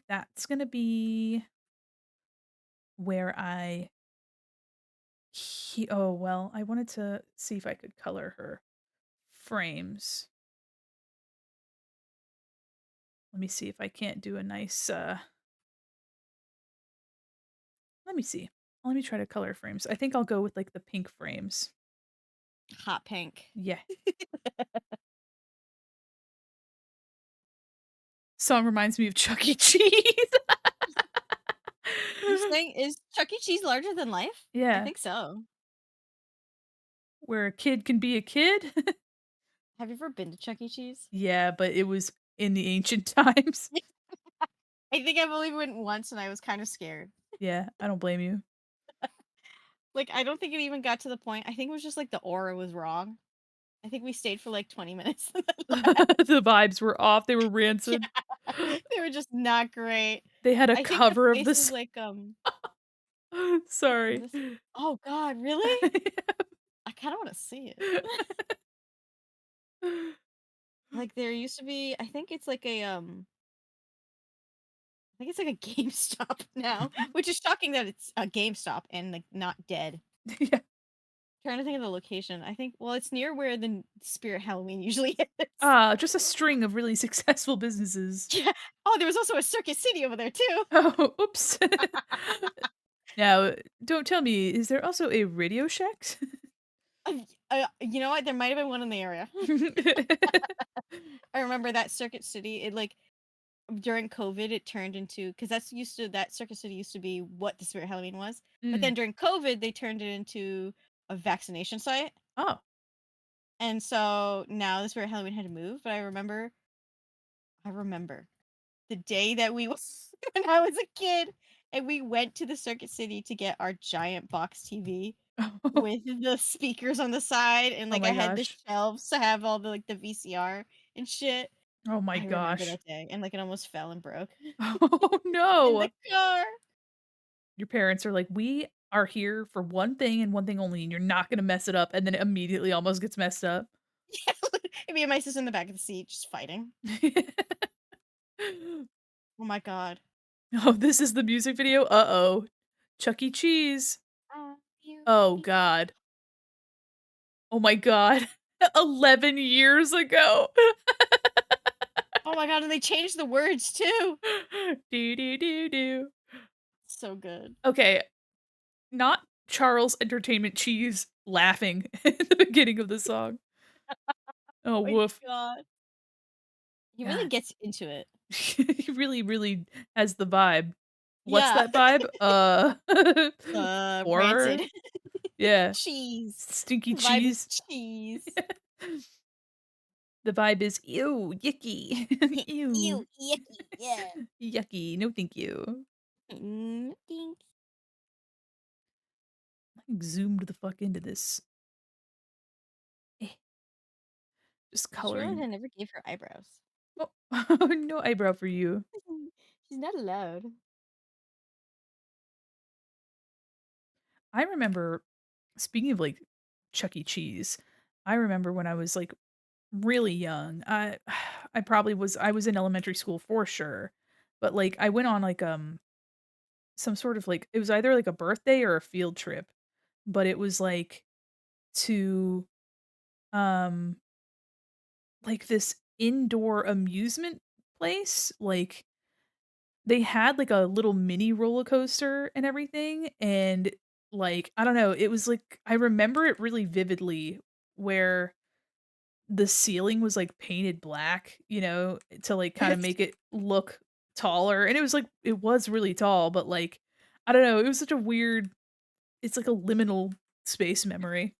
[SPEAKER 2] that's going to be where oh, well, I wanted to see if I could color her frames. Let me see if I can't do a nice let me see. Let me try to color frames. I think I'll go with like the pink frames.
[SPEAKER 3] Hot pink.
[SPEAKER 2] Yeah. Song reminds me of Chuck E. Cheese.
[SPEAKER 3] You're saying, is Chuck E. Cheese larger than life? I
[SPEAKER 2] Yeah.
[SPEAKER 3] think so.
[SPEAKER 2] Where a kid can be a kid.
[SPEAKER 3] Have you ever been to Chuck E. Cheese?
[SPEAKER 2] Yeah, but it was in the ancient times.
[SPEAKER 3] I think I've only went once and I was kind of scared.
[SPEAKER 2] Yeah, I don't blame you.
[SPEAKER 3] Like, I don't think it even got to the point. I think it was just like the aura was wrong. I think we stayed for like 20 minutes.
[SPEAKER 2] The vibes were off. They were rancid.
[SPEAKER 3] They were just not great.
[SPEAKER 2] They had a
[SPEAKER 3] I think the
[SPEAKER 2] cover of
[SPEAKER 3] place
[SPEAKER 2] this.
[SPEAKER 3] is like
[SPEAKER 2] Sorry.
[SPEAKER 3] oh god, really? A kind of want to see it. Like there used to be, I think it's like I think it's like a GameStop now, which is shocking that it's a GameStop and like not dead.
[SPEAKER 2] Yeah.
[SPEAKER 3] Trying to think of the location. I think well, it's near where the Spirit Halloween usually is.
[SPEAKER 2] Just a string of really successful businesses.
[SPEAKER 3] Yeah. Oh, there was also a Circuit City over there too.
[SPEAKER 2] Oh, oops. Now, don't tell me, is there also a Radio Shack?
[SPEAKER 3] You know what? There might have been one in the area. I remember that Circuit City. It like during COVID, it turned into because that Circuit City used to be what the Spirit Halloween was. But then
[SPEAKER 2] Mm.
[SPEAKER 3] during COVID, they turned it into a vaccination site.
[SPEAKER 2] Oh.
[SPEAKER 3] And so now the Spirit Halloween had to move. But I remember the day that we was when I was a kid and we went to the Circuit City to get our giant box TV with the speakers on the side and
[SPEAKER 2] Oh
[SPEAKER 3] like I
[SPEAKER 2] my
[SPEAKER 3] had the
[SPEAKER 2] gosh.
[SPEAKER 3] shelves to have all the like the VCR and shit.
[SPEAKER 2] Oh my
[SPEAKER 3] I remember
[SPEAKER 2] gosh.
[SPEAKER 3] that day and like it almost fell and broke
[SPEAKER 2] Oh,
[SPEAKER 3] in the
[SPEAKER 2] no.
[SPEAKER 3] car.
[SPEAKER 2] Your parents are like, "We are here for one thing and one thing only, and you're not gonna mess it up," and then it immediately almost gets messed up.
[SPEAKER 3] Yeah, and me and my sister in the back of the seat just fighting. Oh my god.
[SPEAKER 2] Oh, this is the music video? Uh-oh. Chuck E. Cheese.
[SPEAKER 3] You
[SPEAKER 2] Oh god. Oh my god. 11 years ago.
[SPEAKER 3] Oh my god, and they changed the words too.
[SPEAKER 2] Do, do, do, do.
[SPEAKER 3] So good.
[SPEAKER 2] Okay, not Charles Entertainment Cheese laughing at the beginning of the song. Oh,
[SPEAKER 3] My
[SPEAKER 2] woof.
[SPEAKER 3] god. He really
[SPEAKER 2] God.
[SPEAKER 3] gets into it.
[SPEAKER 2] He really, really has the vibe. What's
[SPEAKER 3] Yeah.
[SPEAKER 2] that vibe? Horror?
[SPEAKER 3] Rancid.
[SPEAKER 2] Yeah.
[SPEAKER 3] Cheese.
[SPEAKER 2] Stinky
[SPEAKER 3] The vibe is
[SPEAKER 2] cheese.
[SPEAKER 3] cheese.
[SPEAKER 2] The vibe is, "Ew, yucky. Ew,
[SPEAKER 3] Ew, yucky, yeah.
[SPEAKER 2] yucky, no thank you."
[SPEAKER 3] Thanks.
[SPEAKER 2] I zoomed the fuck into this. Eh, just
[SPEAKER 3] I just realized
[SPEAKER 2] coloring.
[SPEAKER 3] I never gave her eyebrows.
[SPEAKER 2] Oh, no eyebrow for you.
[SPEAKER 3] She's not allowed.
[SPEAKER 2] I remember, speaking of, like, Chuck E. Cheese, I remember when I was, like, really young, I was in elementary school for sure, but, like, I went on, like, some sort of, like it was either, like, a birthday or a field trip, but it was, like, to, um, like, this indoor amusement place, like, they had, like, a little mini roller coaster and everything, and, like, I don't know, it was, like I remember it really vividly where the ceiling was, like, painted black, to, like, kinda make it look taller, and it was, like it was really tall, but, like, I don't know, it was such a weird it's like a liminal space memory.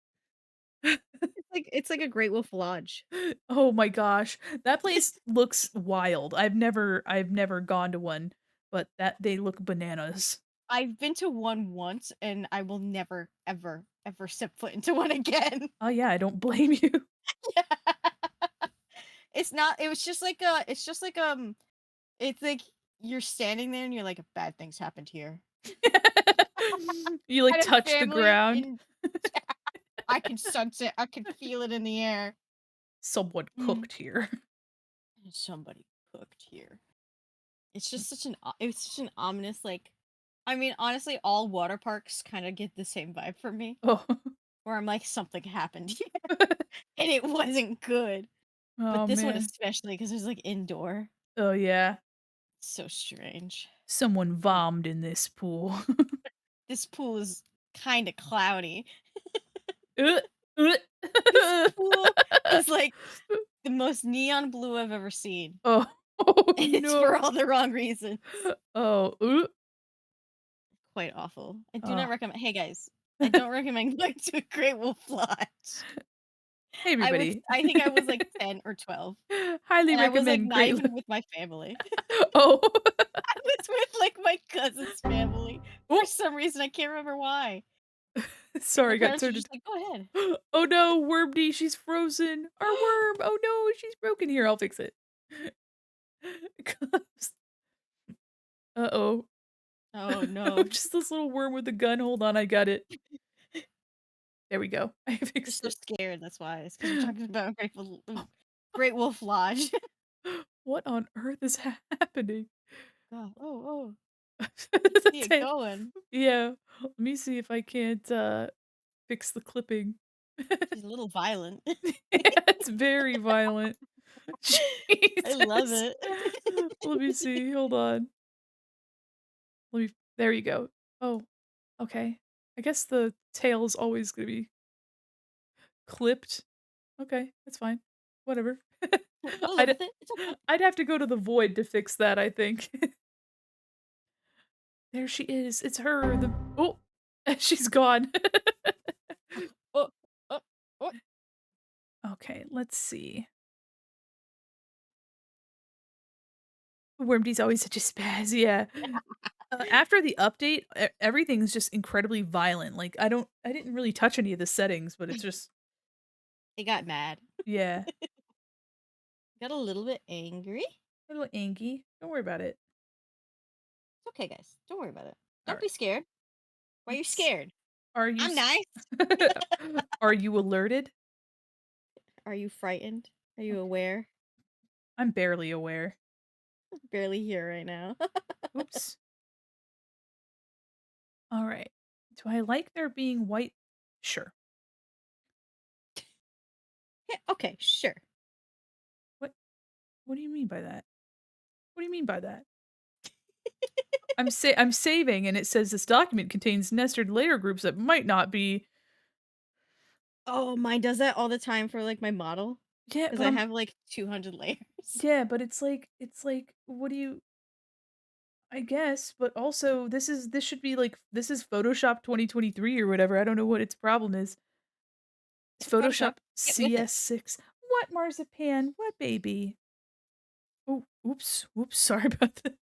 [SPEAKER 3] It's like a Great Wolf Lodge.
[SPEAKER 2] Oh my gosh, that place looks wild. I've never gone to one, but that they look bananas.
[SPEAKER 3] I've been to one once and I will never, ever, ever step foot into one again.
[SPEAKER 2] Oh, yeah, I don't blame you.
[SPEAKER 3] It's not it was just like it's just like it's like you're standing there and you're like bad things happened here.
[SPEAKER 2] You, like,
[SPEAKER 3] And a
[SPEAKER 2] touch the
[SPEAKER 3] family
[SPEAKER 2] ground.
[SPEAKER 3] in I can sense it. I can feel it in the air.
[SPEAKER 2] Someone
[SPEAKER 3] Mm.
[SPEAKER 2] cooked here.
[SPEAKER 3] Somebody cooked here. It's just it's such an ominous like I mean honestly all water parks kind of get the same vibe for me
[SPEAKER 2] Oh.
[SPEAKER 3] where I'm like something happened here and it wasn't good. But
[SPEAKER 2] Oh,
[SPEAKER 3] this one
[SPEAKER 2] man.
[SPEAKER 3] especially because it's like indoor.
[SPEAKER 2] Oh, yeah.
[SPEAKER 3] So strange.
[SPEAKER 2] Someone vommed in this pool.
[SPEAKER 3] This pool is kind of cloudy.
[SPEAKER 2] Uh,
[SPEAKER 3] This pool is like the most neon blue I've ever seen.
[SPEAKER 2] Oh. Oh,
[SPEAKER 3] And it's for
[SPEAKER 2] no.
[SPEAKER 3] all the wrong reasons.
[SPEAKER 2] Oh,
[SPEAKER 3] Quite awful. I do not
[SPEAKER 2] oh.
[SPEAKER 3] recommend. Hey guys, I don't recommend going to a Great Wolf Lodge.
[SPEAKER 2] Hey, everybody.
[SPEAKER 3] I think I was like 10 or 12.
[SPEAKER 2] Highly
[SPEAKER 3] And I was like
[SPEAKER 2] recommend
[SPEAKER 3] not
[SPEAKER 2] Great
[SPEAKER 3] even with my family.
[SPEAKER 2] Oh.
[SPEAKER 3] I was with like my cousin's family. For
[SPEAKER 2] Oh,
[SPEAKER 3] some reason, I can't remember why. My
[SPEAKER 2] sorry, got
[SPEAKER 3] parents were
[SPEAKER 2] turned
[SPEAKER 3] just like, go ahead.
[SPEAKER 2] Oh no, Wormdy, she's frozen. Our worm. Oh no, she's broken. Here, I'll fix it. Uh-oh.
[SPEAKER 3] Oh no.
[SPEAKER 2] Just this little worm with a gun. Hold on, I got it. There we go. I
[SPEAKER 3] You're
[SPEAKER 2] fixed
[SPEAKER 3] so
[SPEAKER 2] it.
[SPEAKER 3] scared. That's why. It's because we're talking about Great Wolf Lodge.
[SPEAKER 2] What on earth is happening?
[SPEAKER 3] God. Oh. You
[SPEAKER 2] The
[SPEAKER 3] see it
[SPEAKER 2] tail.
[SPEAKER 3] going.
[SPEAKER 2] Yeah. Let me see if I can't fix the clipping.
[SPEAKER 3] She's a little violent.
[SPEAKER 2] It's very violent.
[SPEAKER 3] I love
[SPEAKER 2] Jesus.
[SPEAKER 3] it.
[SPEAKER 2] Let me see. Hold on. There you go. Oh, okay. I guess the tail's always gonna be clipped. Okay, that's fine. Whatever.
[SPEAKER 3] I'll live
[SPEAKER 2] I'd
[SPEAKER 3] with it. It's okay.
[SPEAKER 2] I'd have to go to the void to fix that, I think. There she is. It's her. Oh, she's gone.
[SPEAKER 3] Oh, oh, oh.
[SPEAKER 2] Okay, let's see. Wormdy's always such a spaz. Yeah. After the update, everything's just incredibly violent. Like I didn't really touch any of the settings, but it's just
[SPEAKER 3] They got mad.
[SPEAKER 2] yeah,
[SPEAKER 3] Got a little bit angry.
[SPEAKER 2] a little angy. Don't worry about it.
[SPEAKER 3] It's okay, guys. Don't worry about it.
[SPEAKER 2] All
[SPEAKER 3] Don't
[SPEAKER 2] right.
[SPEAKER 3] be scared. Why are you scared?
[SPEAKER 2] Are you
[SPEAKER 3] I'm nice.
[SPEAKER 2] Are you alerted?
[SPEAKER 3] Are you frightened? Are you
[SPEAKER 2] Okay.
[SPEAKER 3] aware?
[SPEAKER 2] I'm barely aware.
[SPEAKER 3] Barely here right now.
[SPEAKER 2] Oops. All right. Do I like there being white? Sure.
[SPEAKER 3] Yeah, okay, sure.
[SPEAKER 2] What What do you mean by that? What do you mean by that? I'm saving and it says this document contains nested layer groups that might not be.
[SPEAKER 3] Oh, mine does that all the time for like my model.
[SPEAKER 2] Yeah,
[SPEAKER 3] Because
[SPEAKER 2] but
[SPEAKER 3] I
[SPEAKER 2] I'm
[SPEAKER 3] have like 200 layers.
[SPEAKER 2] yeah, but it's like what do you I guess, but also this should be like this is Photoshop 2023 or whatever. I don't know what its problem is. It's
[SPEAKER 3] Photoshop.
[SPEAKER 2] Photoshop
[SPEAKER 3] Get with it.
[SPEAKER 2] CS6. What marzipan? What baby? Oh, oops. Whoops, sorry about that.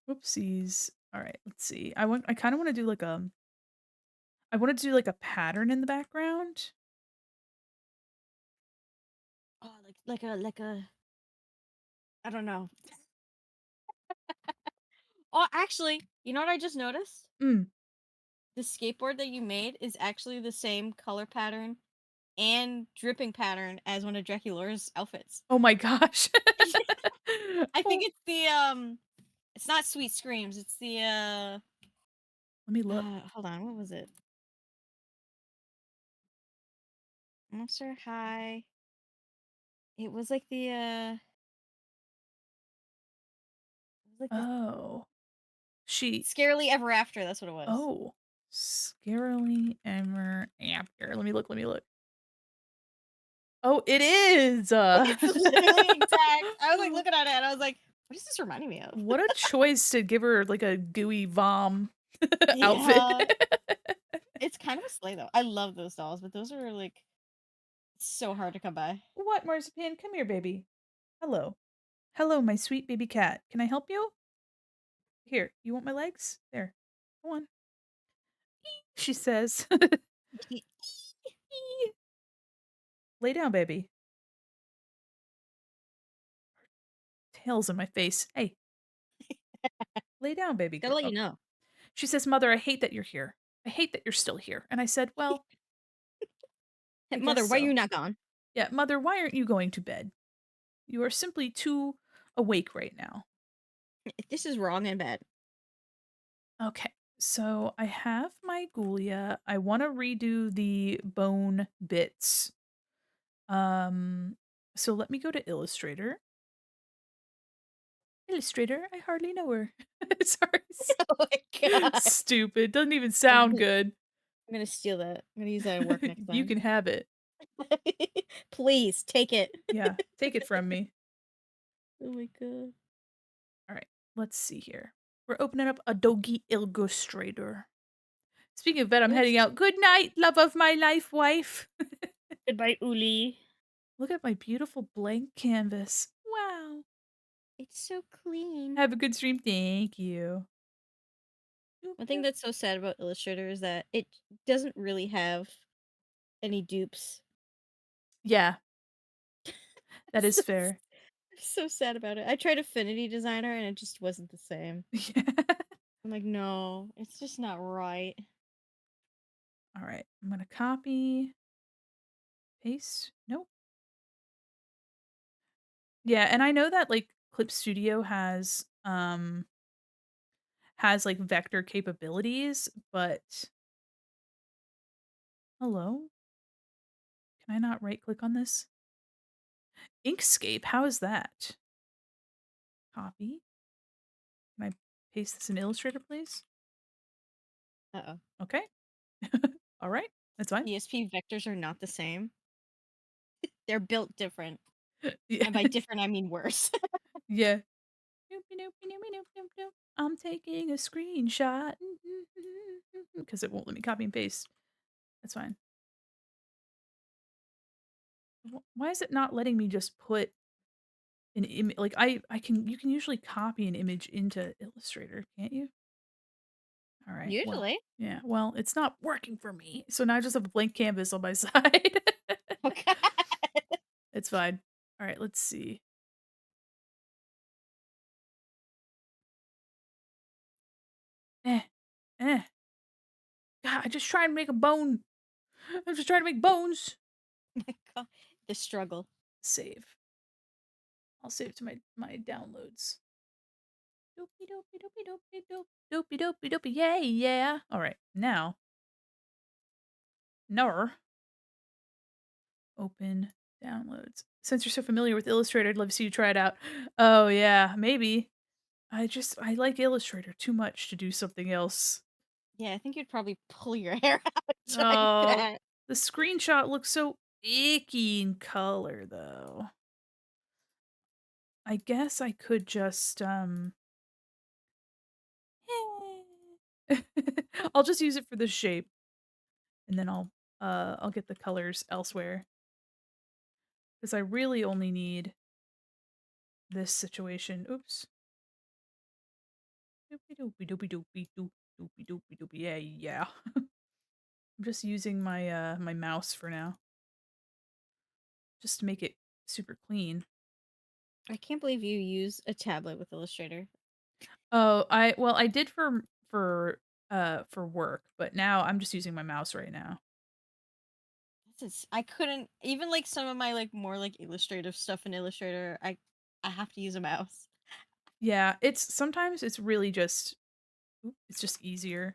[SPEAKER 2] Whoopsies. All right, let's see. I kind of want to do like I want to do like a pattern in the background.
[SPEAKER 3] Oh, like a I don't know. Oh, actually, you know what I just noticed?
[SPEAKER 2] Mm.
[SPEAKER 3] The skateboard that you made is actually the same color pattern and dripping pattern as one of Draculaura's outfits.
[SPEAKER 2] Oh my gosh.
[SPEAKER 3] I think
[SPEAKER 2] Oh,
[SPEAKER 3] it's the it's not Sweet Screams, it's the
[SPEAKER 2] let me look.
[SPEAKER 3] hold on, what was it? Monster High. It was like the it was like the
[SPEAKER 2] Oh. She
[SPEAKER 3] Scarily Ever After, that's what it was.
[SPEAKER 2] Oh. Scarily ever after. Let me look, let me look. Oh, it is!
[SPEAKER 3] It's literally exact. I was like looking at it and I was like, what is this reminding me of?
[SPEAKER 2] What a choice to give her, like, a gooey vom outfit.
[SPEAKER 3] Yeah. It's kind of a sleigh though. I love those dolls, but those are like so hard to come by.
[SPEAKER 2] What, Marzipan? Come here, baby. Hello. Hello, my sweet baby cat. Can I help you? Here, you want my legs? There. Go on. She says. Lay down, baby. Tail's in my face. Hey. Lay down, baby
[SPEAKER 3] Gotta let
[SPEAKER 2] girl.
[SPEAKER 3] you know.
[SPEAKER 2] She says, Mother, I hate that you're here. I hate that you're still here. And I said, well, I
[SPEAKER 3] Hey,
[SPEAKER 2] guess
[SPEAKER 3] Mother, why
[SPEAKER 2] so.
[SPEAKER 3] you not gone?
[SPEAKER 2] Yeah, Mother, why aren't you going to bed? You are simply too awake right now.
[SPEAKER 3] This is wrong and bad.
[SPEAKER 2] Okay, so I have my Ghoulia. I want to redo the bone bits. Um, so let me go to Illustrator. Illustrator, I hardly know her. Sorry.
[SPEAKER 3] Oh my god.
[SPEAKER 2] Stupid. Doesn't even sound good.
[SPEAKER 3] I'm gonna steal that. I'm gonna use that at work next
[SPEAKER 2] You
[SPEAKER 3] time.
[SPEAKER 2] can have it.
[SPEAKER 3] Please take it.
[SPEAKER 2] Yeah, take it from me.
[SPEAKER 3] Oh my god.
[SPEAKER 2] All right, let's see here. We're opening up Adobe Illustrator. Speaking of that, I'm heading out. Good night, love of my life, wife.
[SPEAKER 3] Goodbye, Uli.
[SPEAKER 2] Look at my beautiful blank canvas. Wow.
[SPEAKER 3] It's so clean.
[SPEAKER 2] Have a good stream. Thank you.
[SPEAKER 3] One thing that's so sad about Illustrator is that it doesn't really have any dupes.
[SPEAKER 2] Yeah, that is
[SPEAKER 3] So-
[SPEAKER 2] fair.
[SPEAKER 3] So sad about it. I tried Affinity Designer and it just wasn't the same.
[SPEAKER 2] Yeah.
[SPEAKER 3] I'm like, no, it's just not right.
[SPEAKER 2] All right, I'm gonna copy, paste. Nope. Yeah, and I know that like Clip Studio has like vector capabilities, but hello? Can I not right click on this? Inkscape, how is that? Copy. Can I paste this in Illustrator, please?
[SPEAKER 3] Uh-oh.
[SPEAKER 2] Okay. All right, that's fine.
[SPEAKER 3] ESP vectors are not the same. They're built different.
[SPEAKER 2] Yeah.
[SPEAKER 3] And by different, I mean worse.
[SPEAKER 2] Yeah. I'm taking a screenshot because it won't let me copy and paste. That's fine. Why is it not letting me just put an image? Like you can usually copy an image into Illustrator, can't you? All right. Well,
[SPEAKER 3] Usually.
[SPEAKER 2] yeah. Well, it's not working for me, so now I just have a blank canvas on my side.
[SPEAKER 3] Okay.
[SPEAKER 2] It's fine. All right. Let's see. Eh, eh. God, I just try and make a bone. I'm just trying to make bones.
[SPEAKER 3] The struggle.
[SPEAKER 2] Save. I'll save it to my downloads. Doopy doopy doopy doopy doop. Doopy doopy doopy. Yeah, yeah. All right. Now, open downloads. Since you're so familiar with Illustrator, I'd love to see you try it out. Oh yeah, maybe. I like Illustrator too much to do something else.
[SPEAKER 3] Yeah, I think you'd probably pull your hair out trying
[SPEAKER 2] Oh,
[SPEAKER 3] that.
[SPEAKER 2] the screenshot looks so icky in color though. I guess I could just I'll just use it for the shape and then I'll get the colors elsewhere. Because I really only need this situation. Oops. Doopy doopy doopy doopy doop doopy doopy doopy. Yeah, yeah. I'm just using my mouse for now. Just to make it super clean.
[SPEAKER 3] I can't believe you use a tablet with Illustrator.
[SPEAKER 2] Oh, I did for work, but now I'm just using my mouse right now.
[SPEAKER 3] I couldn't even like some of my like more like illustrative stuff in Illustrator. I have to use a mouse.
[SPEAKER 2] Yeah, it's sometimes it's really just it's just easier.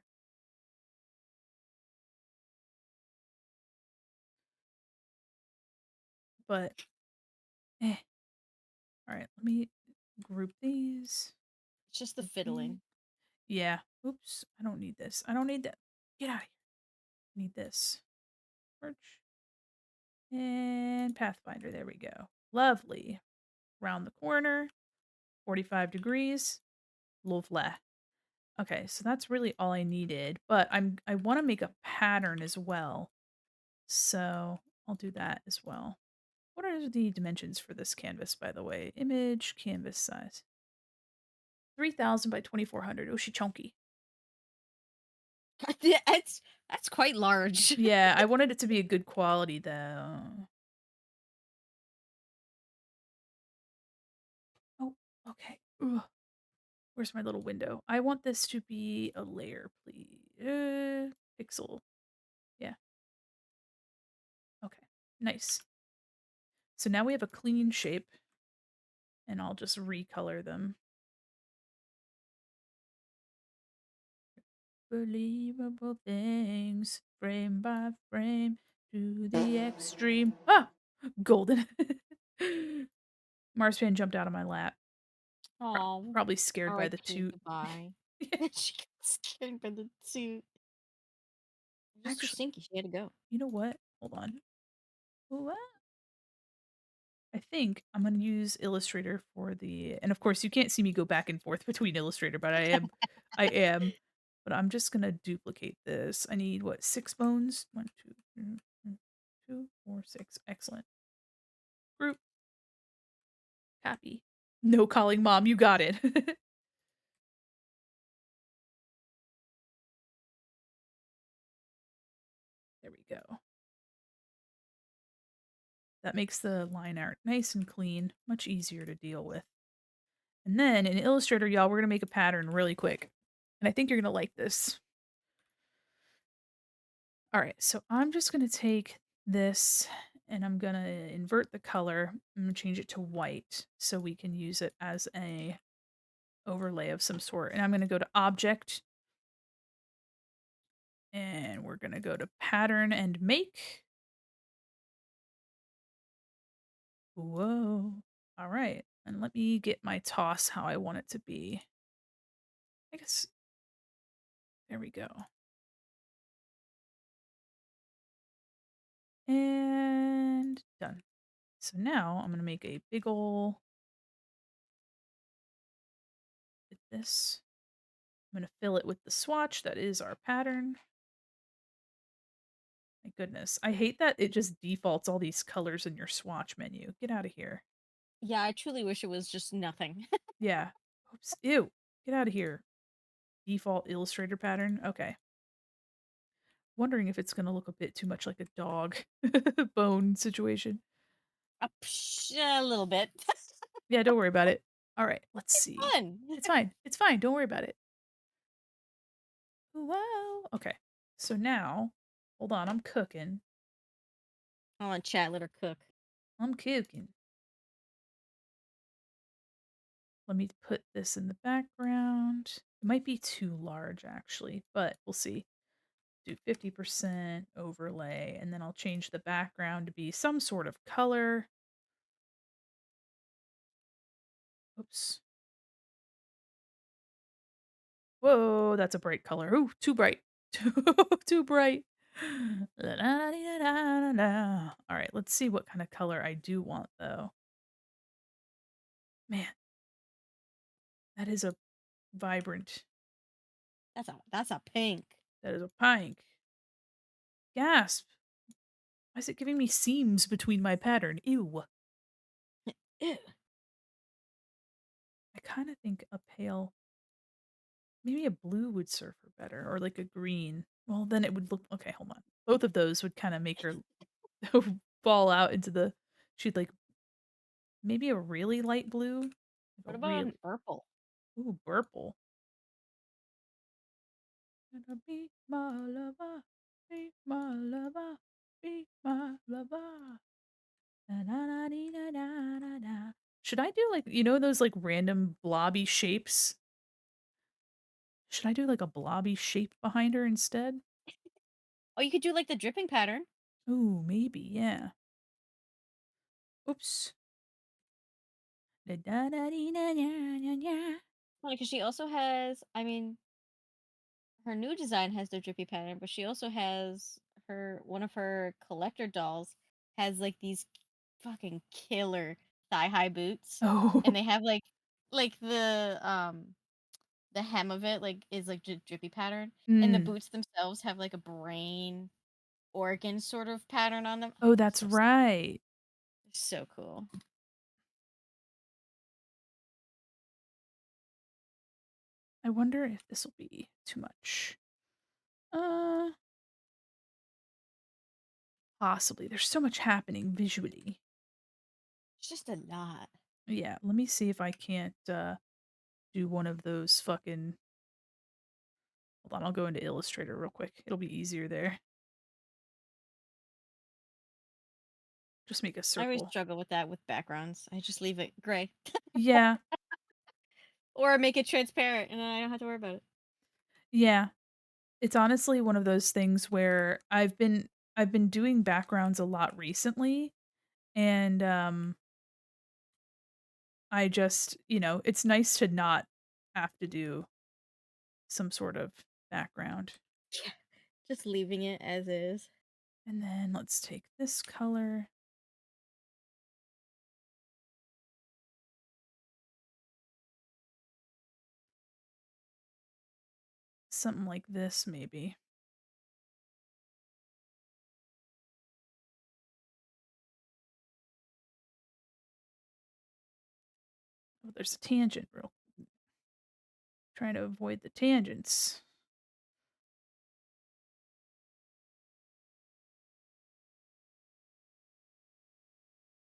[SPEAKER 2] But eh. All right, let me group these.
[SPEAKER 3] It's just the
[SPEAKER 2] Group these.
[SPEAKER 3] fiddling.
[SPEAKER 2] Yeah. Oops, I don't need this. I don't need that. Get out of here. I need this. Merge. And Pathfinder. There we go. Lovely. Round the corner. 45 degrees. Lovely. Okay, so that's really all I needed, but I want to make a pattern as well. So I'll do that as well. What are the dimensions for this canvas, by the way? Image, canvas size. 3,000 by 2,400. Oh, she chunky.
[SPEAKER 3] That's quite large.
[SPEAKER 2] Yeah, I wanted it to be a good quality, though. Oh, okay. Ugh. Where's my little window? I want this to be a layer, please. Pixel. Yeah. Okay. Nice. So now we have a clean shape, and I'll just recolor them. Believable things, frame by frame, to the extreme. Ah! Golden. Marzipan jumped out of my lap.
[SPEAKER 3] Oh,
[SPEAKER 2] Probably scared by the
[SPEAKER 3] R.I.P.
[SPEAKER 2] toot.
[SPEAKER 3] Goodbye. She got scared by the suit. It was too
[SPEAKER 2] Actually,
[SPEAKER 3] stinky. She had to go.
[SPEAKER 2] you know what? Hold on. What? I think I'm gonna use Illustrator for the, and of course you can't see me go back and forth between Illustrator, but I am, but I'm just gonna duplicate this. I need what, 6 bones? 1, 2, 3, 2, 4, 6. Excellent. Group. Happy. No calling mom, you got it. There we go. That makes the line art nice and clean, much easier to deal with. And then in Illustrator, y'all, we're gonna make a pattern really quick. And I think you're gonna like this. All right, so I'm just going to take this and I'm going to invert the color. I'm going to change it to white so we can use it as a overlay of some sort. And I'm going to go to object and we're going to go to pattern and make. Whoa. All right. And let me get my toss how I want it to be. I guess there we go. And done. So now I'm going to make a big ol' with this. I'm going to fill it with the swatch that is our pattern. My goodness. I hate that it just defaults all these colors in your swatch menu. Get out of here.
[SPEAKER 3] Yeah, I truly wish it was just nothing.
[SPEAKER 2] Yeah. Oops. Ew. Get out of here. Default Illustrator pattern. Okay. Wondering if it's going to look a bit too much like a dog bone situation.
[SPEAKER 3] A little bit.
[SPEAKER 2] Yeah, don't worry about it. All right, let's
[SPEAKER 3] It's
[SPEAKER 2] see.
[SPEAKER 3] fun.
[SPEAKER 2] It's fine. It's fine. Don't worry about it. Whoa. Okay. So now, hold on. I'm cooking.
[SPEAKER 3] I want chat, let her cook.
[SPEAKER 2] I'm cooking. Let me put this in the background. It might be too large, actually, but we'll see. Do 50% overlay, and then I'll change the background to be some sort of color. Oops. Whoa, that's a bright color. Ooh, too bright. Too bright. All right, let's see what kind of color I do want, though. Man, that is a vibrant.
[SPEAKER 3] That's a pink.
[SPEAKER 2] That is a pink. Gasp. Why is it giving me seams between my pattern? Ew.
[SPEAKER 3] Ew.
[SPEAKER 2] I kind of think a pale, maybe a blue would serve her better, or like a green. Well, then it would look okay. Hold on, both of those would kind of make her fall out into the. She'd like maybe a really light blue, like a
[SPEAKER 3] What about an
[SPEAKER 2] really
[SPEAKER 3] purple?
[SPEAKER 2] ooh purple. Gonna be my lover, be my lover, be my lover. Na, na, na, dee, na, na, na, na. Should I do like those like random blobby shapes? Should I do like a blobby shape behind her instead?
[SPEAKER 3] Oh, you could do like the dripping pattern.
[SPEAKER 2] Ooh, maybe, yeah. Oops. Da, da, da, dee, na, na, na, na.
[SPEAKER 3] Because she also has, I mean, her new design has the drippy pattern, but she also has one of her collector dolls has like these fucking killer thigh high boots,
[SPEAKER 2] Oh,
[SPEAKER 3] and they have like the hem of it like is like drippy pattern, and the
[SPEAKER 2] mm.
[SPEAKER 3] boots themselves have like a brain organ sort of pattern on them.
[SPEAKER 2] Oh,
[SPEAKER 3] Oh,
[SPEAKER 2] that's
[SPEAKER 3] so
[SPEAKER 2] right.
[SPEAKER 3] so cool.
[SPEAKER 2] I wonder if this will be too much. Uh, Possibly. There's so much happening visually.
[SPEAKER 3] It's just a lot.
[SPEAKER 2] Yeah, let me see if I can't do one of those fucking. Hold on, I'll go into Illustrator real quick. It'll be easier there. Just make a
[SPEAKER 3] I always
[SPEAKER 2] circle.
[SPEAKER 3] struggle with that with backgrounds. I just leave it gray.
[SPEAKER 2] Yeah,
[SPEAKER 3] Or make it transparent and then I don't have to worry about it.
[SPEAKER 2] yeah. It's honestly one of those things where I've been doing backgrounds a lot recently, and I just, it's nice to not have to do some sort of background.
[SPEAKER 3] Yeah. Just leaving it as is.
[SPEAKER 2] And then let's take this color. Something like this, maybe. Oh, there's a tangent, real. Trying to avoid the tangents.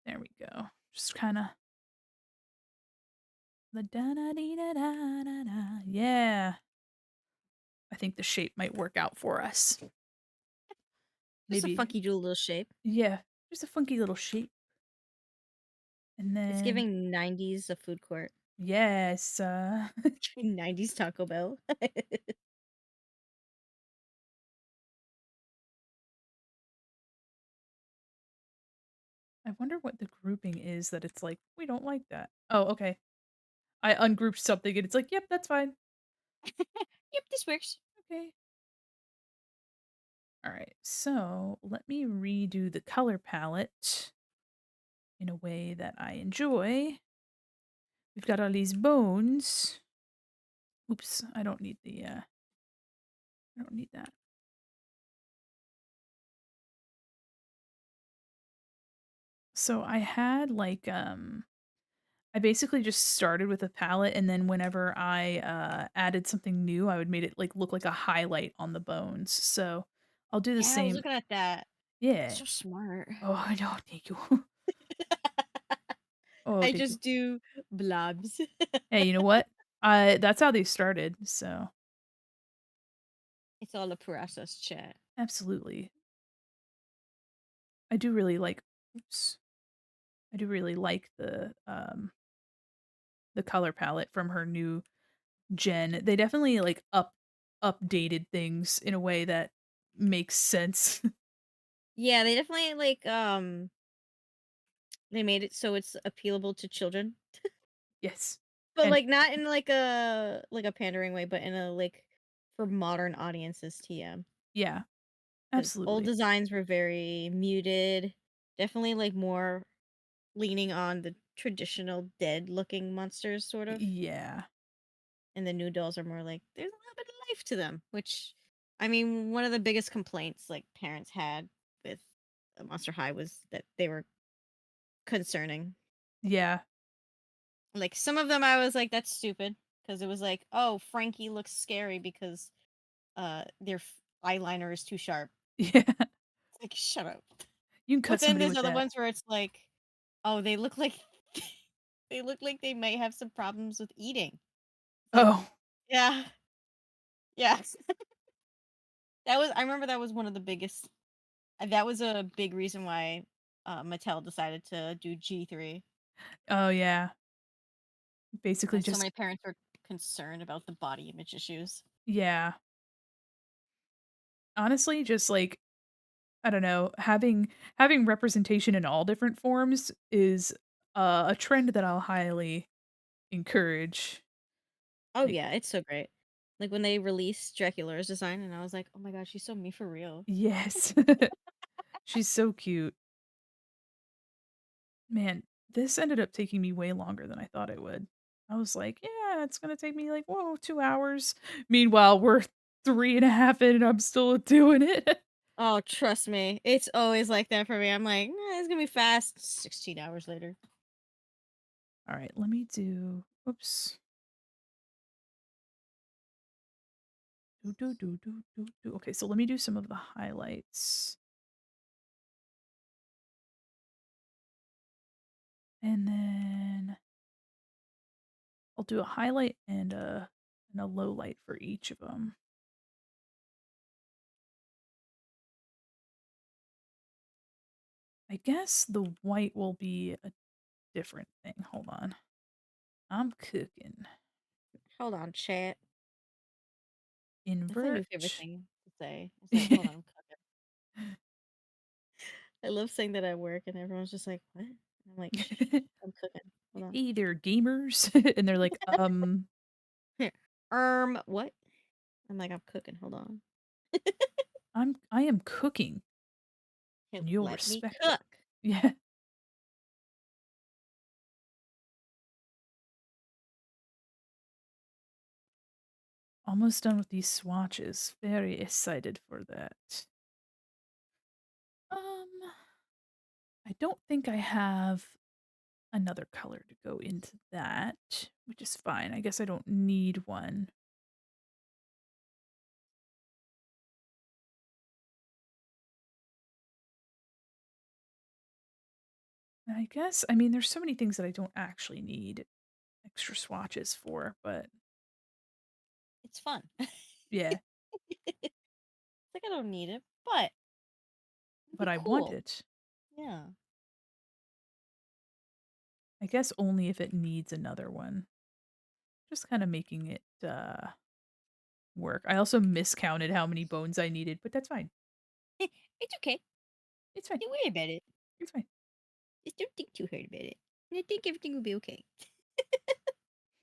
[SPEAKER 2] There we go. Just kind of the da da dee da da da da. Yeah. I think the shape might work out for us.
[SPEAKER 3] Just a
[SPEAKER 2] maybe,
[SPEAKER 3] funky little shape.
[SPEAKER 2] yeah, just a funky little shape. And
[SPEAKER 3] It's
[SPEAKER 2] then,
[SPEAKER 3] giving 90s a food court.
[SPEAKER 2] yes,
[SPEAKER 3] 90s Taco Bell.
[SPEAKER 2] I wonder what the grouping is that it's like, we don't like that. Oh, okay. I ungrouped something and it's like, yep, that's fine.
[SPEAKER 3] Yep, this works.
[SPEAKER 2] Okay. All right. So let me redo the color palette in a way that I enjoy. We've got all these bones. Oops, I don't need the I don't need that. So I had like I basically just started with a palette and then whenever I added something new, I would made it like look like a highlight on the bones. So I'll do the
[SPEAKER 3] Yeah, I was
[SPEAKER 2] same.
[SPEAKER 3] looking at that.
[SPEAKER 2] Yeah.
[SPEAKER 3] So smart.
[SPEAKER 2] Oh, I know, thank you. Oh,
[SPEAKER 3] I
[SPEAKER 2] thank you.
[SPEAKER 3] just do blobs.
[SPEAKER 2] Hey, you know what? That's how they started. So
[SPEAKER 3] It's all a process, chat.
[SPEAKER 2] absolutely. I do really like oops. I do really like the color palette from her new gen. They definitely like updated things in a way that makes sense.
[SPEAKER 3] Yeah, they definitely they made it so it's appealable to children.
[SPEAKER 2] Yes.
[SPEAKER 3] But
[SPEAKER 2] And
[SPEAKER 3] like not in like a pandering way, but in a like for modern audiences TM.
[SPEAKER 2] yeah,
[SPEAKER 3] Because old
[SPEAKER 2] absolutely.
[SPEAKER 3] designs were very muted, definitely like more leaning on the traditional dead looking monsters sort of.
[SPEAKER 2] Yeah.
[SPEAKER 3] And the new dolls are more like there's a little bit of life to them, which I mean, one of the biggest complaints like parents had with Monster High was that they were concerning.
[SPEAKER 2] Yeah.
[SPEAKER 3] Like some of them I was like that's stupid because it was like, "Oh, Frankie looks scary because their eyeliner is too sharp."
[SPEAKER 2] Yeah.
[SPEAKER 3] It's like, "Shut up."
[SPEAKER 2] You can
[SPEAKER 3] But
[SPEAKER 2] cut
[SPEAKER 3] then
[SPEAKER 2] somebody
[SPEAKER 3] there's
[SPEAKER 2] with
[SPEAKER 3] other
[SPEAKER 2] that.
[SPEAKER 3] ones where it's like, "Oh, they look like they look like they might have some problems with eating." It's like,
[SPEAKER 2] Oh,
[SPEAKER 3] "Yeah. Yes." That was I remember that was one of the biggest that was a big reason why Mattel decided to do G3
[SPEAKER 2] oh yeah. Basically
[SPEAKER 3] because so
[SPEAKER 2] just
[SPEAKER 3] many parents were concerned about the body image issues.
[SPEAKER 2] yeah. Honestly, just like I don't know, having representation in all different forms is a trend that I'll highly encourage.
[SPEAKER 3] Oh
[SPEAKER 2] Like
[SPEAKER 3] yeah, it's so great. Like when they released Draculaura's design, and I was like, "Oh my god, she's so me for real."
[SPEAKER 2] yes. She's so cute. Man, this ended up taking me way longer than I thought it would. I was like, "Yeah, it's gonna take me like, whoa, 2 hours." Meanwhile, we're 3.5 in and I'm still doing it.
[SPEAKER 3] Oh, trust me, it's always like that for me. I'm like, it's gonna be fast. 16 hours later.
[SPEAKER 2] Alright, let me do oops. Do. Okay, so let me do some of the highlights. And then I'll do a highlight and a low light for each of them. I guess the white will be a different thing. Hold on. I'm cooking.
[SPEAKER 3] Hold on, chat. That's my new favorite
[SPEAKER 2] Invert.
[SPEAKER 3] thing to say. It's like, hold on, I'm cooking. I love saying that at work, and everyone's just like, "What?" And I'm like, "Shh, shh, shh, I'm cooking. Hold on."
[SPEAKER 2] Hey, they're gamers. And they're like,
[SPEAKER 3] Here. What? I'm like, "I'm cooking. Hold on."
[SPEAKER 2] I am cooking
[SPEAKER 3] Here,
[SPEAKER 2] and you'll
[SPEAKER 3] let me
[SPEAKER 2] respect it.
[SPEAKER 3] cook.
[SPEAKER 2] Yeah. Almost done with these swatches. Very excited for that. Um, I don't think I have another color to go into that, which is fine. I guess I don't need one. I guess, I mean, there's so many things that I don't actually need extra swatches for, but
[SPEAKER 3] It's fun.
[SPEAKER 2] yeah.
[SPEAKER 3] It's like I don't need it, but
[SPEAKER 2] but
[SPEAKER 3] Be
[SPEAKER 2] I want
[SPEAKER 3] cool.
[SPEAKER 2] it.
[SPEAKER 3] Yeah.
[SPEAKER 2] I guess only if it needs another one. Just kind of making it work. I also miscounted how many bones I needed, but that's fine.
[SPEAKER 3] It's okay.
[SPEAKER 2] It's fine.
[SPEAKER 3] Don't worry about it.
[SPEAKER 2] It's fine.
[SPEAKER 3] Just don't think too hard about it. And I think everything will be okay.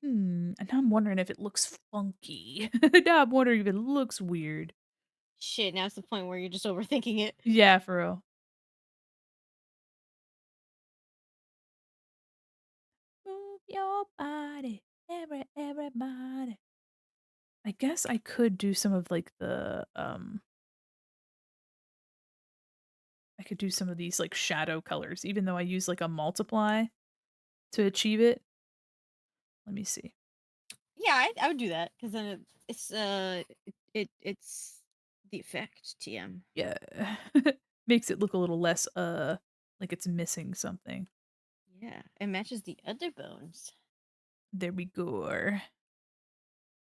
[SPEAKER 2] And now I'm wondering if it looks funky. Now I'm wondering if it looks weird.
[SPEAKER 3] Shit, now it's the point where you're just overthinking it.
[SPEAKER 2] Yeah, for real. Move your body, everybody. I guess I could do some of like the I could do some of these like shadow colors, even though I use like a multiply to achieve it. Let me see.
[SPEAKER 3] Yeah, I would do that because then it's the effect TM.
[SPEAKER 2] Yeah. Makes it look a little less like it's missing something.
[SPEAKER 3] Yeah, it matches the other bones.
[SPEAKER 2] There we go.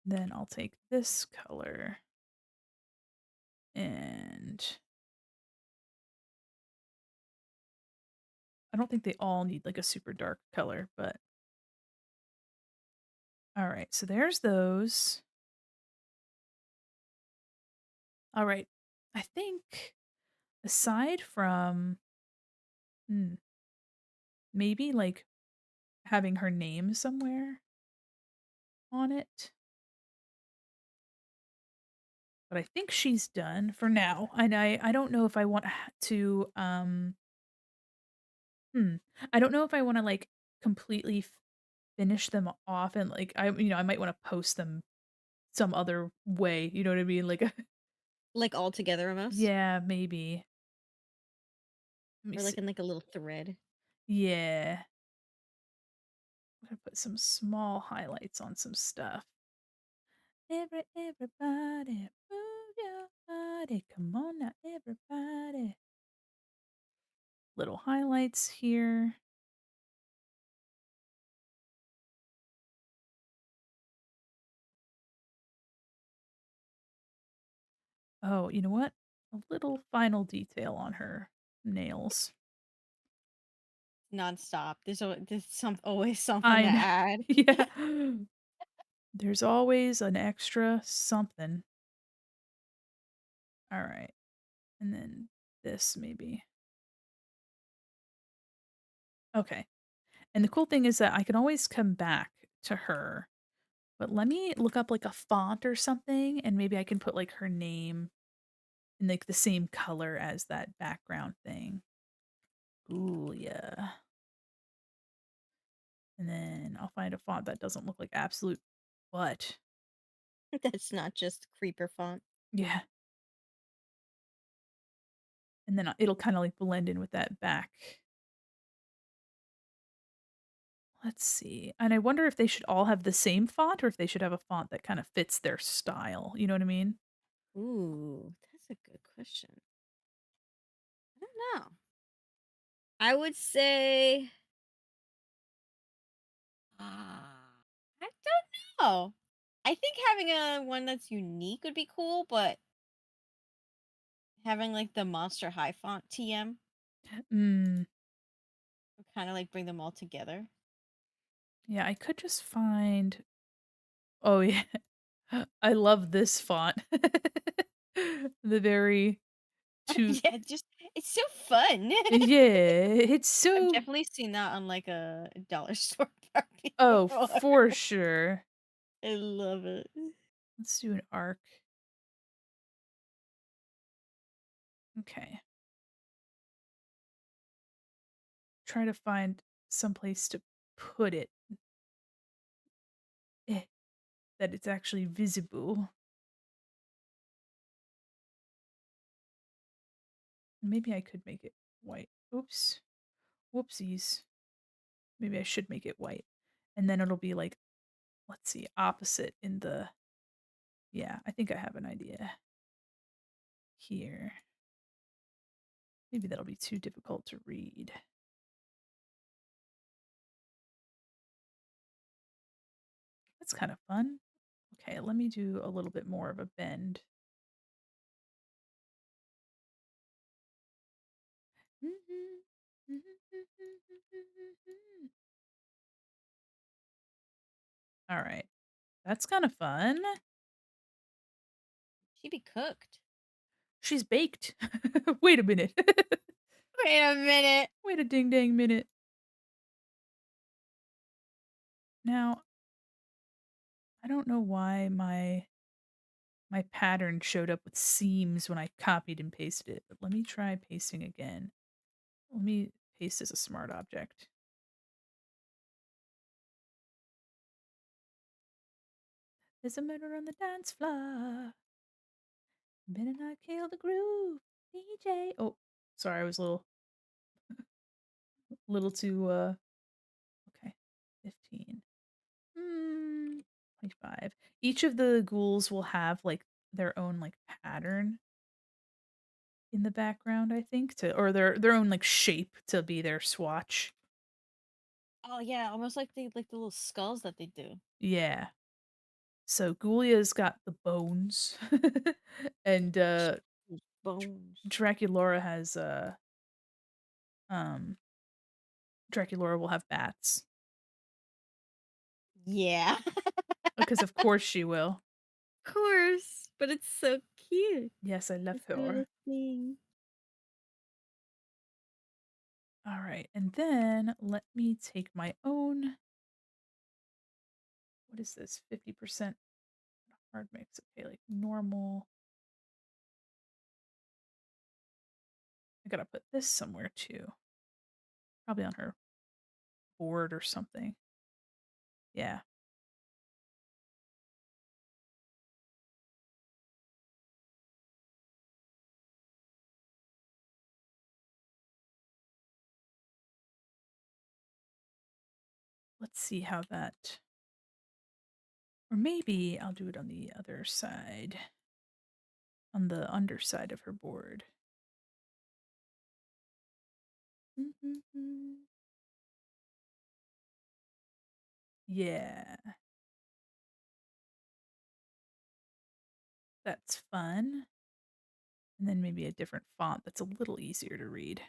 [SPEAKER 2] Then I'll take this color and I don't think they all need like a super dark color, but all right. So there's those. All right. I think aside from hmm, maybe like having her name somewhere on it, but I think she's done for now. And I don't know if I want to I don't know if I want to like completely finish them off and like I might want to post them some other way, you know what I mean? Like
[SPEAKER 3] Like all together almost,
[SPEAKER 2] yeah, maybe. Let me
[SPEAKER 3] or
[SPEAKER 2] see.
[SPEAKER 3] like in like a little thread.
[SPEAKER 2] Yeah. I'm gonna put some small highlights on some stuff. Everybody, move your body. Come on now, everybody. Little highlights here. Oh, you know what? A little final detail on her nails.
[SPEAKER 3] Nonstop. There's always something to
[SPEAKER 2] I know.
[SPEAKER 3] add.
[SPEAKER 2] Yeah. There's always an extra something. All right. And then this maybe. Okay. And the cool thing is that I can always come back to her. But let me look up like a font or something and maybe I can put like her name in like the same color as that background thing. Ghoulia. And then I'll find a font that doesn't look like absolute butt.
[SPEAKER 3] That's not just creeper font.
[SPEAKER 2] Yeah. And then it'll kind of like blend in with that back. Let's see. And I wonder if they should all have the same font or if they should have a font that kind of fits their style. You know what I mean?
[SPEAKER 3] Ooh, that's a good question. I don't know. I would say, I don't know. I think having a one that's unique would be cool, but having like the Monster High font TM
[SPEAKER 2] Mm,
[SPEAKER 3] would kind of like bring them all together.
[SPEAKER 2] yeah, I could just find. Oh, yeah. I love this font. The very two.
[SPEAKER 3] Yeah, just it's so fun.
[SPEAKER 2] Yeah, it's
[SPEAKER 3] I've
[SPEAKER 2] so.
[SPEAKER 3] definitely seen that on like a dollar store party
[SPEAKER 2] Oh,
[SPEAKER 3] before.
[SPEAKER 2] for sure.
[SPEAKER 3] I love it.
[SPEAKER 2] Let's do an arc. Okay. Try to find some place to put it eh, that it's actually visible. Maybe I could make it white. Oops. Whoopsies. Maybe I should make it white. And then it'll be like, let's see, opposite in the. Yeah, I think I have an idea here. Maybe that'll be too difficult to read. That's kind of fun. Okay, let me do a little bit more of a bend. All right. That's kind of fun.
[SPEAKER 3] She be cooked.
[SPEAKER 2] She's baked. Wait a minute.
[SPEAKER 3] Wait a minute.
[SPEAKER 2] Wait a ding dang minute. Now, I don't know why my pattern showed up with seams when I copied and pasted it, but let me try pasting again. Let me paste as a smart object. There's a murder on the dance floor. Better not kill the groove, DJ. Oh, sorry, I was a little too okay. 15. 25. Each of the ghouls will have like their own like pattern in the background, I think, to or their own like shape to be their swatch.
[SPEAKER 3] Oh yeah, almost like the little skulls that they do.
[SPEAKER 2] Yeah. So Ghoulia's got the bones. And
[SPEAKER 3] Those bones.
[SPEAKER 2] Draculaura has um Draculaura will have bats.
[SPEAKER 3] Yeah.
[SPEAKER 2] Because of course she will.
[SPEAKER 3] Of course. But it's so cute.
[SPEAKER 2] Yes, I love
[SPEAKER 3] It's a little
[SPEAKER 2] her.
[SPEAKER 3] thing.
[SPEAKER 2] All right. And then let me take my own. What is this? 50% hard mix. Okay, like normal. I gotta put this somewhere too. Probably on her board or something. Yeah. Let's see how that. Or maybe I'll do it on the other side. On the underside of her board. Yeah. That's fun. And then maybe a different font that's a little easier to read.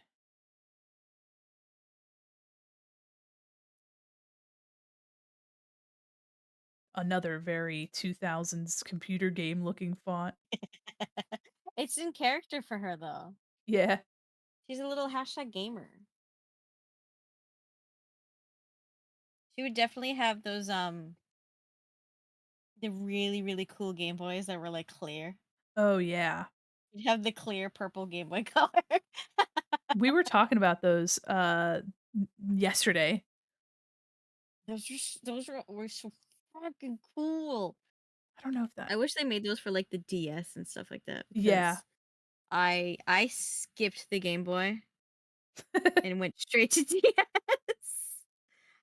[SPEAKER 2] Another very 2000s computer game looking font.
[SPEAKER 3] It's in character for her though.
[SPEAKER 2] Yeah.
[SPEAKER 3] She's a little hashtag gamer. She would definitely have those the really, really cool Game Boys that were like clear.
[SPEAKER 2] Oh, yeah.
[SPEAKER 3] You'd have the clear purple Game Boy color.
[SPEAKER 2] We were talking about those yesterday.
[SPEAKER 3] Were so fucking cool.
[SPEAKER 2] I don't know if that.
[SPEAKER 3] I wish they made those for like the DS and stuff like that
[SPEAKER 2] Yeah.
[SPEAKER 3] because I skipped the Game Boy and went straight to DS.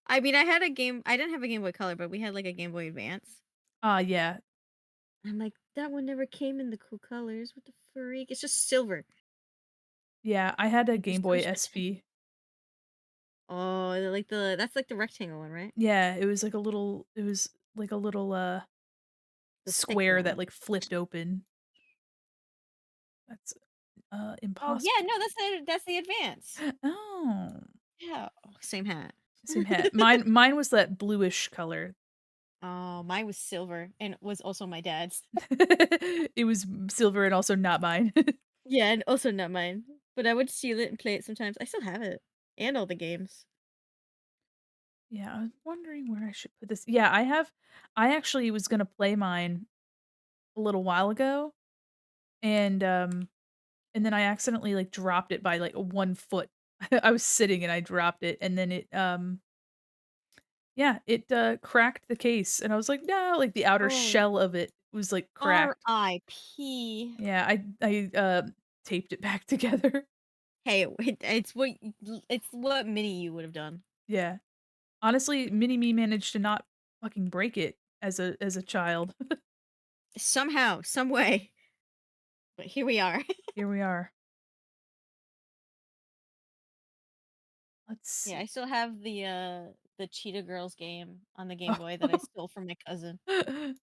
[SPEAKER 3] I mean, I didn't have a Game Boy Color, but we had like a Game Boy Advance.
[SPEAKER 2] Yeah.
[SPEAKER 3] I'm like, that one never came in the cool colors. What the freak? It's just silver.
[SPEAKER 2] Yeah, I had a
[SPEAKER 3] Like, there's
[SPEAKER 2] Game
[SPEAKER 3] so
[SPEAKER 2] Boy
[SPEAKER 3] much
[SPEAKER 2] SP.
[SPEAKER 3] Oh, that's like the rectangle one, right?
[SPEAKER 2] Yeah, it was like a little
[SPEAKER 3] The thick
[SPEAKER 2] square that
[SPEAKER 3] one.
[SPEAKER 2] like flipped open. That's
[SPEAKER 3] Oh
[SPEAKER 2] impossible.
[SPEAKER 3] yeah, no, that's the Advance.
[SPEAKER 2] Oh.
[SPEAKER 3] Yeah, oh, same hat.
[SPEAKER 2] Same hat. Mine was that bluish color.
[SPEAKER 3] Oh, mine was silver and was also my dad's.
[SPEAKER 2] It was silver and also not mine.
[SPEAKER 3] Yeah, and also not mine. But I would steal it and play it sometimes. I still have it. And all the games.
[SPEAKER 2] Yeah, I was wondering where I should put this. Yeah, I actually was gonna play mine a little while ago, and then I accidentally like dropped it by like 1 foot. I was sitting and I dropped it, and then it cracked the case, and I was like, no, like the outer
[SPEAKER 3] Oh,
[SPEAKER 2] shell of it was like cracked.
[SPEAKER 3] R.I.P.
[SPEAKER 2] Yeah, I taped it back together.
[SPEAKER 3] Hey, it's what mini you would have done.
[SPEAKER 2] Yeah. Honestly, mini me managed to not fucking break it as a child.
[SPEAKER 3] Somehow, some way. But here we are.
[SPEAKER 2] Here we are. Let's
[SPEAKER 3] Yeah,
[SPEAKER 2] see.
[SPEAKER 3] I still have the Cheetah Girls game on the Game Boy that I stole from my cousin.
[SPEAKER 2] I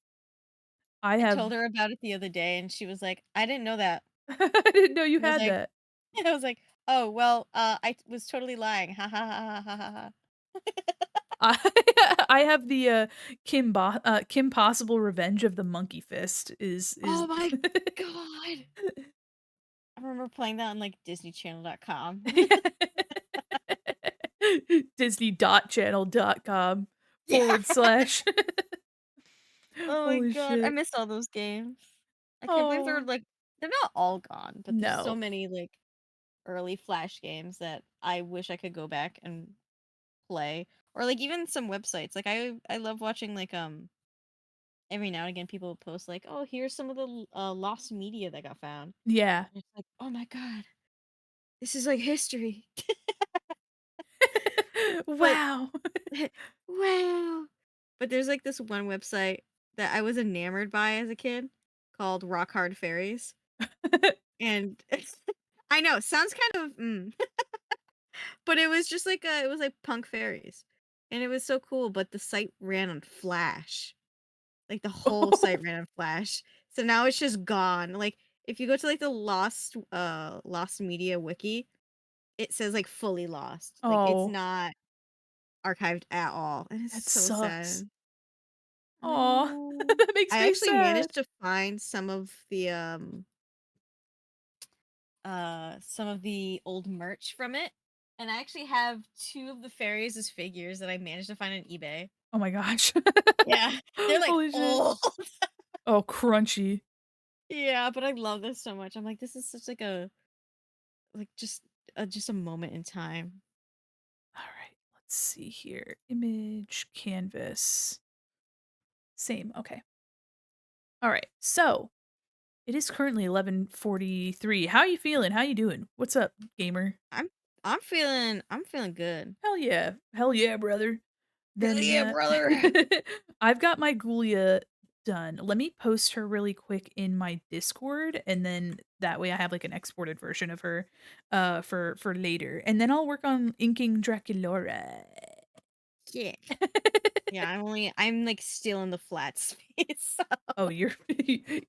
[SPEAKER 3] I
[SPEAKER 2] have
[SPEAKER 3] told her about it the other day and she was like, "I didn't know that."
[SPEAKER 2] I didn't know you
[SPEAKER 3] I was
[SPEAKER 2] had
[SPEAKER 3] like
[SPEAKER 2] that.
[SPEAKER 3] I was like, Oh, well, I was totally lying. Ha ha ha ha ha ha.
[SPEAKER 2] I I have the Kim Possible Revenge of the Monkey Fist is
[SPEAKER 3] Oh my god. I remember playing that on like DisneyChannel.com.
[SPEAKER 2] Disney.channel.com
[SPEAKER 3] Yeah.
[SPEAKER 2] /
[SPEAKER 3] Oh my
[SPEAKER 2] Holy
[SPEAKER 3] god, I
[SPEAKER 2] shit.
[SPEAKER 3] miss all those games. I can't believe
[SPEAKER 2] Oh,
[SPEAKER 3] they're not all gone, but there's so
[SPEAKER 2] no.
[SPEAKER 3] many like early Flash games that I wish I could go back and play. Or like even some websites. Like I love watching like every now and again people post like, "Oh, here's some of the lost media that got found."
[SPEAKER 2] Yeah.
[SPEAKER 3] And it's like, "Oh my god, this is like history." But
[SPEAKER 2] Wow.
[SPEAKER 3] wow. But there's like this one website that I was enamored by as a kid called Rock Hard Fairies. And I know, sounds kind of but it was just like it was like punk fairies. And it was so cool, but the site ran on Flash. Like the whole site ran on Flash. So now it's just gone. Like if you go to like the lost media wiki, it says like fully lost. Like it's
[SPEAKER 2] Oh,
[SPEAKER 3] not archived at all. And it's
[SPEAKER 2] that
[SPEAKER 3] so
[SPEAKER 2] sucks.
[SPEAKER 3] sad. I
[SPEAKER 2] Aw,
[SPEAKER 3] know.
[SPEAKER 2] that makes
[SPEAKER 3] I
[SPEAKER 2] me
[SPEAKER 3] actually
[SPEAKER 2] sad.
[SPEAKER 3] managed to find some of the old merch from it. And I actually have two of the fairies as figures that I managed to find on eBay.
[SPEAKER 2] Oh my gosh.
[SPEAKER 3] Yeah. They're like
[SPEAKER 2] Holy shit.
[SPEAKER 3] old.
[SPEAKER 2] Oh, crunchy.
[SPEAKER 3] Yeah, but I love this so much. I'm like, this is such like a like just a moment in time.
[SPEAKER 2] All right, let's see here. Image, canvas. Same. Okay. All right. So, it is currently 11:43. How you feeling? How you doing? What's up, gamer?
[SPEAKER 3] I'm I'm feeling good.
[SPEAKER 2] Hell yeah. Hell yeah, brother.
[SPEAKER 3] Hell
[SPEAKER 2] Then
[SPEAKER 3] yeah, brother.
[SPEAKER 2] I've got my Ghoulia done. Let me post her really quick in my Discord, and then that way I have like an exported version of her for later. And then I'll work on inking Draculaura.
[SPEAKER 3] Yeah. Yeah, I'm like still in the flat space.
[SPEAKER 2] Oh, you're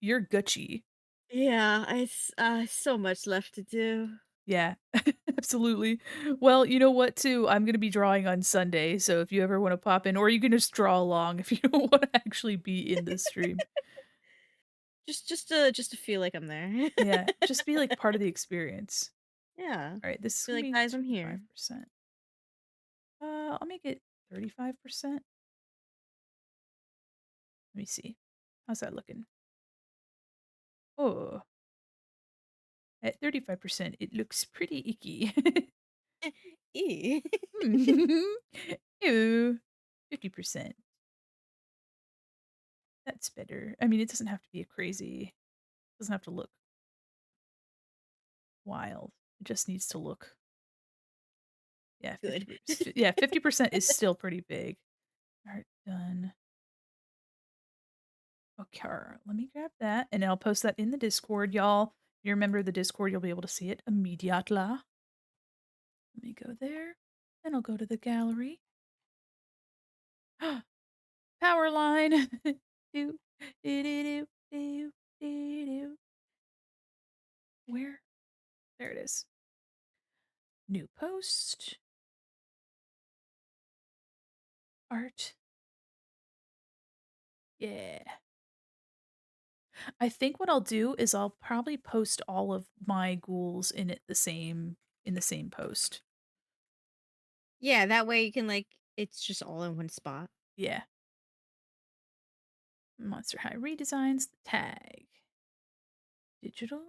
[SPEAKER 2] you're Gucci.
[SPEAKER 3] Yeah, so much left to do.
[SPEAKER 2] Yeah, absolutely. Well, you know what, too? I'm gonna be drawing on Sunday, so if you ever want to pop in, or you can just draw along if you don't want to actually be in the stream.
[SPEAKER 3] Just to feel like I'm there.
[SPEAKER 2] Yeah, just be like part of the experience.
[SPEAKER 3] Yeah.
[SPEAKER 2] All right, this is
[SPEAKER 3] Be
[SPEAKER 2] gonna
[SPEAKER 3] like,
[SPEAKER 2] be
[SPEAKER 3] guys, I'm here.
[SPEAKER 2] 25%. I'll make it 35%. Let me see. How's that looking? Oh, at 35%, it looks pretty icky.
[SPEAKER 3] Ew.
[SPEAKER 2] Ew. 50%. That's better. I mean, it doesn't have to be a crazy, doesn't have to look wild. It just needs to look, yeah,
[SPEAKER 3] Good.
[SPEAKER 2] 50%. Yeah, 50% is still pretty big. Art done. Okay, let me grab that and I'll post that in the Discord, y'all. If you're a member of the Discord, you'll be able to see it immediately. Let me go there. Then I'll go to the gallery. Power line. Do, do, do, do, do, do. Where? There it is. New post. Art. Yeah. I think what I'll do is I'll probably post all of my ghouls in the same post.
[SPEAKER 3] Yeah, that way you can like it's just all in one spot.
[SPEAKER 2] Yeah. Monster High redesigns the tag. Digital.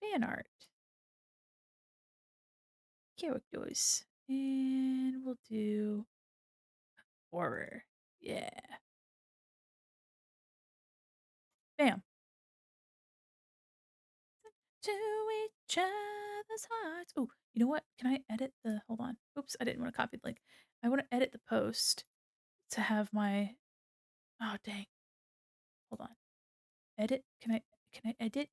[SPEAKER 2] Fan art. Characters. And we'll do horror. Yeah. Bam. To each other's hearts. Oh, you know what? Can I edit the hold on. Oops, I didn't want to copy the link. I want to edit the post to have my oh dang. Hold on. Edit. Can I edit?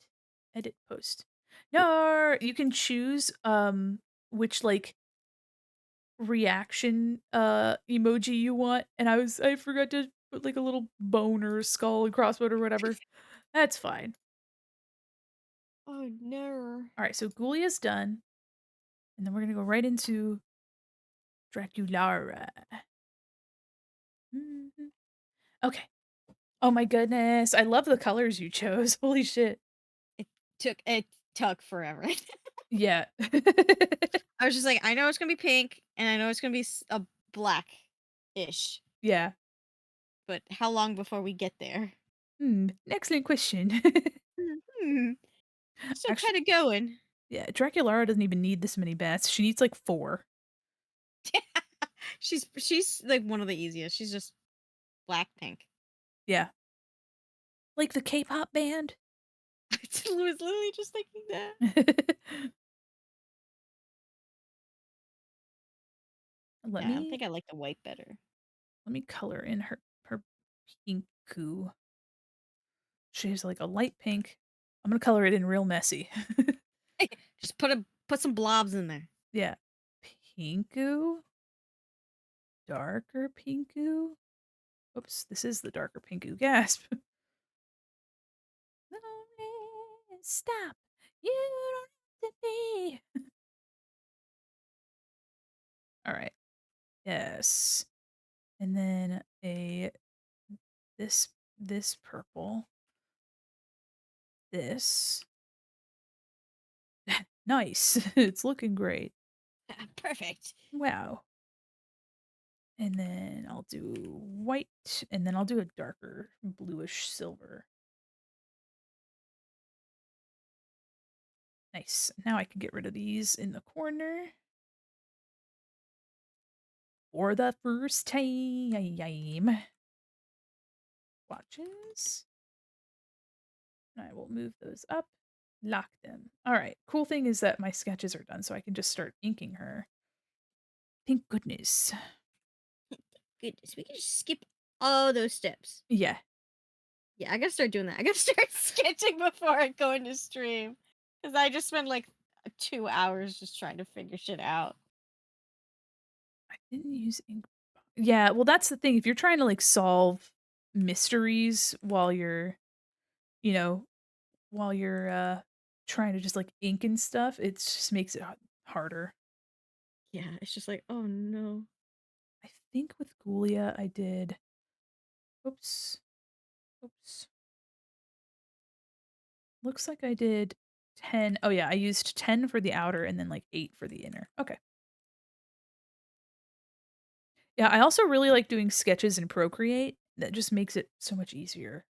[SPEAKER 2] Edit post. No, you can choose which like reaction emoji you want, and I forgot to put like a little bone or skull and crossbow or whatever. That's fine.
[SPEAKER 3] Oh no.
[SPEAKER 2] All right, so Ghoulia's done. And then we're going to go right into Draculaura. Mhm. Okay. Oh my goodness. I love the colors you chose. Holy shit.
[SPEAKER 3] It took forever.
[SPEAKER 2] Yeah.
[SPEAKER 3] I was just like, I know it's gonna be pink, and I know it's gonna be a black-ish,
[SPEAKER 2] Yeah.
[SPEAKER 3] but how long before we get there?
[SPEAKER 2] Excellent question.
[SPEAKER 3] Hmm. Still
[SPEAKER 2] Actually,
[SPEAKER 3] kind of going.
[SPEAKER 2] yeah, Draculaura doesn't even need this many bats. She needs like 4.
[SPEAKER 3] She's like one of the easiest. She's just black pink.
[SPEAKER 2] Yeah. Like the K-pop band.
[SPEAKER 3] I was literally just thinking that.
[SPEAKER 2] Let
[SPEAKER 3] Yeah, I
[SPEAKER 2] me
[SPEAKER 3] think I like the white better.
[SPEAKER 2] color in her pinku. She has like a light pink. I'm gonna color it in real messy.
[SPEAKER 3] Just put some blobs in there.
[SPEAKER 2] Yeah. Pinku. Darker pinku. Oops, this is the darker pinku. Gasp. Stop. You don't have to be. All right. Yes. And then this purple. This. Nice. It's looking great.
[SPEAKER 3] Perfect.
[SPEAKER 2] Wow. And then I'll do white, and then I'll do a darker bluish silver. Nice. Now I can get rid of these in the corner. For the first time. Watches. I will move those up, lock them. All right. Cool thing is that my sketches are done, so I can just start inking her. Thank goodness.
[SPEAKER 3] Goodness, we can just skip all those steps.
[SPEAKER 2] Yeah.
[SPEAKER 3] Yeah, I gotta start doing that. I gotta start sketching before I go into stream. Because I just spent like 2 hours just trying to figure shit out.
[SPEAKER 2] I didn't use ink. Yeah, well, that's the thing. If you're trying to like solve mysteries while you're, you know, while you're trying to just like ink and stuff, it just makes it harder.
[SPEAKER 3] Yeah, it's just like, oh no.
[SPEAKER 2] I think with Ghoulia I did. Oops. Oops. Looks like I did 10. Oh yeah, I used 10 for the outer and then like 8 for the inner. Okay. Yeah, I also really like doing sketches in Procreate. That just makes it so much easier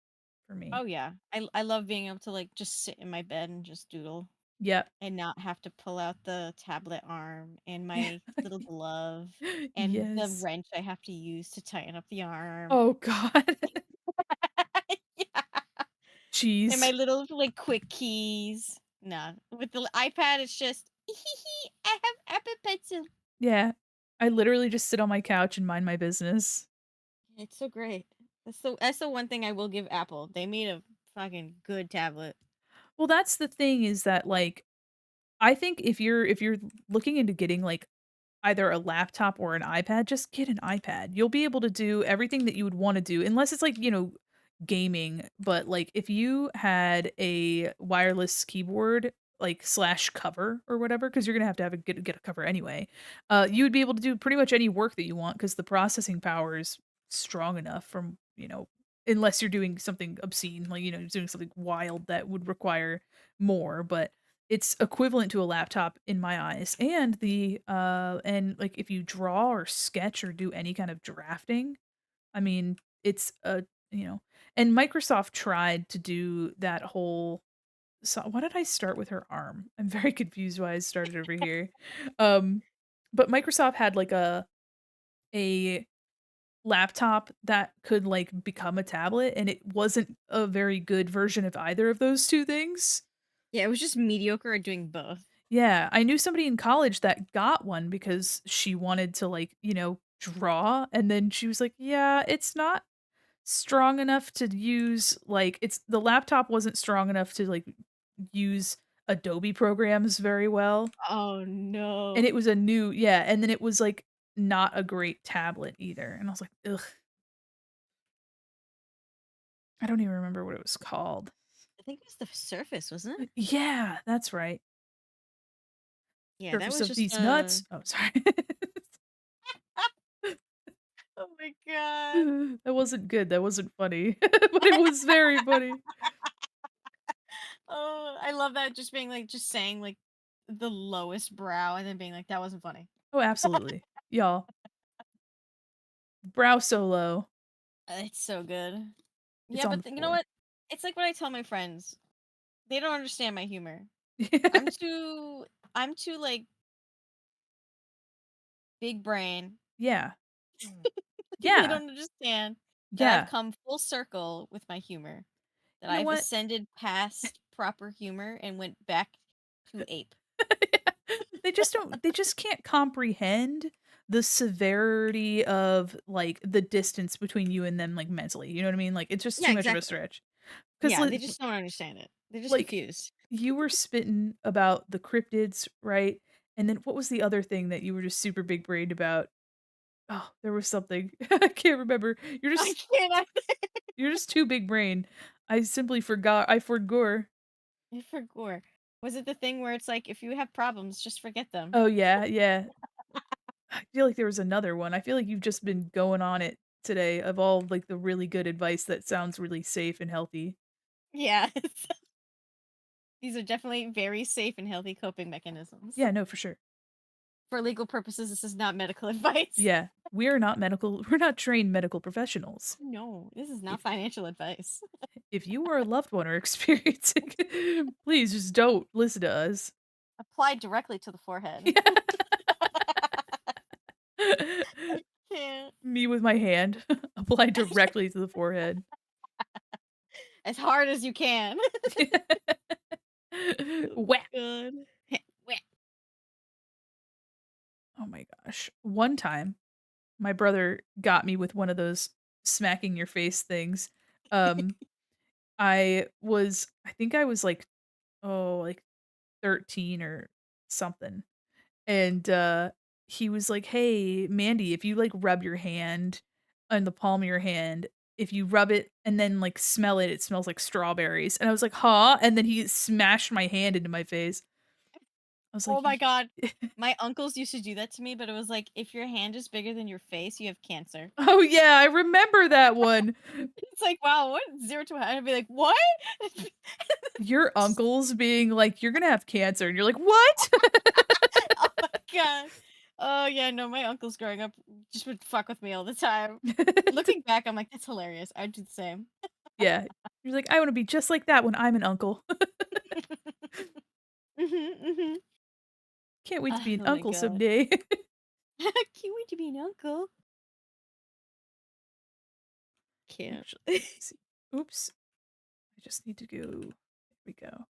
[SPEAKER 2] for me.
[SPEAKER 3] Oh yeah. I love being able to like just sit in my bed and just doodle
[SPEAKER 2] Yep.
[SPEAKER 3] and not have to pull out the tablet arm and my little glove and the
[SPEAKER 2] Yes.
[SPEAKER 3] wrench I have to use to tighten up the arm.
[SPEAKER 2] Oh god.
[SPEAKER 3] Yeah. And my
[SPEAKER 2] Jeez.
[SPEAKER 3] little like quick keys. Nah. With the iPad it's just I have Apple Pencil.
[SPEAKER 2] Yeah. I literally just sit on my couch and mind my business.
[SPEAKER 3] It's so great. That's the one thing I will give Apple. They made a fucking good tablet.
[SPEAKER 2] Well, that's the thing is that like I think if you're looking into getting like either a laptop or an iPad, just get an iPad. You'll be able to do everything that you would want to do unless it's like, gaming, but like if you had a wireless keyboard like slash cover or whatever because you're going to have a get a cover anyway. You would be able to do pretty much any work that you want cuz the processing power is strong enough from, unless you're doing something obscene like, doing something wild that would require more, but it's equivalent to a laptop in my eyes. And like if you draw or sketch or do any kind of drafting, I mean, it's a, you know, and Microsoft tried to do that whole. So why did I start with her arm? I'm very confused why I started over here. Um, but Microsoft had like a laptop that could like become a tablet, and it wasn't a very good version of either of those two things.
[SPEAKER 3] Yeah, it was just mediocre at doing both.
[SPEAKER 2] Yeah, I knew somebody in college that got one because she wanted to like, draw, and then she was like, "Yeah, it's not strong enough to use like it's the laptop wasn't strong enough to like use Adobe programs very well."
[SPEAKER 3] Oh
[SPEAKER 2] And
[SPEAKER 3] no.
[SPEAKER 2] it was a new, yeah, and then it was like not a great tablet either. And I was like, "Ugh, I don't even remember what it was called."
[SPEAKER 3] I think it was the surface, wasn't it?
[SPEAKER 2] Yeah, that's right.
[SPEAKER 3] Yeah, that
[SPEAKER 2] Surface
[SPEAKER 3] was
[SPEAKER 2] of
[SPEAKER 3] just
[SPEAKER 2] these nuts. Oh, sorry.
[SPEAKER 3] Oh my god.
[SPEAKER 2] That wasn't good. That wasn't funny, but it was very funny.
[SPEAKER 3] Oh, I love that just being like just saying like the lowest brow and then being like that wasn't funny.
[SPEAKER 2] Oh, absolutely. Y'all, brow so low.
[SPEAKER 3] It's so good.
[SPEAKER 2] It's
[SPEAKER 3] Yeah,
[SPEAKER 2] on
[SPEAKER 3] but
[SPEAKER 2] the
[SPEAKER 3] you know
[SPEAKER 2] floor.
[SPEAKER 3] what? It's like what I tell my friends. They don't understand my humor. I'm too I'm too like big brain.
[SPEAKER 2] Yeah.
[SPEAKER 3] They
[SPEAKER 2] Yeah.
[SPEAKER 3] don't understand that I've
[SPEAKER 2] Yeah.
[SPEAKER 3] come full circle with my humor. That
[SPEAKER 2] You know
[SPEAKER 3] I've
[SPEAKER 2] what?
[SPEAKER 3] ascended past proper humor and went back to ape.
[SPEAKER 2] They just can't comprehend the severity of, like, the distance between you and them, like, mentally, you know what I mean? Like, it's just too
[SPEAKER 3] Yeah,
[SPEAKER 2] much of a
[SPEAKER 3] exactly.
[SPEAKER 2] stretch. 'Cause,
[SPEAKER 3] Yeah, they just don't understand it. They're just
[SPEAKER 2] like,
[SPEAKER 3] confused.
[SPEAKER 2] you were spitting about the cryptids, right? And then what was the other thing that you were just super big brained about? Oh, there was something. I can't remember.
[SPEAKER 3] I can't.
[SPEAKER 2] You're just too big brained. I simply forgot. I forgot.
[SPEAKER 3] I forgot. Was it the thing where it's like if you have problems, just forget them?
[SPEAKER 2] Oh, yeah, yeah. I feel like there was another one. I feel like you've just been going on it today of all, like, the really good advice that sounds really safe and healthy.
[SPEAKER 3] Yeah. These are definitely very safe and healthy coping mechanisms.
[SPEAKER 2] Yeah, no, for sure.
[SPEAKER 3] For legal purposes, this is not medical advice.
[SPEAKER 2] Yeah. We're not trained medical professionals.
[SPEAKER 3] No, this is not
[SPEAKER 2] If
[SPEAKER 3] financial advice.
[SPEAKER 2] if you or a loved one are experiencing please just don't listen to us.
[SPEAKER 3] Applied directly to the forehead.
[SPEAKER 2] Yeah.
[SPEAKER 3] Can't.
[SPEAKER 2] Me with my hand applied directly to the forehead.
[SPEAKER 3] As hard as you can.
[SPEAKER 2] Whack.
[SPEAKER 3] Good. Whack.
[SPEAKER 2] Oh my gosh. One time, my brother got me with one of those smacking your face things. Um, I think I was like, oh, like 13 or something. And he was like, "Hey, Mandy, if you like rub your hand on the palm of your hand, if you rub it and then like smell it, it smells like strawberries." And I was like, "Huh?" And then he smashed my hand into my face. I was
[SPEAKER 3] Oh
[SPEAKER 2] like,
[SPEAKER 3] my god. My uncles used to do that to me, but it was like if your hand is bigger than your face, you have cancer.
[SPEAKER 2] "Oh yeah, I remember that one."
[SPEAKER 3] It's like, wow, what? 0 to 100. I'd be like, what?
[SPEAKER 2] Your uncles being like, "You're gonna have cancer," and you're like, "What?"
[SPEAKER 3] Oh my god. Oh yeah, no, my uncles growing up just would fuck with me all the time. Looking back, I'm like, that's hilarious. I'd do the same.
[SPEAKER 2] Yeah, you're like, "I want to be just like that when I'm an uncle."
[SPEAKER 3] Mhm.
[SPEAKER 2] Can't wait to be an
[SPEAKER 3] Oh my
[SPEAKER 2] uncle
[SPEAKER 3] god.
[SPEAKER 2] someday.
[SPEAKER 3] Can't wait to be an uncle. Can't.
[SPEAKER 2] Actually, let me see. Oops. I just need to go. There we go.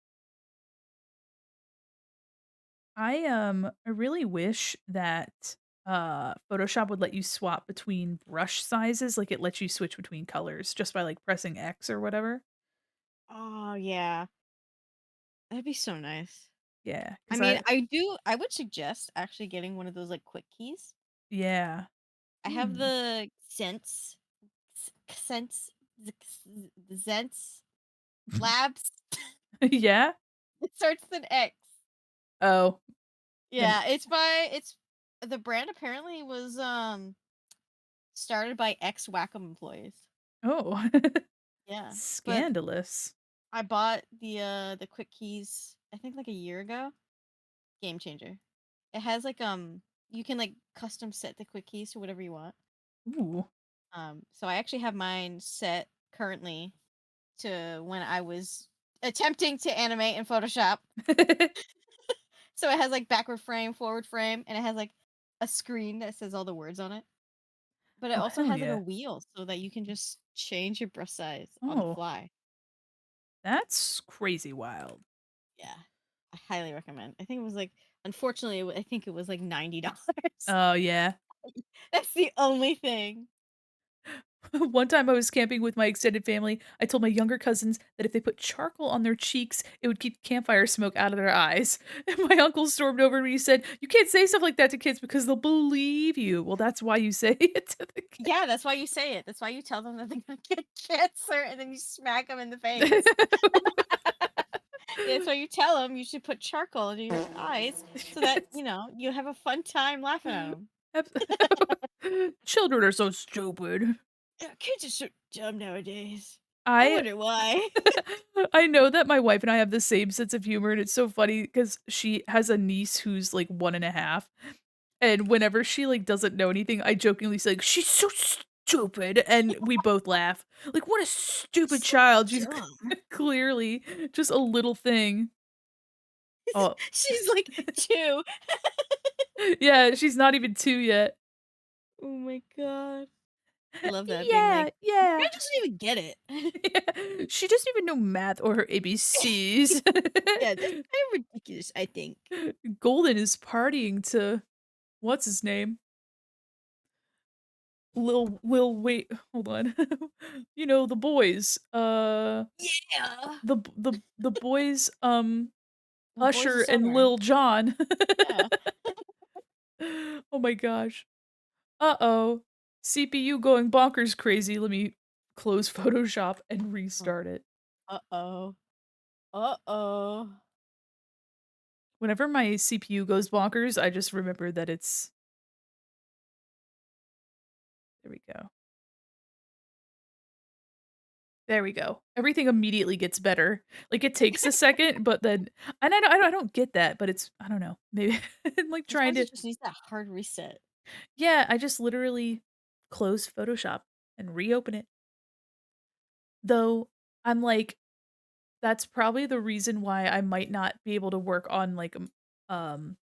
[SPEAKER 2] I really wish that Photoshop would let you swap between brush sizes, like it lets you switch between colors just by like pressing X or whatever.
[SPEAKER 3] Oh yeah. That'd be so nice.
[SPEAKER 2] Yeah,
[SPEAKER 3] I
[SPEAKER 2] cuz
[SPEAKER 3] mean, I would suggest actually getting one of those like quick keys.
[SPEAKER 2] yeah.
[SPEAKER 3] I have
[SPEAKER 2] Hmm.
[SPEAKER 3] the Sense Zents Labs.
[SPEAKER 2] Yeah?
[SPEAKER 3] It starts with an X.
[SPEAKER 2] Oh, then
[SPEAKER 3] Yeah, it's the brand apparently was started by ex Wacom employees.
[SPEAKER 2] oh.
[SPEAKER 3] Yeah. But
[SPEAKER 2] Scandalous.
[SPEAKER 3] I bought the quick keys I think like a year ago. Game changer. It has like you can like custom set the quick keys to whatever you want.
[SPEAKER 2] Ooh.
[SPEAKER 3] So I actually have mine set currently to when I was attempting to animate in Photoshop. So it has like backward frame, forward frame, and it has like a screen that says all the words on it. But it
[SPEAKER 2] Oh,
[SPEAKER 3] also
[SPEAKER 2] hell
[SPEAKER 3] has like a
[SPEAKER 2] yeah.
[SPEAKER 3] wheel so that you can just change your brush size on the
[SPEAKER 2] Oh,
[SPEAKER 3] fly.
[SPEAKER 2] that's crazy wild.
[SPEAKER 3] Yeah. I highly recommend. I think it was like unfortunately I think it was like $90.
[SPEAKER 2] Oh, yeah.
[SPEAKER 3] That's the only thing.
[SPEAKER 2] One time I was camping with my extended family. I told my younger cousins that if they put charcoal on their cheeks, it would keep campfire smoke out of their eyes. And my uncle stormed over to me and said, "You can't say stuff like that to kids because they'll believe you." Well, that's why you say it to the
[SPEAKER 3] Yeah, that's why you say it. That's why you tell them that they're gonna get cancer and then you smack them in the face.
[SPEAKER 2] kids.
[SPEAKER 3] That's why you tell them you should put charcoal under your eyes so that, you have a fun time laughing at them.
[SPEAKER 2] Children are so stupid.
[SPEAKER 3] Yeah, kids are so dumb nowadays. I
[SPEAKER 2] I
[SPEAKER 3] wonder why.
[SPEAKER 2] I know that my wife and I have the same sense of humor, and it's so funny because she has a niece who's, like, 1.5, and whenever she, like, doesn't know anything, I jokingly say, like, "She's so stupid," and we both laugh. Like, "What a stupid
[SPEAKER 3] So
[SPEAKER 2] child." She's
[SPEAKER 3] dumb.
[SPEAKER 2] clearly just a little thing. Oh,
[SPEAKER 3] She's like 2.
[SPEAKER 2] yeah, she's not even 2 yet.
[SPEAKER 3] Oh my god. I love that being
[SPEAKER 2] Yeah,
[SPEAKER 3] like,
[SPEAKER 2] yeah.
[SPEAKER 3] "Girl doesn't even get it."
[SPEAKER 2] Yeah. She doesn't even know math or her ABCs.
[SPEAKER 3] Yeah, that's kind of ridiculous, I think.
[SPEAKER 2] Golden is partying to what's his name? Lil wait, hold on. You know, the boys.
[SPEAKER 3] Yeah.
[SPEAKER 2] The boys,
[SPEAKER 3] The boys of
[SPEAKER 2] Usher and
[SPEAKER 3] summer.
[SPEAKER 2] Lil Jon.
[SPEAKER 3] Yeah.
[SPEAKER 2] Oh my gosh. Uh-oh. CPU going bonkers crazy. Let me close Photoshop and restart it.
[SPEAKER 3] Uh-oh. Uh-oh.
[SPEAKER 2] Whenever my CPU goes bonkers, I just remember that it's there we go. There we go. Everything immediately gets better. Like, it takes a second, but then and I don't get that, but it's I don't know. Maybe I'm, like, trying
[SPEAKER 3] Sometimes
[SPEAKER 2] to
[SPEAKER 3] it just needs that hard reset.
[SPEAKER 2] yeah, I just literally close Photoshop and reopen it. Though, I'm like, that's probably the reason why I might not be able to work on, like, um,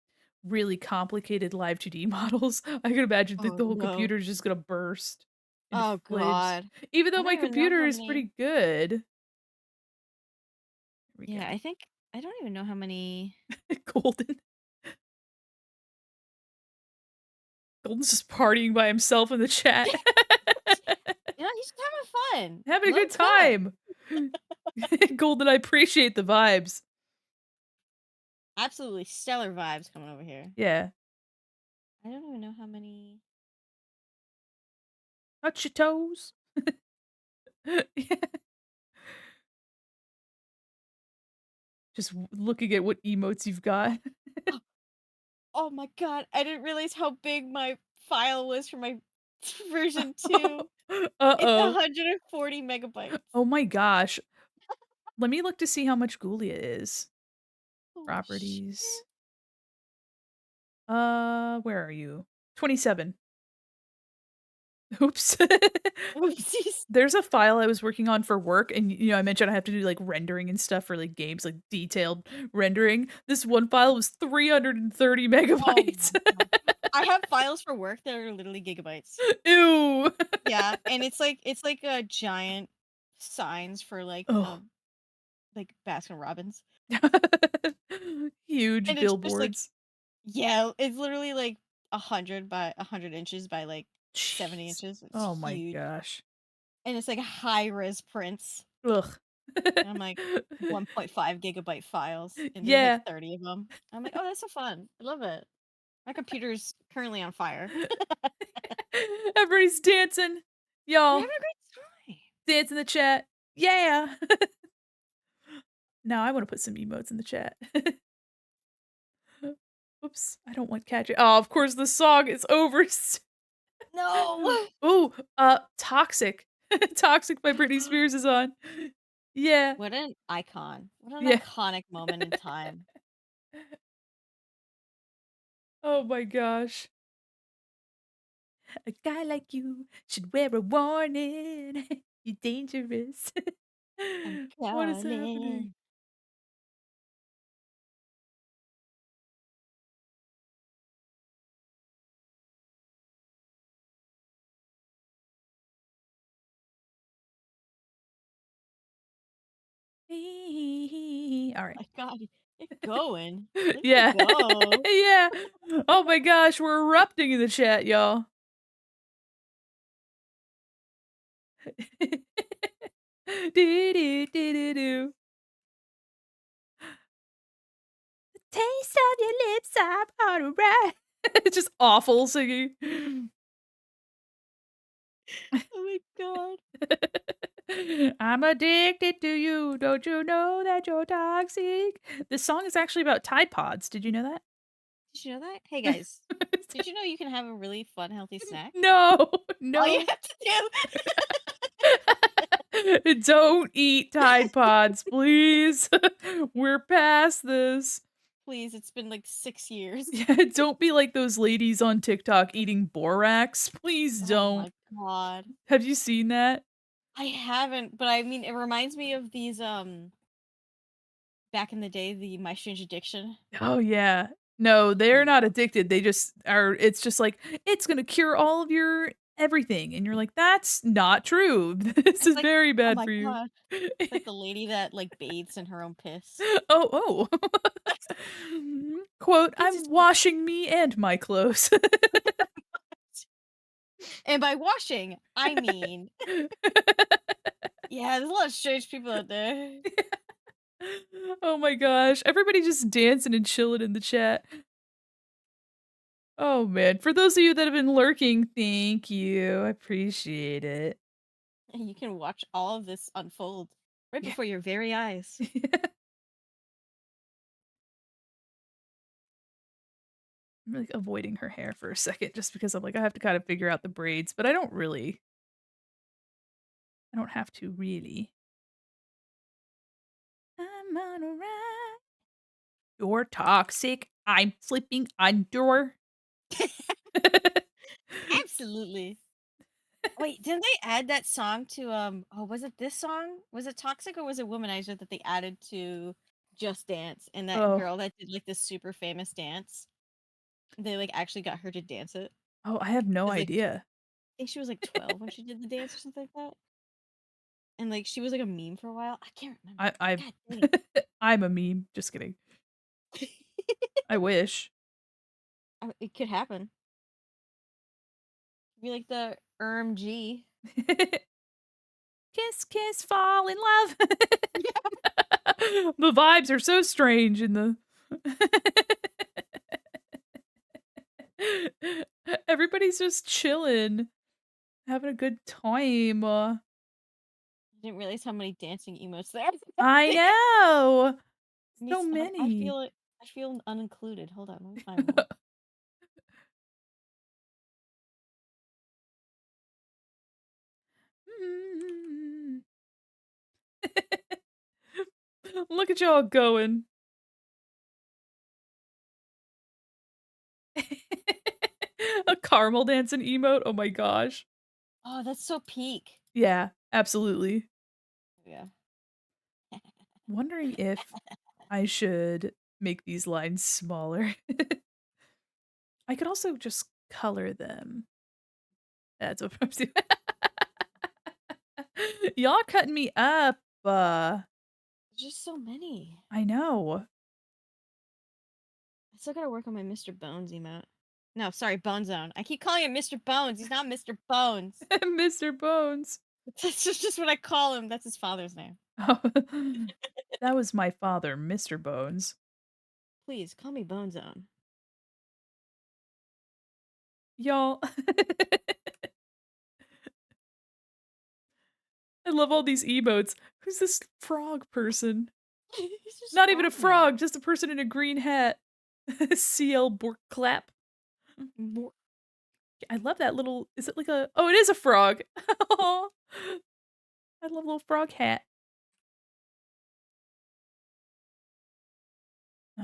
[SPEAKER 2] really complicated live 2D models. I can imagine that
[SPEAKER 3] Oh,
[SPEAKER 2] the whole
[SPEAKER 3] no.
[SPEAKER 2] computer is just gonna burst into
[SPEAKER 3] Oh,
[SPEAKER 2] flames.
[SPEAKER 3] god.
[SPEAKER 2] Even
[SPEAKER 3] I
[SPEAKER 2] though
[SPEAKER 3] don't
[SPEAKER 2] my
[SPEAKER 3] even know
[SPEAKER 2] computer
[SPEAKER 3] how
[SPEAKER 2] is
[SPEAKER 3] many.
[SPEAKER 2] pretty good. Here we
[SPEAKER 3] Yeah,
[SPEAKER 2] go.
[SPEAKER 3] I think I don't even know how many.
[SPEAKER 2] Golden. Golden's just partying by himself in the chat.
[SPEAKER 3] He's just having fun.
[SPEAKER 2] Having a
[SPEAKER 3] Let
[SPEAKER 2] good
[SPEAKER 3] him cook.
[SPEAKER 2] time. Golden, I appreciate the vibes.
[SPEAKER 3] Absolutely stellar vibes coming over here.
[SPEAKER 2] Yeah.
[SPEAKER 3] I don't even know how many.
[SPEAKER 2] Touch your toes. Yeah. Just looking at what emotes you've got.
[SPEAKER 3] Oh my god, I didn't realize how big my file was for my version 2. It's
[SPEAKER 2] Uh-oh.
[SPEAKER 3] 140 megabytes.
[SPEAKER 2] Oh my gosh. Let me look to see how much Ghoulia is.
[SPEAKER 3] Holy shit.
[SPEAKER 2] Properties. Where are you? 27. Oops.
[SPEAKER 3] Oopsies.
[SPEAKER 2] There's a file I was working on for work, and, I mentioned I have to do, like, rendering and stuff for, like, games, like, detailed rendering. This one file was 330
[SPEAKER 3] Oh
[SPEAKER 2] megabytes.
[SPEAKER 3] my god. I have files for work that are literally gigabytes.
[SPEAKER 2] Ew.
[SPEAKER 3] Yeah, and it's like a giant signs for
[SPEAKER 2] Oh.
[SPEAKER 3] like Baskin Robbins.
[SPEAKER 2] Huge
[SPEAKER 3] And it's just like,
[SPEAKER 2] billboards.
[SPEAKER 3] yeah, it's literally like 100 by 100 inches by like 70
[SPEAKER 2] Jeez.
[SPEAKER 3] inches. It's
[SPEAKER 2] Oh my
[SPEAKER 3] huge.
[SPEAKER 2] gosh.
[SPEAKER 3] And it's like high res prints.
[SPEAKER 2] Ugh.
[SPEAKER 3] And I'm like 1.5 gigabyte files. And there's like
[SPEAKER 2] Yeah.
[SPEAKER 3] 30 of them. I'm like, oh, that's so fun. I love it. My computer's currently on fire.
[SPEAKER 2] Everybody's dancing.
[SPEAKER 3] We're
[SPEAKER 2] Y'all,
[SPEAKER 3] having a great time.
[SPEAKER 2] dance in the chat. Yeah. Now I wanna put some emotes in the chat. Oops, I don't want catch it. Oh, of course the song is over.
[SPEAKER 3] No.
[SPEAKER 2] Ooh, Toxic. Toxic by Britney Spears is on. Yeah.
[SPEAKER 3] What an icon. What an
[SPEAKER 2] Yeah.
[SPEAKER 3] iconic moment in time.
[SPEAKER 2] Oh my gosh. A guy like you should wear a warning. You're dangerous.
[SPEAKER 3] I'm
[SPEAKER 2] What is happening?
[SPEAKER 3] calling.
[SPEAKER 2] All right.
[SPEAKER 3] My god, get going. Let's
[SPEAKER 2] Yeah.
[SPEAKER 3] go.
[SPEAKER 2] Yeah. Oh my gosh, we're erupting in the chat, y'all. Do, do, do, do, do. Taste of your lips, I'm alright. It's just awful singing.
[SPEAKER 3] Oh my god.
[SPEAKER 2] I'm addicted to you. Don't you know that you're toxic? This song is actually about Tide Pods. Did you know that?
[SPEAKER 3] Did you know that? Hey guys, did you know you can have a really fun, healthy snack?
[SPEAKER 2] No,
[SPEAKER 3] All you
[SPEAKER 2] no.
[SPEAKER 3] have to do.
[SPEAKER 2] Don't eat Tide Pods, please. We're past this.
[SPEAKER 3] Please, it's been like 6 years.
[SPEAKER 2] Yeah, don't be like those ladies on TikTok eating borax. Please
[SPEAKER 3] Oh
[SPEAKER 2] don't.
[SPEAKER 3] my god.
[SPEAKER 2] Have you seen that?
[SPEAKER 3] I haven't, but I mean, it reminds me of these back in the day, the My Strange Addiction.
[SPEAKER 2] Oh, yeah. No, they're not addicted. They just are it's just like, "It's gonna cure all of your everything," and you're like, "That's not true. This
[SPEAKER 3] It's
[SPEAKER 2] is
[SPEAKER 3] like,
[SPEAKER 2] very
[SPEAKER 3] oh
[SPEAKER 2] bad
[SPEAKER 3] my
[SPEAKER 2] for you."
[SPEAKER 3] god. It's like the lady that like bathes in her own piss.
[SPEAKER 2] Oh, oh. Quote,
[SPEAKER 3] This is
[SPEAKER 2] "I'm washing me and my clothes."
[SPEAKER 3] and by washing, I mean yeah, there's a lot of strange people out there.
[SPEAKER 2] Oh my gosh. Everybody just dancing and chilling in the chat. Oh man. For those of you that have been lurking, thank you. I appreciate it.
[SPEAKER 3] And you can watch all of this unfold right
[SPEAKER 2] Yeah.
[SPEAKER 3] before your very eyes.
[SPEAKER 2] I'm like avoiding her hair for a second just because I'm like, I have to kind of figure out the braids, but I don't really. I don't have to really. I'm on a ride. You're toxic. I'm sleeping under.
[SPEAKER 3] Absolutely. Wait, didn't they add that song to oh was it this song? Was it Toxic or was it Womanizer that they added to Just Dance? And that
[SPEAKER 2] Oh.
[SPEAKER 3] girl that did like this super famous dance, they like actually got her to dance it.
[SPEAKER 2] Oh, I have no
[SPEAKER 3] 'Cause, like,
[SPEAKER 2] idea.
[SPEAKER 3] I think she was like 12 when she did the dance or something like that. And like she was like a meme for a while. I can't remember.
[SPEAKER 2] I
[SPEAKER 3] God dang
[SPEAKER 2] I'm a meme. Just kidding.
[SPEAKER 3] it.
[SPEAKER 2] I wish.
[SPEAKER 3] It could happen. Be like the G.
[SPEAKER 2] Kiss, kiss, fall in love. The vibes are so strange in the Everybody's just chilling, having a good time.
[SPEAKER 3] I didn't realize how many dancing emotes there are.
[SPEAKER 2] I know.
[SPEAKER 3] Me
[SPEAKER 2] So
[SPEAKER 3] s- I
[SPEAKER 2] many.
[SPEAKER 3] feel it. I feel unincluded. Hold on, let me find one.
[SPEAKER 2] Mm. Look at y'all going. A caramel dancing emote. Oh my gosh.
[SPEAKER 3] Oh, that's so peak.
[SPEAKER 2] Yeah, absolutely.
[SPEAKER 3] Yeah.
[SPEAKER 2] Wondering if I should make these lines smaller. I could also just color them. That's what I'm doing. Y'all cutting me up.
[SPEAKER 3] There's just so many.
[SPEAKER 2] I know.
[SPEAKER 3] I still gotta work on my Mr. Bones emote. No, sorry, Bone Zone. I keep calling him Mr. Bones. He's not Mr. Bones.
[SPEAKER 2] Mr. Bones.
[SPEAKER 3] That's just what I call him. That's his father's name.
[SPEAKER 2] Oh, that was my father, Mr. Bones.
[SPEAKER 3] Please call me Bone Zone.
[SPEAKER 2] Y'all. I love all these emotes. Who's this frog person?
[SPEAKER 3] He's just
[SPEAKER 2] Not even a
[SPEAKER 3] Frogman.
[SPEAKER 2] frog, just a person in a green hat. CL Borklap.
[SPEAKER 3] More-
[SPEAKER 2] I love that little is it like a oh, it is a frog. Aw. I love little frog hat.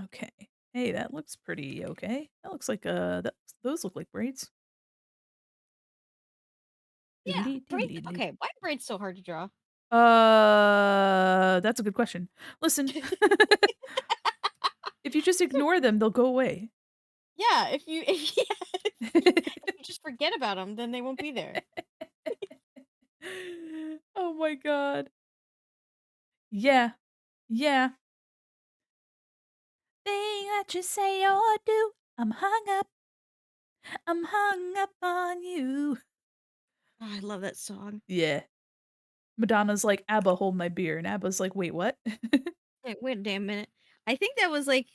[SPEAKER 2] Okay. Hey, that looks pretty okay. That looks like those look like braids.
[SPEAKER 3] Yeah,
[SPEAKER 2] Doodly
[SPEAKER 3] braid.
[SPEAKER 2] doodly doo.
[SPEAKER 3] Okay, why are braids so hard to draw?
[SPEAKER 2] That's a good question. Listen, if you just ignore them, they'll go away.
[SPEAKER 3] Yeah, if you just forget about them, then they won't be there.
[SPEAKER 2] Oh my god. Yeah. Yeah. Thing that you say or do, I'm hung up. I'm hung up on you.
[SPEAKER 3] Oh, I love that song.
[SPEAKER 2] Yeah. Madonna's like, "ABBA, hold my beer," and ABBA's like, "Wait, what?"
[SPEAKER 3] Wait a damn minute. I think that was like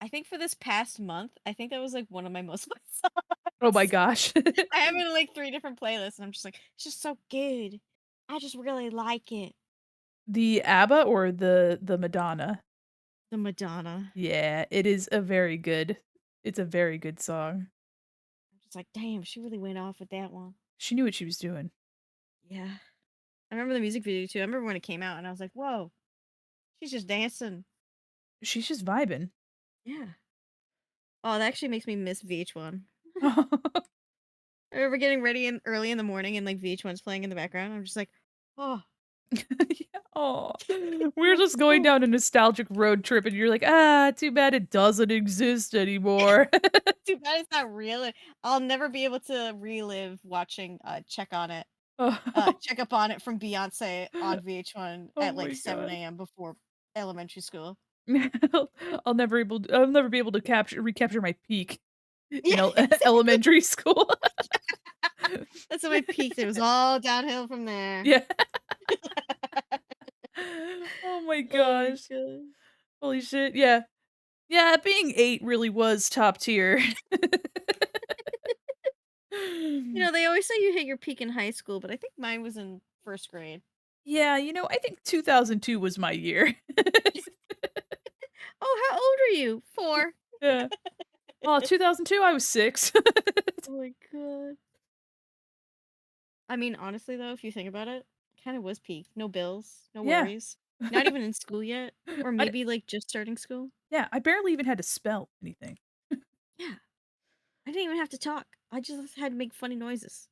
[SPEAKER 3] I think for this past month, I think that was like one of my most liked songs.
[SPEAKER 2] Oh my gosh.
[SPEAKER 3] I have it in like 3 different playlists, and I'm just like, it's just so good. I just really like it.
[SPEAKER 2] The ABBA or the Madonna?
[SPEAKER 3] The Madonna.
[SPEAKER 2] Yeah, it is a very good it's a very good song.
[SPEAKER 3] I'm just like, damn, she really went off with that one.
[SPEAKER 2] She knew what she was doing.
[SPEAKER 3] Yeah. I remember the music video too. I remember when it came out and I was like, whoa, she's just dancing.
[SPEAKER 2] She's just vibing.
[SPEAKER 3] Yeah. Oh, that actually makes me miss VH1. I remember getting ready early in the morning and like VH1's playing in the background. I'm just like, oh,
[SPEAKER 2] Yeah, aw. We're
[SPEAKER 3] that's
[SPEAKER 2] just going
[SPEAKER 3] so
[SPEAKER 2] down a nostalgic road trip, and you're like, too bad it doesn't exist anymore."
[SPEAKER 3] too bad it's not real. I'll never be able to relive watching Check on It.
[SPEAKER 2] Oh,
[SPEAKER 3] Check up on it from Beyonce on VH1
[SPEAKER 2] oh
[SPEAKER 3] at like
[SPEAKER 2] my
[SPEAKER 3] 7
[SPEAKER 2] god.
[SPEAKER 3] a.m. before elementary school.
[SPEAKER 2] I'll never be able to recapture my peak
[SPEAKER 3] Yeah,
[SPEAKER 2] in
[SPEAKER 3] exactly.
[SPEAKER 2] elementary school.
[SPEAKER 3] That's when I peaked. It was all downhill from there.
[SPEAKER 2] Yeah. Oh my
[SPEAKER 3] Oh my
[SPEAKER 2] gosh.
[SPEAKER 3] god.
[SPEAKER 2] Holy shit, yeah. Yeah, being 8 really was top tier.
[SPEAKER 3] You know, they always say you hit your peak in high school, but I think mine was in first grade.
[SPEAKER 2] Yeah, I think 2002 was my year.
[SPEAKER 3] Oh, how old are you? 4.
[SPEAKER 2] Yeah. Oh, 2002, I was 6.
[SPEAKER 3] Oh my god. I mean, honestly though, if you think about it, kind of was peak. No bills, no
[SPEAKER 2] Yeah.
[SPEAKER 3] worries. Not even in school yet, or
[SPEAKER 2] I d
[SPEAKER 3] maybe like just starting school.
[SPEAKER 2] yeah, I barely even had to spell anything.
[SPEAKER 3] Yeah, I didn't even have to talk. I just had to make funny noises.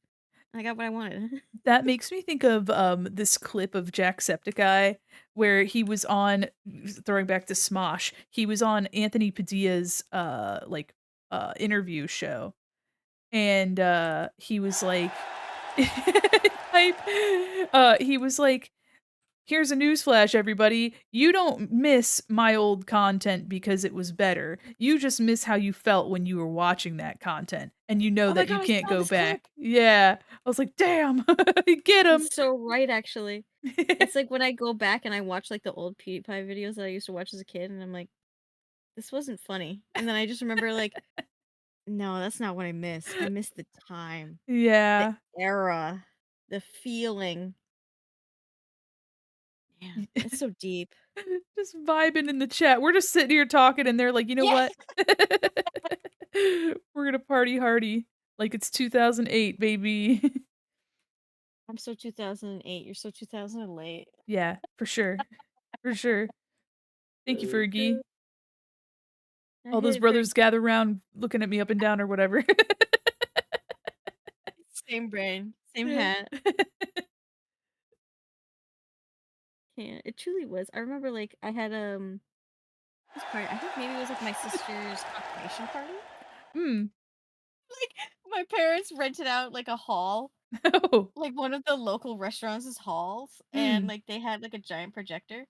[SPEAKER 3] I got what I wanted.
[SPEAKER 2] That makes me think of, this clip of Jacksepticeye where he was on throwing back to Smosh, he was on Anthony Padilla's, interview show, and, he was like hype, he was like, "Here's a newsflash, everybody. You don't miss my old content because it was better. You just miss how you felt when you were watching that content, and you know
[SPEAKER 3] Oh my
[SPEAKER 2] that you
[SPEAKER 3] god, I
[SPEAKER 2] can't
[SPEAKER 3] saw
[SPEAKER 2] go
[SPEAKER 3] this clip.
[SPEAKER 2] back." Yeah. I was like, "Damn, get him."
[SPEAKER 3] He's so right, actually. It's like when I go back and I watch like the old PewDiePie videos that I used to watch as a kid, and I'm like, this wasn't funny. And then I just remember like, no, that's not what I miss. I miss the time, the
[SPEAKER 2] Yeah.
[SPEAKER 3] era, the feeling. Yeah, it's so deep.
[SPEAKER 2] Just vibing in the chat. We're just sitting here talking, and they're like, "You know
[SPEAKER 3] Yeah.
[SPEAKER 2] what? We're gonna party hardy like it's 2008, baby."
[SPEAKER 3] I'm so 2008. You're so 2000 late.
[SPEAKER 2] Yeah, for sure. For sure. Thank you,
[SPEAKER 3] Oh
[SPEAKER 2] Fergie.
[SPEAKER 3] god. I
[SPEAKER 2] All
[SPEAKER 3] hit
[SPEAKER 2] those
[SPEAKER 3] it for
[SPEAKER 2] brothers gather around looking at me up and down or whatever.
[SPEAKER 3] same brain, same
[SPEAKER 2] Yeah.
[SPEAKER 3] hat. Yeah, it truly was. I remember like I had this party. I think maybe it was like my sister's confirmation party.
[SPEAKER 2] Mm.
[SPEAKER 3] Like my parents rented out like a hall,
[SPEAKER 2] Oh.
[SPEAKER 3] like one of the local restaurants' halls, and
[SPEAKER 2] Mm.
[SPEAKER 3] like they had like a giant projector.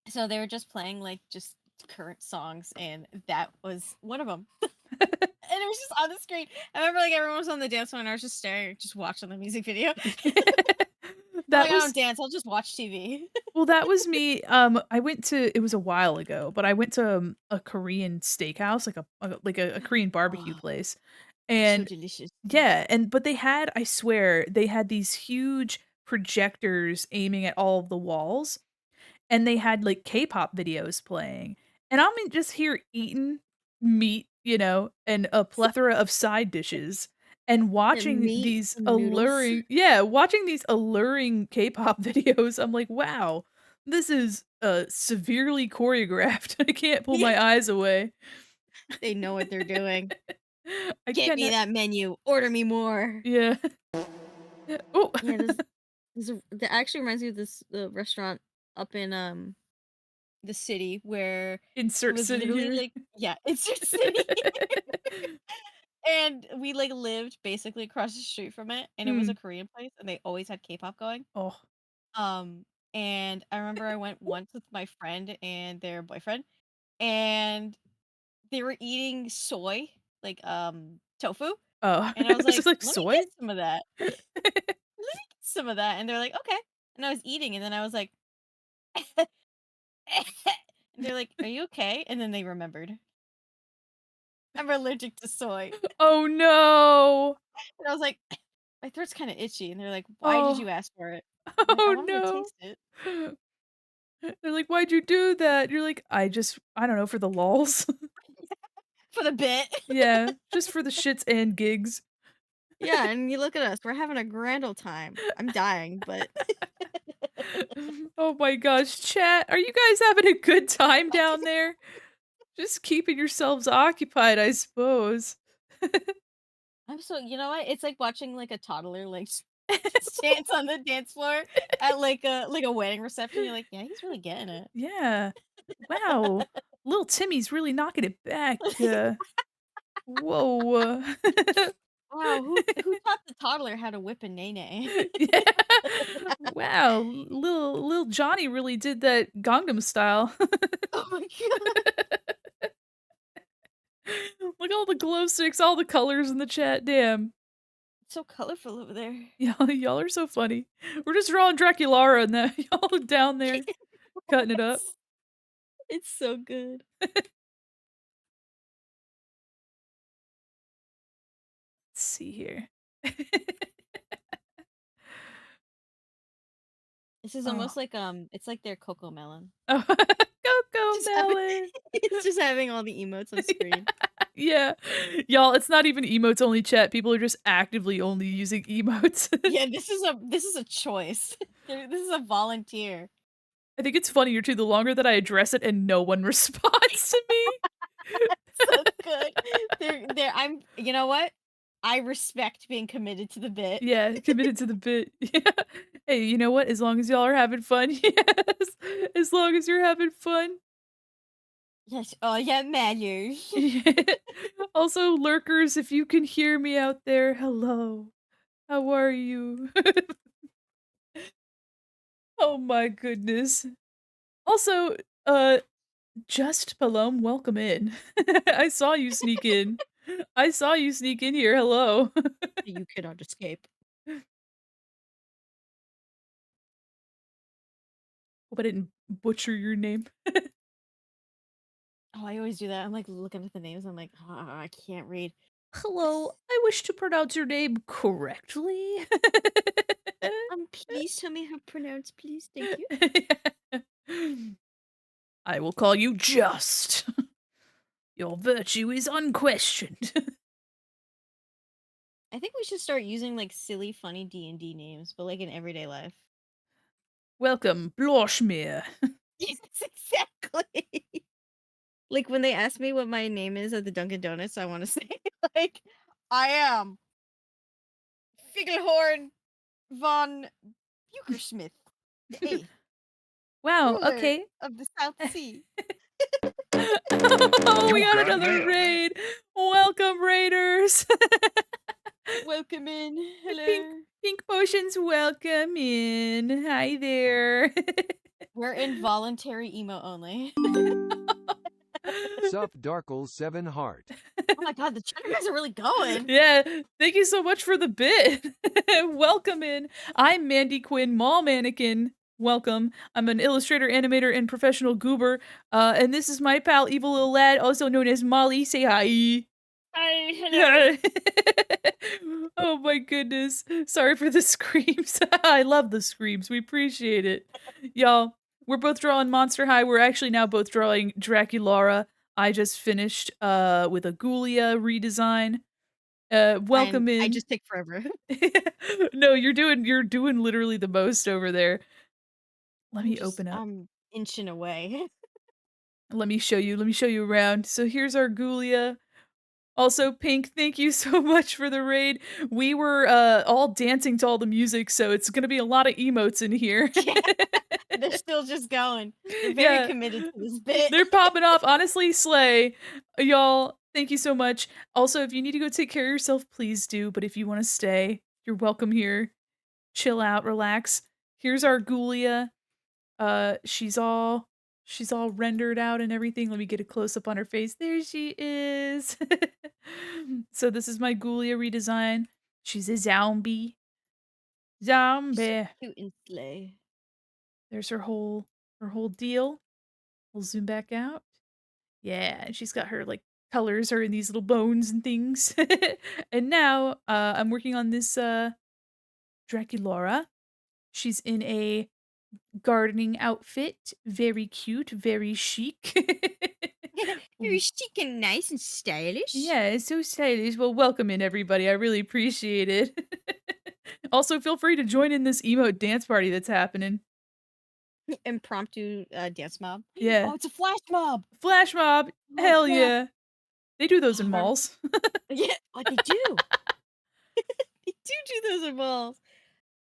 [SPEAKER 3] So they were just playing like just current songs, and that was one of them. And it was just on the screen. I remember like everyone was on the dance floor, and I was just staring, just watching the music video. I'm
[SPEAKER 2] That
[SPEAKER 3] like, I don't
[SPEAKER 2] was
[SPEAKER 3] dance. I'll just watch TV.
[SPEAKER 2] well, that was me, I went to it was a while ago, but I went to, a Korean steakhouse, like a Korean barbecue
[SPEAKER 3] Oh,
[SPEAKER 2] place,
[SPEAKER 3] so
[SPEAKER 2] and
[SPEAKER 3] delicious.
[SPEAKER 2] yeah, but they had I swear, they had these huge projectors aiming at all of the walls, and they had, like, K-pop videos playing, and I'm in just here eating meat, and a plethora of side dishes, and
[SPEAKER 3] The meat and the noodles.
[SPEAKER 2] watching these alluring K-pop videos, I'm like, "Wow, this is, severely choreographed." I can't pull
[SPEAKER 3] Yeah,
[SPEAKER 2] my eyes away.
[SPEAKER 3] they know what they're doing.
[SPEAKER 2] I
[SPEAKER 3] Get me
[SPEAKER 2] cannot
[SPEAKER 3] that menu. Order me more.
[SPEAKER 2] yeah. Oh,
[SPEAKER 3] Yeah, that actually reminds me of this the restaurant up in the city where it
[SPEAKER 2] insert
[SPEAKER 3] was
[SPEAKER 2] city
[SPEAKER 3] literally
[SPEAKER 2] here.
[SPEAKER 3] like yeah, it's your city. And we like lived basically across the street from it, and it was a
[SPEAKER 2] Mm.
[SPEAKER 3] Korean place, and they always had K-pop going.
[SPEAKER 2] Oh.
[SPEAKER 3] Um, and I remember I went once with my friend and their boyfriend, and they were eating soy, like tofu,
[SPEAKER 2] Oh.
[SPEAKER 3] and I was
[SPEAKER 2] It's
[SPEAKER 3] like,
[SPEAKER 2] just like
[SPEAKER 3] "Let me
[SPEAKER 2] soy?
[SPEAKER 3] get some of that. Let me get some of that." And they're like, "Okay." And I was eating, and then I was like, and they're like, "Are you okay?" And then they remembered. I'm allergic to soy.
[SPEAKER 2] Oh, no.
[SPEAKER 3] And I was like, My throat's kind of itchy, and they're like, "Why did
[SPEAKER 2] Oh.
[SPEAKER 3] you ask for it?" I'm like, "I
[SPEAKER 2] Oh,
[SPEAKER 3] wanted to
[SPEAKER 2] no.
[SPEAKER 3] taste it
[SPEAKER 2] They're like, "Why'd you do that?" You're like, I don't know, for the lulz."
[SPEAKER 3] for the bit."
[SPEAKER 2] Yeah, just for the shits and gigs.
[SPEAKER 3] Yeah, and you look at us, we're having a grand old time. I'm dying, but
[SPEAKER 2] Oh my gosh, chat, are you guys having a good time down there? Just keeping yourselves occupied, I suppose.
[SPEAKER 3] I'm so you know what? It's like watching like a toddler like dance on the dance floor at like a wedding reception. You're like, yeah, he's really getting it.
[SPEAKER 2] Yeah. Wow. Little Timmy's really knocking it back. Whoa.
[SPEAKER 3] Wow, who taught the toddler how to whip a nay?
[SPEAKER 2] Yeah. Wow, little Johnny really did that Gangnam Style.
[SPEAKER 3] Oh my god.
[SPEAKER 2] Look all the glow sticks, all the colors in the chat, damn.
[SPEAKER 3] It's so colorful over there.
[SPEAKER 2] Y'all are so funny. We're just drawing Draculaura and that y'all down there cutting it up.
[SPEAKER 3] It's so good.
[SPEAKER 2] Let's see here.
[SPEAKER 3] This is
[SPEAKER 2] Oh.
[SPEAKER 3] almost like it's like their cocoa melon.
[SPEAKER 2] Oh, Coco
[SPEAKER 3] Just having,
[SPEAKER 2] Melon.
[SPEAKER 3] it's just having all the emotes on screen.
[SPEAKER 2] Yeah. Y'all, it's not even emotes only chat. People are just actively only using emotes.
[SPEAKER 3] Yeah, this is a choice. This is a volunteer.
[SPEAKER 2] I think it's funnier too, the longer that I address it and no one responds to me.
[SPEAKER 3] So good. I'm you know what? I respect being committed to the bit.
[SPEAKER 2] Yeah, committed to the bit. Yeah. Hey, you know what? As long as y'all are having fun, yes. As long as you're having fun.
[SPEAKER 3] Yes, oh yeah, manners.
[SPEAKER 2] Also, lurkers, if you can hear me out there, hello. How are you? Oh my goodness. Also, uh, Just Palom, welcome in. I saw you sneak in. I saw you sneak in here. Hello.
[SPEAKER 3] You cannot escape.
[SPEAKER 2] Hope I didn't butcher your name.
[SPEAKER 3] Oh, I always do that. I'm like looking at the names. I'm like, oh, I can't read.
[SPEAKER 2] Hello, I wish to pronounce your name correctly.
[SPEAKER 3] Please tell me how to pronounce, please. Thank you.
[SPEAKER 2] I will call you Just. Your virtue is unquestioned.
[SPEAKER 3] I think we should start using like silly, funny D&D names, but like in everyday life.
[SPEAKER 2] Welcome, Bloshmere.
[SPEAKER 3] Yes, exactly. Like when they ask me what my name is at the Dunkin' Donuts, I want to say like, I am Figelhorn von Buchersmith, the eighth
[SPEAKER 2] Wow,
[SPEAKER 3] ruler
[SPEAKER 2] okay.
[SPEAKER 3] of the South Sea.
[SPEAKER 2] Oh, we
[SPEAKER 5] You
[SPEAKER 2] got
[SPEAKER 5] got
[SPEAKER 2] another
[SPEAKER 5] mail.
[SPEAKER 2] raid. Welcome, raiders.
[SPEAKER 3] Welcome in.
[SPEAKER 2] Pink
[SPEAKER 3] Hello.
[SPEAKER 2] Pink Potions, welcome in. Hi there.
[SPEAKER 3] We're involuntary emo only.
[SPEAKER 1] Sup Darkle 7 Heart.
[SPEAKER 3] Oh my god, the chat guys are really going.
[SPEAKER 2] Yeah, thank you so much for the bit. Welcome in. I'm Mandi Quin, Mall Mannequin. Welcome. I'm an illustrator, animator, and professional goober. And this is my pal, EvilLilLad, also known as Molly. Say hi.
[SPEAKER 3] Hi, hello.
[SPEAKER 2] Oh my goodness. Sorry for the screams. I love the screams. We appreciate it. Y'all, we're both drawing Monster High. We're actually now both drawing Draculaura. I just finished with a Ghoulia redesign.
[SPEAKER 3] And
[SPEAKER 2] Welcome
[SPEAKER 3] I
[SPEAKER 2] in.
[SPEAKER 3] just take forever.
[SPEAKER 2] No, you're doing literally the most over there. Let me open up.
[SPEAKER 3] I'm inching away.
[SPEAKER 2] Let me show you. Let me show you around. So here's our Ghoulia. Also, Pink, thank you so much for the raid. We were all dancing to all the music, so it's gonna be a lot of emotes in here.
[SPEAKER 3] Yeah. They're still just going. They're very
[SPEAKER 2] Yeah.
[SPEAKER 3] committed to this bit.
[SPEAKER 2] They're popping off. Honestly, slay. Y'all, thank you so much. Also, if you need to go take care of yourself, please do. But if you want to stay, you're welcome here. Chill out, relax. Here's our Ghoulia. She's all rendered out and everything. Let me get a close up on her face. There she is. So this is my Ghoulia redesign. She's a zombie. Zombie.
[SPEAKER 3] Cute and slay.
[SPEAKER 2] There's her whole deal. We'll zoom back out. Yeah, and she's got her like colors are in these little bones and things. And now I'm working on this Draculaura. She's in a gardening outfit. Very cute, very chic.
[SPEAKER 3] Very chic and nice and stylish.
[SPEAKER 2] Yeah, it's so stylish. Well, welcome in, everybody. I really appreciate it. Also, feel free to join in this emote dance party that's happening.
[SPEAKER 3] Impromptu dance mob.
[SPEAKER 2] Yeah.
[SPEAKER 3] Oh, it's a flash mob.
[SPEAKER 2] Flash mob.
[SPEAKER 3] Oh,
[SPEAKER 2] Hell
[SPEAKER 3] crap.
[SPEAKER 2] yeah. They do those in
[SPEAKER 3] Oh,
[SPEAKER 2] malls.
[SPEAKER 3] Yeah, oh, they do. They do those in malls.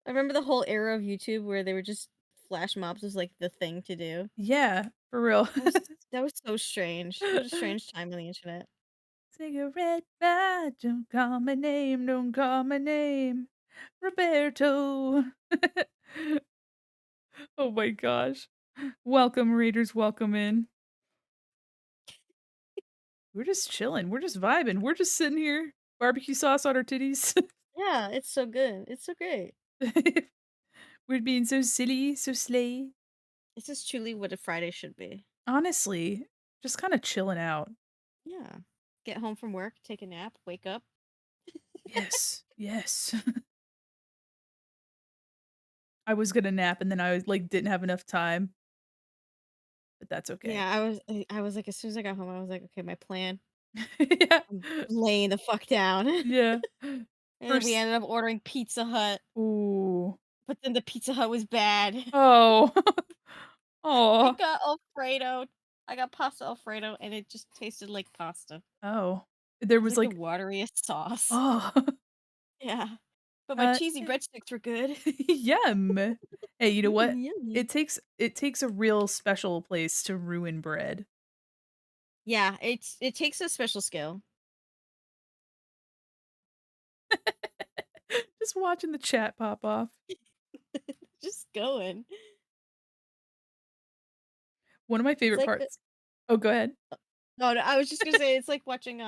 [SPEAKER 3] I remember the whole era of YouTube where they were just flash mobs was like the thing to do.
[SPEAKER 2] Yeah, for real.
[SPEAKER 3] That was so strange. What a strange time on the internet.
[SPEAKER 2] Cigarette butt, don't call my name, don't call my name. Roberto. Oh my gosh. Welcome, Raiders, welcome in. We're just chilling. We're just vibing. We're just sitting here, barbecue sauce on our titties.
[SPEAKER 3] Yeah, it's so good. It's so great.
[SPEAKER 2] We're being so silly, so slay.
[SPEAKER 3] This is truly what a Friday should be.
[SPEAKER 2] Honestly, just kind of chilling out.
[SPEAKER 3] Yeah. Get home from work, take a nap, wake up.
[SPEAKER 2] Yes, yes. I was gonna nap and then I like didn't have enough time. But that's okay.
[SPEAKER 3] Yeah, I was like, as soon as I got home, I was like, okay, my plan.
[SPEAKER 2] Yeah.
[SPEAKER 3] I'm laying the fuck down.
[SPEAKER 2] Yeah.
[SPEAKER 3] And then we
[SPEAKER 2] First
[SPEAKER 3] ended up ordering Pizza Hut,
[SPEAKER 2] ooh.
[SPEAKER 3] but then the Pizza Hut was bad.
[SPEAKER 2] Oh.
[SPEAKER 3] I
[SPEAKER 2] Oh.
[SPEAKER 3] got Alfredo. I got pasta Alfredo, and it just tasted like pasta.
[SPEAKER 2] Oh. There
[SPEAKER 3] It was
[SPEAKER 2] was
[SPEAKER 3] like
[SPEAKER 2] like
[SPEAKER 3] the wateriest sauce.
[SPEAKER 2] oh.
[SPEAKER 3] Yeah. But my cheesy
[SPEAKER 2] Eh,
[SPEAKER 3] breadsticks were good.
[SPEAKER 2] yum. Hey, you know what?
[SPEAKER 3] Yummy.
[SPEAKER 2] It takes a real special place to ruin bread.
[SPEAKER 3] Yeah, it takes a special skill.
[SPEAKER 2] Just watching the chat pop off.
[SPEAKER 3] Just going.
[SPEAKER 2] One of my
[SPEAKER 3] It's
[SPEAKER 2] favorite
[SPEAKER 3] like
[SPEAKER 2] parts. Oh, go ahead.
[SPEAKER 3] no, I was just gonna say it's like watching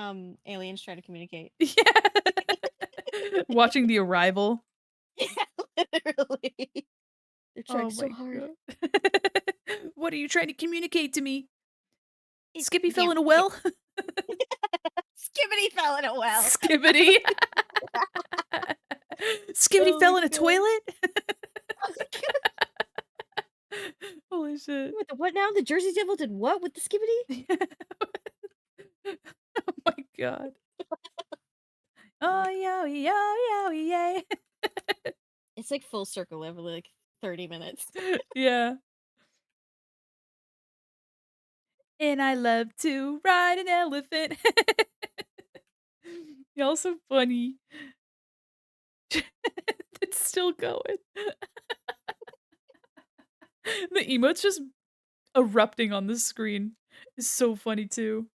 [SPEAKER 3] aliens try to communicate.
[SPEAKER 2] Yeah. Watching The Arrival.
[SPEAKER 3] Yeah, literally. They're trying
[SPEAKER 2] Oh
[SPEAKER 3] so
[SPEAKER 2] my
[SPEAKER 3] hard.
[SPEAKER 2] god. What are you trying to communicate to me? Skippy fell
[SPEAKER 3] Yeah.
[SPEAKER 2] in a well?
[SPEAKER 3] Skibbity fell in a well.
[SPEAKER 2] Skibbity. Skibbity
[SPEAKER 3] Oh
[SPEAKER 2] fell
[SPEAKER 3] my
[SPEAKER 2] in a
[SPEAKER 3] God.
[SPEAKER 2] toilet?
[SPEAKER 3] Oh my God.
[SPEAKER 2] Holy shit.
[SPEAKER 3] What the what now? The Jersey Devil did what with the skibbity?
[SPEAKER 2] Oh my god. Oh, yo, yo, yo, yay.
[SPEAKER 3] It's like full circle every like 30 minutes.
[SPEAKER 2] Yeah. And I love to ride an elephant. Y'all so funny. It's still going. The emotes just erupting on the screen is so funny too.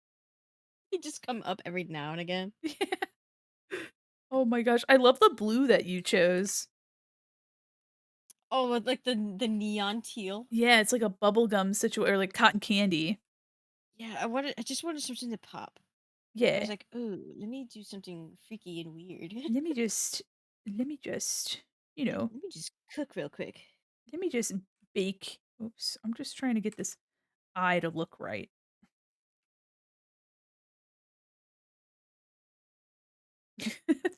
[SPEAKER 3] They just come up every now and again.
[SPEAKER 2] Yeah. Oh my gosh, I love the blue that you chose.
[SPEAKER 3] Oh, with like the neon teal.
[SPEAKER 2] Yeah, it's like a bubblegum situation or like cotton candy.
[SPEAKER 3] Yeah, I just wanted something to pop. I
[SPEAKER 2] Yeah.
[SPEAKER 3] was like, ooh, let me do something freaky and weird.
[SPEAKER 2] Let me just, you know,
[SPEAKER 3] Let me just cook real quick.
[SPEAKER 2] let me just bake. Oops, I'm just trying to get this eye to look right.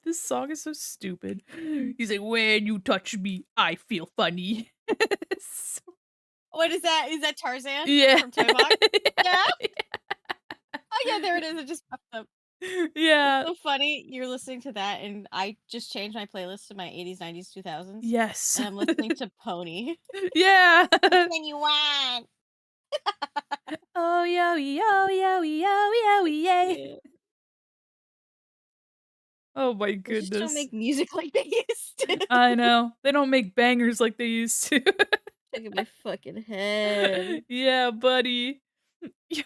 [SPEAKER 2] This song is so stupid. He's like, when you touch me, I feel funny. So-
[SPEAKER 3] What is that? Is that Tarzan?
[SPEAKER 2] yeah.
[SPEAKER 3] From Toy Box? Yeah?
[SPEAKER 2] Yeah.
[SPEAKER 3] Oh yeah, there it is. It just popped up.
[SPEAKER 2] Yeah.
[SPEAKER 3] So funny. You're listening to that, and I just changed my playlist to my 80s, 90s, 2000s.
[SPEAKER 2] Yes.
[SPEAKER 3] And I'm listening to Pony.
[SPEAKER 2] Yeah.
[SPEAKER 3] When you want.
[SPEAKER 2] Oh, yo, yo, yo, yo, yo, yay.
[SPEAKER 3] Yeah.
[SPEAKER 2] Oh my
[SPEAKER 3] They just don't
[SPEAKER 2] goodness.
[SPEAKER 3] make music like they used to.
[SPEAKER 2] I know. They don't make bangers like they used to.
[SPEAKER 3] Shaking my fucking head.
[SPEAKER 2] Yeah, buddy. Yo.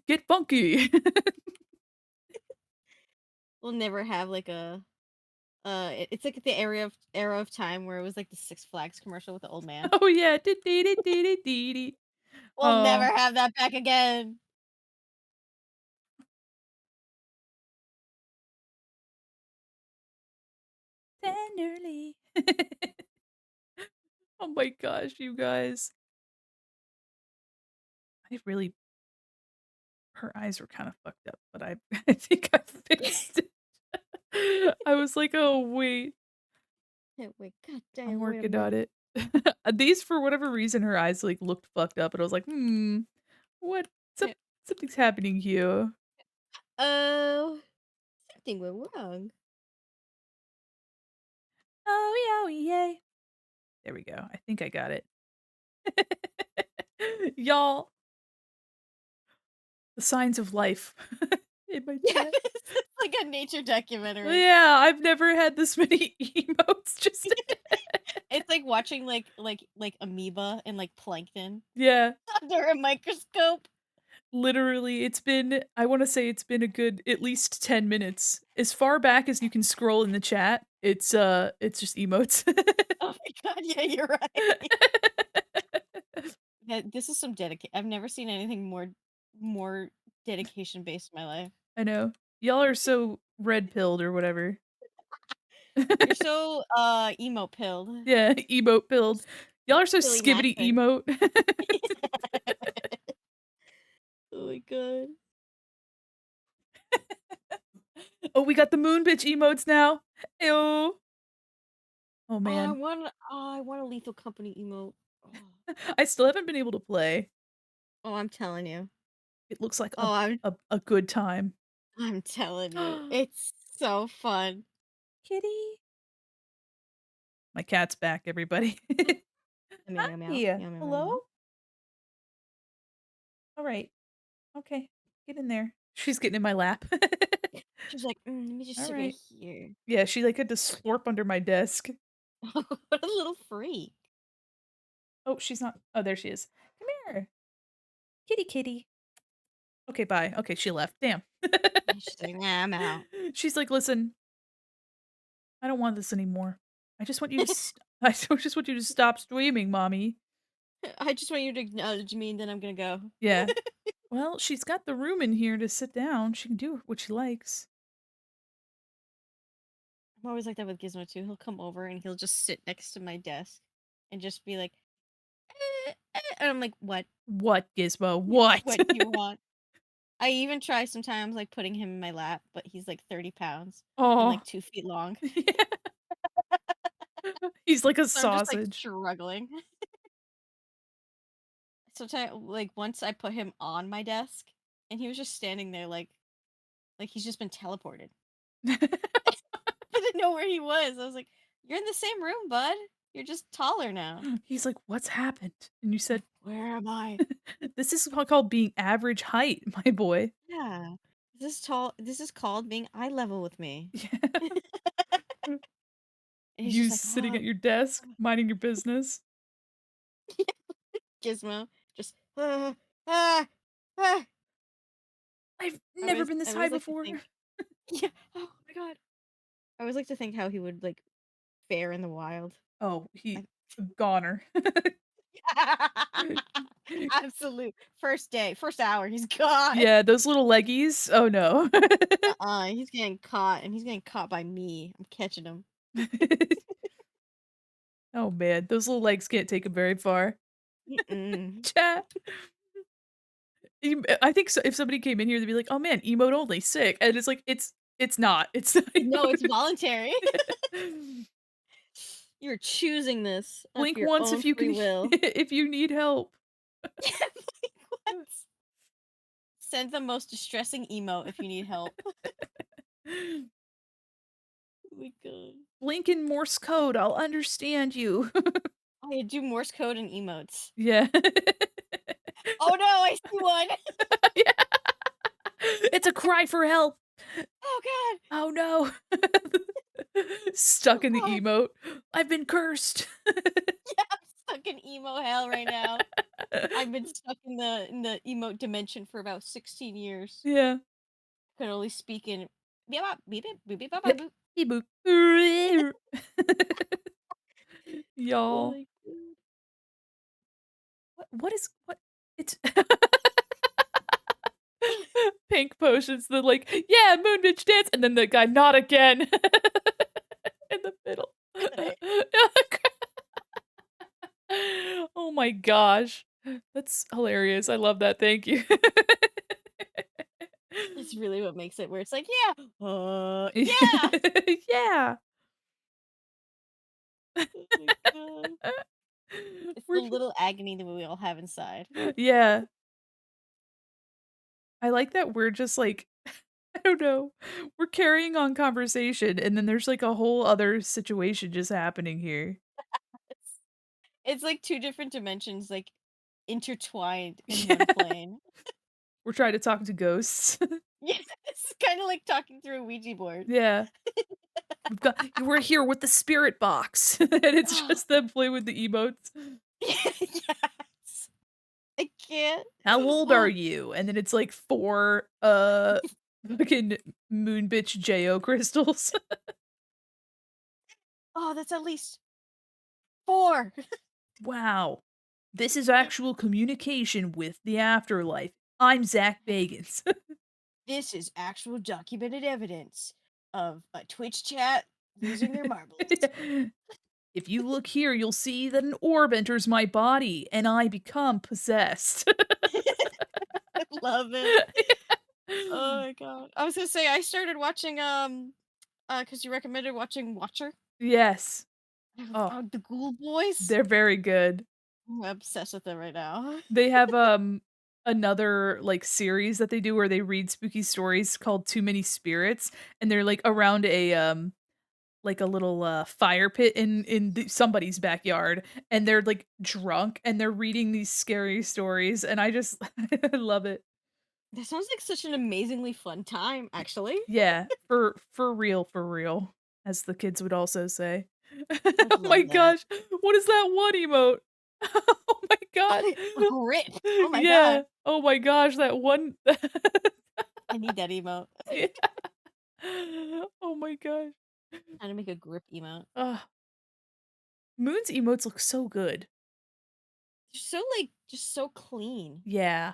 [SPEAKER 2] Get funky.
[SPEAKER 3] We'll never have like a it's like the era of time where it was like the Six Flags commercial with the old man.
[SPEAKER 2] Oh yeah. Dee-dee-dee-dee-dee-dee.
[SPEAKER 3] We'll never
[SPEAKER 2] Oh.
[SPEAKER 3] have that back again.
[SPEAKER 2] Tenderly. Oh my gosh, you guys. I really her eyes were kind of fucked up, but I I think I fixed it. I was like, oh wait,
[SPEAKER 3] Wait, god damn,
[SPEAKER 2] I'm
[SPEAKER 3] wait a
[SPEAKER 2] working on
[SPEAKER 3] minute.
[SPEAKER 2] it. These, for whatever reason, her eyes like looked fucked up, and I was like, what?
[SPEAKER 3] Yeah.
[SPEAKER 2] Something's happening here.
[SPEAKER 3] Oh, something went wrong.
[SPEAKER 2] Oh yeah, yay! There we go. I think I got it. Y'all, the signs of life in my
[SPEAKER 3] Yeah,
[SPEAKER 2] chat.
[SPEAKER 3] it's like a nature documentary.
[SPEAKER 2] Yeah, I've never had this many emotes. Just
[SPEAKER 3] It's like watching like amoeba and like plankton
[SPEAKER 2] yeah,
[SPEAKER 3] under a microscope.
[SPEAKER 2] literally, I want to say it's been a good at least 10 minutes. As far back as you can scroll in the chat, it's just emotes.
[SPEAKER 3] Oh my god, yeah, you're right. Yeah, this is some dedication. I've never seen anything more dedication based in my life.
[SPEAKER 2] I know. Y'all are so red pilled or whatever.
[SPEAKER 3] You're so emo pilled.
[SPEAKER 2] Yeah, emote pilled. Y'all are so
[SPEAKER 3] Silly
[SPEAKER 2] skibbity
[SPEAKER 3] Maxon.
[SPEAKER 2] emote.
[SPEAKER 3] Oh my god.
[SPEAKER 2] Oh, we got the moon bitch emotes now. Ew. Oh
[SPEAKER 3] Oh,
[SPEAKER 2] man.
[SPEAKER 3] I want a Lethal Company emote. Oh,
[SPEAKER 2] I still haven't been able to play.
[SPEAKER 3] oh I'm telling you.
[SPEAKER 2] It looks like
[SPEAKER 3] Oh,
[SPEAKER 2] a good time.
[SPEAKER 3] I'm telling you. It's so fun.
[SPEAKER 2] Kitty. My cat's back, everybody.
[SPEAKER 3] Meow meow meow.
[SPEAKER 2] Hi.
[SPEAKER 3] Meow meow meow
[SPEAKER 2] Hello?
[SPEAKER 3] meow.
[SPEAKER 2] All right. Okay. Get in there. She's getting in my lap.
[SPEAKER 3] She's like, let me just
[SPEAKER 2] All
[SPEAKER 3] sit
[SPEAKER 2] right.
[SPEAKER 3] right here.
[SPEAKER 2] Yeah, she like had to slurp under my desk.
[SPEAKER 3] What a little freak.
[SPEAKER 2] Oh, she's not. Oh, there she is. Come here. Kitty kitty. Okay, bye. Okay, she left. Damn.
[SPEAKER 3] She's like, nah, I'm out.
[SPEAKER 2] She's like, listen, I don't want this anymore. I just want you to I just want you to stop streaming, mommy.
[SPEAKER 3] I just want you to acknowledge me and then I'm gonna go.
[SPEAKER 2] Yeah. Well, she's got the room in here to sit down. She can do what she likes.
[SPEAKER 3] I'm always like that with Gizmo too. He'll come over and he'll just sit next to my desk and just be like, and I'm like, what?
[SPEAKER 2] What, Gizmo? What?
[SPEAKER 3] What do you want? I even try sometimes like putting him in my lap, but he's like 30 pounds and
[SPEAKER 2] Oh.
[SPEAKER 3] like 2 feet long.
[SPEAKER 2] He's like a
[SPEAKER 3] So I'm just like
[SPEAKER 2] sausage.
[SPEAKER 3] struggling. Sometimes, like once I put him on my desk and he was just standing there like he's just been teleported. I didn't know where he was. I was like, "You're in the same room, bud. You're just taller now."
[SPEAKER 2] He's like, "What's happened?" And you said,
[SPEAKER 3] "Where am I?"
[SPEAKER 2] "This is called being average height, my boy."
[SPEAKER 3] Yeah. This is called being eye level with me.
[SPEAKER 2] Yeah.
[SPEAKER 3] And he's
[SPEAKER 2] You
[SPEAKER 3] just like,
[SPEAKER 2] sitting at
[SPEAKER 3] "Oh,
[SPEAKER 2] your desk, minding your business.
[SPEAKER 3] Gizmo, just ah, ah."
[SPEAKER 2] I've never been this
[SPEAKER 3] I
[SPEAKER 2] high
[SPEAKER 3] always like to
[SPEAKER 2] before.
[SPEAKER 3] think, yeah. Oh my god. I always like to think how he would like fare in the wild.
[SPEAKER 2] Oh, he
[SPEAKER 3] I-
[SPEAKER 2] goner.
[SPEAKER 3] Absolute first day, first hour, he's gone.
[SPEAKER 2] Yeah, those little leggies. Oh no.
[SPEAKER 3] He's getting caught, and he's getting caught by me. I'm catching him.
[SPEAKER 2] Oh man, those little legs can't take him very far.
[SPEAKER 3] Mm-mm.
[SPEAKER 2] Chat. I think so, if somebody came in here, they'd be like, "Oh man, emote only, sick," and it's like, it's not. It's not
[SPEAKER 3] No, it's
[SPEAKER 2] emote.
[SPEAKER 3] voluntary. You're choosing this of
[SPEAKER 2] Blink
[SPEAKER 3] your
[SPEAKER 2] once
[SPEAKER 3] own
[SPEAKER 2] if you
[SPEAKER 3] free
[SPEAKER 2] can,
[SPEAKER 3] will.
[SPEAKER 2] if you need help.
[SPEAKER 3] Blink once. Send the most distressing emote if you need help. Oh my god.
[SPEAKER 2] Blink in Morse code. I'll understand you.
[SPEAKER 3] Oh, yeah, do Morse code and emotes.
[SPEAKER 2] Yeah.
[SPEAKER 3] Oh no, I see one.
[SPEAKER 2] Yeah. It's a cry for help.
[SPEAKER 3] Oh god.
[SPEAKER 2] Oh no. Stuck in the
[SPEAKER 3] Oh,
[SPEAKER 2] emote. I've been cursed.
[SPEAKER 3] yeah, I'm stuck in emo hell right now. I've been stuck in the emote dimension for about 16 years.
[SPEAKER 2] Yeah.
[SPEAKER 3] Could only speak in beep beep beep beep beep
[SPEAKER 2] Yep.
[SPEAKER 3] boop.
[SPEAKER 2] Eboop.
[SPEAKER 3] Oh
[SPEAKER 2] Y'all.
[SPEAKER 3] my god.
[SPEAKER 2] What it's pink potions, the like, yeah, moon bitch dance, and then the guy not again in the middle. Oh my gosh. That's hilarious. I love that. Thank you.
[SPEAKER 3] That's really what makes it where it's like, yeah, yeah.
[SPEAKER 2] Yeah.
[SPEAKER 3] Oh my god. It's the
[SPEAKER 2] We're
[SPEAKER 3] little agony that we all have inside.
[SPEAKER 2] yeah. I like that we're just like I don't know. We're carrying on conversation and then there's like a whole other situation just happening here.
[SPEAKER 3] It's, it's like two different dimensions, like intertwined in one plane.
[SPEAKER 2] We're trying to talk to ghosts.
[SPEAKER 3] Yes, it's kind of like talking through a Ouija board.
[SPEAKER 2] Yeah. We're here with the spirit box. And it's just them playing with the emotes.
[SPEAKER 3] Yes. I can't.
[SPEAKER 2] How old are you? And then it's like 4 fucking moon bitch Jo crystals.
[SPEAKER 3] Oh, that's at least 4.
[SPEAKER 2] Wow. This is actual communication with the afterlife. I'm Zach Bagans.
[SPEAKER 3] This is actual documented evidence of a Twitch chat losing their marbles.
[SPEAKER 2] If you look here, you'll see that an orb enters my body and I become possessed.
[SPEAKER 3] I love it. Oh my god. I was gonna say I started watching because you recommended watching Watcher.
[SPEAKER 2] Yes. Oh,
[SPEAKER 3] The Ghoul Boys.
[SPEAKER 2] they're very good.
[SPEAKER 3] I'm obsessed with them right now.
[SPEAKER 2] They have another like series that they do where they read spooky stories called Too Many Spirits and they're like around a little fire pit in somebody's backyard and they're like drunk and they're reading these scary stories and I just I love it.
[SPEAKER 3] That sounds like such an amazingly fun time, actually.
[SPEAKER 2] Yeah, for real, as the kids would also say.
[SPEAKER 3] Would
[SPEAKER 2] Oh my
[SPEAKER 3] love that.
[SPEAKER 2] gosh, what is that one emote? Oh my god.
[SPEAKER 3] Grip. Oh my
[SPEAKER 2] Yeah.
[SPEAKER 3] god.
[SPEAKER 2] Oh my gosh, that one.
[SPEAKER 3] I need that emote.
[SPEAKER 2] Yeah. Oh my gosh.
[SPEAKER 3] How to make a grip emote.
[SPEAKER 2] Ugh. Moon's emotes look so good.
[SPEAKER 3] They're so like just so clean
[SPEAKER 2] Yeah.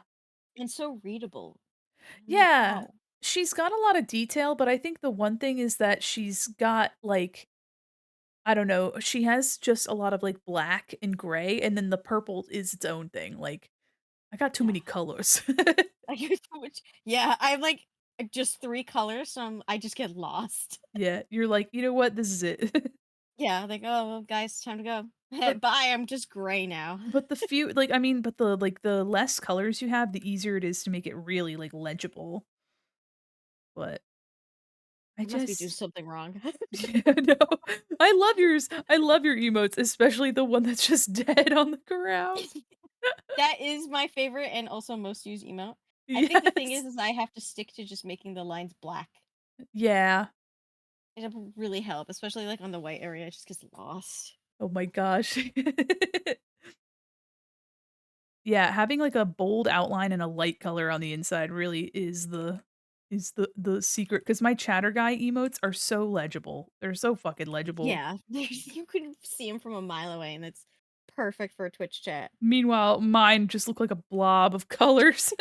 [SPEAKER 3] and so readable. I'm like,
[SPEAKER 2] Yeah.
[SPEAKER 3] wow.
[SPEAKER 2] She's got a lot of detail, but I think the one thing is that she's got like I don't know, she has just a lot of like black and gray, and then the purple is its own thing. Like, I got too
[SPEAKER 3] Yeah.
[SPEAKER 2] many colors.
[SPEAKER 3] I use so much. Yeah, I have like just 3 colors, so I just get lost.
[SPEAKER 2] Yeah, you're like, you know what? This is it.
[SPEAKER 3] Yeah, like, oh well, guys, time to go.
[SPEAKER 2] But
[SPEAKER 3] Bye. I'm just gray now.
[SPEAKER 2] but the few like I mean, but the less colors you have, the easier it is to make it really like legible. But I
[SPEAKER 3] I must be doing
[SPEAKER 2] just
[SPEAKER 3] something wrong.
[SPEAKER 2] yeah, no. I love yours. I love your emotes, especially the one that's just dead on the ground.
[SPEAKER 3] That is my favorite and also most used emote. I think the thing
[SPEAKER 2] Yes.
[SPEAKER 3] is I have to stick to just making the lines black.
[SPEAKER 2] Yeah.
[SPEAKER 3] It'll really help, especially like on the white area. It just gets lost.
[SPEAKER 2] Oh my gosh. Yeah, having like a bold outline and a light color on the inside really is the secret because my chatter guy emotes are so legible. They're so fucking legible.
[SPEAKER 3] Yeah, you can see him from a mile away, and it's perfect for a Twitch chat.
[SPEAKER 2] Meanwhile, mine just look like a blob of colors.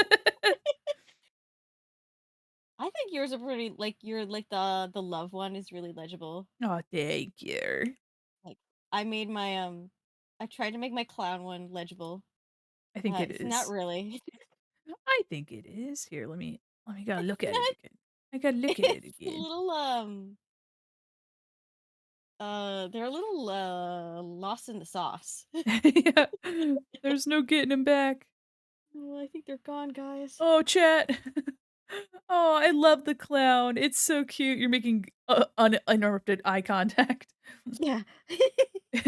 [SPEAKER 3] I think yours are pretty like your like the love one is really legible.
[SPEAKER 2] Oh, thank you.
[SPEAKER 3] Like I made my I tried to make my clown one legible.
[SPEAKER 2] I think it
[SPEAKER 3] It's not
[SPEAKER 2] is.
[SPEAKER 3] really.
[SPEAKER 2] I think it is. Here, let me go
[SPEAKER 3] It's
[SPEAKER 2] look at it
[SPEAKER 3] not.
[SPEAKER 2] again. I gotta look at it
[SPEAKER 3] It's a
[SPEAKER 2] again.
[SPEAKER 3] little they're a little lost in the sauce.
[SPEAKER 2] Yeah. There's no getting him back.
[SPEAKER 3] Oh, I think they're gone, guys.
[SPEAKER 2] Oh, chat. Oh, I love the clown. It's so cute. You're making uninterrupted eye contact.
[SPEAKER 3] Yeah.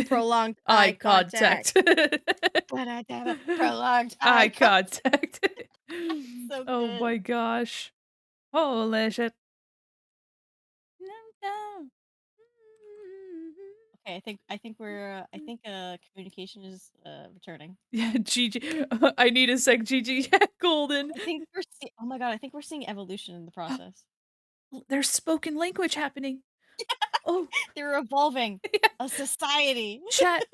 [SPEAKER 3] Prolonged
[SPEAKER 2] Eye
[SPEAKER 3] eye contact.
[SPEAKER 2] contact.
[SPEAKER 3] Prolonged
[SPEAKER 2] Eye
[SPEAKER 3] eye contact.
[SPEAKER 2] contact.
[SPEAKER 3] So
[SPEAKER 2] Oh
[SPEAKER 3] good.
[SPEAKER 2] my gosh. Holy shit. No.
[SPEAKER 3] Okay, I think we're I think communication is returning.
[SPEAKER 2] Yeah, Gigi. I need a sec, Gigi. Yeah, golden.
[SPEAKER 3] I think oh my god, I think we're seeing evolution in the process.
[SPEAKER 2] There's spoken language happening. Oh,
[SPEAKER 3] They're evolving
[SPEAKER 2] yeah.
[SPEAKER 3] a society.
[SPEAKER 2] Chat,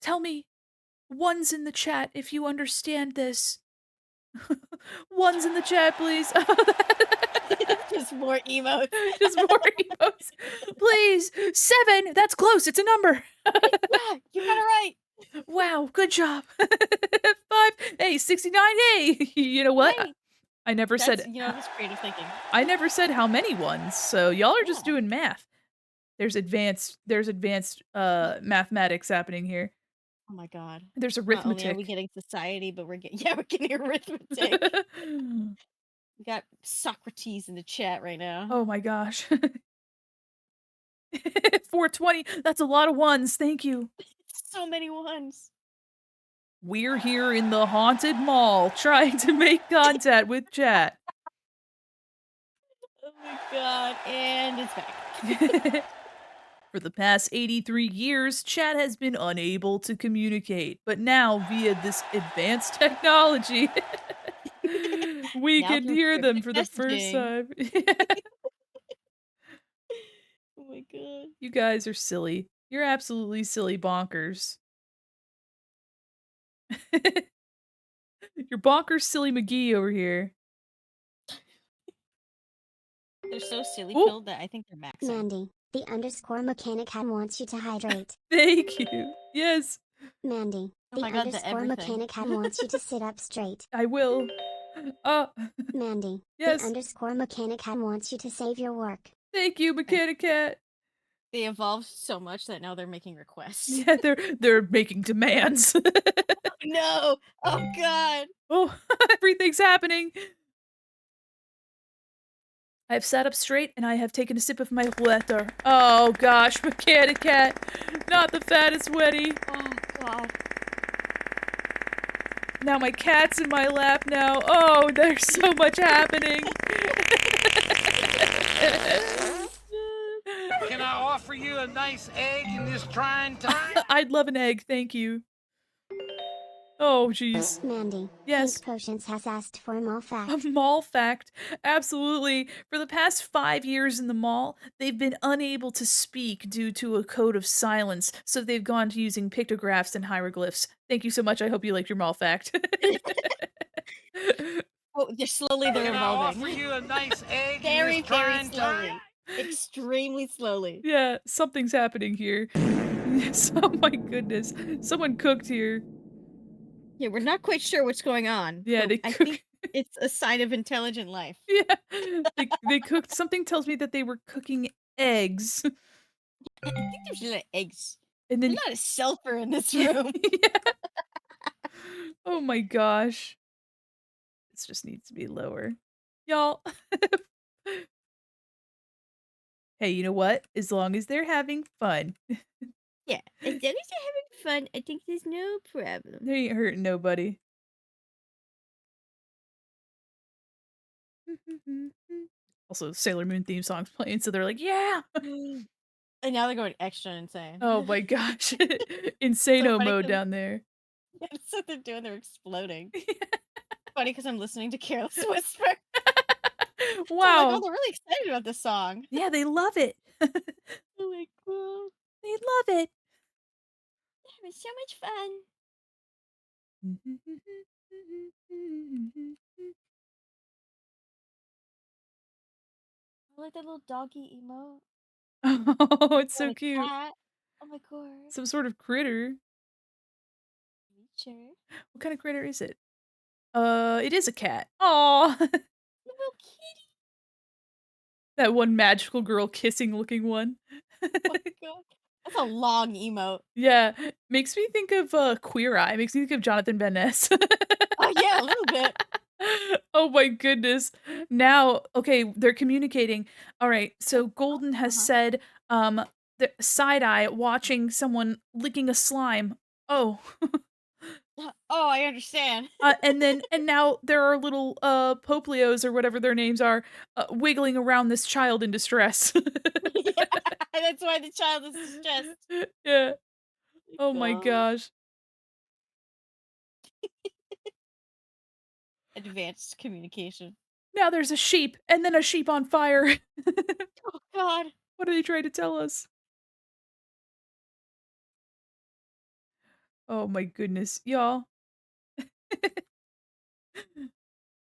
[SPEAKER 2] tell me ones in the chat if you understand this. Ones in the chat, please.
[SPEAKER 3] Just more emotes.
[SPEAKER 2] Just more emotes. Please. 7. That's close. It's a number.
[SPEAKER 3] Yeah, you got it right.
[SPEAKER 2] Wow, good job. 5. Hey, 69. Hey, you know what?
[SPEAKER 3] Hey.
[SPEAKER 2] I never
[SPEAKER 3] That's,
[SPEAKER 2] said
[SPEAKER 3] that's creative thinking.
[SPEAKER 2] I never said how many ones, so y'all are just
[SPEAKER 3] Yeah.
[SPEAKER 2] doing math. There's advanced mathematics happening here.
[SPEAKER 3] Oh my god.
[SPEAKER 2] There's
[SPEAKER 3] Not only are we
[SPEAKER 2] arithmetic.
[SPEAKER 3] getting society, but we're getting arithmetic. We got Socrates in the chat right now.
[SPEAKER 2] Oh my gosh. 420, that's a lot of ones, thank you.
[SPEAKER 3] So many ones.
[SPEAKER 2] We're here in the haunted mall trying to make contact with chat.
[SPEAKER 3] Oh my god, and it's back.
[SPEAKER 2] For the past 83 years, chat has been unable to communicate, but now via this advanced technology, we
[SPEAKER 3] Now
[SPEAKER 2] can
[SPEAKER 3] through
[SPEAKER 2] hear them
[SPEAKER 3] cryptic
[SPEAKER 2] for the first
[SPEAKER 3] messaging.
[SPEAKER 2] time.
[SPEAKER 3] Oh my god.
[SPEAKER 2] You guys are silly. You're absolutely silly bonkers. You're bonkers silly McGee over here.
[SPEAKER 3] They're so silly
[SPEAKER 2] Ooh.
[SPEAKER 3] pilled that I think they're maxing.
[SPEAKER 4] Mandy, the underscore mechanic hat wants you to hydrate.
[SPEAKER 2] Thank you. Yes,
[SPEAKER 4] Mandy,
[SPEAKER 3] Oh
[SPEAKER 4] the
[SPEAKER 3] my god, the
[SPEAKER 4] underscore
[SPEAKER 3] everything.
[SPEAKER 4] mechanic hat wants you to sit up straight.
[SPEAKER 2] I will.
[SPEAKER 4] Mandy,
[SPEAKER 2] Yes.
[SPEAKER 4] the underscore mechanic hat wants you to save your work.
[SPEAKER 2] Thank you, Mechanic Cat.
[SPEAKER 3] They evolved so much that now they're making requests.
[SPEAKER 2] Yeah, they're making demands.
[SPEAKER 3] No! Oh god!
[SPEAKER 2] Oh, everything's happening. I have sat up straight and I have taken a sip of my water. Oh gosh, Mechanic Cat, not the fattest Weddy.
[SPEAKER 3] Oh god.
[SPEAKER 2] Now my cat's in my lap now. Oh, there's so much happening.
[SPEAKER 5] Can I offer you a nice egg in this trying time?
[SPEAKER 2] I'd love an egg, thank you. Oh, jeez.
[SPEAKER 4] Mandy,
[SPEAKER 2] Yes.
[SPEAKER 4] Pink Potions has asked for a mall fact.
[SPEAKER 2] A mall fact. Absolutely. For the past 5 years in the mall, they've been unable to speak due to a code of silence, so they've gone to using pictographs and hieroglyphs. Thank you so much. I hope you liked your mall fact.
[SPEAKER 3] Oh, they're
[SPEAKER 5] Can I offer
[SPEAKER 3] evolving.
[SPEAKER 5] you a nice egg
[SPEAKER 3] Very,
[SPEAKER 5] in this
[SPEAKER 3] very
[SPEAKER 5] trying
[SPEAKER 3] slowly.
[SPEAKER 5] time?
[SPEAKER 3] Extremely slowly.
[SPEAKER 2] Yeah, something's happening here. Yes, oh my goodness. Someone cooked here.
[SPEAKER 3] Yeah, we're not quite sure what's going on.
[SPEAKER 2] Yeah,
[SPEAKER 3] but
[SPEAKER 2] they
[SPEAKER 3] I
[SPEAKER 2] cook.
[SPEAKER 3] think it's a sign of intelligent life.
[SPEAKER 2] Yeah, they cooked. Something tells me that they were cooking eggs,
[SPEAKER 3] I think there's a lot of eggs.
[SPEAKER 2] and
[SPEAKER 3] There's
[SPEAKER 2] then
[SPEAKER 3] a lot of sulfur in this room.
[SPEAKER 2] yeah. Oh my gosh, this just needs to be lower, y'all. Hey, you know what? As long as they're having fun,
[SPEAKER 3] Yeah, as long as you're having fun, I think there's no problem.
[SPEAKER 2] they ain't hurting nobody. Also, Sailor Moon theme songs playing, so they're like, yeah.
[SPEAKER 3] And now they're going extra insane.
[SPEAKER 2] Oh my gosh,
[SPEAKER 3] So
[SPEAKER 2] insano
[SPEAKER 3] funny
[SPEAKER 2] mode
[SPEAKER 3] 'cause-
[SPEAKER 2] down there.
[SPEAKER 3] That's what they're doing. They're exploding. Funny because I'm listening to Careless Whisper. So I'm like,
[SPEAKER 2] Wow.
[SPEAKER 3] oh, they're really excited about this song.
[SPEAKER 2] Yeah, they love it.
[SPEAKER 3] Oh my god.
[SPEAKER 2] They love it.
[SPEAKER 3] They're having so much fun. I like that little doggy emote.
[SPEAKER 2] Oh, it's so
[SPEAKER 3] And a
[SPEAKER 2] cute.
[SPEAKER 3] cat. Oh my god.
[SPEAKER 2] Some sort of critter.
[SPEAKER 3] Sure.
[SPEAKER 2] What kind of critter is it? It is a cat. Aw.
[SPEAKER 3] Little kitty.
[SPEAKER 2] That one magical girl kissing looking one.
[SPEAKER 3] Oh my god. That's a long emote.
[SPEAKER 2] Yeah, makes me think of Queer Eye. Makes me think of Jonathan Van Ness.
[SPEAKER 3] Oh yeah, a little bit.
[SPEAKER 2] Oh my goodness. Now, okay, they're communicating. All right, so Golden has said the side eye watching someone licking a slime. Oh.
[SPEAKER 3] Oh, I understand.
[SPEAKER 2] And now there are little poplios or whatever their names are wiggling around this child in distress.
[SPEAKER 3] Yeah, that's why the child is distressed.
[SPEAKER 2] Yeah. Oh my
[SPEAKER 3] God.
[SPEAKER 2] gosh.
[SPEAKER 3] Advanced communication.
[SPEAKER 2] Now there's a sheep and then a sheep on fire.
[SPEAKER 3] Oh god.
[SPEAKER 2] What are they trying to tell us? Oh my goodness, y'all.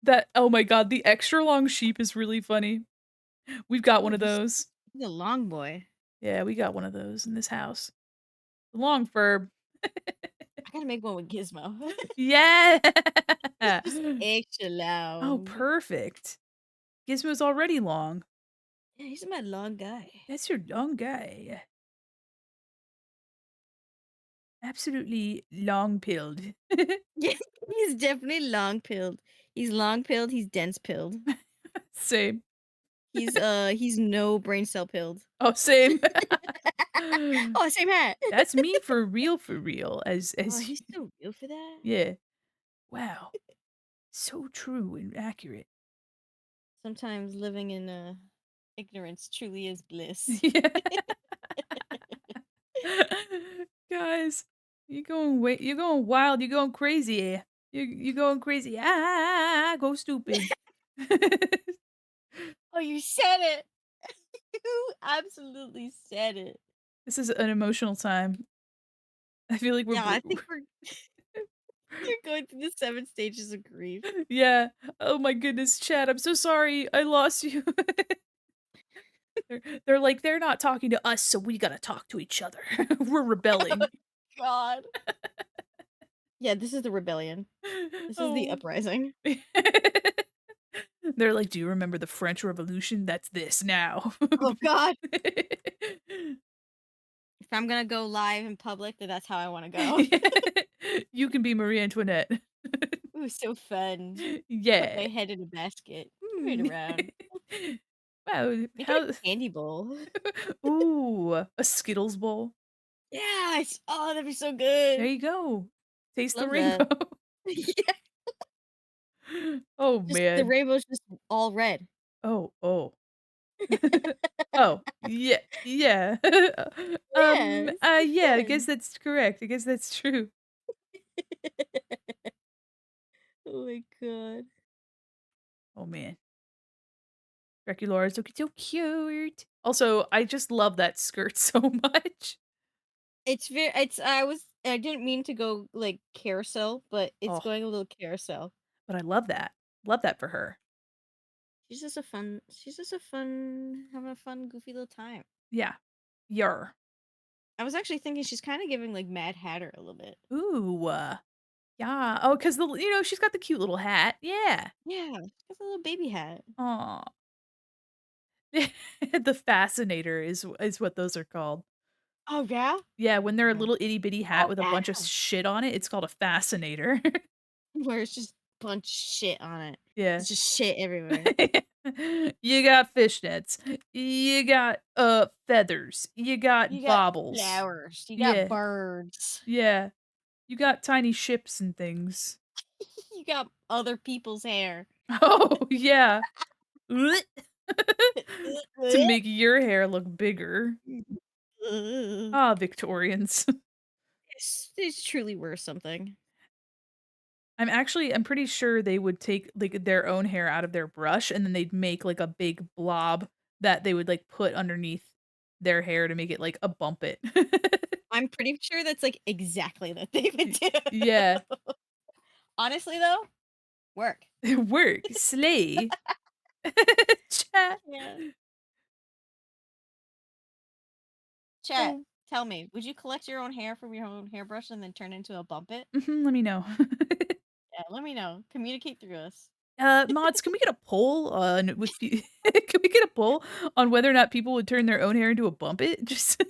[SPEAKER 2] That oh my god, the extra long sheep is really funny. We've got one of those.
[SPEAKER 3] He's a long boy.
[SPEAKER 2] Yeah, we got one of those in this house. The long fur.
[SPEAKER 3] I gotta make one with Gizmo.
[SPEAKER 2] Yeah.
[SPEAKER 3] Just extra
[SPEAKER 2] Oh,
[SPEAKER 3] long.
[SPEAKER 2] perfect. Gizmo's already long.
[SPEAKER 3] Yeah, he's my long guy.
[SPEAKER 2] That's your long guy. Absolutely long-pilled.
[SPEAKER 3] Yeah, he's definitely long pilled. He's long pilled. He's dense pilled.
[SPEAKER 2] Same.
[SPEAKER 3] He's no brain cell pilled.
[SPEAKER 2] Oh, same.
[SPEAKER 3] Oh, same hat.
[SPEAKER 2] That's me for real,
[SPEAKER 3] Oh,
[SPEAKER 2] as
[SPEAKER 3] he's so real for that.
[SPEAKER 2] yeah. Wow. So true and accurate.
[SPEAKER 3] Sometimes living in ignorance truly is bliss.
[SPEAKER 2] Yeah. Guys, you're going wild, you're going crazy. You going crazy. Go stupid.
[SPEAKER 3] Oh, you said it. You absolutely said it.
[SPEAKER 2] This is an emotional time. I feel like we're
[SPEAKER 3] Yeah, I
[SPEAKER 2] br-
[SPEAKER 3] think you're going through the 7 stages of grief.
[SPEAKER 2] yeah. Oh my goodness, Chad, I'm so sorry. I lost you. They're like, they're not talking to us, so we gotta talk to each other. We're rebelling.
[SPEAKER 3] God. Yeah, this is the rebellion. This is the
[SPEAKER 2] Oh.
[SPEAKER 3] uprising.
[SPEAKER 2] They're like, "Do you remember the French Revolution? That's this now."
[SPEAKER 3] Oh God. If I'm gonna go live in public, then that's how I want to go.
[SPEAKER 2] You can be Marie Antoinette.
[SPEAKER 3] Ooh, so fun. Put
[SPEAKER 2] Yeah.
[SPEAKER 3] my head in a basket. Spin it
[SPEAKER 2] Mm.
[SPEAKER 3] around.
[SPEAKER 2] Wow,
[SPEAKER 3] Make it
[SPEAKER 2] how
[SPEAKER 3] a candy bowl.
[SPEAKER 2] Ooh, a Skittles bowl.
[SPEAKER 3] Yes. Oh, that'd be so
[SPEAKER 2] There
[SPEAKER 3] good.
[SPEAKER 2] you go. Taste the
[SPEAKER 3] Love that.
[SPEAKER 2] rainbow.
[SPEAKER 3] Yeah.
[SPEAKER 2] Oh,
[SPEAKER 3] Just the
[SPEAKER 2] man.
[SPEAKER 3] rainbow's just all red.
[SPEAKER 2] Oh, oh. Oh, yeah, yeah.
[SPEAKER 3] Yeah, it's so
[SPEAKER 2] Yeah, I guess
[SPEAKER 3] fun.
[SPEAKER 2] that's correct. I guess that's true.
[SPEAKER 3] Oh my God.
[SPEAKER 2] Oh, man. Draculaura is looking so cute. Also, I just love that skirt so much.
[SPEAKER 3] I didn't mean to go like carousel, but it's
[SPEAKER 2] Oh,
[SPEAKER 3] going a little carousel.
[SPEAKER 2] but I love that. Love that for her.
[SPEAKER 3] Having a fun, goofy little time.
[SPEAKER 2] Yeah. Yar.
[SPEAKER 3] I was actually thinking she's kind of giving like Mad Hatter a little bit.
[SPEAKER 2] Ooh. Yeah. Oh, because she's got the cute little hat. Yeah.
[SPEAKER 3] Yeah, she has a little baby hat.
[SPEAKER 2] Aw. The fascinator is what those are called.
[SPEAKER 3] Oh yeah?
[SPEAKER 2] Yeah, when they're a
[SPEAKER 3] Right.
[SPEAKER 2] little itty bitty hat
[SPEAKER 3] Oh
[SPEAKER 2] with a bunch of
[SPEAKER 3] yeah.
[SPEAKER 2] shit on it, it's called a fascinator.
[SPEAKER 3] Where it's just a bunch of shit on it.
[SPEAKER 2] Yeah.
[SPEAKER 3] It's just shit everywhere.
[SPEAKER 2] You got fishnets. You got, feathers. You
[SPEAKER 3] You
[SPEAKER 2] got
[SPEAKER 3] got
[SPEAKER 2] baubles.
[SPEAKER 3] flowers. You got
[SPEAKER 2] Yeah.
[SPEAKER 3] birds.
[SPEAKER 2] Yeah. You got tiny ships and things.
[SPEAKER 3] You got other people's hair.
[SPEAKER 2] Oh, yeah. To make your hair look bigger.
[SPEAKER 3] Ugh.
[SPEAKER 2] Ah, Victorians.
[SPEAKER 3] It's truly worth something.
[SPEAKER 2] I'm pretty sure they would take, like, their own hair out of their brush, and then they'd make, like, a big blob that they would, like, put underneath their hair to make it, like, a bump it.
[SPEAKER 3] I'm pretty sure that's like exactly the thing they
[SPEAKER 2] Y
[SPEAKER 3] do.
[SPEAKER 2] yeah.
[SPEAKER 3] Honestly though, work.
[SPEAKER 2] Work, slay. Chat.
[SPEAKER 3] Yeah. Chat,
[SPEAKER 2] Oh,
[SPEAKER 3] tell me, would you collect your own hair from your own hairbrush and then turn it into a bump it?
[SPEAKER 2] let me know.
[SPEAKER 3] Yeah, let me know. Communicate through us.
[SPEAKER 2] Mods, can we get a poll on with you can we get a poll on whether or not people would turn their own hair into a bump it? Just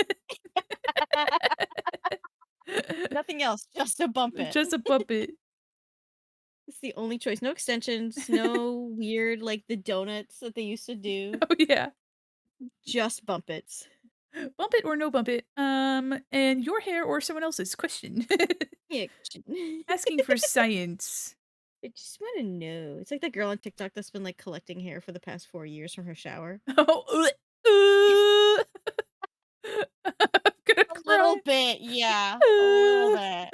[SPEAKER 3] Nothing else, just a bump it.
[SPEAKER 2] just a bump it.
[SPEAKER 3] It's the only choice. No extensions, no weird like the donuts that they used to do.
[SPEAKER 2] Oh, yeah.
[SPEAKER 3] Just bump its.
[SPEAKER 2] Bump it or no bump it. And your hair or someone else's? Question.
[SPEAKER 3] Yeah.
[SPEAKER 2] Asking for science.
[SPEAKER 3] I just want to know. It's like the girl on TikTok that's been like collecting hair for the past 4 years from her shower.
[SPEAKER 2] Oh, I'm gonna
[SPEAKER 3] A little
[SPEAKER 2] cry.
[SPEAKER 3] bit, yeah. A little bit.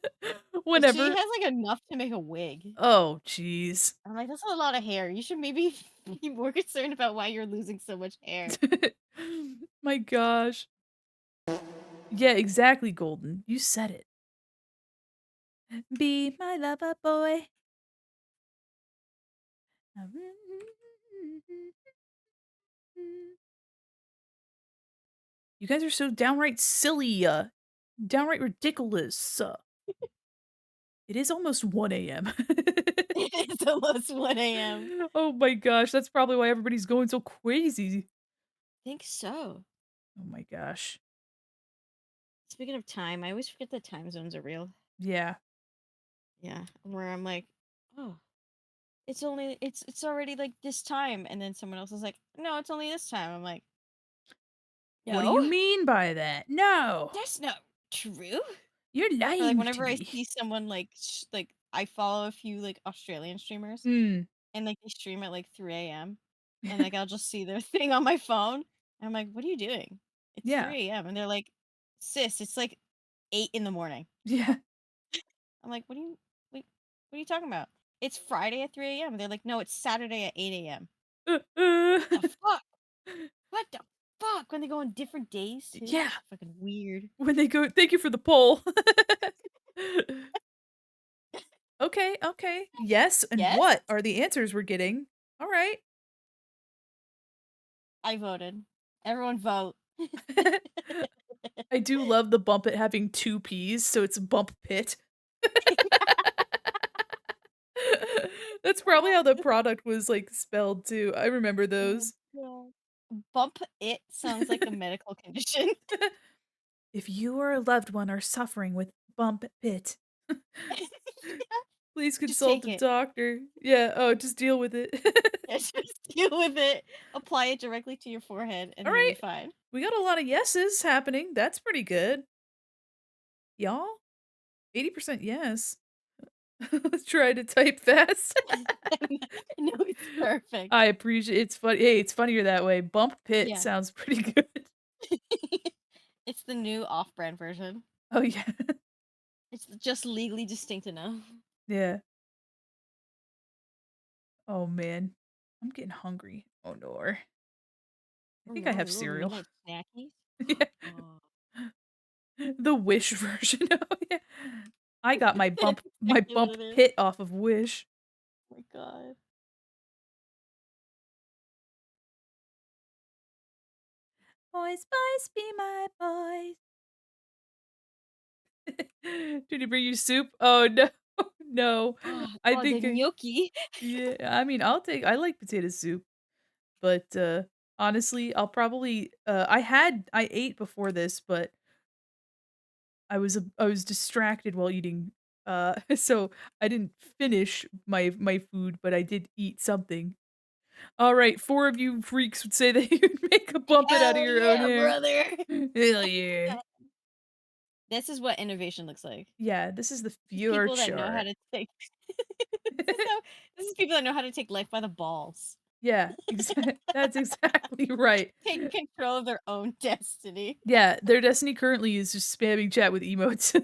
[SPEAKER 3] But she
[SPEAKER 2] Whenever.
[SPEAKER 3] has like enough to make a wig.
[SPEAKER 2] Oh, jeez.
[SPEAKER 3] I'm like, that's a lot of hair. You should maybe be more concerned about why you're losing so much hair.
[SPEAKER 2] My gosh. Yeah, exactly, Golden. You said it. Be my lover boy. You guys are so downright silly, downright ridiculous. It is almost 1 AM.
[SPEAKER 3] It's almost 1 a.m.
[SPEAKER 2] Oh my gosh, that's probably why everybody's going so crazy.
[SPEAKER 3] Think so.
[SPEAKER 2] Oh my gosh.
[SPEAKER 3] Speaking of time, I always forget that time zones are real.
[SPEAKER 2] Yeah.
[SPEAKER 3] Yeah, where I'm like, oh, it's already like this time, and then someone else is like, no, it's only this time. I'm like,
[SPEAKER 2] What do
[SPEAKER 3] no,
[SPEAKER 2] you mean by that? No.
[SPEAKER 3] that's not true.
[SPEAKER 2] You're
[SPEAKER 3] Or like
[SPEAKER 2] lying to
[SPEAKER 3] whenever I
[SPEAKER 2] me.
[SPEAKER 3] see someone like like I follow a few like Australian streamers,
[SPEAKER 2] Mm.
[SPEAKER 3] and like they stream at like 3 a.m. and like I'll just see their thing on my phone. And I'm like, what are you doing? It's
[SPEAKER 2] Yeah.
[SPEAKER 3] 3 a.m. And they're like, sis, it's like 8 in the morning.
[SPEAKER 2] Yeah.
[SPEAKER 3] I'm like, what are you talking about? It's Friday at 3 a.m. They're like, no, it's Saturday at 8 a.m. The fuck? What the fuck? When they go on different days too?
[SPEAKER 2] Yeah.
[SPEAKER 3] Fucking weird.
[SPEAKER 2] When they go, thank you for the poll. Okay, okay. Yes, and
[SPEAKER 3] Yes,
[SPEAKER 2] what are the answers we're getting? All right.
[SPEAKER 3] I voted. Everyone vote.
[SPEAKER 2] I do love the bump it having 2 P's, so it's bump pit. That's probably how the product was, like, spelled too. I remember
[SPEAKER 3] Oh,
[SPEAKER 2] those.
[SPEAKER 3] God. Bump it sounds like a medical condition.
[SPEAKER 2] If you or a loved one are suffering with bump pit, please
[SPEAKER 3] Just
[SPEAKER 2] consult
[SPEAKER 3] take
[SPEAKER 2] a
[SPEAKER 3] it.
[SPEAKER 2] doctor. Yeah, oh, just deal with it.
[SPEAKER 3] Yeah, just deal with it. Apply it directly to your forehead, and you'll be
[SPEAKER 2] Alright,
[SPEAKER 3] fine.
[SPEAKER 2] we got a lot of yeses happening, that's pretty good. Y'all? 80% yes. Let's try to type fast.
[SPEAKER 3] No, it's perfect.
[SPEAKER 2] I appreciate it's funny hey, it's funnier that way. Bump pit
[SPEAKER 3] Yeah.
[SPEAKER 2] sounds pretty good.
[SPEAKER 3] It's the new off-brand version.
[SPEAKER 2] Oh, yeah.
[SPEAKER 3] It's just legally distinct enough.
[SPEAKER 2] Yeah. Oh, man. I'm getting hungry. Oh, no. I
[SPEAKER 3] Oh
[SPEAKER 2] think I
[SPEAKER 3] no,
[SPEAKER 2] have
[SPEAKER 3] little
[SPEAKER 2] cereal.
[SPEAKER 3] midnight snackies.
[SPEAKER 2] Yeah.
[SPEAKER 3] Oh.
[SPEAKER 2] The Wish version. Oh, yeah. I got my
[SPEAKER 3] That's
[SPEAKER 2] my
[SPEAKER 3] exactly what
[SPEAKER 2] bump
[SPEAKER 3] it is.
[SPEAKER 2] pit off of Wish.
[SPEAKER 3] Oh my god.
[SPEAKER 2] Boys, boys, be my boys. Did he bring you soup? Oh, no. No. I
[SPEAKER 3] Oh, the
[SPEAKER 2] think
[SPEAKER 3] gnocchi.
[SPEAKER 2] yeah, I mean, I like potato soup, but, honestly, I'll probably, I ate before this, but I was distracted while eating, so I didn't finish my food, but I did eat something. Alright, 4 of you freaks would say that you'd make a bump it out of
[SPEAKER 3] Hell
[SPEAKER 2] your own
[SPEAKER 3] yeah,
[SPEAKER 2] hair.
[SPEAKER 3] brother.
[SPEAKER 2] Hell yeah.
[SPEAKER 3] This is what innovation looks like.
[SPEAKER 2] Yeah, this is the
[SPEAKER 3] This is people that know how
[SPEAKER 2] future.
[SPEAKER 3] to take this is how this is people that know how to take life by the balls.
[SPEAKER 2] Yeah, that's exactly right.
[SPEAKER 3] Take control of their own destiny.
[SPEAKER 2] Yeah, their destiny currently is just spamming chat with emotes.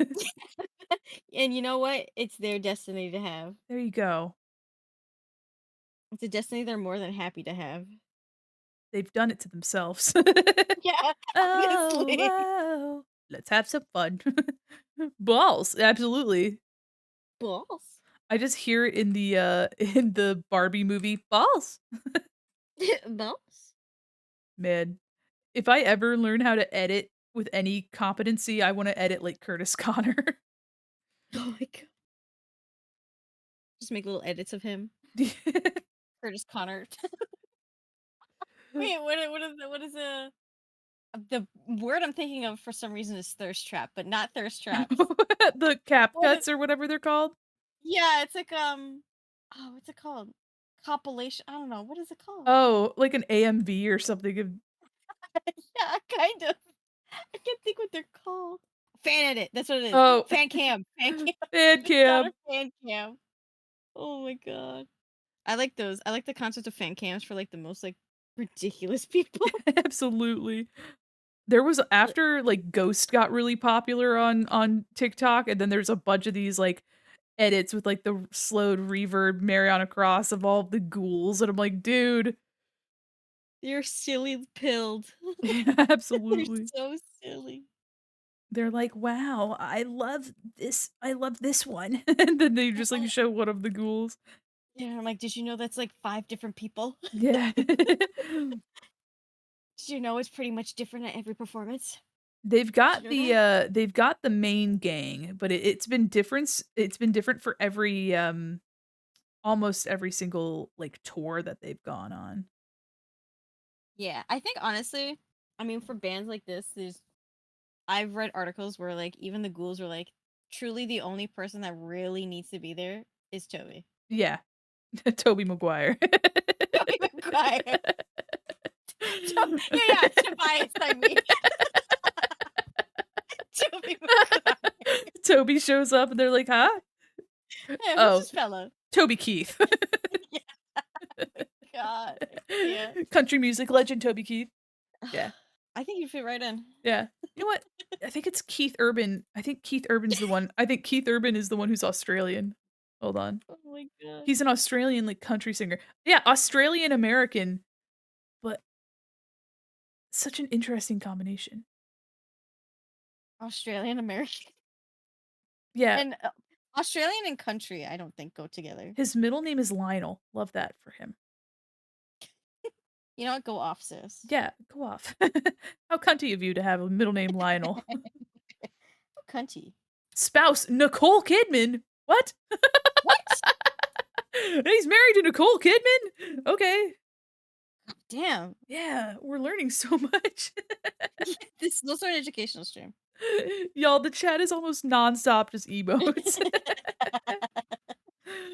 [SPEAKER 3] And you know what? It's their destiny to have.
[SPEAKER 2] There you go.
[SPEAKER 3] It's a destiny they're more than happy to have.
[SPEAKER 2] They've done it to themselves.
[SPEAKER 3] Yeah,
[SPEAKER 2] Oh,
[SPEAKER 3] honestly.
[SPEAKER 2] whoa. Let's have some fun. Balls, absolutely.
[SPEAKER 3] Balls.
[SPEAKER 2] I just hear it in the, in the Barbie movie, balls.
[SPEAKER 3] Balls?
[SPEAKER 2] Man, if I ever learn how to edit with any competency, I wanna edit like Curtis Connor.
[SPEAKER 3] Oh my god. Just make little edits of him. Curtis Connor. Wait, what is the word I'm thinking of for some reason is thirst trap, but not thirst traps.
[SPEAKER 2] The cap
[SPEAKER 3] What is
[SPEAKER 2] cuts or whatever they're called?
[SPEAKER 3] Yeah, it's like oh, what's it called? Compilation. I don't know. What is it called?
[SPEAKER 2] Oh, like an AMV or something of
[SPEAKER 3] Yeah, kind of. I can't think what they're called. Fan edit. That's what it is.
[SPEAKER 2] oh,
[SPEAKER 3] Fan cam. Fan cam.
[SPEAKER 2] fan
[SPEAKER 3] Curtis Connor
[SPEAKER 2] cam.
[SPEAKER 3] fan cam. Oh my god. I like those. I like the concept of fan cams for like the most like ridiculous people.
[SPEAKER 2] Absolutely. There was after, like, Ghost got really popular on TikTok, and then there's a bunch of these, like, edits with, like, the slowed reverb Mariana Cross of all the ghouls, and I'm like, "Dude."
[SPEAKER 3] You're silly pilled. They're
[SPEAKER 2] Absolutely.
[SPEAKER 3] so silly.
[SPEAKER 2] They're like, "Wow, I love this one." And then they just, like, show one of the ghouls.
[SPEAKER 3] Yeah, I'm like, did you know that's like 5 different people?
[SPEAKER 2] Yeah.
[SPEAKER 3] Did you know it's pretty much different at every performance?
[SPEAKER 2] They've got
[SPEAKER 3] You know
[SPEAKER 2] the main gang, but it's been different for every, almost every single, like, tour that they've gone on.
[SPEAKER 3] Yeah, I think honestly, I mean, for bands like this, I've read articles where like even the ghouls were like, truly the only person that really needs to be there is Toby.
[SPEAKER 2] Yeah. Toby Maguire.
[SPEAKER 3] Toby Maguire. Yeah, Tobias, I mean. Toby Maguire.
[SPEAKER 2] Toby shows up and they're like, "Huh?
[SPEAKER 3] Yeah, who's
[SPEAKER 2] Oh,
[SPEAKER 3] this fellow?
[SPEAKER 2] Toby Keith."
[SPEAKER 3] God, I can't.
[SPEAKER 2] Country music legend Toby Keith. Yeah.
[SPEAKER 3] I think you fit right in.
[SPEAKER 2] Yeah. You know what? I think it's Keith Urban. I think Keith Urban's the one. I think Keith Urban is the one who's Australian. Hold on.
[SPEAKER 3] Oh my god.
[SPEAKER 2] He's an Australian, like, country singer. Yeah, Australian American, but such an interesting combination.
[SPEAKER 3] Australian American.
[SPEAKER 2] Yeah.
[SPEAKER 3] And Australian and country, I don't think go together.
[SPEAKER 2] His middle name is Lionel. Love that for him.
[SPEAKER 3] You know what? Go off, sis.
[SPEAKER 2] Yeah, go off. How cunty of you to have a middle name Lionel.
[SPEAKER 3] Cunty.
[SPEAKER 2] Spouse Nicole Kidman. What?
[SPEAKER 3] What?
[SPEAKER 2] He's married to Nicole Kidman? Okay.
[SPEAKER 3] Damn.
[SPEAKER 2] Yeah, we're learning so much.
[SPEAKER 3] This is also an educational stream.
[SPEAKER 2] Y'all, the chat is almost nonstop just emotes.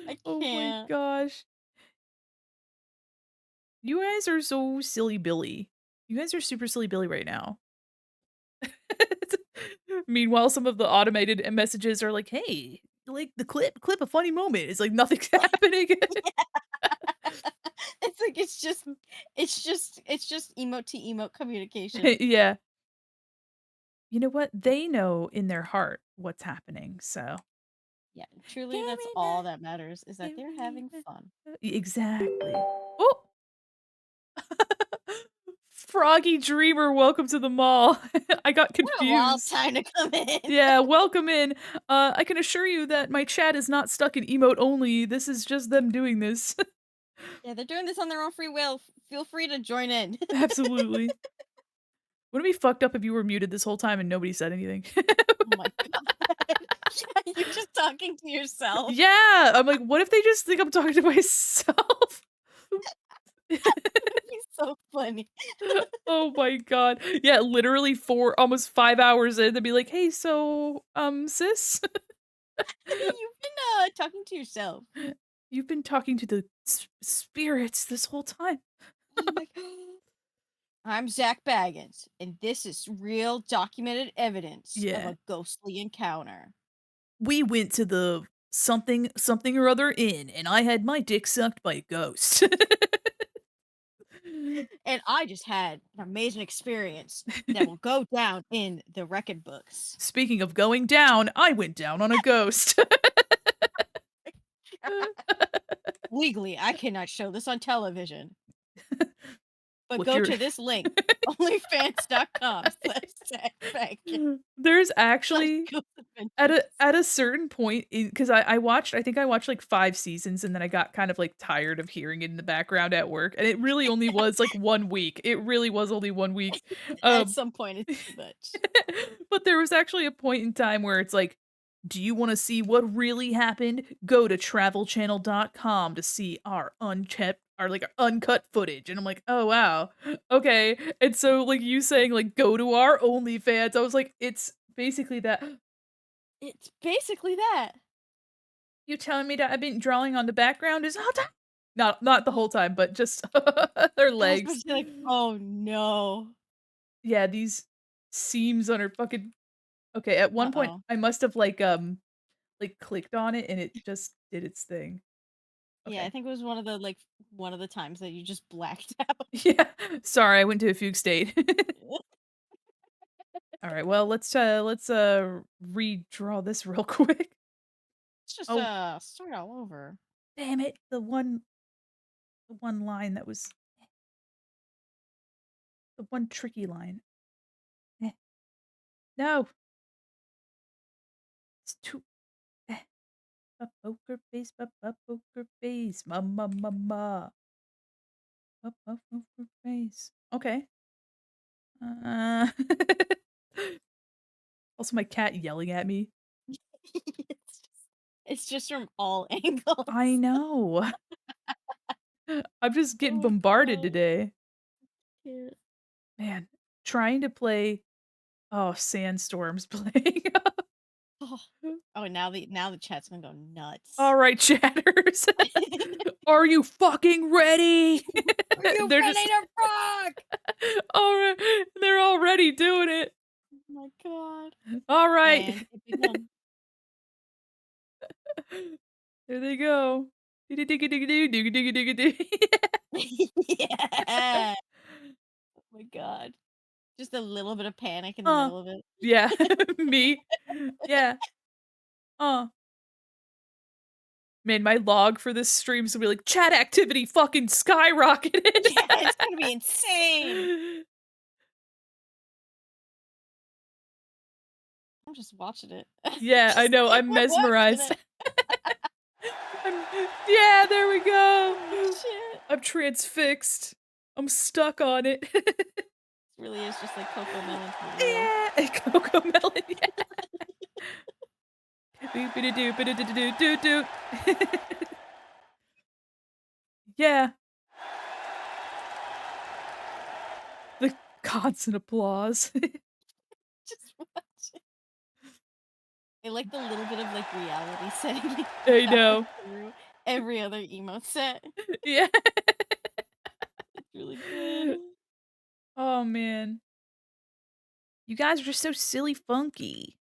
[SPEAKER 3] I
[SPEAKER 2] Oh my
[SPEAKER 3] can't.
[SPEAKER 2] gosh. You guys are so silly Billy. You guys are super silly Billy right now. Meanwhile, some of the automated messages are like, "Hey, like the clip a funny moment." It's like nothing's happening.
[SPEAKER 3] It's like it's just emote to emote communication.
[SPEAKER 2] Yeah. You know what? They know in their heart what's happening, so
[SPEAKER 3] Yeah, truly that's all that matters is that they're having fun.
[SPEAKER 2] Exactly. Oh! Froggy Dreamer, welcome to the mall. I got
[SPEAKER 3] What a wild
[SPEAKER 2] confused.
[SPEAKER 3] time to come in.
[SPEAKER 2] Yeah, welcome in. I can assure you that my chat is not stuck in emote only. This is just them doing this.
[SPEAKER 3] Yeah, they're doing this on their own free will. Feel free to join in.
[SPEAKER 2] Absolutely. Wouldn't it be fucked up if you were muted this whole time and nobody said anything?
[SPEAKER 3] Oh my god. You're just talking to yourself.
[SPEAKER 2] Yeah, I'm like, what if they just think I'm talking to myself?
[SPEAKER 3] He's so funny.
[SPEAKER 2] Oh my god. Yeah, literally almost 5 hours in, they'd be like, "Hey, so, sis,
[SPEAKER 3] You've been talking to yourself.
[SPEAKER 2] you've been talking to the spirits this whole time."
[SPEAKER 3] I'm like, I'm Zach Baggins, and this is real documented evidence of
[SPEAKER 2] Yeah.
[SPEAKER 3] a ghostly encounter.
[SPEAKER 2] We went to the something something or other inn, and I had my dick sucked by a ghost.
[SPEAKER 3] And I just had an amazing experience that will go down in the record books.
[SPEAKER 2] Speaking of going down, I went down on a ghost.
[SPEAKER 3] Legally, I cannot show this on television. But
[SPEAKER 2] Look,
[SPEAKER 3] go
[SPEAKER 2] you're-
[SPEAKER 3] to this link, onlyfans.com/Zach
[SPEAKER 2] There's actually at a certain point, because I think I watched like 5 seasons, and then I got kind of like tired of hearing it in the background at work, and it really only was like 1 week. It really was only 1 week.
[SPEAKER 3] At some point, it's too much.
[SPEAKER 2] But there was actually a point in time where it's like, do you want to see what really happened? Go to travelchannel.com to see our uncut footage. And I'm like, oh wow. Okay. And so like you saying like go to our OnlyFans, I was like, it's basically that.
[SPEAKER 3] It's basically that.
[SPEAKER 2] You telling me that I've been drawing on the background is all time? Not the whole time, but just their
[SPEAKER 3] I was
[SPEAKER 2] legs.
[SPEAKER 3] supposed to be like, oh no.
[SPEAKER 2] Yeah, these seams on her fucking. Okay, at one point
[SPEAKER 3] Uh-oh.
[SPEAKER 2] I must have like clicked on it and it just did its thing.
[SPEAKER 3] Yeah, I
[SPEAKER 2] Okay.
[SPEAKER 3] think it was one of the times that you just blacked out.
[SPEAKER 2] Yeah. Sorry, I went to a fugue state. All right. Well, let's redraw this real quick.
[SPEAKER 3] Let's just
[SPEAKER 2] Oh,
[SPEAKER 3] start all over.
[SPEAKER 2] damn it. The one line that was the one tricky line. Eh. No. It's too poker face, poker face, ma ma ma ma. Poker face. Okay. Also, my cat yelling at me.
[SPEAKER 3] It's just from all angles.
[SPEAKER 2] I know. I'm just getting
[SPEAKER 3] Oh,
[SPEAKER 2] bombarded
[SPEAKER 3] God.
[SPEAKER 2] today.
[SPEAKER 3] Yeah.
[SPEAKER 2] Man, trying to play Sandstorm's playing.
[SPEAKER 3] Oh, now the chat's gonna go nuts.
[SPEAKER 2] All right, chatters. Are you fucking ready?
[SPEAKER 3] Are you
[SPEAKER 2] They're
[SPEAKER 3] ready
[SPEAKER 2] just
[SPEAKER 3] to rock?
[SPEAKER 2] all right. They're already doing it.
[SPEAKER 3] Oh my God.
[SPEAKER 2] All right.
[SPEAKER 3] And it began.
[SPEAKER 2] There they go.
[SPEAKER 3] Yeah. Oh my God. Just a little bit of panic in the
[SPEAKER 2] Uh,
[SPEAKER 3] middle of it.
[SPEAKER 2] yeah, me. Yeah. Uh. Man, my log for this stream's gonna be like chat activity fucking skyrocketed.
[SPEAKER 3] Yeah, it's gonna be insane. I'm just watching it.
[SPEAKER 2] Yeah, I
[SPEAKER 3] Just
[SPEAKER 2] know. I'm
[SPEAKER 3] watching
[SPEAKER 2] mesmerized.
[SPEAKER 3] it.
[SPEAKER 2] Yeah, there we go.
[SPEAKER 3] Oh, shit.
[SPEAKER 2] I'm transfixed. I'm stuck on it.
[SPEAKER 3] This really is just like Coco Melon for real.
[SPEAKER 2] Yeah, Coco Melon. Yeah. Boop-a-da-doo-ba-da-da-doo-doo-doo. Yeah. The constant applause.
[SPEAKER 3] Just watch it. I like the little bit of like reality setting.
[SPEAKER 2] I know.
[SPEAKER 3] Through every other emote set.
[SPEAKER 2] Yeah.
[SPEAKER 3] It's really good.
[SPEAKER 2] Oh man. You guys are just so silly funky.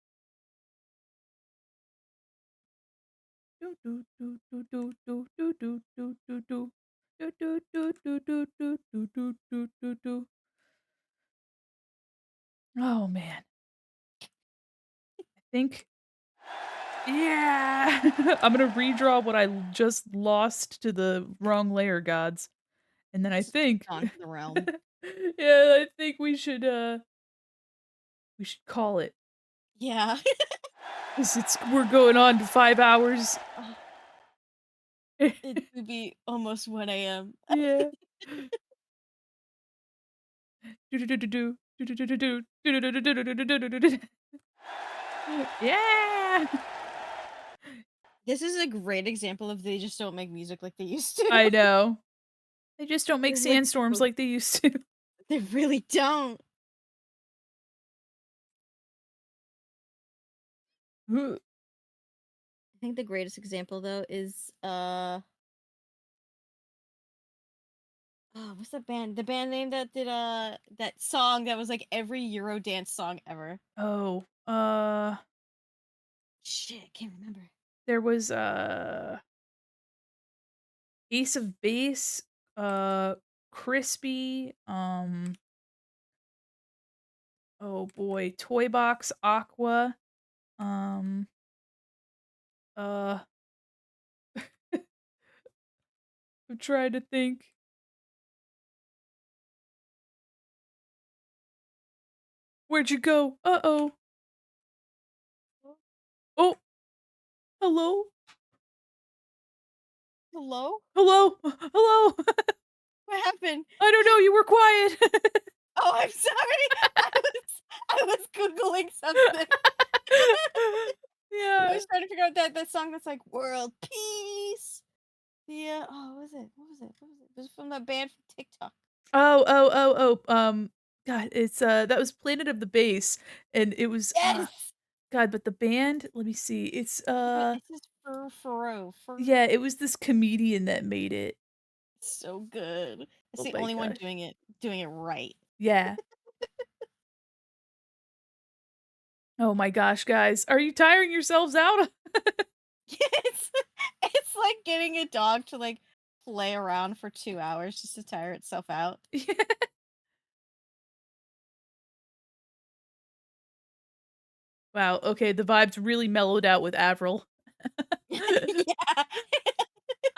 [SPEAKER 2] Oh man. I think yeah. I'm gonna redraw what I just lost to the wrong layer gods. And then I think
[SPEAKER 3] Gone to the realm.
[SPEAKER 2] yeah, I think we should call it.
[SPEAKER 3] Yeah.
[SPEAKER 2] 'Cause we're going on to 5 hours.
[SPEAKER 3] It would be almost 1 AM.
[SPEAKER 2] Yeah. Do-do-do-do-do. Do-do-do-do-do. Do-do-do-do-do-do-do-do-do-do. Yeah.
[SPEAKER 3] This is a great example of they just don't make music like they used to.
[SPEAKER 2] I know. They just don't make
[SPEAKER 3] They're like
[SPEAKER 2] sandstorms like they used to.
[SPEAKER 3] They really don't. I think the greatest example though is oh, what's that band? The band name that did that song that was like every Eurodance song ever.
[SPEAKER 2] Oh,
[SPEAKER 3] Shit, I can't remember.
[SPEAKER 2] there was Ace of Base, Crispy, oh boy, Toy Box, Aqua, um, uh, I'm trying to think. Where'd you go? Uh-oh. Oh, hello?
[SPEAKER 3] Hello?
[SPEAKER 2] Hello? Hello?
[SPEAKER 3] What happened?
[SPEAKER 2] I don't know, you were quiet.
[SPEAKER 3] Oh, I'm sorry. I was googling something. I
[SPEAKER 2] Yeah.
[SPEAKER 3] was trying to figure out that song that's like world peace. Yeah. Oh, what was it? What was it? What was it? It was from that band from TikTok.
[SPEAKER 2] God, it's, that was Planet of the Bass, and it was,
[SPEAKER 3] Yes.
[SPEAKER 2] God, but the band, let me see, it's,
[SPEAKER 3] It says Fur.
[SPEAKER 2] yeah, it was this comedian that made it.
[SPEAKER 3] So good. It's
[SPEAKER 2] Oh
[SPEAKER 3] the
[SPEAKER 2] my
[SPEAKER 3] only one
[SPEAKER 2] gosh.
[SPEAKER 3] doing it right.
[SPEAKER 2] Yeah. Oh my gosh, guys, are you tiring yourselves out?
[SPEAKER 3] It's like getting a dog to like play around for 2 hours just to tire itself out.
[SPEAKER 2] Yeah. Wow, okay, the vibes really mellowed out with Avril.
[SPEAKER 3] Yeah.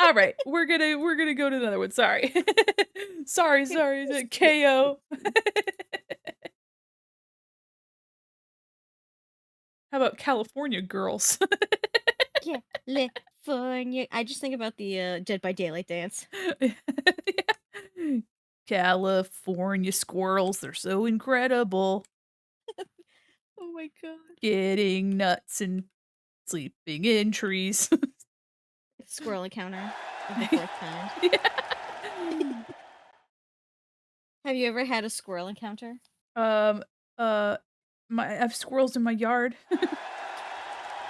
[SPEAKER 2] Alright, we're gonna go to another one, sorry. Sorry, the KO. How about California Girls?
[SPEAKER 3] California. I just think about the Dead by Daylight dance.
[SPEAKER 2] Yeah. California squirrels, they're so incredible.
[SPEAKER 3] my god.
[SPEAKER 2] Getting nuts and sleeping in trees.
[SPEAKER 3] Squirrel encounter of the fourth kind.
[SPEAKER 2] Yeah.
[SPEAKER 3] Have you ever had a squirrel encounter?
[SPEAKER 2] Um, uh, I have squirrels in my yard.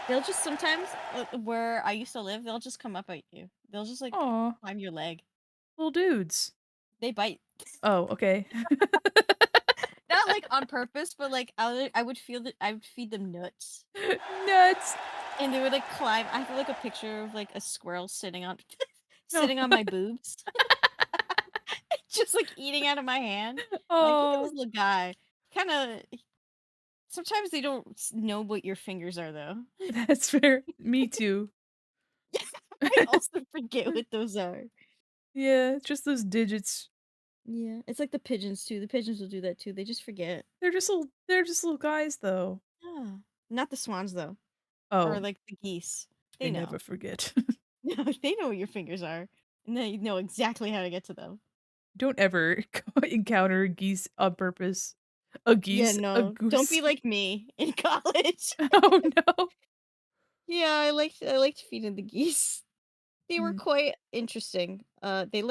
[SPEAKER 3] They'll just sometimes, where I used to live, they'll just come up at you. They'll just like
[SPEAKER 2] Aw,
[SPEAKER 3] climb your leg.
[SPEAKER 2] little dudes.
[SPEAKER 3] They bite.
[SPEAKER 2] Oh, okay.
[SPEAKER 3] Not like on purpose, but like I would feel that I would feed them nuts.
[SPEAKER 2] Nuts.
[SPEAKER 3] And they would like climb. I have like a picture of like a squirrel sitting on
[SPEAKER 2] No.
[SPEAKER 3] sitting on my boobs. Just like eating out of my hand. I'm like, look at
[SPEAKER 2] Oh,
[SPEAKER 3] this little guy. Kinda sometimes they don't know what your fingers are though.
[SPEAKER 2] that's fair. Me too.
[SPEAKER 3] I also forget what those are.
[SPEAKER 2] Yeah, just those digits.
[SPEAKER 3] Yeah. It's like the pigeons too. The pigeons will do that too. They just forget.
[SPEAKER 2] They're just little guys though.
[SPEAKER 3] Yeah. Not the swans though. Or
[SPEAKER 2] Oh,
[SPEAKER 3] like the geese.
[SPEAKER 2] they
[SPEAKER 3] They
[SPEAKER 2] never
[SPEAKER 3] know.
[SPEAKER 2] forget.
[SPEAKER 3] No, they know what your fingers are. And they know exactly how to get to them.
[SPEAKER 2] Don't ever encounter geese on purpose. A
[SPEAKER 3] Yeah,
[SPEAKER 2] geese, a
[SPEAKER 3] no. Don't
[SPEAKER 2] goose.
[SPEAKER 3] be like me in college.
[SPEAKER 2] Oh no.
[SPEAKER 3] Yeah, I liked feeding the geese. They were
[SPEAKER 2] Mm.
[SPEAKER 3] quite interesting. They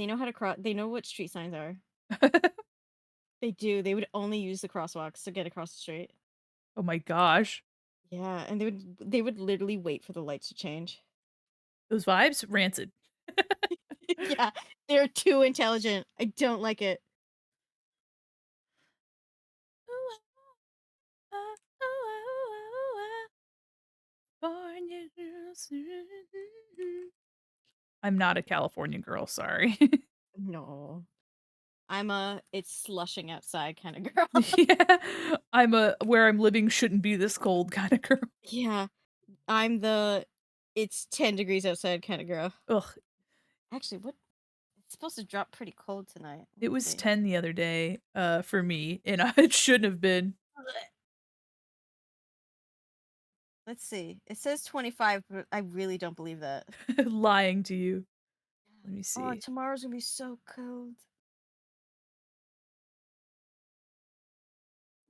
[SPEAKER 3] know how to cross. They know what street signs are. They do. They would only use the crosswalks to get across the street.
[SPEAKER 2] Oh my gosh.
[SPEAKER 3] Yeah, and they would literally wait for the lights to change.
[SPEAKER 2] Those vibes rancid.
[SPEAKER 3] Yeah, they're too intelligent. I don't like it.
[SPEAKER 2] I'm not a California girl, sorry.
[SPEAKER 3] No. I'm a it's slushing outside kind of girl.
[SPEAKER 2] Yeah, I'm a where I'm living shouldn't be this cold kinda girl.
[SPEAKER 3] Yeah, I'm the it's 10 degrees outside kind of girl.
[SPEAKER 2] Ugh,
[SPEAKER 3] Actually, what it's supposed to drop pretty cold tonight. Let
[SPEAKER 2] it
[SPEAKER 3] me
[SPEAKER 2] was
[SPEAKER 3] see.
[SPEAKER 2] 10 the other day, for me, and it shouldn't have been.
[SPEAKER 3] Let's see. It says 25, but I really don't believe that.
[SPEAKER 2] Lying to you. Let me
[SPEAKER 3] Oh,
[SPEAKER 2] see.
[SPEAKER 3] tomorrow's gonna be so cold.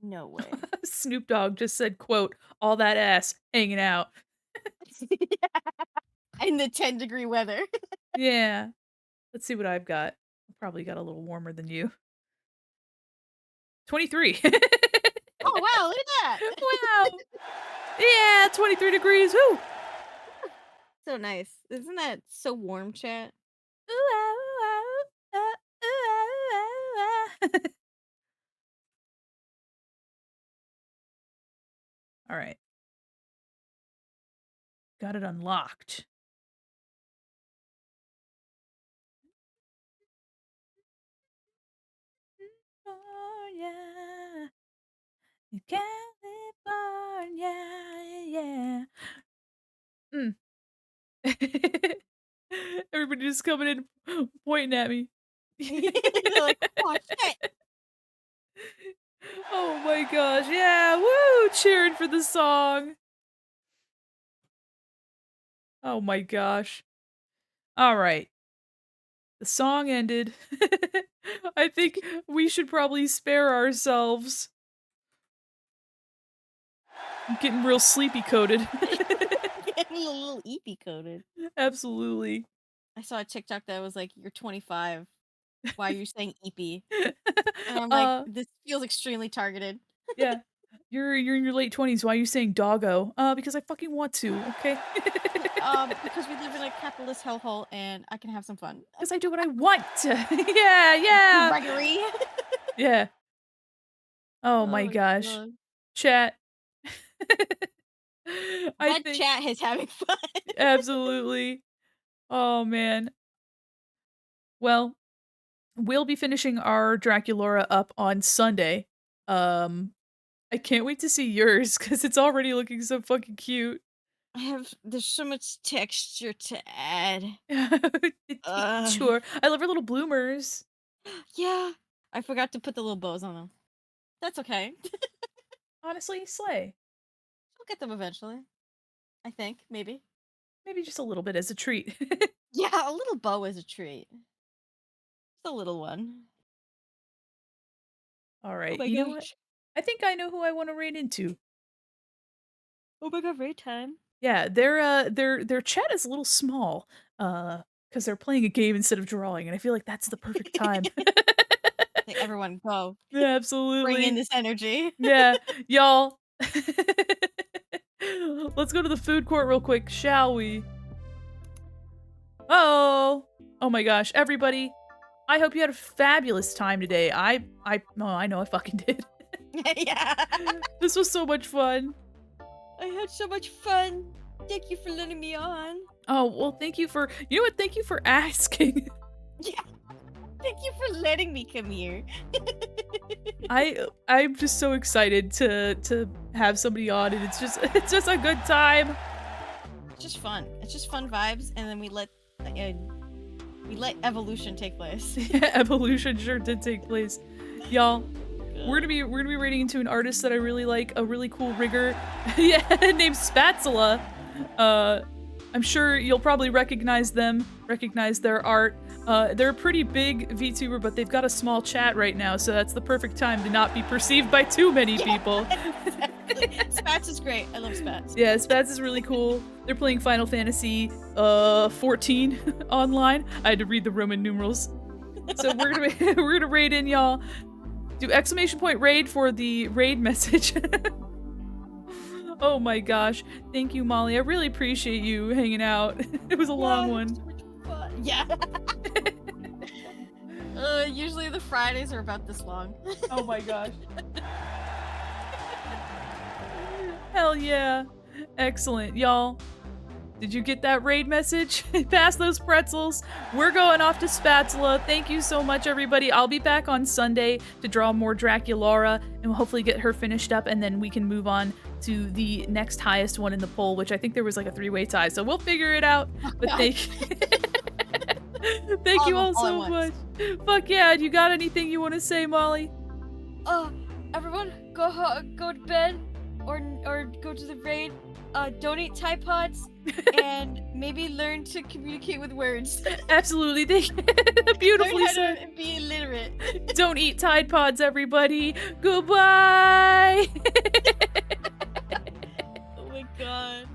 [SPEAKER 3] No way.
[SPEAKER 2] Snoop Dogg just said, quote, "All that ass hanging out."
[SPEAKER 3] In the 10-degree weather.
[SPEAKER 2] Yeah. Let's see what I've got. I probably got a little warmer than you. 23.
[SPEAKER 3] Oh wow, look at that.
[SPEAKER 2] Wow. Yeah, 23 degrees. Woo.
[SPEAKER 3] So nice. Isn't that so warm, chat?
[SPEAKER 2] Ooh, ah, ooh, ah, ooh, ah, ooh, ah, ooh, ah. All right. Got it unlocked. California, California, yeah. Mm. Everybody just coming in, pointing at me.
[SPEAKER 3] They're like, oh shit.
[SPEAKER 2] Oh my gosh, yeah, woo! Cheering for the song. Oh my gosh. All right. The song ended. I think we should probably spare ourselves. I'm getting real sleepy coated.
[SPEAKER 3] Getting a little eepy coated.
[SPEAKER 2] Absolutely.
[SPEAKER 3] I saw a TikTok that was like, you're 25. Why are you saying eepy? And I'm like,
[SPEAKER 2] uh,
[SPEAKER 3] this feels extremely targeted.
[SPEAKER 2] yeah. You're in your late 20s. Why are you saying doggo? Because I fucking want to, okay?
[SPEAKER 3] Because we live in a capitalist hellhole and I can have some fun.
[SPEAKER 2] Because I do what I want to. Yeah, yeah.
[SPEAKER 3] Gregory.
[SPEAKER 2] Yeah. Oh
[SPEAKER 3] Oh
[SPEAKER 2] my
[SPEAKER 3] my
[SPEAKER 2] gosh.
[SPEAKER 3] god.
[SPEAKER 2] Chat. I
[SPEAKER 3] That
[SPEAKER 2] think
[SPEAKER 3] chat is having fun.
[SPEAKER 2] absolutely. Oh man. Well, we'll be finishing our Draculaura up on Sunday. I can't wait to see yours because it's already looking so fucking cute.
[SPEAKER 3] There's so much texture to add. Uh,
[SPEAKER 2] Sure. I love her little bloomers.
[SPEAKER 3] yeah. I forgot to put the little bows on them. That's okay.
[SPEAKER 2] Honestly, slay.
[SPEAKER 3] I'll get them eventually. I think, maybe.
[SPEAKER 2] Maybe just a little bit as a treat.
[SPEAKER 3] Yeah, a little bow is a treat. Just a little one.
[SPEAKER 2] All
[SPEAKER 3] Oh
[SPEAKER 2] right.
[SPEAKER 3] my
[SPEAKER 2] You know what?
[SPEAKER 3] gosh.
[SPEAKER 2] I think I know who I want to raid into.
[SPEAKER 3] Oh my god, raid time.
[SPEAKER 2] Yeah, their chat is a little small, because they're playing a game instead of drawing, and I feel like that's the perfect time.
[SPEAKER 3] Like, everyone go.
[SPEAKER 2] Yeah,
[SPEAKER 3] Bring
[SPEAKER 2] absolutely.
[SPEAKER 3] in this energy.
[SPEAKER 2] Yeah, y'all. Let's go to the food court real quick, shall we? Oh my gosh, everybody. I hope you had a fabulous time today. I know I fucking did.
[SPEAKER 3] Yeah.
[SPEAKER 2] This was so much fun.
[SPEAKER 3] I had so much fun. Thank you for letting me on.
[SPEAKER 2] Oh, well, thank you for, you know what? Thank you for asking.
[SPEAKER 3] Yeah. Thank you for letting me come here.
[SPEAKER 2] I'm just so excited to have somebody on, and it's just a good time.
[SPEAKER 3] It's just fun. It's just fun vibes, and then we let evolution take place.
[SPEAKER 2] Yeah, evolution sure did take place. Y'all, we're gonna be raiding into an artist that I really like, a really cool rigger. Yeah, named Spatula. I'm sure you'll probably recognize their art. They're a pretty big VTuber, but they've got a small chat right now, so that's the perfect time to not be perceived by too many people.
[SPEAKER 3] Exactly. Spats is great. I love Spats.
[SPEAKER 2] Yeah, Spats is really cool. They're playing Final Fantasy 14 online. I had to read the Roman numerals. So we're gonna raid in, y'all. Do exclamation point raid for the raid message. Oh my gosh. Thank you, Molly. I really appreciate you hanging out. It was a long one.
[SPEAKER 3] So much fun. Yeah. Usually the Fridays are about this long.
[SPEAKER 2] Oh my gosh. Hell yeah. Excellent. Y'all, did you get that raid message? Pass those pretzels. We're going off to Spatula. Thank you so much, everybody. I'll be back on Sunday to draw more Draculaura, and we'll hopefully get her finished up, and then we can move on to the next highest one in the poll, which I think there was like a 3-way tie, so we'll figure it out. But thank you all so much. Fuck yeah. Do you got anything you want to say, Molly?
[SPEAKER 3] Everyone, go to bed, or go to the raid. Don't eat Tide Pods, and maybe learn to communicate with words.
[SPEAKER 2] Absolutely. Beautifully
[SPEAKER 3] Learn how
[SPEAKER 2] said.
[SPEAKER 3] to be illiterate.
[SPEAKER 2] Don't eat Tide Pods, everybody. Goodbye.
[SPEAKER 3] Oh my god.